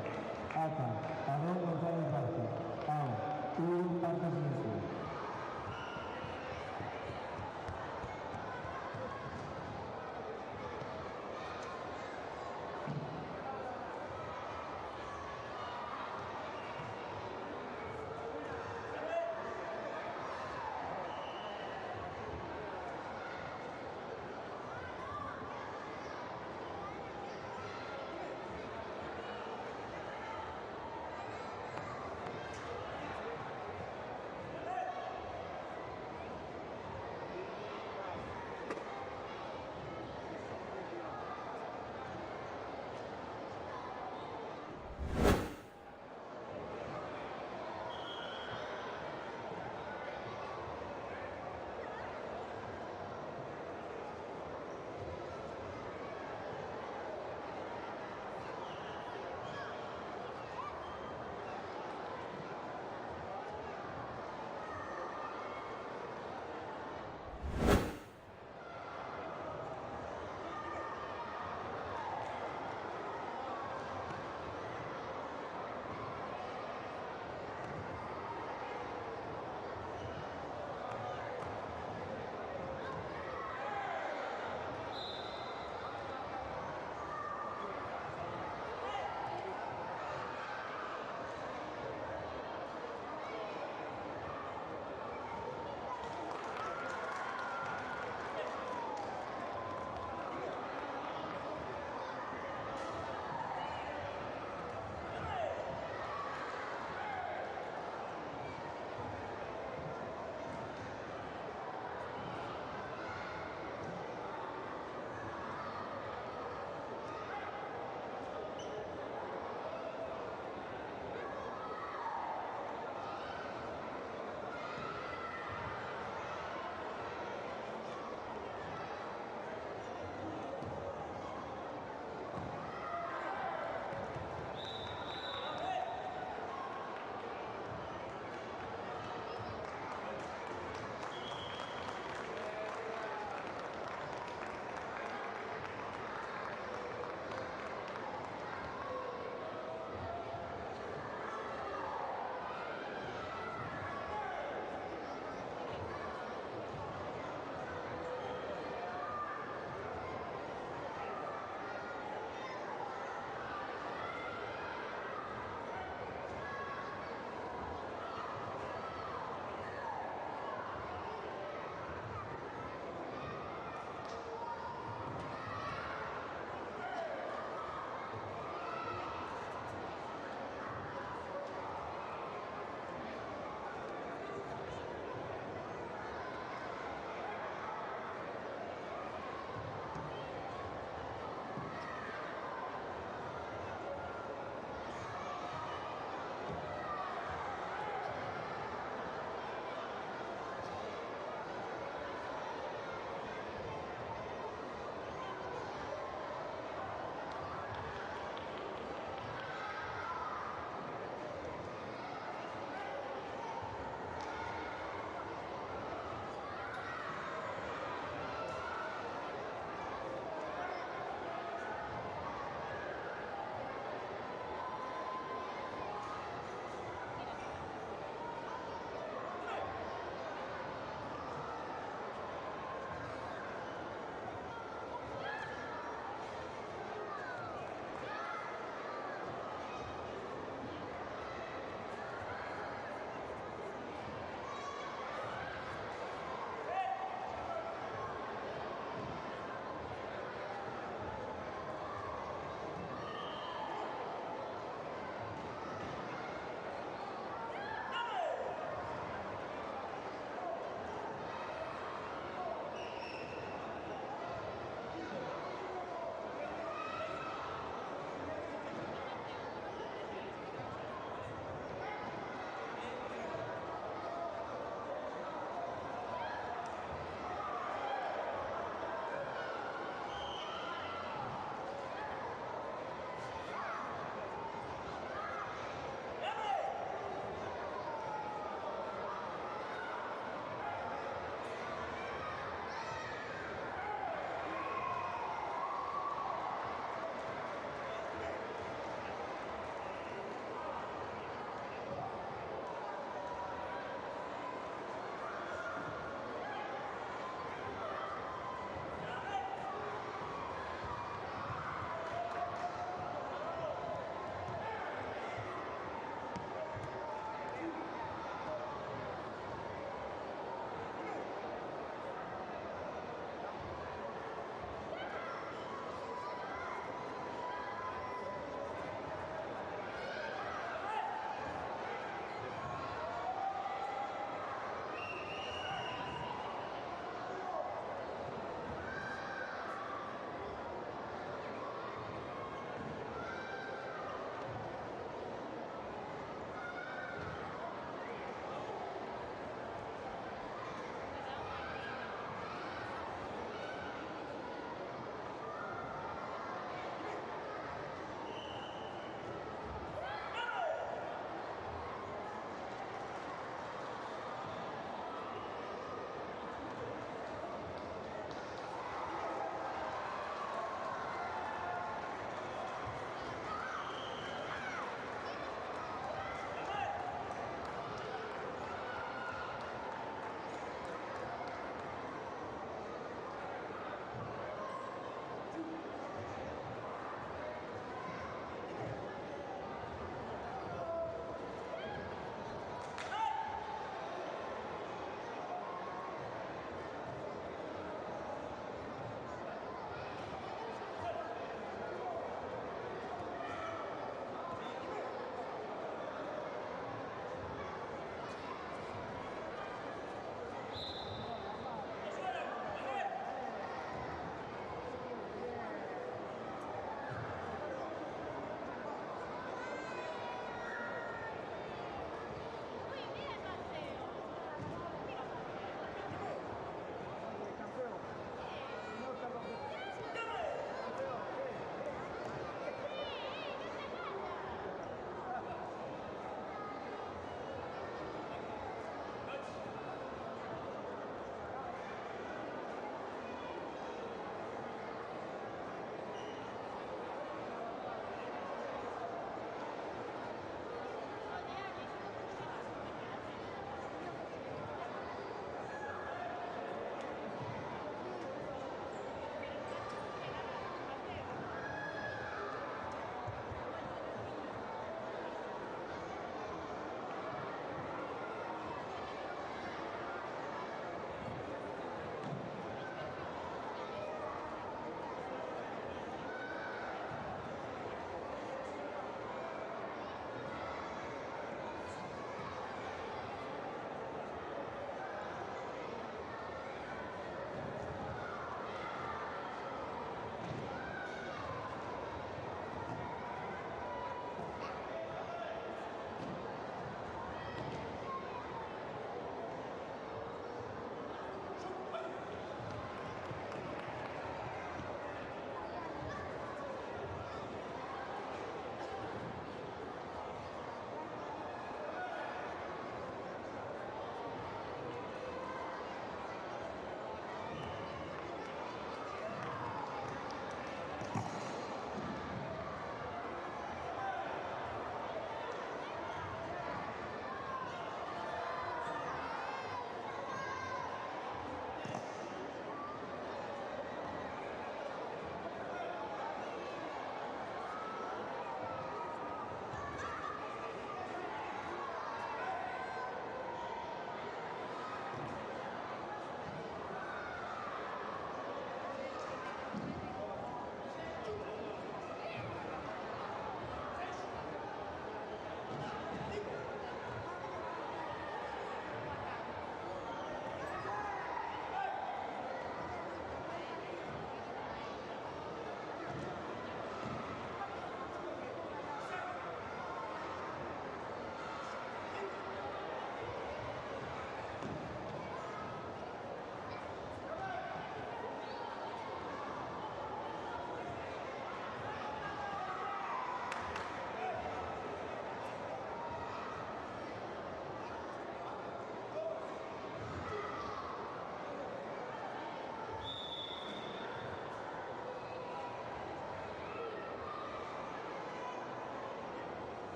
Ata, Adón González Vázquez. AO, Hugo Partas Mestre.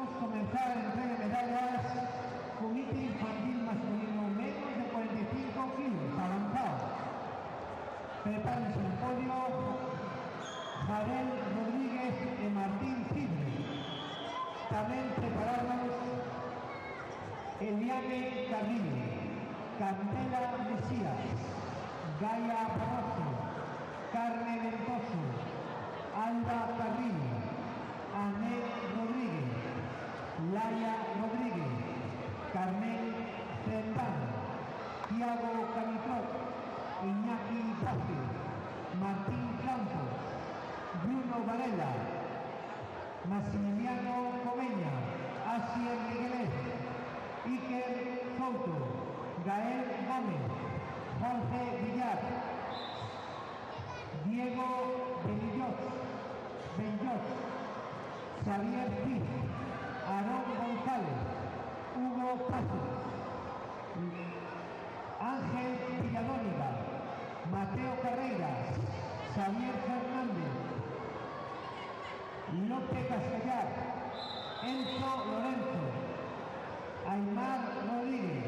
minutos comenzar a entregar medallas. Comité infantil masculino menos de 45 kilos, avanzado. Prepárense el podio Javier Rodríguez y Martín Cidre. También preparados Eliane Carrillo, Candela Mesías, Gaia Barroso, Carmen Ventoso, Alba Carrillo, Anet Rodríguez, Laia Rodríguez, Carmen Zendano, Tiago Camitrot, Iñaki Vázquez, Martín Campos, Bruno Varela, Maximiliano Comeña, Asier Miguelet, Iker Souto, Gael Gómez, Jorge Villar, Diego Benillot, Xavier Cid, Aarón González, Hugo Pasos, Ángel Villadóniga, Mateo Carreras, Xavier Fernández, López Castellar, Enzo Lorenzo, Aymar Rodríguez,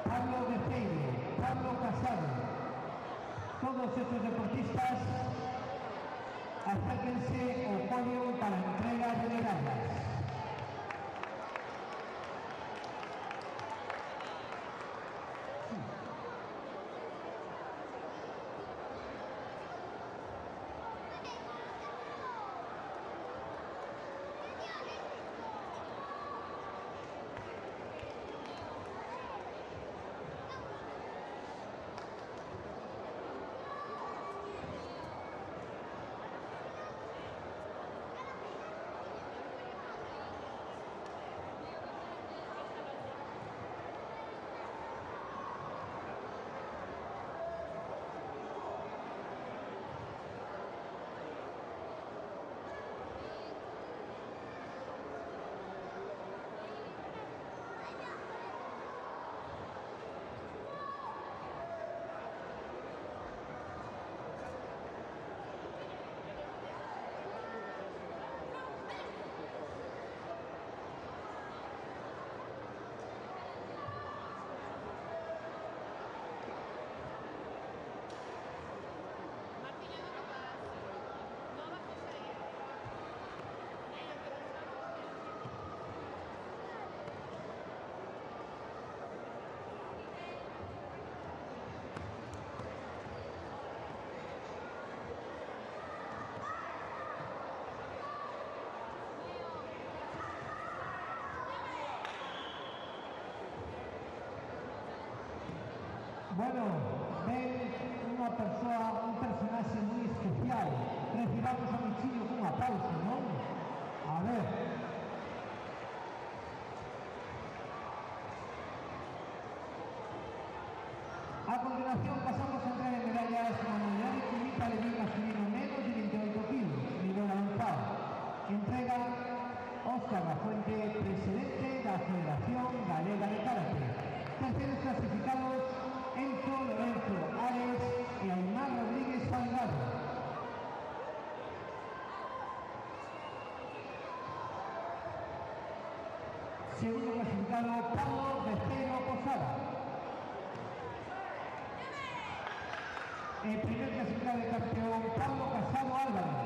Pablo Beceiro, Pablo Casado. Todos estos deportistas acérquense al podio para entrega de medallas. Bueno, ven un personaje muy especial. Recibamos a mi chico con un aplauso, ¿no? A ver. A continuación pasamos a entregar medallas a la unidad de Comité Levín masculino menos de 28 kilos, nivel avanzado. Entrega Óscar Lafuente, presidente de la Federación Galega de Karate. Terceros clasificados Enzo Lorenzo Ares y Aymar Rodríguez Salgado. Segundo clasificado Pablo Beceiro Posada. El primer clasificado de campeón Pablo Casado Álvarez.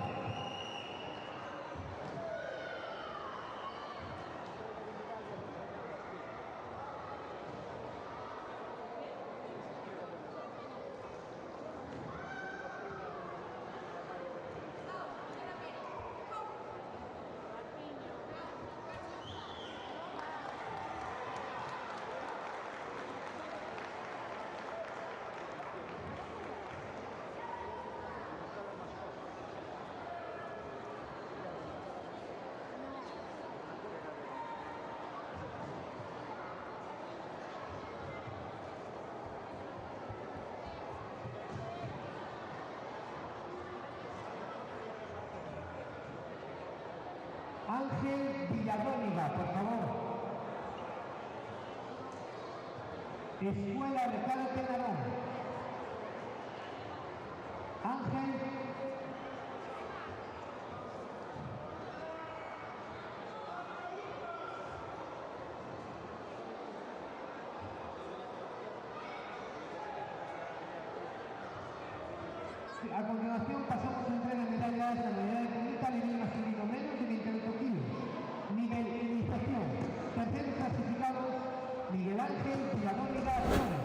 Ángel Villadóniga, por favor. Escuela de Karate Narón. Ángel A continuación pasamos a entrega de medallas a la unidad de comité a nivel masculino menos de 28 kilos. Nivel iniciación. Terceros clasificados, Miguel Ángel Villadóniga Flores.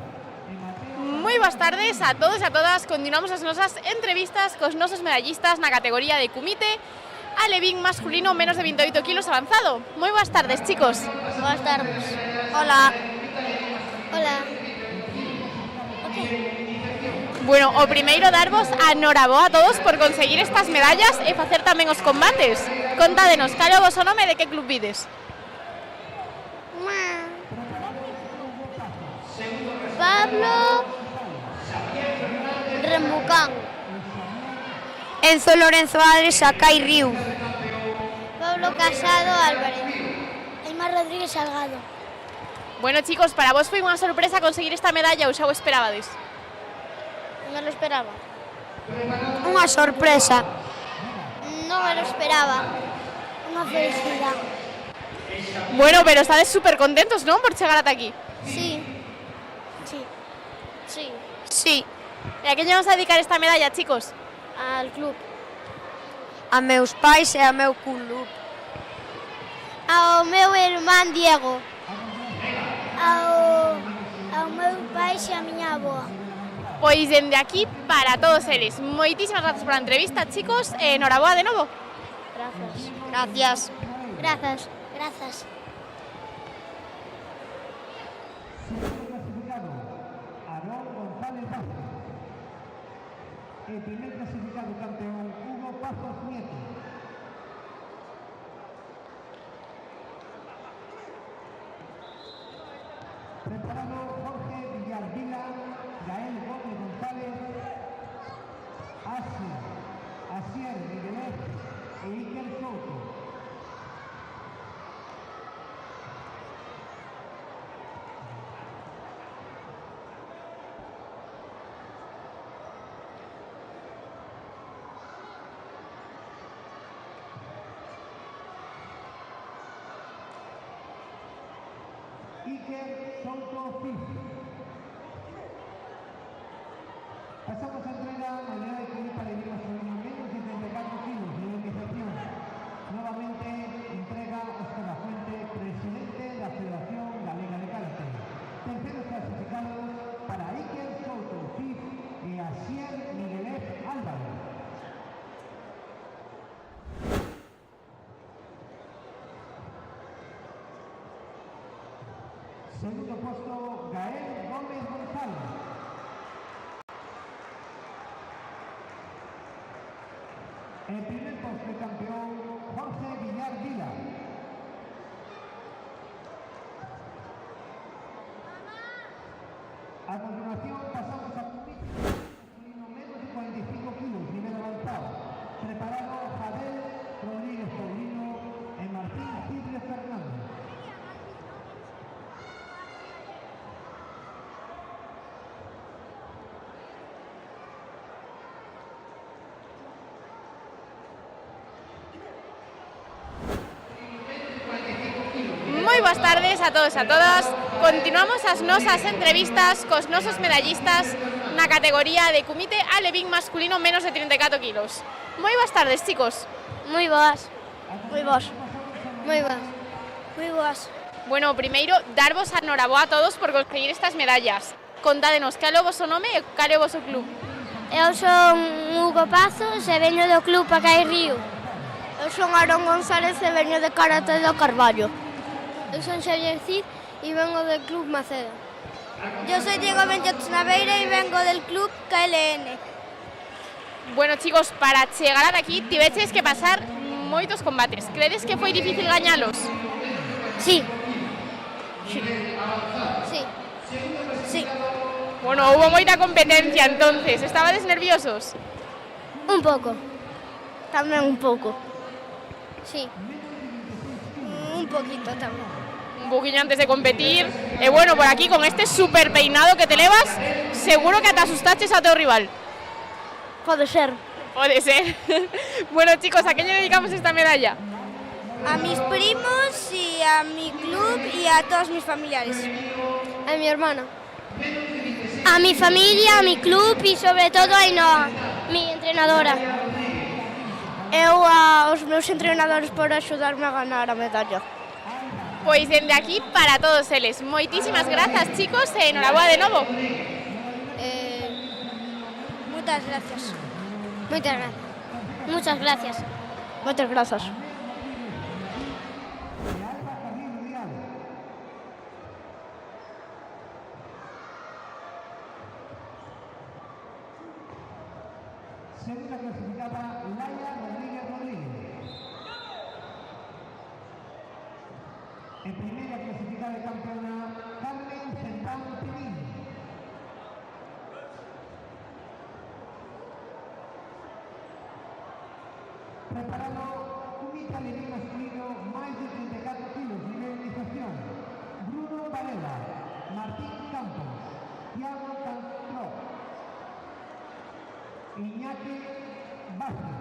Moi boas tardes a todos e a todas. Continuamos as nosas entrevistas cos nosos medallistas na categoría de kumite alevín masculino menos de 28 kilos avanzado. Moi boas tardes, chicos. Boas tardes. Hola. Hola. Bueno, o primeiro darvos a noraboa a todos por conseguir estas medallas e facer tamén os combates. Contádenos, cal é o voso nome e de que club vides? Pablo Rembucán. Enzo Lorenzo Álvarez, Sacai Riu. Pablo Casado Álvarez. Aymar Rodríguez Salgado. Bueno, chicos, para vos foi unha sorpresa conseguir esta medalla ou xa o esperabades? Non me lo esperaba. Unha sorpresa. Non me lo esperaba. Unha felicidade. Bueno, pero estades super contentos, non? Por chegar ata aquí. Sí. Sí. Sí. Sí. E a que lle vamos a dedicar esta medalla, chicos? Al club. A meus pais e a meu club. Ao meu irmán Diego. Ao meu pais e a miña avoa. Pois dende aquí para todos eles. Moitísimas grazas pola entrevista, chicos, e noraboa de novo. Gracias. Gracias. Gracias. Gracias. Segundo clasificado, Aarón González Vázquez. El primer clasificado campeón, Hugo Pazos Nieto. Preparado Jorge Villarvila, Gael Gómez González, Asier Miguelet e Iker Souto. Iker Souto Fis. Pasamos a entrega a la unidad de comité alevín masculino menos de 34 kilos de organización. Nuevamente entrega Óscar Lafuente, presidente de la Federación Galega de Karate. Terceros clasificados para Iker Souto Fis y Asier Miguelet Álvarez. Segundo puesto, Gael Gómez González. En primer puesto, campeón, Jorge Villar Vila. A continuación, pasamos a comité masculino menos de 45 kilos, nivel avanzado. Preparado Javier Rodríguez Paulino y Martín Cidre Fernández. Moi boas tardes a todos e a todas. Continuamos as nosas entrevistas cos nosos medallistas na categoría de kumite alevín masculino menos de 34 kilos. Moi boas tardes, chicos. Moi boas. Moi boas. Moi boas. Moi boas. Bueno, primeiro, darvos a noraboa a todos por conseguir estas medallas. Contádenos, cal é o voso nome e cal é o voso club? Eu son Hugo Pazos e veño do club Sacai Riu. Eu son Aarón González e veño de Karate do Carballo. Eu son Xavier Cid e vengo del club Macedo. Yo soy Diego Benjot Naveira e vengo del club KLN. Bueno, chicos, para chegar ata aquí tiveches que pasar moitos combates. Credes que foi difícil gañalos? Sí. Sí. Sí. Sí. Bueno, hubo moita competencia entonces. Estabades nerviosos? Un pouco. Tamén un pouco. Sí. Un poquito tamén. Un poquillo antes de competir. E bueno, por aquí con este super peinado que te levas, seguro que te asustaches a teu rival. Pode ser. Pode ser. Bueno, chicos, ¿a qué le dedicamos esta medalla? A mis primos y a mi club y a todos mis familiares. A mi hermana. A mi familia, a mi club y sobre todo a Ainhoa. Mi entrenadora. Eu aos meus entrenadores por axudarme a ganar a medalla. Pois dende aquí para todos eles. Moitísimas grazas, chicos, e enhoraboa de novo. Muchas gracias. Muchas gracias. Muchas gracias. Moitas grazas. Segunda clasificada, Laia Rodríguez Rodríguez. En primera clasificada campeona, Carmen Centán Pinín. Preparado Comité Alevín masculino, máis de 34 kilos, nivel de iniciación. Bruno Varela, Martín Campos, Thiago Cantro, Iñaki Vázquez.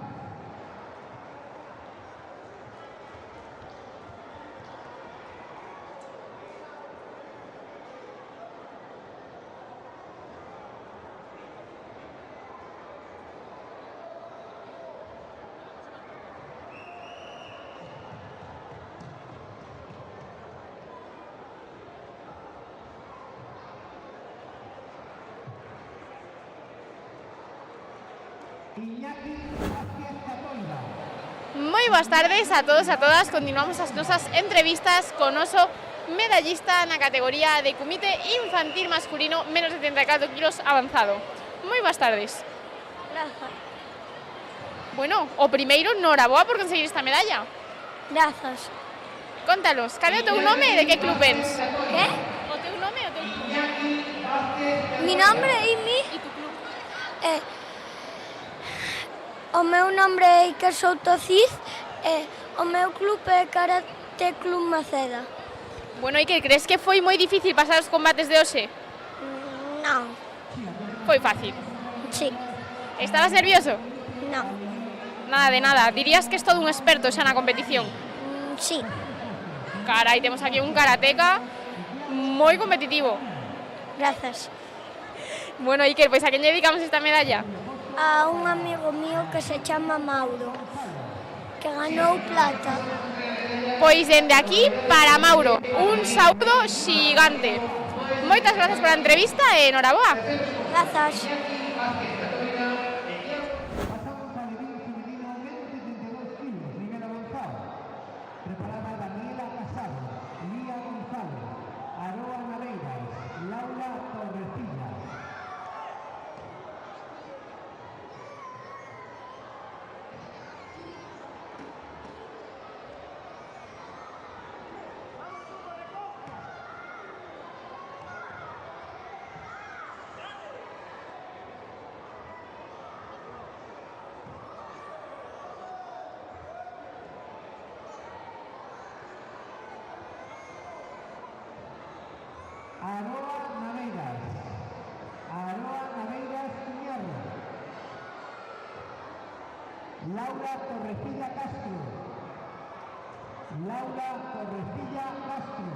Moi boas tardes a todos e a todas. Continuamos as nosas entrevistas con oso medallista na categoría de comité infantil masculino menos de 34 kilos avanzado. Moi boas tardes. Grazas. Bueno, o primeiro, noraboa por conseguir esta medalla. Grazas. Contanos, cal é o teu nome e de que club vens? Que? O teu nome e o teu club? Mi nombre e mi... E tu club? O meu nombre é Iker Souto Cid e o meu club é Karate Club Maceda. Bueno, Iker, crees que foi moi difícil pasar os combates de hoxe? Non. Foi fácil? Sí. Estabas nervioso? Non. Nada de nada. Dirías que és todo un experto xa na competición? Sí. Carai, temos aquí un karateca moi competitivo. Grazas. Bueno, Iker, pois a quen lle dedicamos esta medalla? A un amigo mío que se chama Mauro, que ganou plata. Pois dende aquí para Mauro, un saúdo xigante. Moitas grazas pola entrevista e enhoraboa. Grazas. Preparada Daniela Casado, Lía González, Aroa Naveiras, Laura Torrecilla. Aroa Naveiras Iñarro, Laura Torrecilla Castro, Laura Torrecilla Castro.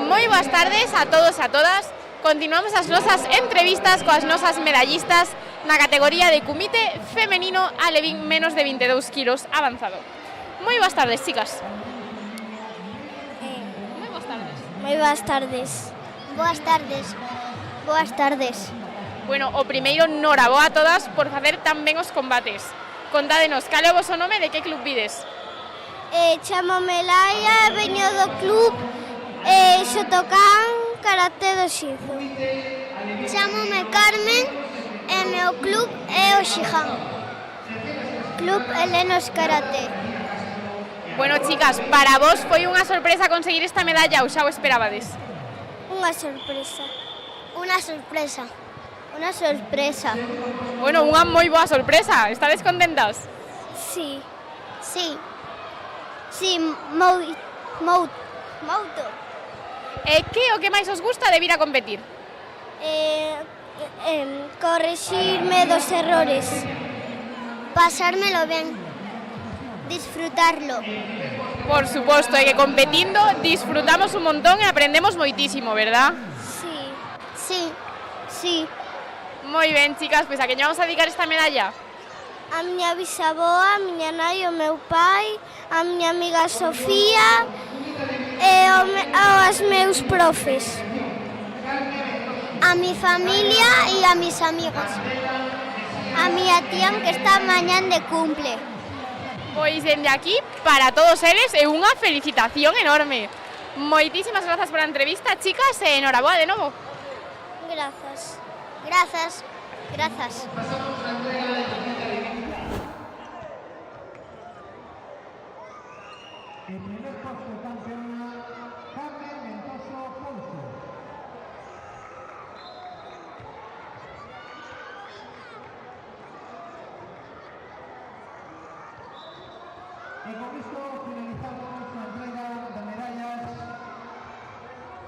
Moi boas tardes a todos e a todas. Continuamos as nosas entrevistas coas nosas medallistas na categoría de comité femenino alevín menos de 22 kilos avanzado. Moi boas tardes, chicas. Moi boas tardes. Moi boas tardes. Boas tardes. Boas tardes. Bueno, o primeiro, noraboa a todas por facer tan ben os combates. Contádenos, cal é o voso nome e de que club vides? Chámome Laia, veño do club Xotocán Karate do Xinzo. Chámome Carmen e meu club é o Xiján. Club Helenos Karate. Bueno, chicas, para vos foi unha sorpresa conseguir esta medalla ou xa o esperabades? Unha sorpresa. Unha sorpresa. Unha sorpresa. Bueno, unha moi boa sorpresa. Estades contentas? Sí. Sí. Sí, mouto. E que é o que máis os gusta de vir a competir? corregirme dos errores. Pasármelo ben. Disfrutarlo. Por suposto, é que competindo disfrutamos un montón e aprendemos moitísimo, verdad? Sí. Moi ben, chicas, pois a que lle vamos a dedicar esta medalla? A miña bisavoa, a miña nai, o meu pai, a miña amiga Sofía e aos meus profes. A mi familia e a mis amigos. A miña tía que está mañán de cumple. Pois dende aquí, para todos eles, é unha felicitación enorme. Moitísimas grazas por a entrevista, chicas, e enhoraboa de novo. Grazas. El primer puesto campeona, Carmen Mendoza Ponce. Y con esto finalizamos la entrega de medallas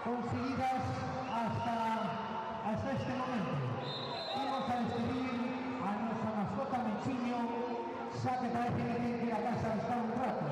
conseguidas hasta este momento. Vamos a despedir a nuestra mascota Mechiño, ya que parece que tiene que ir a casa a estar un rato.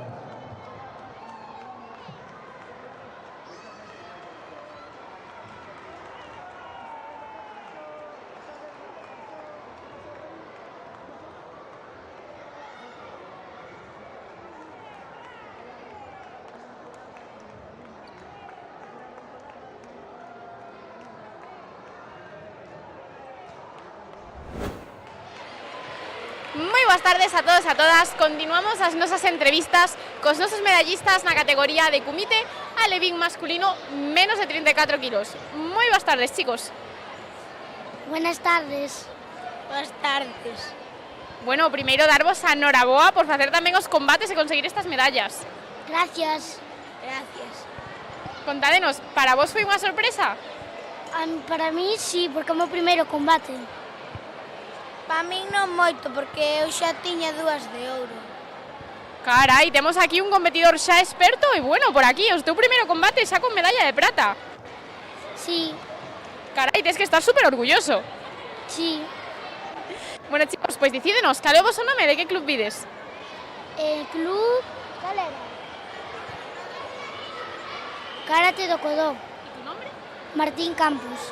Moi boas tardes a todos e a todas. Continuamos as nosas entrevistas cos nosos medallistas na categoría de Kumite alevín masculino menos de 34 kilos. Moi boas tardes, chicos. Buenas tardes. Bueno, primeiro darvos a noraboa por facer tamén os combates e conseguir estas medallas. Gracias. Contádenos, para vos foi unha sorpresa? Para mí sí, porque é o meu primeiro combate. Para min non moito, porque eu xa tiña 2 de ouro. Carai, temos aquí un competidor xa experto e bueno, por aquí, o teu primeiro combate xa con medalla de prata. Sí. Carai, tens que estar super orgulloso. Sí. Bueno, chicos, pois decídenos, cal é o voso nome, de que club vides? El club... Cal era? Karate do Kodó. E tu nombre? Martín Campos.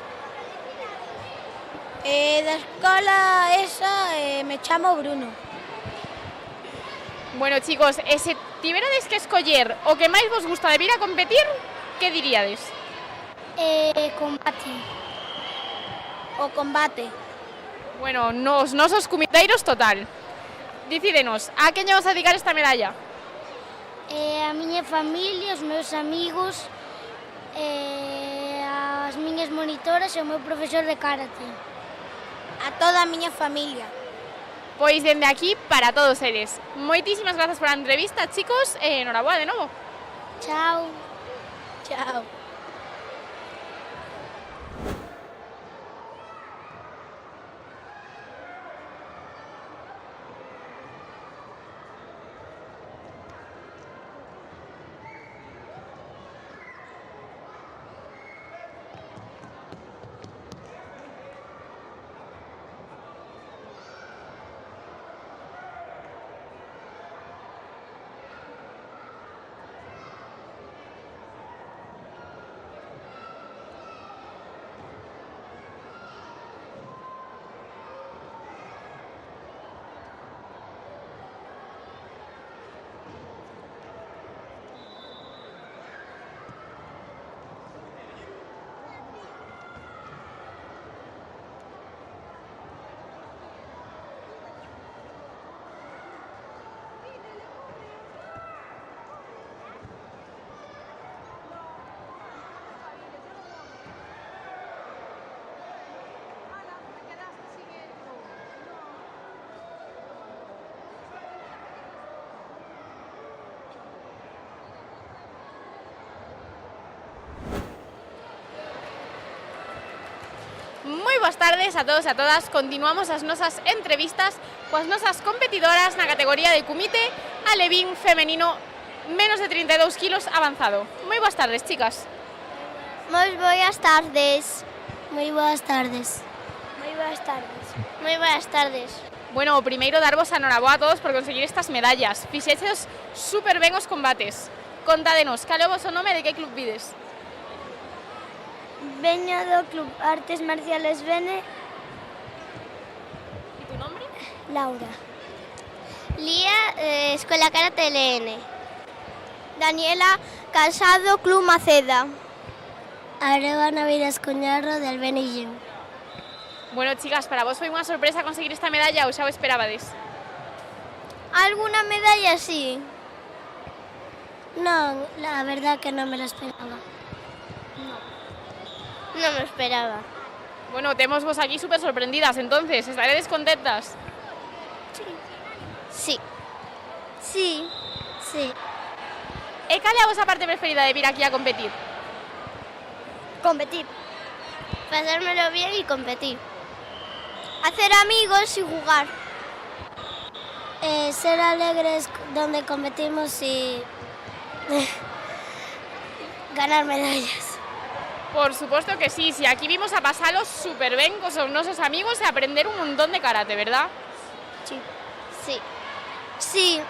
Da escola esa me chamo Bruno. Bueno, chicos, e se tiverades que escoller o que máis vos gusta de vir a competir, que diríades? Combate. O combate. Bueno, nos nosos comiteiros total. Dicídenos, a quen lle vamos a dedicar esta medalla? A miña familia, os meus amigos, as miñas monitoras e o meu profesor de karate. A toda a miña familia. Pois dende aquí para todos eles. Moitísimas grazas por a entrevista, chicos, e enhoraboa de novo. Chao. Moi boas tardes a todos e a todas. Continuamos as nosas entrevistas coas nosas competidoras na categoría de Kumite alevín femenino menos de 32 kilos avanzado. Moi boas tardes, chicas. Moi boas tardes. Moi boas tardes. boas tardes. Moi boas tardes. Bueno, primeiro darvos a noraboa a todos por conseguir estas medallas. Fixeches super ben os combates. Contádenos, cal é o vosso nome e de que club vides? Veño do Club Artes Marciales Bene. E tu nombre? Laura. Lía, Escuela Karate LN. Daniela Casado, Club Maceda. Areva Navidas Cuñarro, del Benillín. Bueno, chicas, para vos foi unha sorpresa conseguir esta medalla ou xa o esperabades? Alguna medalla sí. No, la verdad que no me lo esperaba. No me esperaba. Bueno, temos vos aquí super sorprendidas, entonces, estaredes contentas? Sí. Sí. Sí. E cal é a vosa parte preferida de vir aquí a competir? Competir. Pasármelo bien y competir. Hacer amigos y jugar. Ser alegres donde competimos y ganar medallas. Por supuesto que sí, si aquí vimos a pasalos super ben con nosos amigos e aprender un montón de karate, ¿verdad? Sí. Sí. Sí.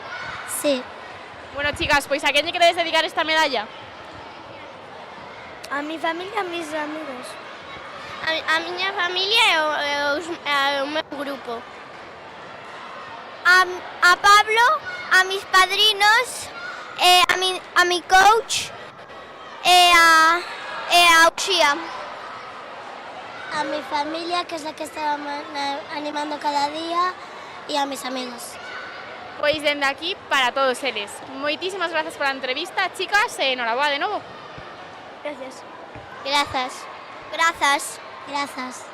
Sí. Bueno, chicas, pois a quen lle queredes dedicar esta medalla? A mi familia, a mis amigos. A miña familia e o meu grupo. A Pablo, a mis padrinos, a mi coach e a Uxía. A mi familia, que es la que está animando cada día, y a mis amigos. Pois dende aquí para todos eles. Moitísimas grazas pola entrevista, chicas, e enhoraboa de novo. Gracias. Gracias. Gracias. Gracias.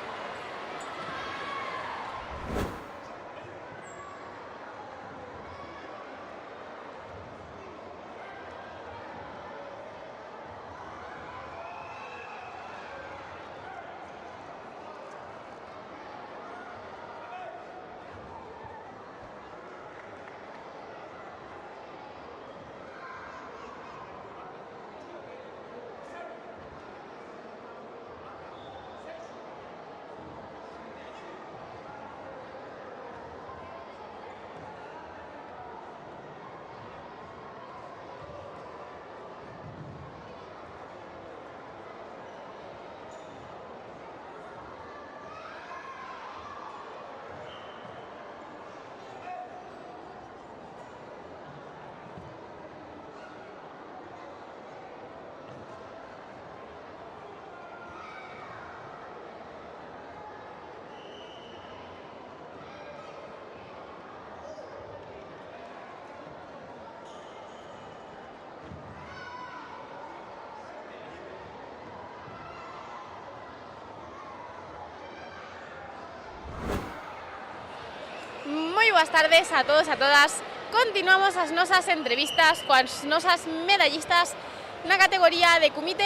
Moi boas tardes a todos e a todas. Continuamos as nosas entrevistas coas nosas medallistas na categoría de kumite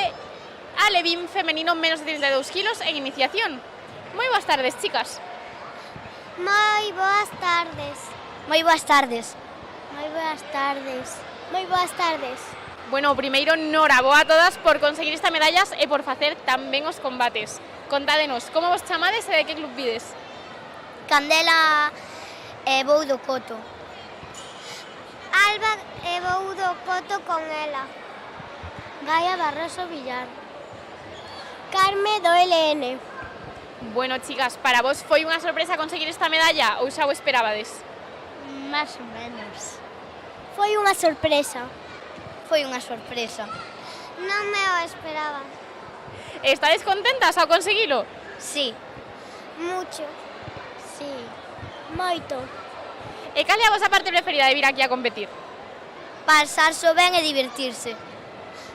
alevín femenino menos de 32 kilos en iniciación. Moi boas tardes, chicas. Moi boas tardes. Moi boas tardes. Moi boas tardes. Moi boas tardes. Bueno, primeiro, noraboa a todas por conseguir esta medallas e por facer tan ben os combates. Contádenos, como vos chamades e de que club vides? Candela e vou do Coto. Alba e vou do Coto con ela. Gaia Barroso Villar. Carme do LN. Bueno, chicas, para vos foi unha sorpresa conseguir esta medalla ou xa o esperabades? Más ou menos. Foi unha sorpresa. Foi unha sorpresa. Non me o esperaba. Estades contentas ao conseguilo? Sí. Mucho. Sí. Moito. E cal é a vosa parte preferida de vir aquí a competir? Pasarse ben e divertirse.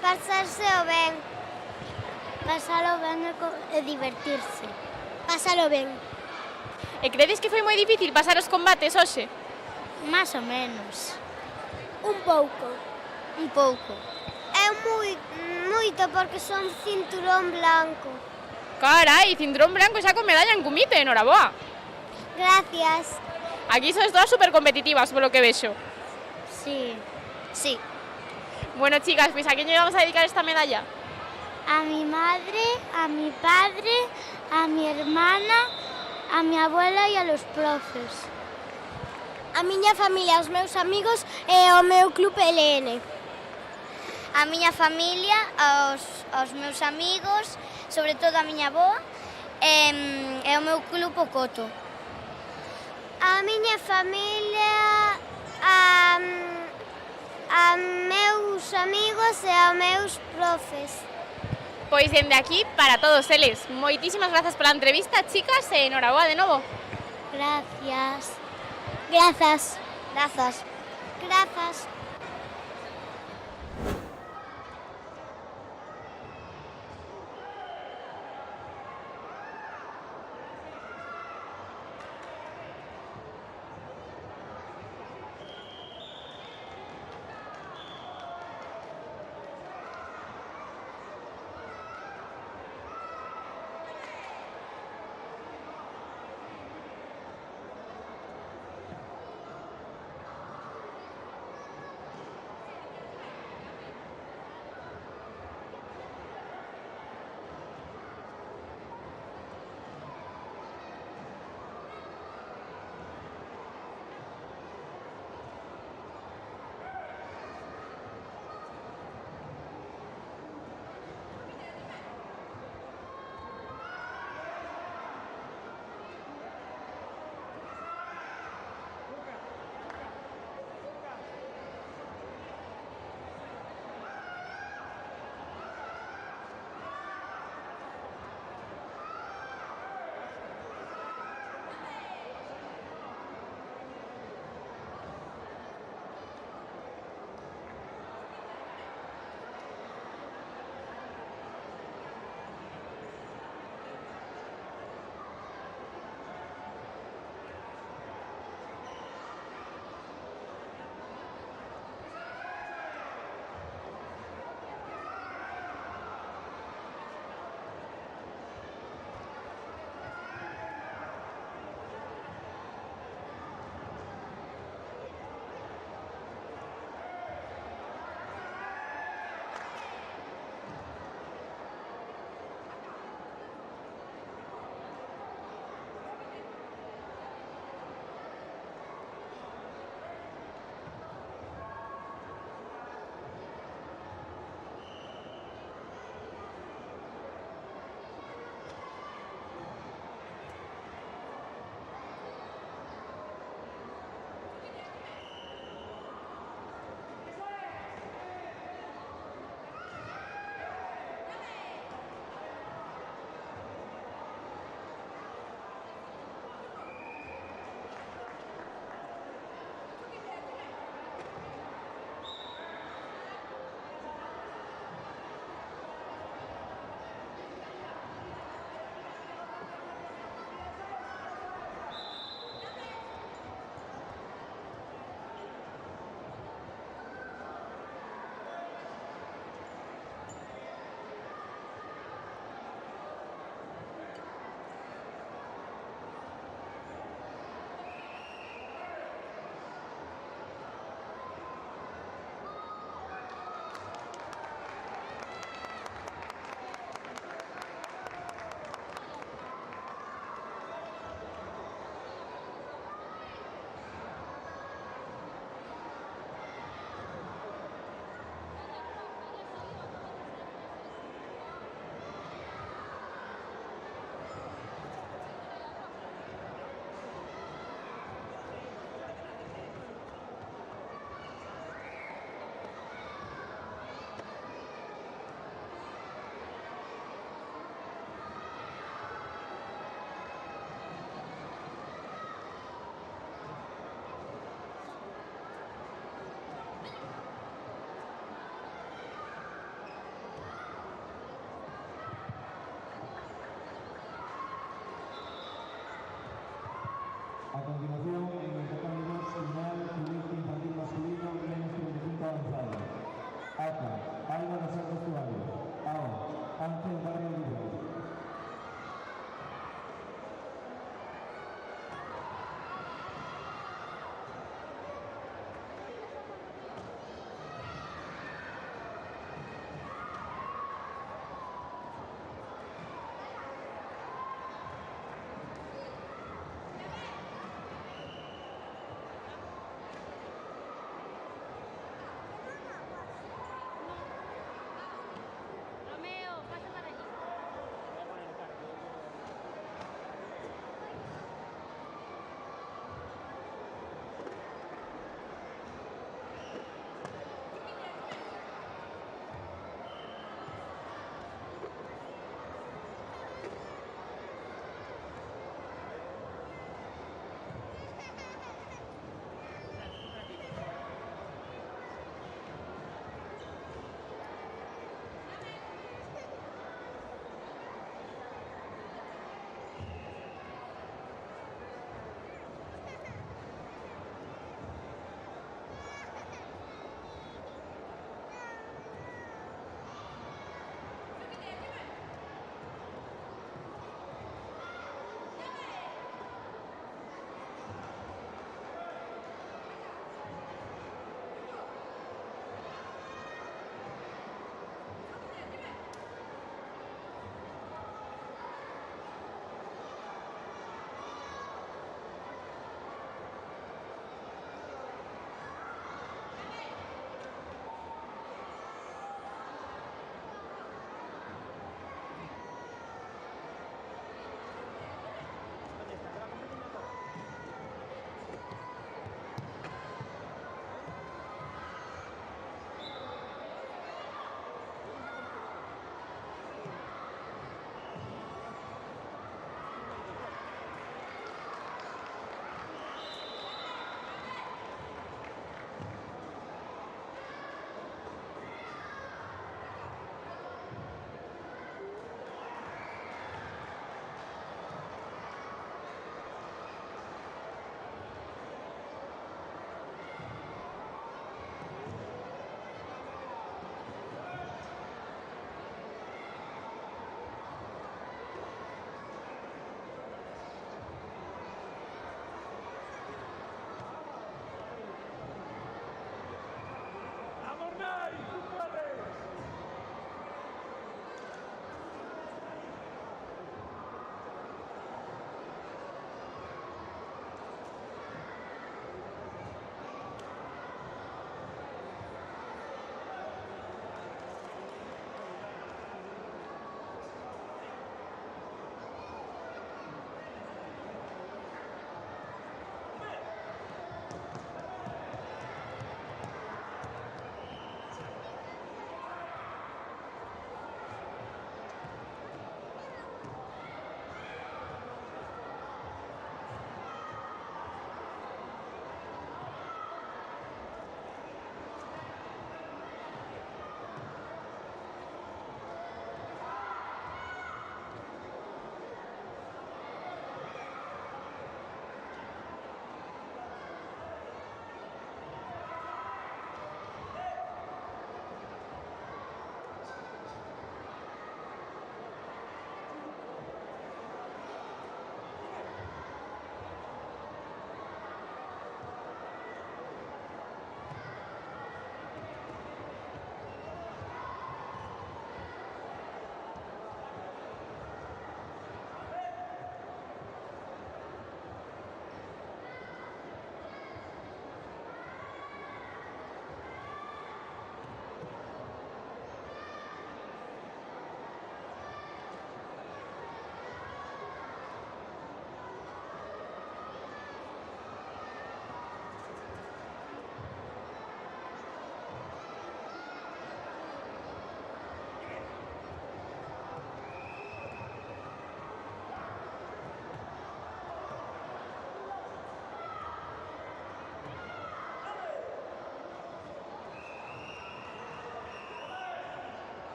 Pasarse o ben. Pasalo ben e divertirse. Pasalo ben. E credes que foi moi difícil pasar os combates hoxe? Más ou menos. Un pouco. Un pouco. É moito porque son cinturón blanco. Carai, cinturón branco xa con medalla en kumite, enhoraboa. Gracias. Aquí sois todas super competitivas, polo que vexo. Sí. Sí. Bueno, chicas, pois a quen lle vamos a dedicar esta medalla? A mi madre, a mi padre, a mi hermana A mi abuela e a los profes. A miña familia, os meus amigos e o meu club LN. A miña familia, aos meus amigos, sobre todo a miña avoa, e o meu club o Coto. A miña familia, a meus amigos e aos meus profes. Pois dende aquí, para todos eles, moitísimas grazas pola entrevista, chicas, e enhoraboa de novo. Gracias. Grazas. Grazas. Grazas. A continuación, en el total 2, final, juvenil infantil masculino, menos 35 avanzado. ACA, Álvaro Santos Tuárez. AO, Ángel Barrio Oliveira.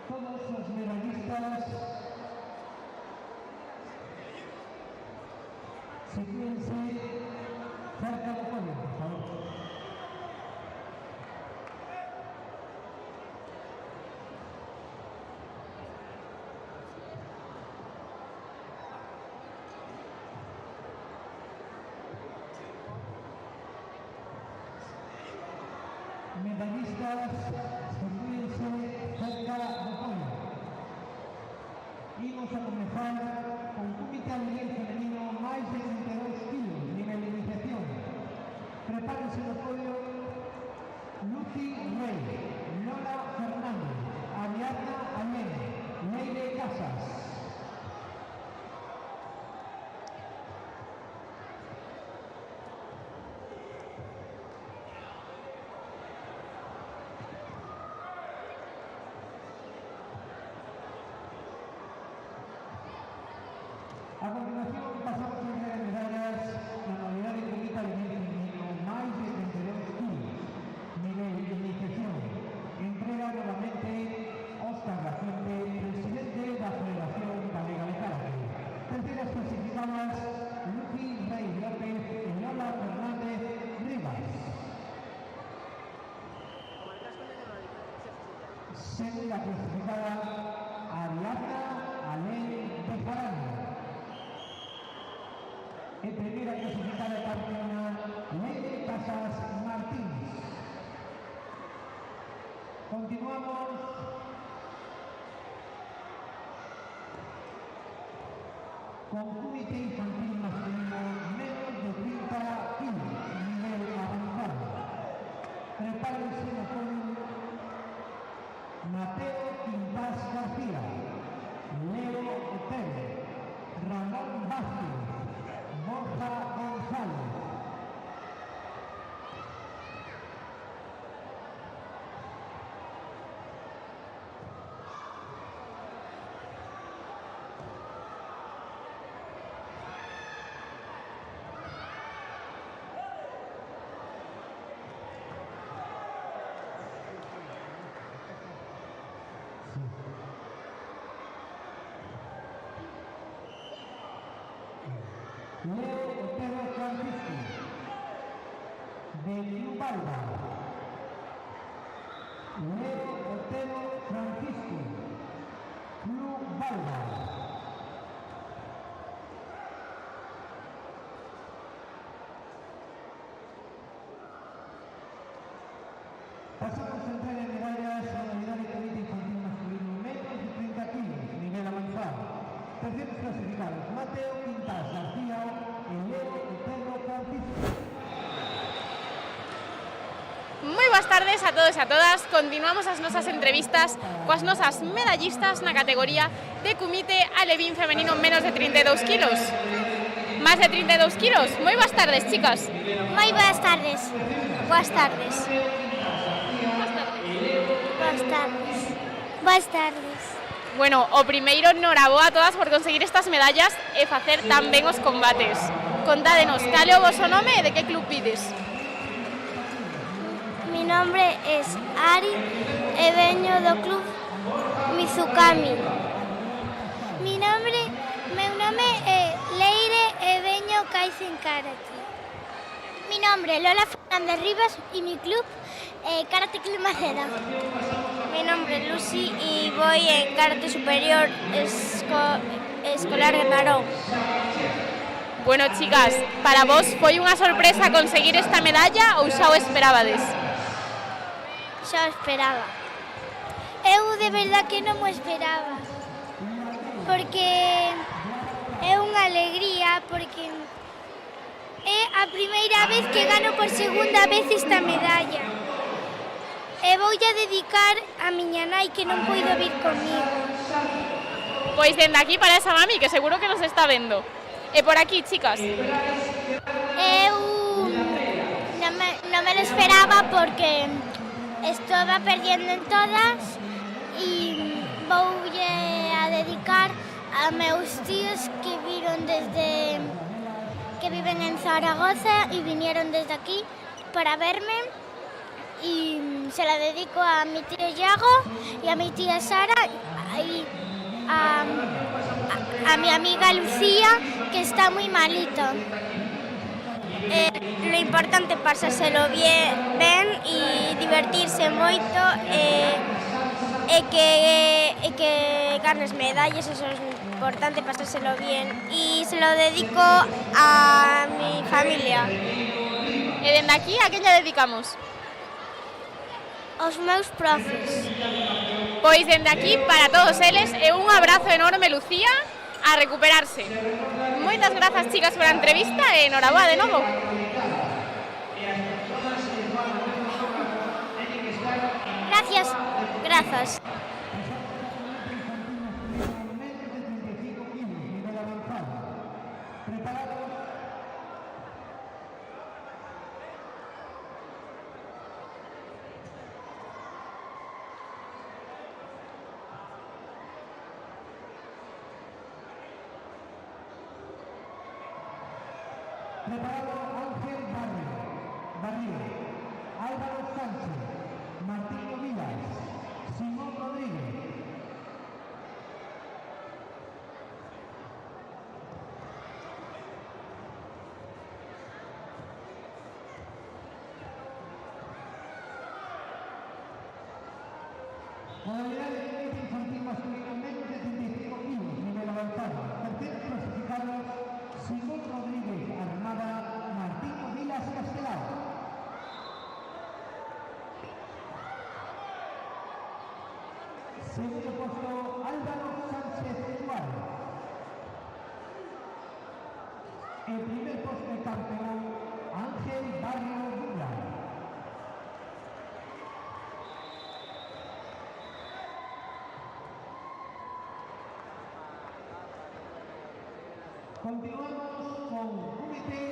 Todos los medallistas sitúense cerca del podio, por favor. Medallistas, sitúense cerca del podio. Imos a comenzar con Comité a nivel femenino máis de 32 kilos, nivel de iniciación. Prepárense no podio Lucy Rey, Lola Fernández, Ariadna Alén, Leire Casas. A continuación pasamos a entregar medallas na modalidade de comité a nivel femenino máis de 32 kilos, nivel de iniciación. Entrega novamente Óscar Gaciente, presidente da Federación Galega de Karate. Terceras clasificadas Lucy Rey López e Lola Fernández Rivas. Segunda clasificada Ariadna Alén Bejarano. En primera clasificada campeona Leire Casas Martínez. Continuamos con Comité Infantil Masculino menos de 30 kilos, nivel avanzado. Prepárense no podio Mateo Quintás García, Leo Otero, Ramón Vázquez, Borja González. Leo Otero Francisco, de Club Alba. Leo Otero Francisco, Club Alba. Pasamos a entrega de medallas a la unidad de comité infantil masculino menos de 30 kilos, nivel avanzado. Terceros clasificados Mateo Quintás García e Leo Otero Francisco. Moi boas tardes a todos e a todas. Continuamos as nosas entrevistas coas nosas medallistas na categoría de comité alevín femenino menos de 32 kilos. Más de 32 kilos. Moi boas tardes, chicas. Moi boas tardes. Boas tardes. Boas tardes. Boas tardes. Bueno, o primeiro, noraboa a todas por conseguir estas medallas e facer tan ben os combates. Contádenos, cal é o voso nome e de que club vides? Mi nombre es Ari e veño do club Mizukami. Meu nome é Leire e veño Kaizen Karate. Mi nombre es Lola Fernández Rivas y mi club Karate Club Maceda. Mi nombre es Lucy y voy en Karate Superior Escolar Narón. Bueno, chicas, para vos foi unha sorpresa conseguir esta medalla ou xa o esperabades? Xa o esperaba. Eu de verdad que non o esperaba. Porque é unha alegría, porque é a primeira vez que gano por segunda vez esta medalla. E voulle a dedicar a miña nai que non poido vir comigo. Pois dende aquí para esa mami que seguro que nos está vendo. E por aquí, chicas. Eu non me lo esperaba porque estaba perdiendo en todas e voulle a dedicar a meus tíos que viven en Zaragoza e vinieron desde aquí para verme y se la dedico a mi tío Yago y a mi tía Sara y a mi amiga Lucía, que está muy malita. Lo importante é pasárselo ben e divertirse moito e que ganes medallas, eso é importante, pasárselo bien. E se lo dedico a mi familia. E dende aquí, a quen lle dedicamos? Aos meus profes. Pois dende aquí, para todos eles, e un abrazo enorme, Lucía, a recuperarse. Moitas grazas, chicas, por a entrevista e enhoraboa de novo. Gracias. Grazas. Preparado Ángel Barrio, Álvaro Sánchez, Martín Vilas, Simón Rodríguez. Modalidad de tenis infantil masculino menos de 35 kilos, nivel avanzado. Terceros clasificados, Simón Rodríguez, Armada, Martín Vilas, Castelao. Segundo puesto, Álvaro Sánchez Eduardo. El primer puesto de campeón, Ángel Barrio Lula. Continuamos con Comité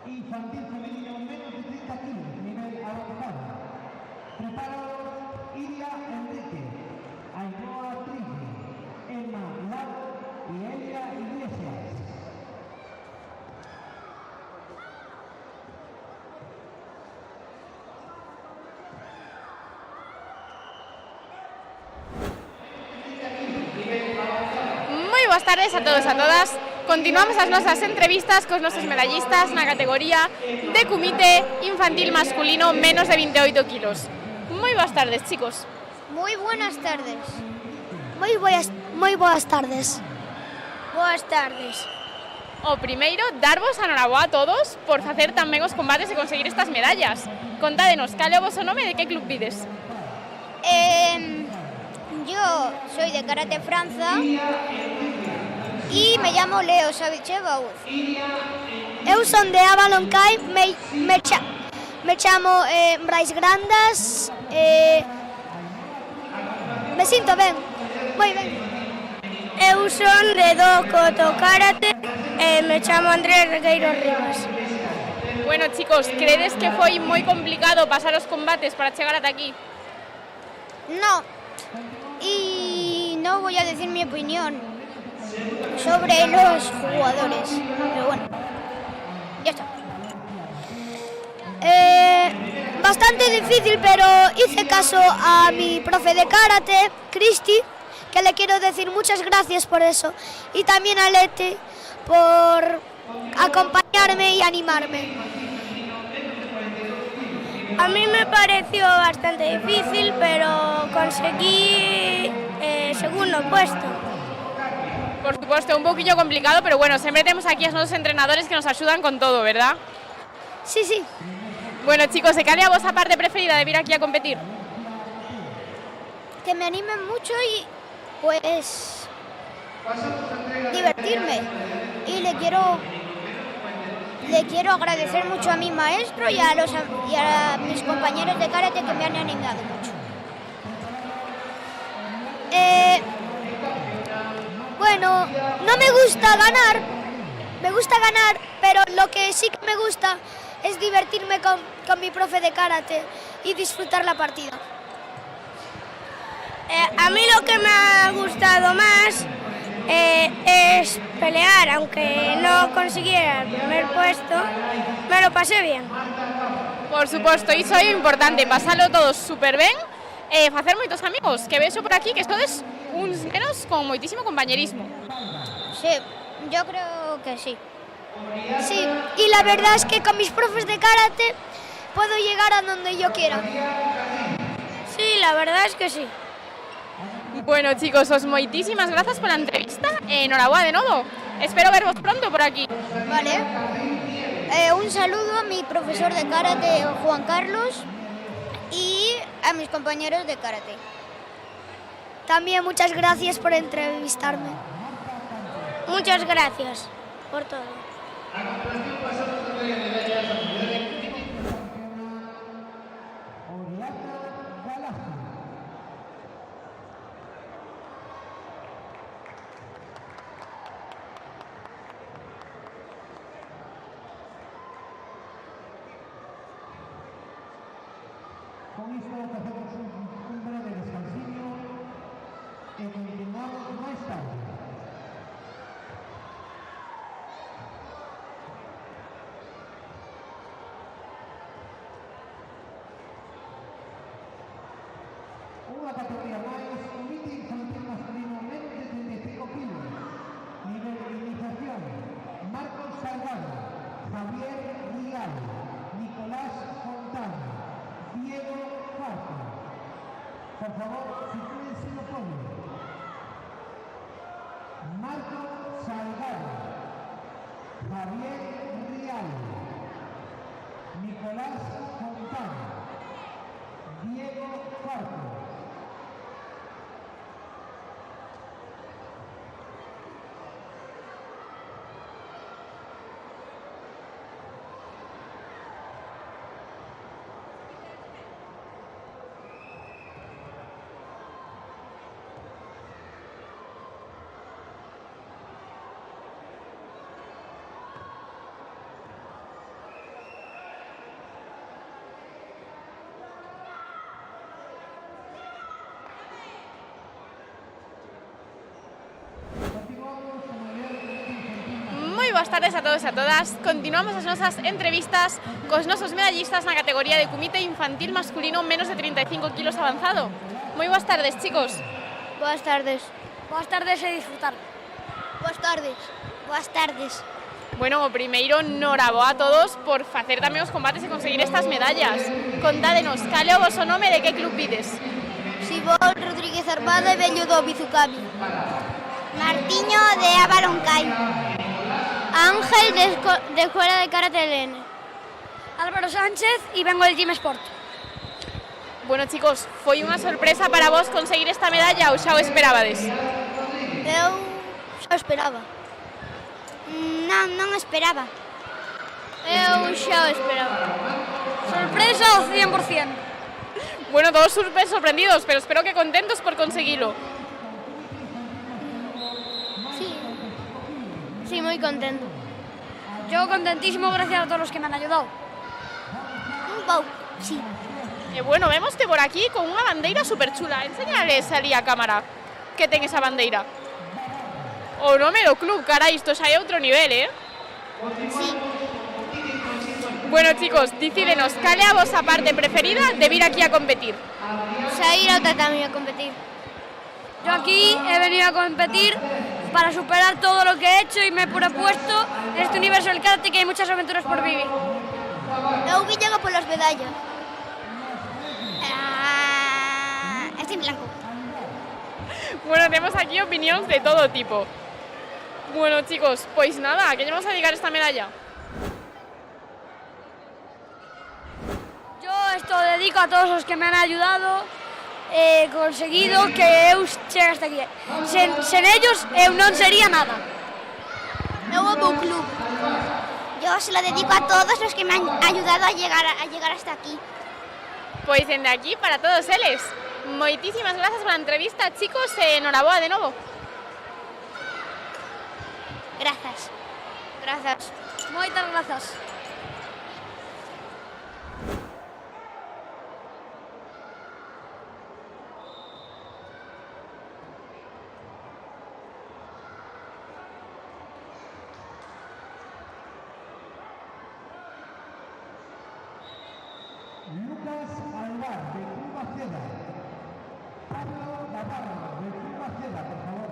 Infantil Femenino menos de 30 kilos, nivel avanzado. Preparados Iria Enrique, Ainhoa Trille, Emma Lau y Elia Iglesias. Boas tardes a todos e a todas. Continuamos as nosas entrevistas cos nosos medallistas na categoría de Comité Infantil Masculino menos de 28 kilos. Moi boas tardes, chicos. Moi buenas tardes. Moi boas tardes. Boas tardes. O primeiro, darvos a enhoraboa a todos por facer tan ben os combates e conseguir estas medallas. Contádenos, cal é o vosso nome e de que club vides? Yo soy de Karate Franza y me llamo Leo Saviche Bauz. Eu son de Avalon Kai, me chamo Brais Grandas, me sinto ben, moi ben. Eu son de Dokoto Karate e me chamo Andrés Regueiro Rivas. Bueno, chicos, credes que foi moi complicado pasar os combates para chegar ata aquí? No, y no voy a decir mi opinión sobre los jugadores, pero bueno, ya está. Bastante difícil, pero hice caso a mi profe de karate, Cristi, que le quiero decir muchas gracias por eso, y también a Leti por acompañarme y animarme. A mí me pareció bastante difícil, pero conseguí segundo puesto. Por supuesto, un poquillo complicado, pero bueno, siempre tenemos aquí a nuestros entrenadores que nos ayudan con todo, ¿verdad? Sí, sí. Bueno, chicos, ¿de cal é a vosa parte preferida de vir aquí a competir? Que me animen mucho y, pues, divertirme. Y le quiero agradecer mucho a mi maestro y a mis compañeros de karate que me han animado mucho. Bueno, no me gusta ganar, pero lo que sí que me gusta es divertirme con mi profe de karate y disfrutar la partida. A mí lo que me ha gustado más es pelear, aunque no consiguiera el primer puesto, me lo pasé bien. Por suposto, iso é importante, pasalo todos super ben, facer moitos amigos, que vexo por aquí que sodes uns nenos con moitísimo compañerismo. Sí, yo creo que sí. Sí, y la verdad es que con mis profes de karate puedo llegar a donde yo quiera. Sí, la verdad es que sí. Bueno, chicos, os moitísimas grazas pola entrevista e enhorabuena de novo. Espero vervos pronto por aquí. Vale. Un saludo a mi profesor de karate, Juan Carlos, y a mis compañeros de karate. También muchas gracias por entrevistarme. Muchas gracias por todo. Con esto hacemos un breve descansillo y continuamos más tarde. Una categoría más, Comité Infantil Masculino menos de 35 kilos. Nivel de iniciación, Marcos Salgado, Javier Rial, Nicolás Fontana, Diego Cuarto. Por favor, sitúense en el podio. Marcos Salgado, Javier Rial, Nicolás Fontana, Diego Cuarto. Moi boas tardes a todos e a todas. Continuamos as nosas entrevistas cos nosos medallistas na categoría de Comité Infantil Masculino menos de 35 kilos avanzado. Moi boas tardes, chicos. Boas tardes. Boas tardes e disfrutar. Boas tardes. Boas tardes. Bueno, o primeiro, noraboa a todos por facer tamén os combates e conseguir estas medallas. Contádenos, cal é o voso nome e de que club vides? Sibón Rodríguez Armada e veño do Bizucami. Martiño de Avaloncai. Ángel de Escuela de Karate Elene. Álvaro Sánchez y vengo del Gym Sport. Bueno, chicos, foi unha sorpresa para vos conseguir esta medalla ou xa o esperabades? Eu xa o esperaba. Non esperaba. Eu xa o esperaba. Sorpresa ao 100%. Bueno, todos super sorprendidos, pero espero que contentos por conseguilo. Sí, muy contento. Yo contentísimo gracias a todos los que me han ayudado. Un poco, sí. Bueno, vemos que por aquí con unha bandeira super chula. Enséñales ali a cámara que ten esa bandeira. O nome do club, carai, isto xa é outro nivel, Sí. Bueno, chicos, decídenos, cal é a vosa parte preferida de vir aquí a competir? Ir ao tatami a competir. Yo aquí he venido a competir para superar todo lo que he hecho y me he propuesto en este universo del karate que hay muchas aventuras por vivir. Eu vine por las medallas. Estoy en blanco. Bueno, tenemos aquí opinións de todo tipo. Bueno, chicos, pois nada, ¿a qué le vamos a dedicar esta medalla? Yo esto dedico a todos los que me han ayudado. He conseguido que eu chegue hasta aquí. Sen ellos eu non sería nada. Eu amo o club. Yo se lo dedico a todos los que me han ayudado a llegar hasta aquí. Pois dende aquí para todos eles. Moitísimas grazas pola entrevista, chicos, e enhoraboa de novo. Grazas. Grazas. Moitas grazas. Lucas Alvar, del Club Maceda. Pablo Navarro, del Club Maceda, por favor.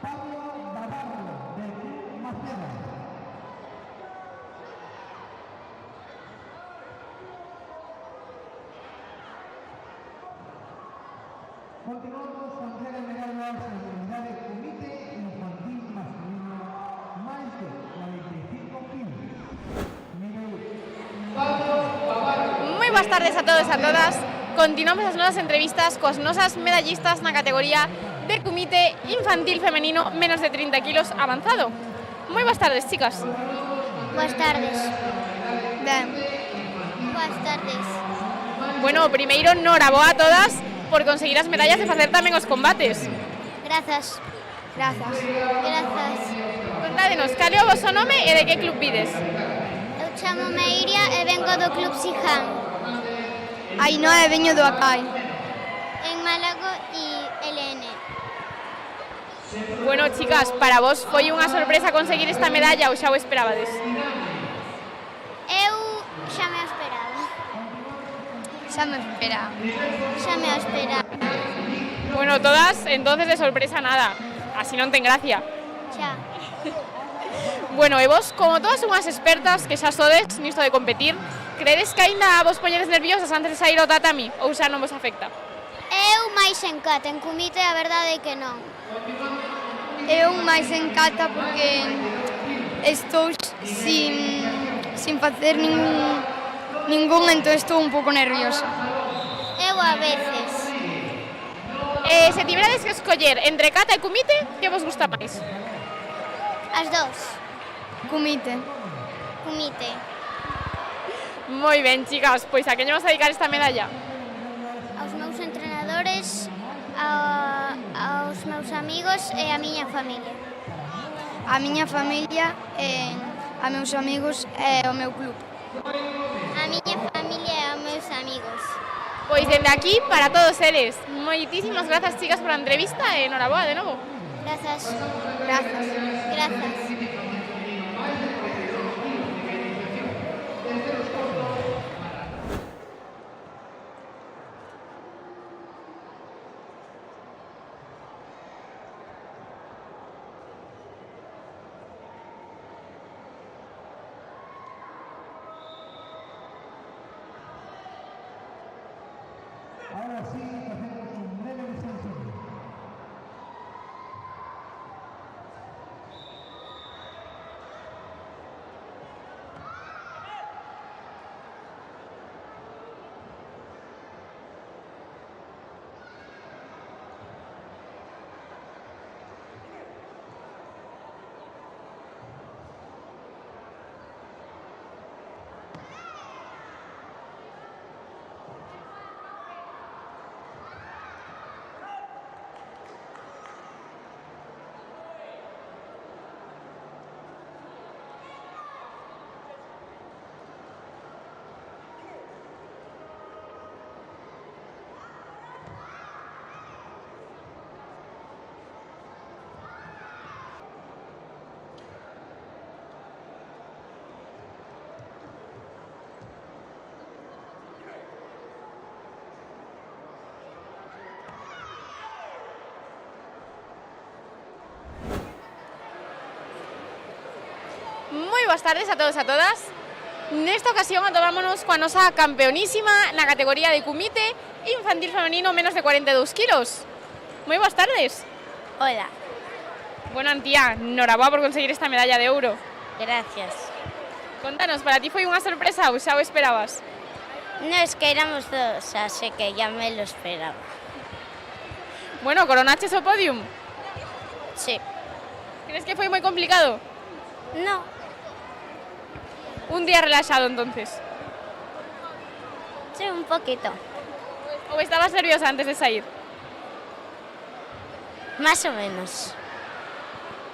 Pablo Navarro, del Club Maceda. Continuamos con entrega de medallas en la unidad de Comité Infantil Masculino más de 45 kilos. Moi boas tardes a todos e a todas. Continuamos as nosas entrevistas coas nosas medallistas na categoría de Comité Infantil Femenino menos de 30 kilos avanzado. Moi boas tardes, chicas. Boas tardes. Ben. Boas tardes. Bueno, primeiro, noraboa a todas por conseguir as medallas e facer tamén os combates. Grazas. Grazas. Grazas. Contádenos, cal é o vosso nome e de que club vides? Eu chamo-me Iria e vengo do Club Siján. Ainhoa e veño do Acai. En Málaga e LN. Bueno, chicas, para vos foi unha sorpresa conseguir esta medalla ou xa o esperabades? Eu xa me o esperaba. Xa me espera. Xa me o esperaba. Bueno, todas, entonces de sorpresa nada. Así non ten gracia. Xa. Bueno, e vos, como todas unhas expertas que xa sodes nisto de competir, credes que aínda vos poñedes nerviosas antes de sair ao tatami ou xa non vos afecta? Eu máis en cata, en comité a verdade é que non. Eu máis en cata porque estou sin facer ningún, entón estou un pouco nerviosa. Eu a veces. Se tiverades que escoller entre cata e comité, que vos gusta máis? As dos. Comité. Comité. Moi ben, chicas, pois a que lle vamos a dedicar esta medalla? Aos meus entrenadores, aos meus amigos e a miña familia. A miña familia, a meus amigos e o meu club. A miña familia e aos meus amigos. Pois dende aquí, para todos eles, moitísimas grazas, chicas, por a entrevista e noraboa de novo. Grazas. Grazas. Grazas. Ahora sí, hacemos un breve descanso. Moi boas tardes a todos e a todas. Nesta ocasión atopámonos coa nosa campeonísima na categoría de Comité Infantil Femenino menos de 42 kilos. Moi boas tardes. Hola. Bueno, Antía, noraboa por conseguir esta medalla de ouro. Gracias. Contanos, para ti foi unha sorpresa ou xa o esperabas? No, es que éramos dos, así que ya me lo esperaba. Bueno, coronaches o podium? Sí. Crees que foi moi complicado? No. Un día relaxado, entonces. Sí, un poquito. ¿O estabas nerviosa antes de salir? Más o menos.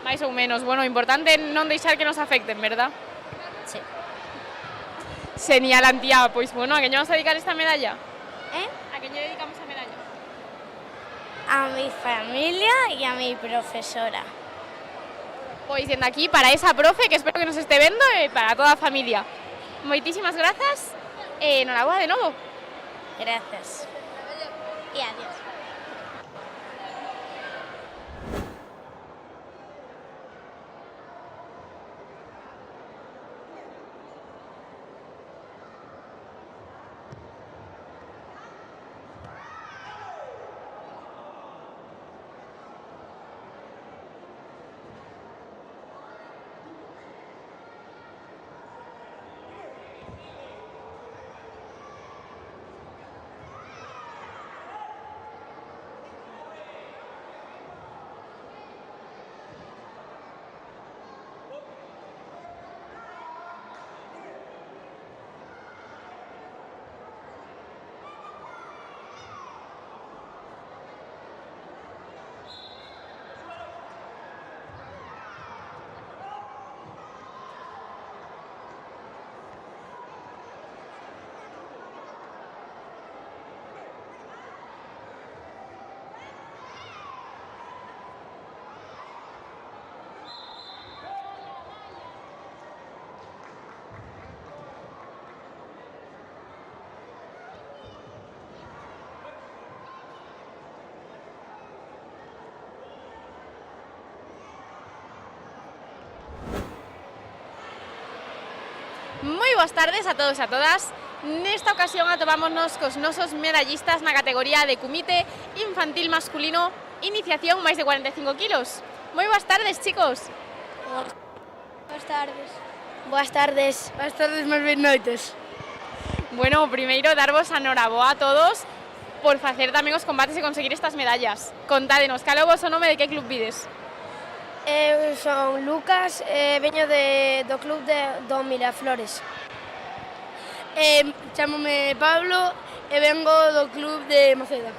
máis ou menos. Bueno, importante non deixar que nos afecten, verdad? Sí. Genial, Antía. Pois, bueno, a que lle vamos a dedicar esta medalla? ¿Eh? A que lle dedicamos a medalla? A mi familia y a mi profesora. Pois, dende aquí, para esa profe, que espero que nos este vendo, e para toda a familia. Moitísimas grazas, e enhorabuena de novo. Gracias. Y adiós. Moi boas tardes a todos e a todas. Nesta ocasión atopámonos cos nosos medallistas na categoría de Kumite infantil masculino, iniciación máis de 45 kilos. Moi boas tardes, chicos. Boas tardes. Boas tardes. Boas tardes, máis ben noites. Bueno, primeiro darvos a noraboa a todos por facer tamén os combates e conseguir estas medallas. Contádenos, cal é o vosso nome e de que club vides? Eu son Lucas, veño do club do Miraflores. Chámome Pablo e vengo do club de Maceda.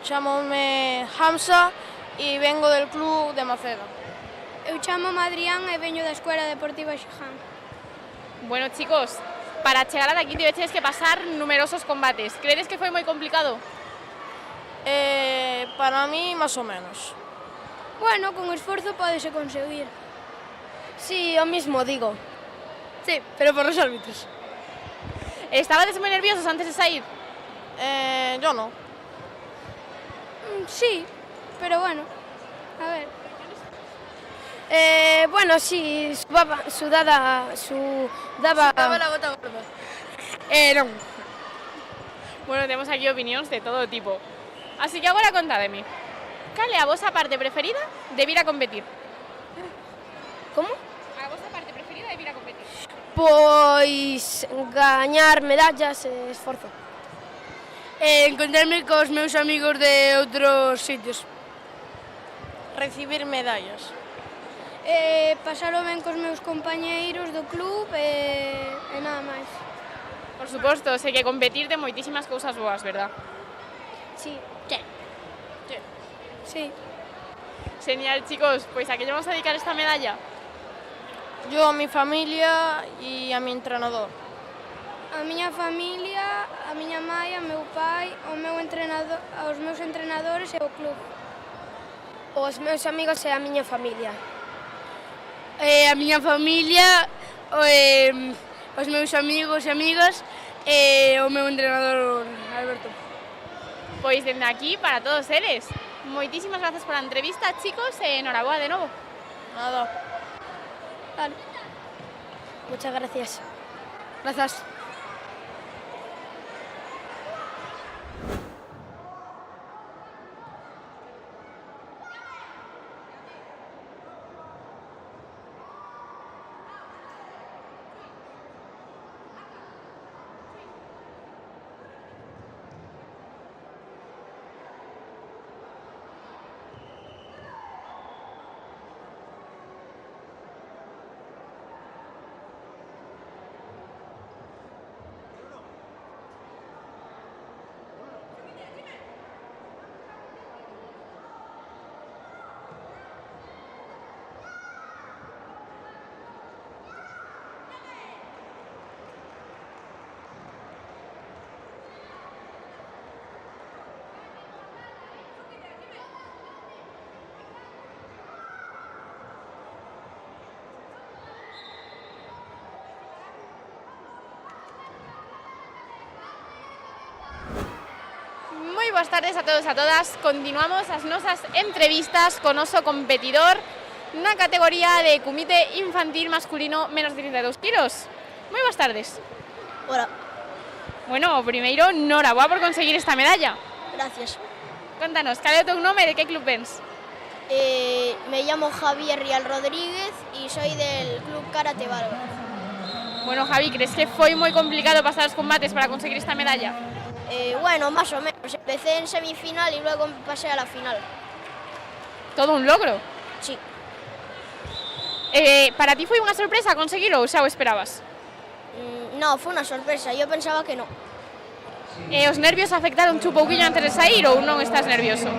Chámome Hamza e vengo del club de Maceda. Eu chamo Adrián e veño da Escuela Deportiva Xiján. Bueno, chicos, para chegar ata aquí tiveches que pasar numerosos combates. Credes que foi moi complicado? Para mí, más o menos. Bueno, con esforzo pódese conseguir. Sí, o mismo digo. Sí, pero por los árbitros. ¿Estabades moi nerviosos antes de sair? Yo no. Sí, pero bueno, a ver. Bueno, sí, sudaba la gota gorda. Non. Bueno, temos aquí opinións de todo tipo. Así que agora contádeme. Cal é a vosa parte preferida de vir a competir? Como? A vosa parte preferida de vir a competir? Pois gañar medallas e esforzo. Encontrarme cos meus amigos de outros sitios. Recibir medallas. Pasalo ben cos meus compañeiros do club e nada máis. Por suposto, sei que competir ten moitísimas cousas boas, verdad? Sí. Sí. Genial, chicos, pois a que lle vamos a dedicar esta medalla? Yo a mi familia e a mi entrenador. A miña familia, a miña mãe, a meu pai, aos meus entrenadores e ao club. Os meus amigos e a miña familia. A miña familia, os meus amigos e amigas e o meu entrenador Alberto. Pois dende aquí para todos eles. Moitísimas grazas pola entrevista, chicos, e enhoraboa de novo. Nada. Vale. Muchas gracias. Grazas. boas tardes a todos e a todas. Continuamos as nosas entrevistas con oso competidor na categoría de comité infantil masculino menos de 32 kilos. Moi boas tardes. Hola. Bueno, o primeiro, noraboa por conseguir esta medalla. Gracias. Contanos, cal é o teu nome e de que club vens? Me llamo Javier Rial Rodríguez y soy del Club Karate Bárbaro. Bueno, Javi, crees que foi moi complicado pasar os combates para conseguir esta medalla? Bueno, más o menos. Empecé en semifinal y luego pasé a la final. Todo un logro. Sí. Para ti foi unha sorpresa conseguirlo ou xa o esperabas? No, fue una sorpresa. Yo pensaba que no. Os nervios afectaron un pouquiño antes de sair ou non estás nervioso?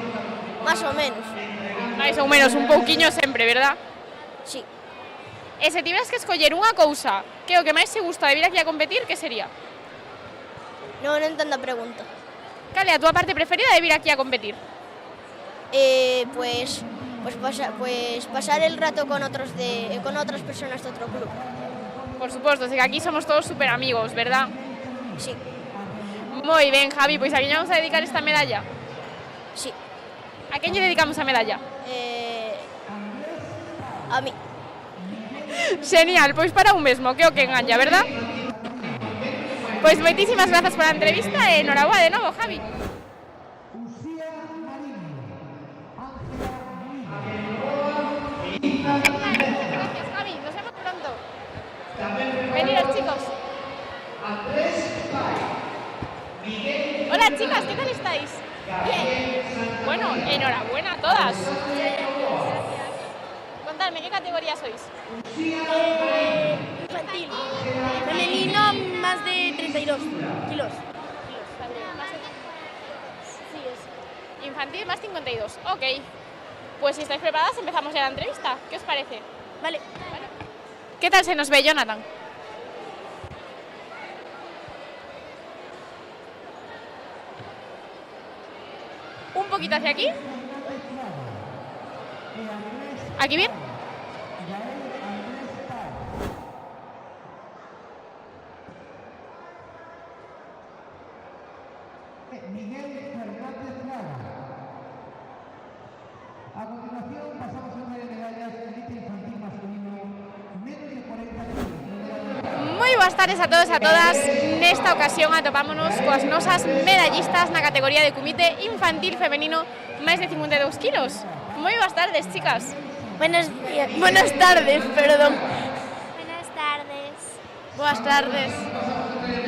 Más o menos. Mais ou menos, un pouquiño sempre, verdad? Sí. E se tiveras que escoller unha cousa que é o que máis se gusta de vir aquí a competir, que sería? No entiendo la pregunta. Cal é a túa parte preferida de vir aquí a competir? Pues pasar el rato con otras personas de otro club. Por suposto, que aquí somos todos super amigos, verdad? Sí. Moi ben, Javi, pois a quen vamos a dedicar esta medalla? Sí. A quen lle dedicamos a medalla? A mí. Genial, pois para un mesmo, que o que engaña, verdad? Pois moitísimas grazas por a entrevista e noraboa de novo, Javi. Gracias, Javi, nos vemos pronto. Venidos, chicos. Hola, chicas, ¿qué tal estáis? Bien. Bueno, enhorabuena a todas. Contadme, ¿qué categoría sois? Infantil. Femenino, más de 32 kilos. Sí, es. Infantil, más 52. Ok. Pues si estáis preparadas, empezamos ya la entrevista. ¿Qué os parece? Vale. ¿Qué tal se nos ve, Jonathan? Un poquito hacia aquí. ¿Aquí bien? Miguel Fernández Fraga. A continuación pasamos a una de medallas elite infantil masculino menos de 40 kilos. Moi boas tardes a todos e a todas. Nesta ocasión atopámonos coas nosas medallistas na categoría de comité infantil femenino máis de 52 kilos. Moi boas tardes, chicas. Buenas tardes, perdón. Buenas tardes. Boas tardes.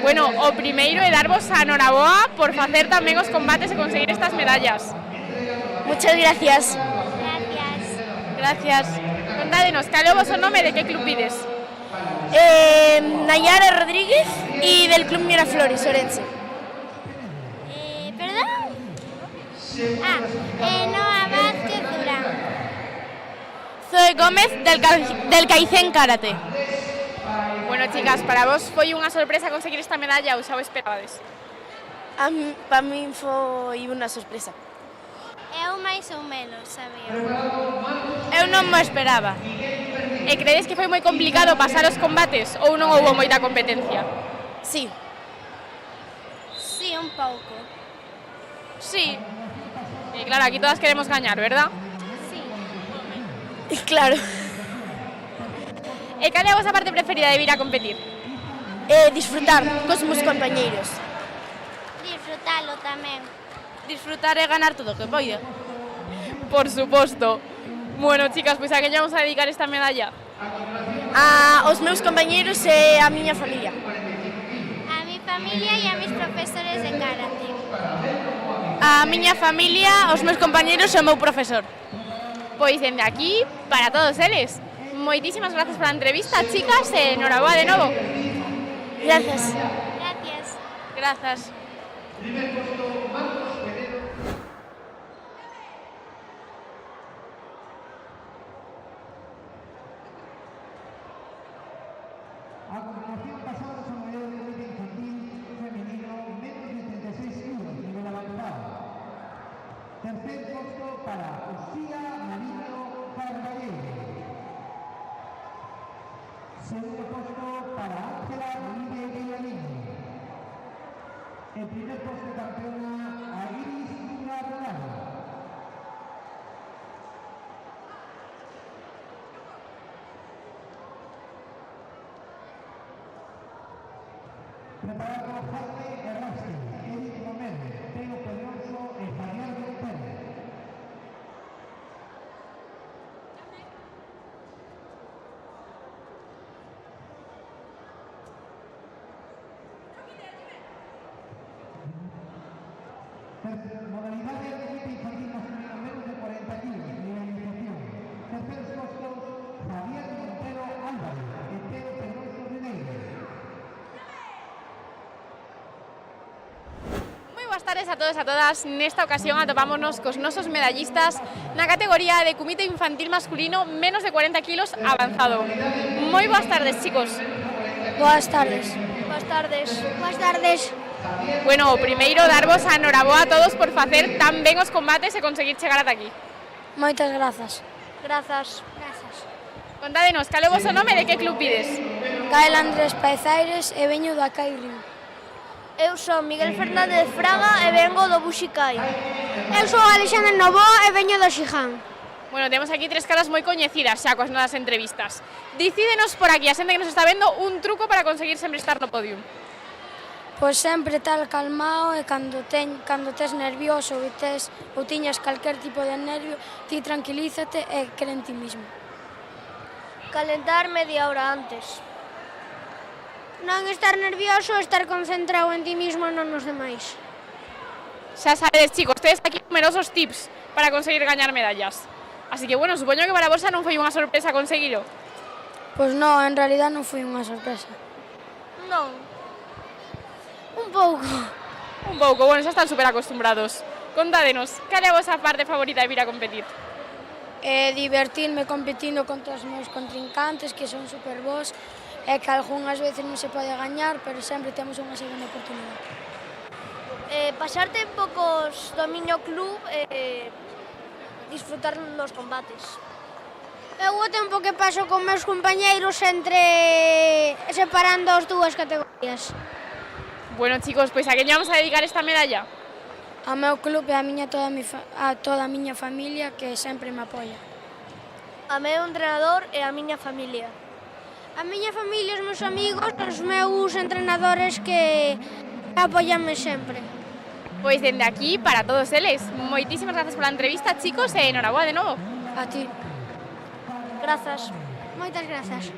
Bueno, o primeiro é darvos a noraboa por facer tamén os combates e conseguir estas medallas. Muchas gracias. Gracias. Contádenos, cal é o voso nome e de que club vides? Nayara Rodríguez y del Club Miraflores, Orense. ¿Perdón? Noa Vázquez Durán. Zoe Gómez del Caicén Karate. Bueno, chicas, para vos foi unha sorpresa conseguir esta medalla ou xa o esperabades? Para mí foi unha sorpresa. Eu máis ou menos, sabía. Eu non me esperaba. E credes que foi moi complicado pasar os combates ou non houbo moita competencia? Sí. Sí, un pouco. Sí. E claro, aquí todas queremos gañar, verdad? Sí. Claro. E cal é a vosa parte preferida de vir a competir? Disfrutar cos meus compañeiros. Disfrutalo tamén. Disfrutar e ganar todo o que poida. Por suposto. Bueno, chicas, pois a que vamos a dedicar esta medalla? Aos meus compañeiros e a miña familia. A mi familia e a mis profesores de karate. A miña familia, aos meus compañeiros e o meu profesor. Pois dende aquí, para todos eles. Moitísimas grazas pola entrevista, chicas, e noraboa de novo. Gracias. Gracias. Grazas. A continuación pasamos a un modelo de comité infantil femenino menos de 36 kilos, nivel avanzado. Tercer puesto para Lucía Mariño Carvalheiro. Segundo puesto para Ángela Olive Guillamín. El primer puesto campeona a Iris Preparado Jaime Errasti, Eric Romero, Teo Pedroso e Javier Pérez. Modalidad de comité infantil masculino menos de 40 kilos, nivel terceros puestos Javier Montero Álvarez e Teo Pedroso Ribeiro. Moi boas tardes a todos e a todas. Nesta ocasión atopámonos cos nosos medallistas na categoría de comité infantil masculino menos de 40 kilos avanzado. Moi boas tardes, chicos. Boas tardes. Boas tardes. Boas tardes. Bueno, primeiro darvos a noraboa a todos por facer tan ben os combates e conseguir chegar ata aquí. Moitas grazas. Grazas. Contádenos, cal é o vosso nome e de que club pides? Gael Andrés Paizaires e veño da Cairin. Eu son Miguel Fernández Fraga e vengo do Buxicai. Eu son Alexandre Novoa e veño do Xiján. Bueno, temos aquí tres caras moi coñecidas xa coas nosas entrevistas. Dicídenos por aquí, a xente que nos está vendo, un truco para conseguir sempre estar no podium. Pois sempre tal calmao e cando tes nervioso ou tiñas calquer tipo de nervio, ti tranquilízate e cree en ti mismo. Calentar media hora antes. Non estar nervioso, estar concentrado en ti mismo e non nos demais. Xa sabedes, chicos, tedes aquí numerosos tips para conseguir gañar medallas. Así que, bueno, supoño que para vos non foi unha sorpresa conseguilo. Pois non, en realidad non foi unha sorpresa. Non. Un pouco. Un pouco, bueno, xa están super acostumbrados. Contádenos, cal é a vosa parte favorita de vir a competir? Divertirme competindo contra os meus contrincantes, que son super bons, e que algunhas veces non se pode gañar, pero sempre temos unha segunda oportunidade. Pasarte en poucos do miño club e disfrutar dos combates. Eu o tempo que paso con meus compañeiros separando as dúas categorías. Bueno, chicos, pois a quen vamos a dedicar esta medalla? Ao meu club e a toda a miña familia que sempre me apoia. A meu entrenador e a miña familia. A miña familia, os meus amigos, os meus entrenadores que apoianme sempre. Pois dende aquí, para todos eles, moitísimas grazas pola entrevista, chicos, e enhoraboa de novo. A ti. Grazas. Moitas grazas.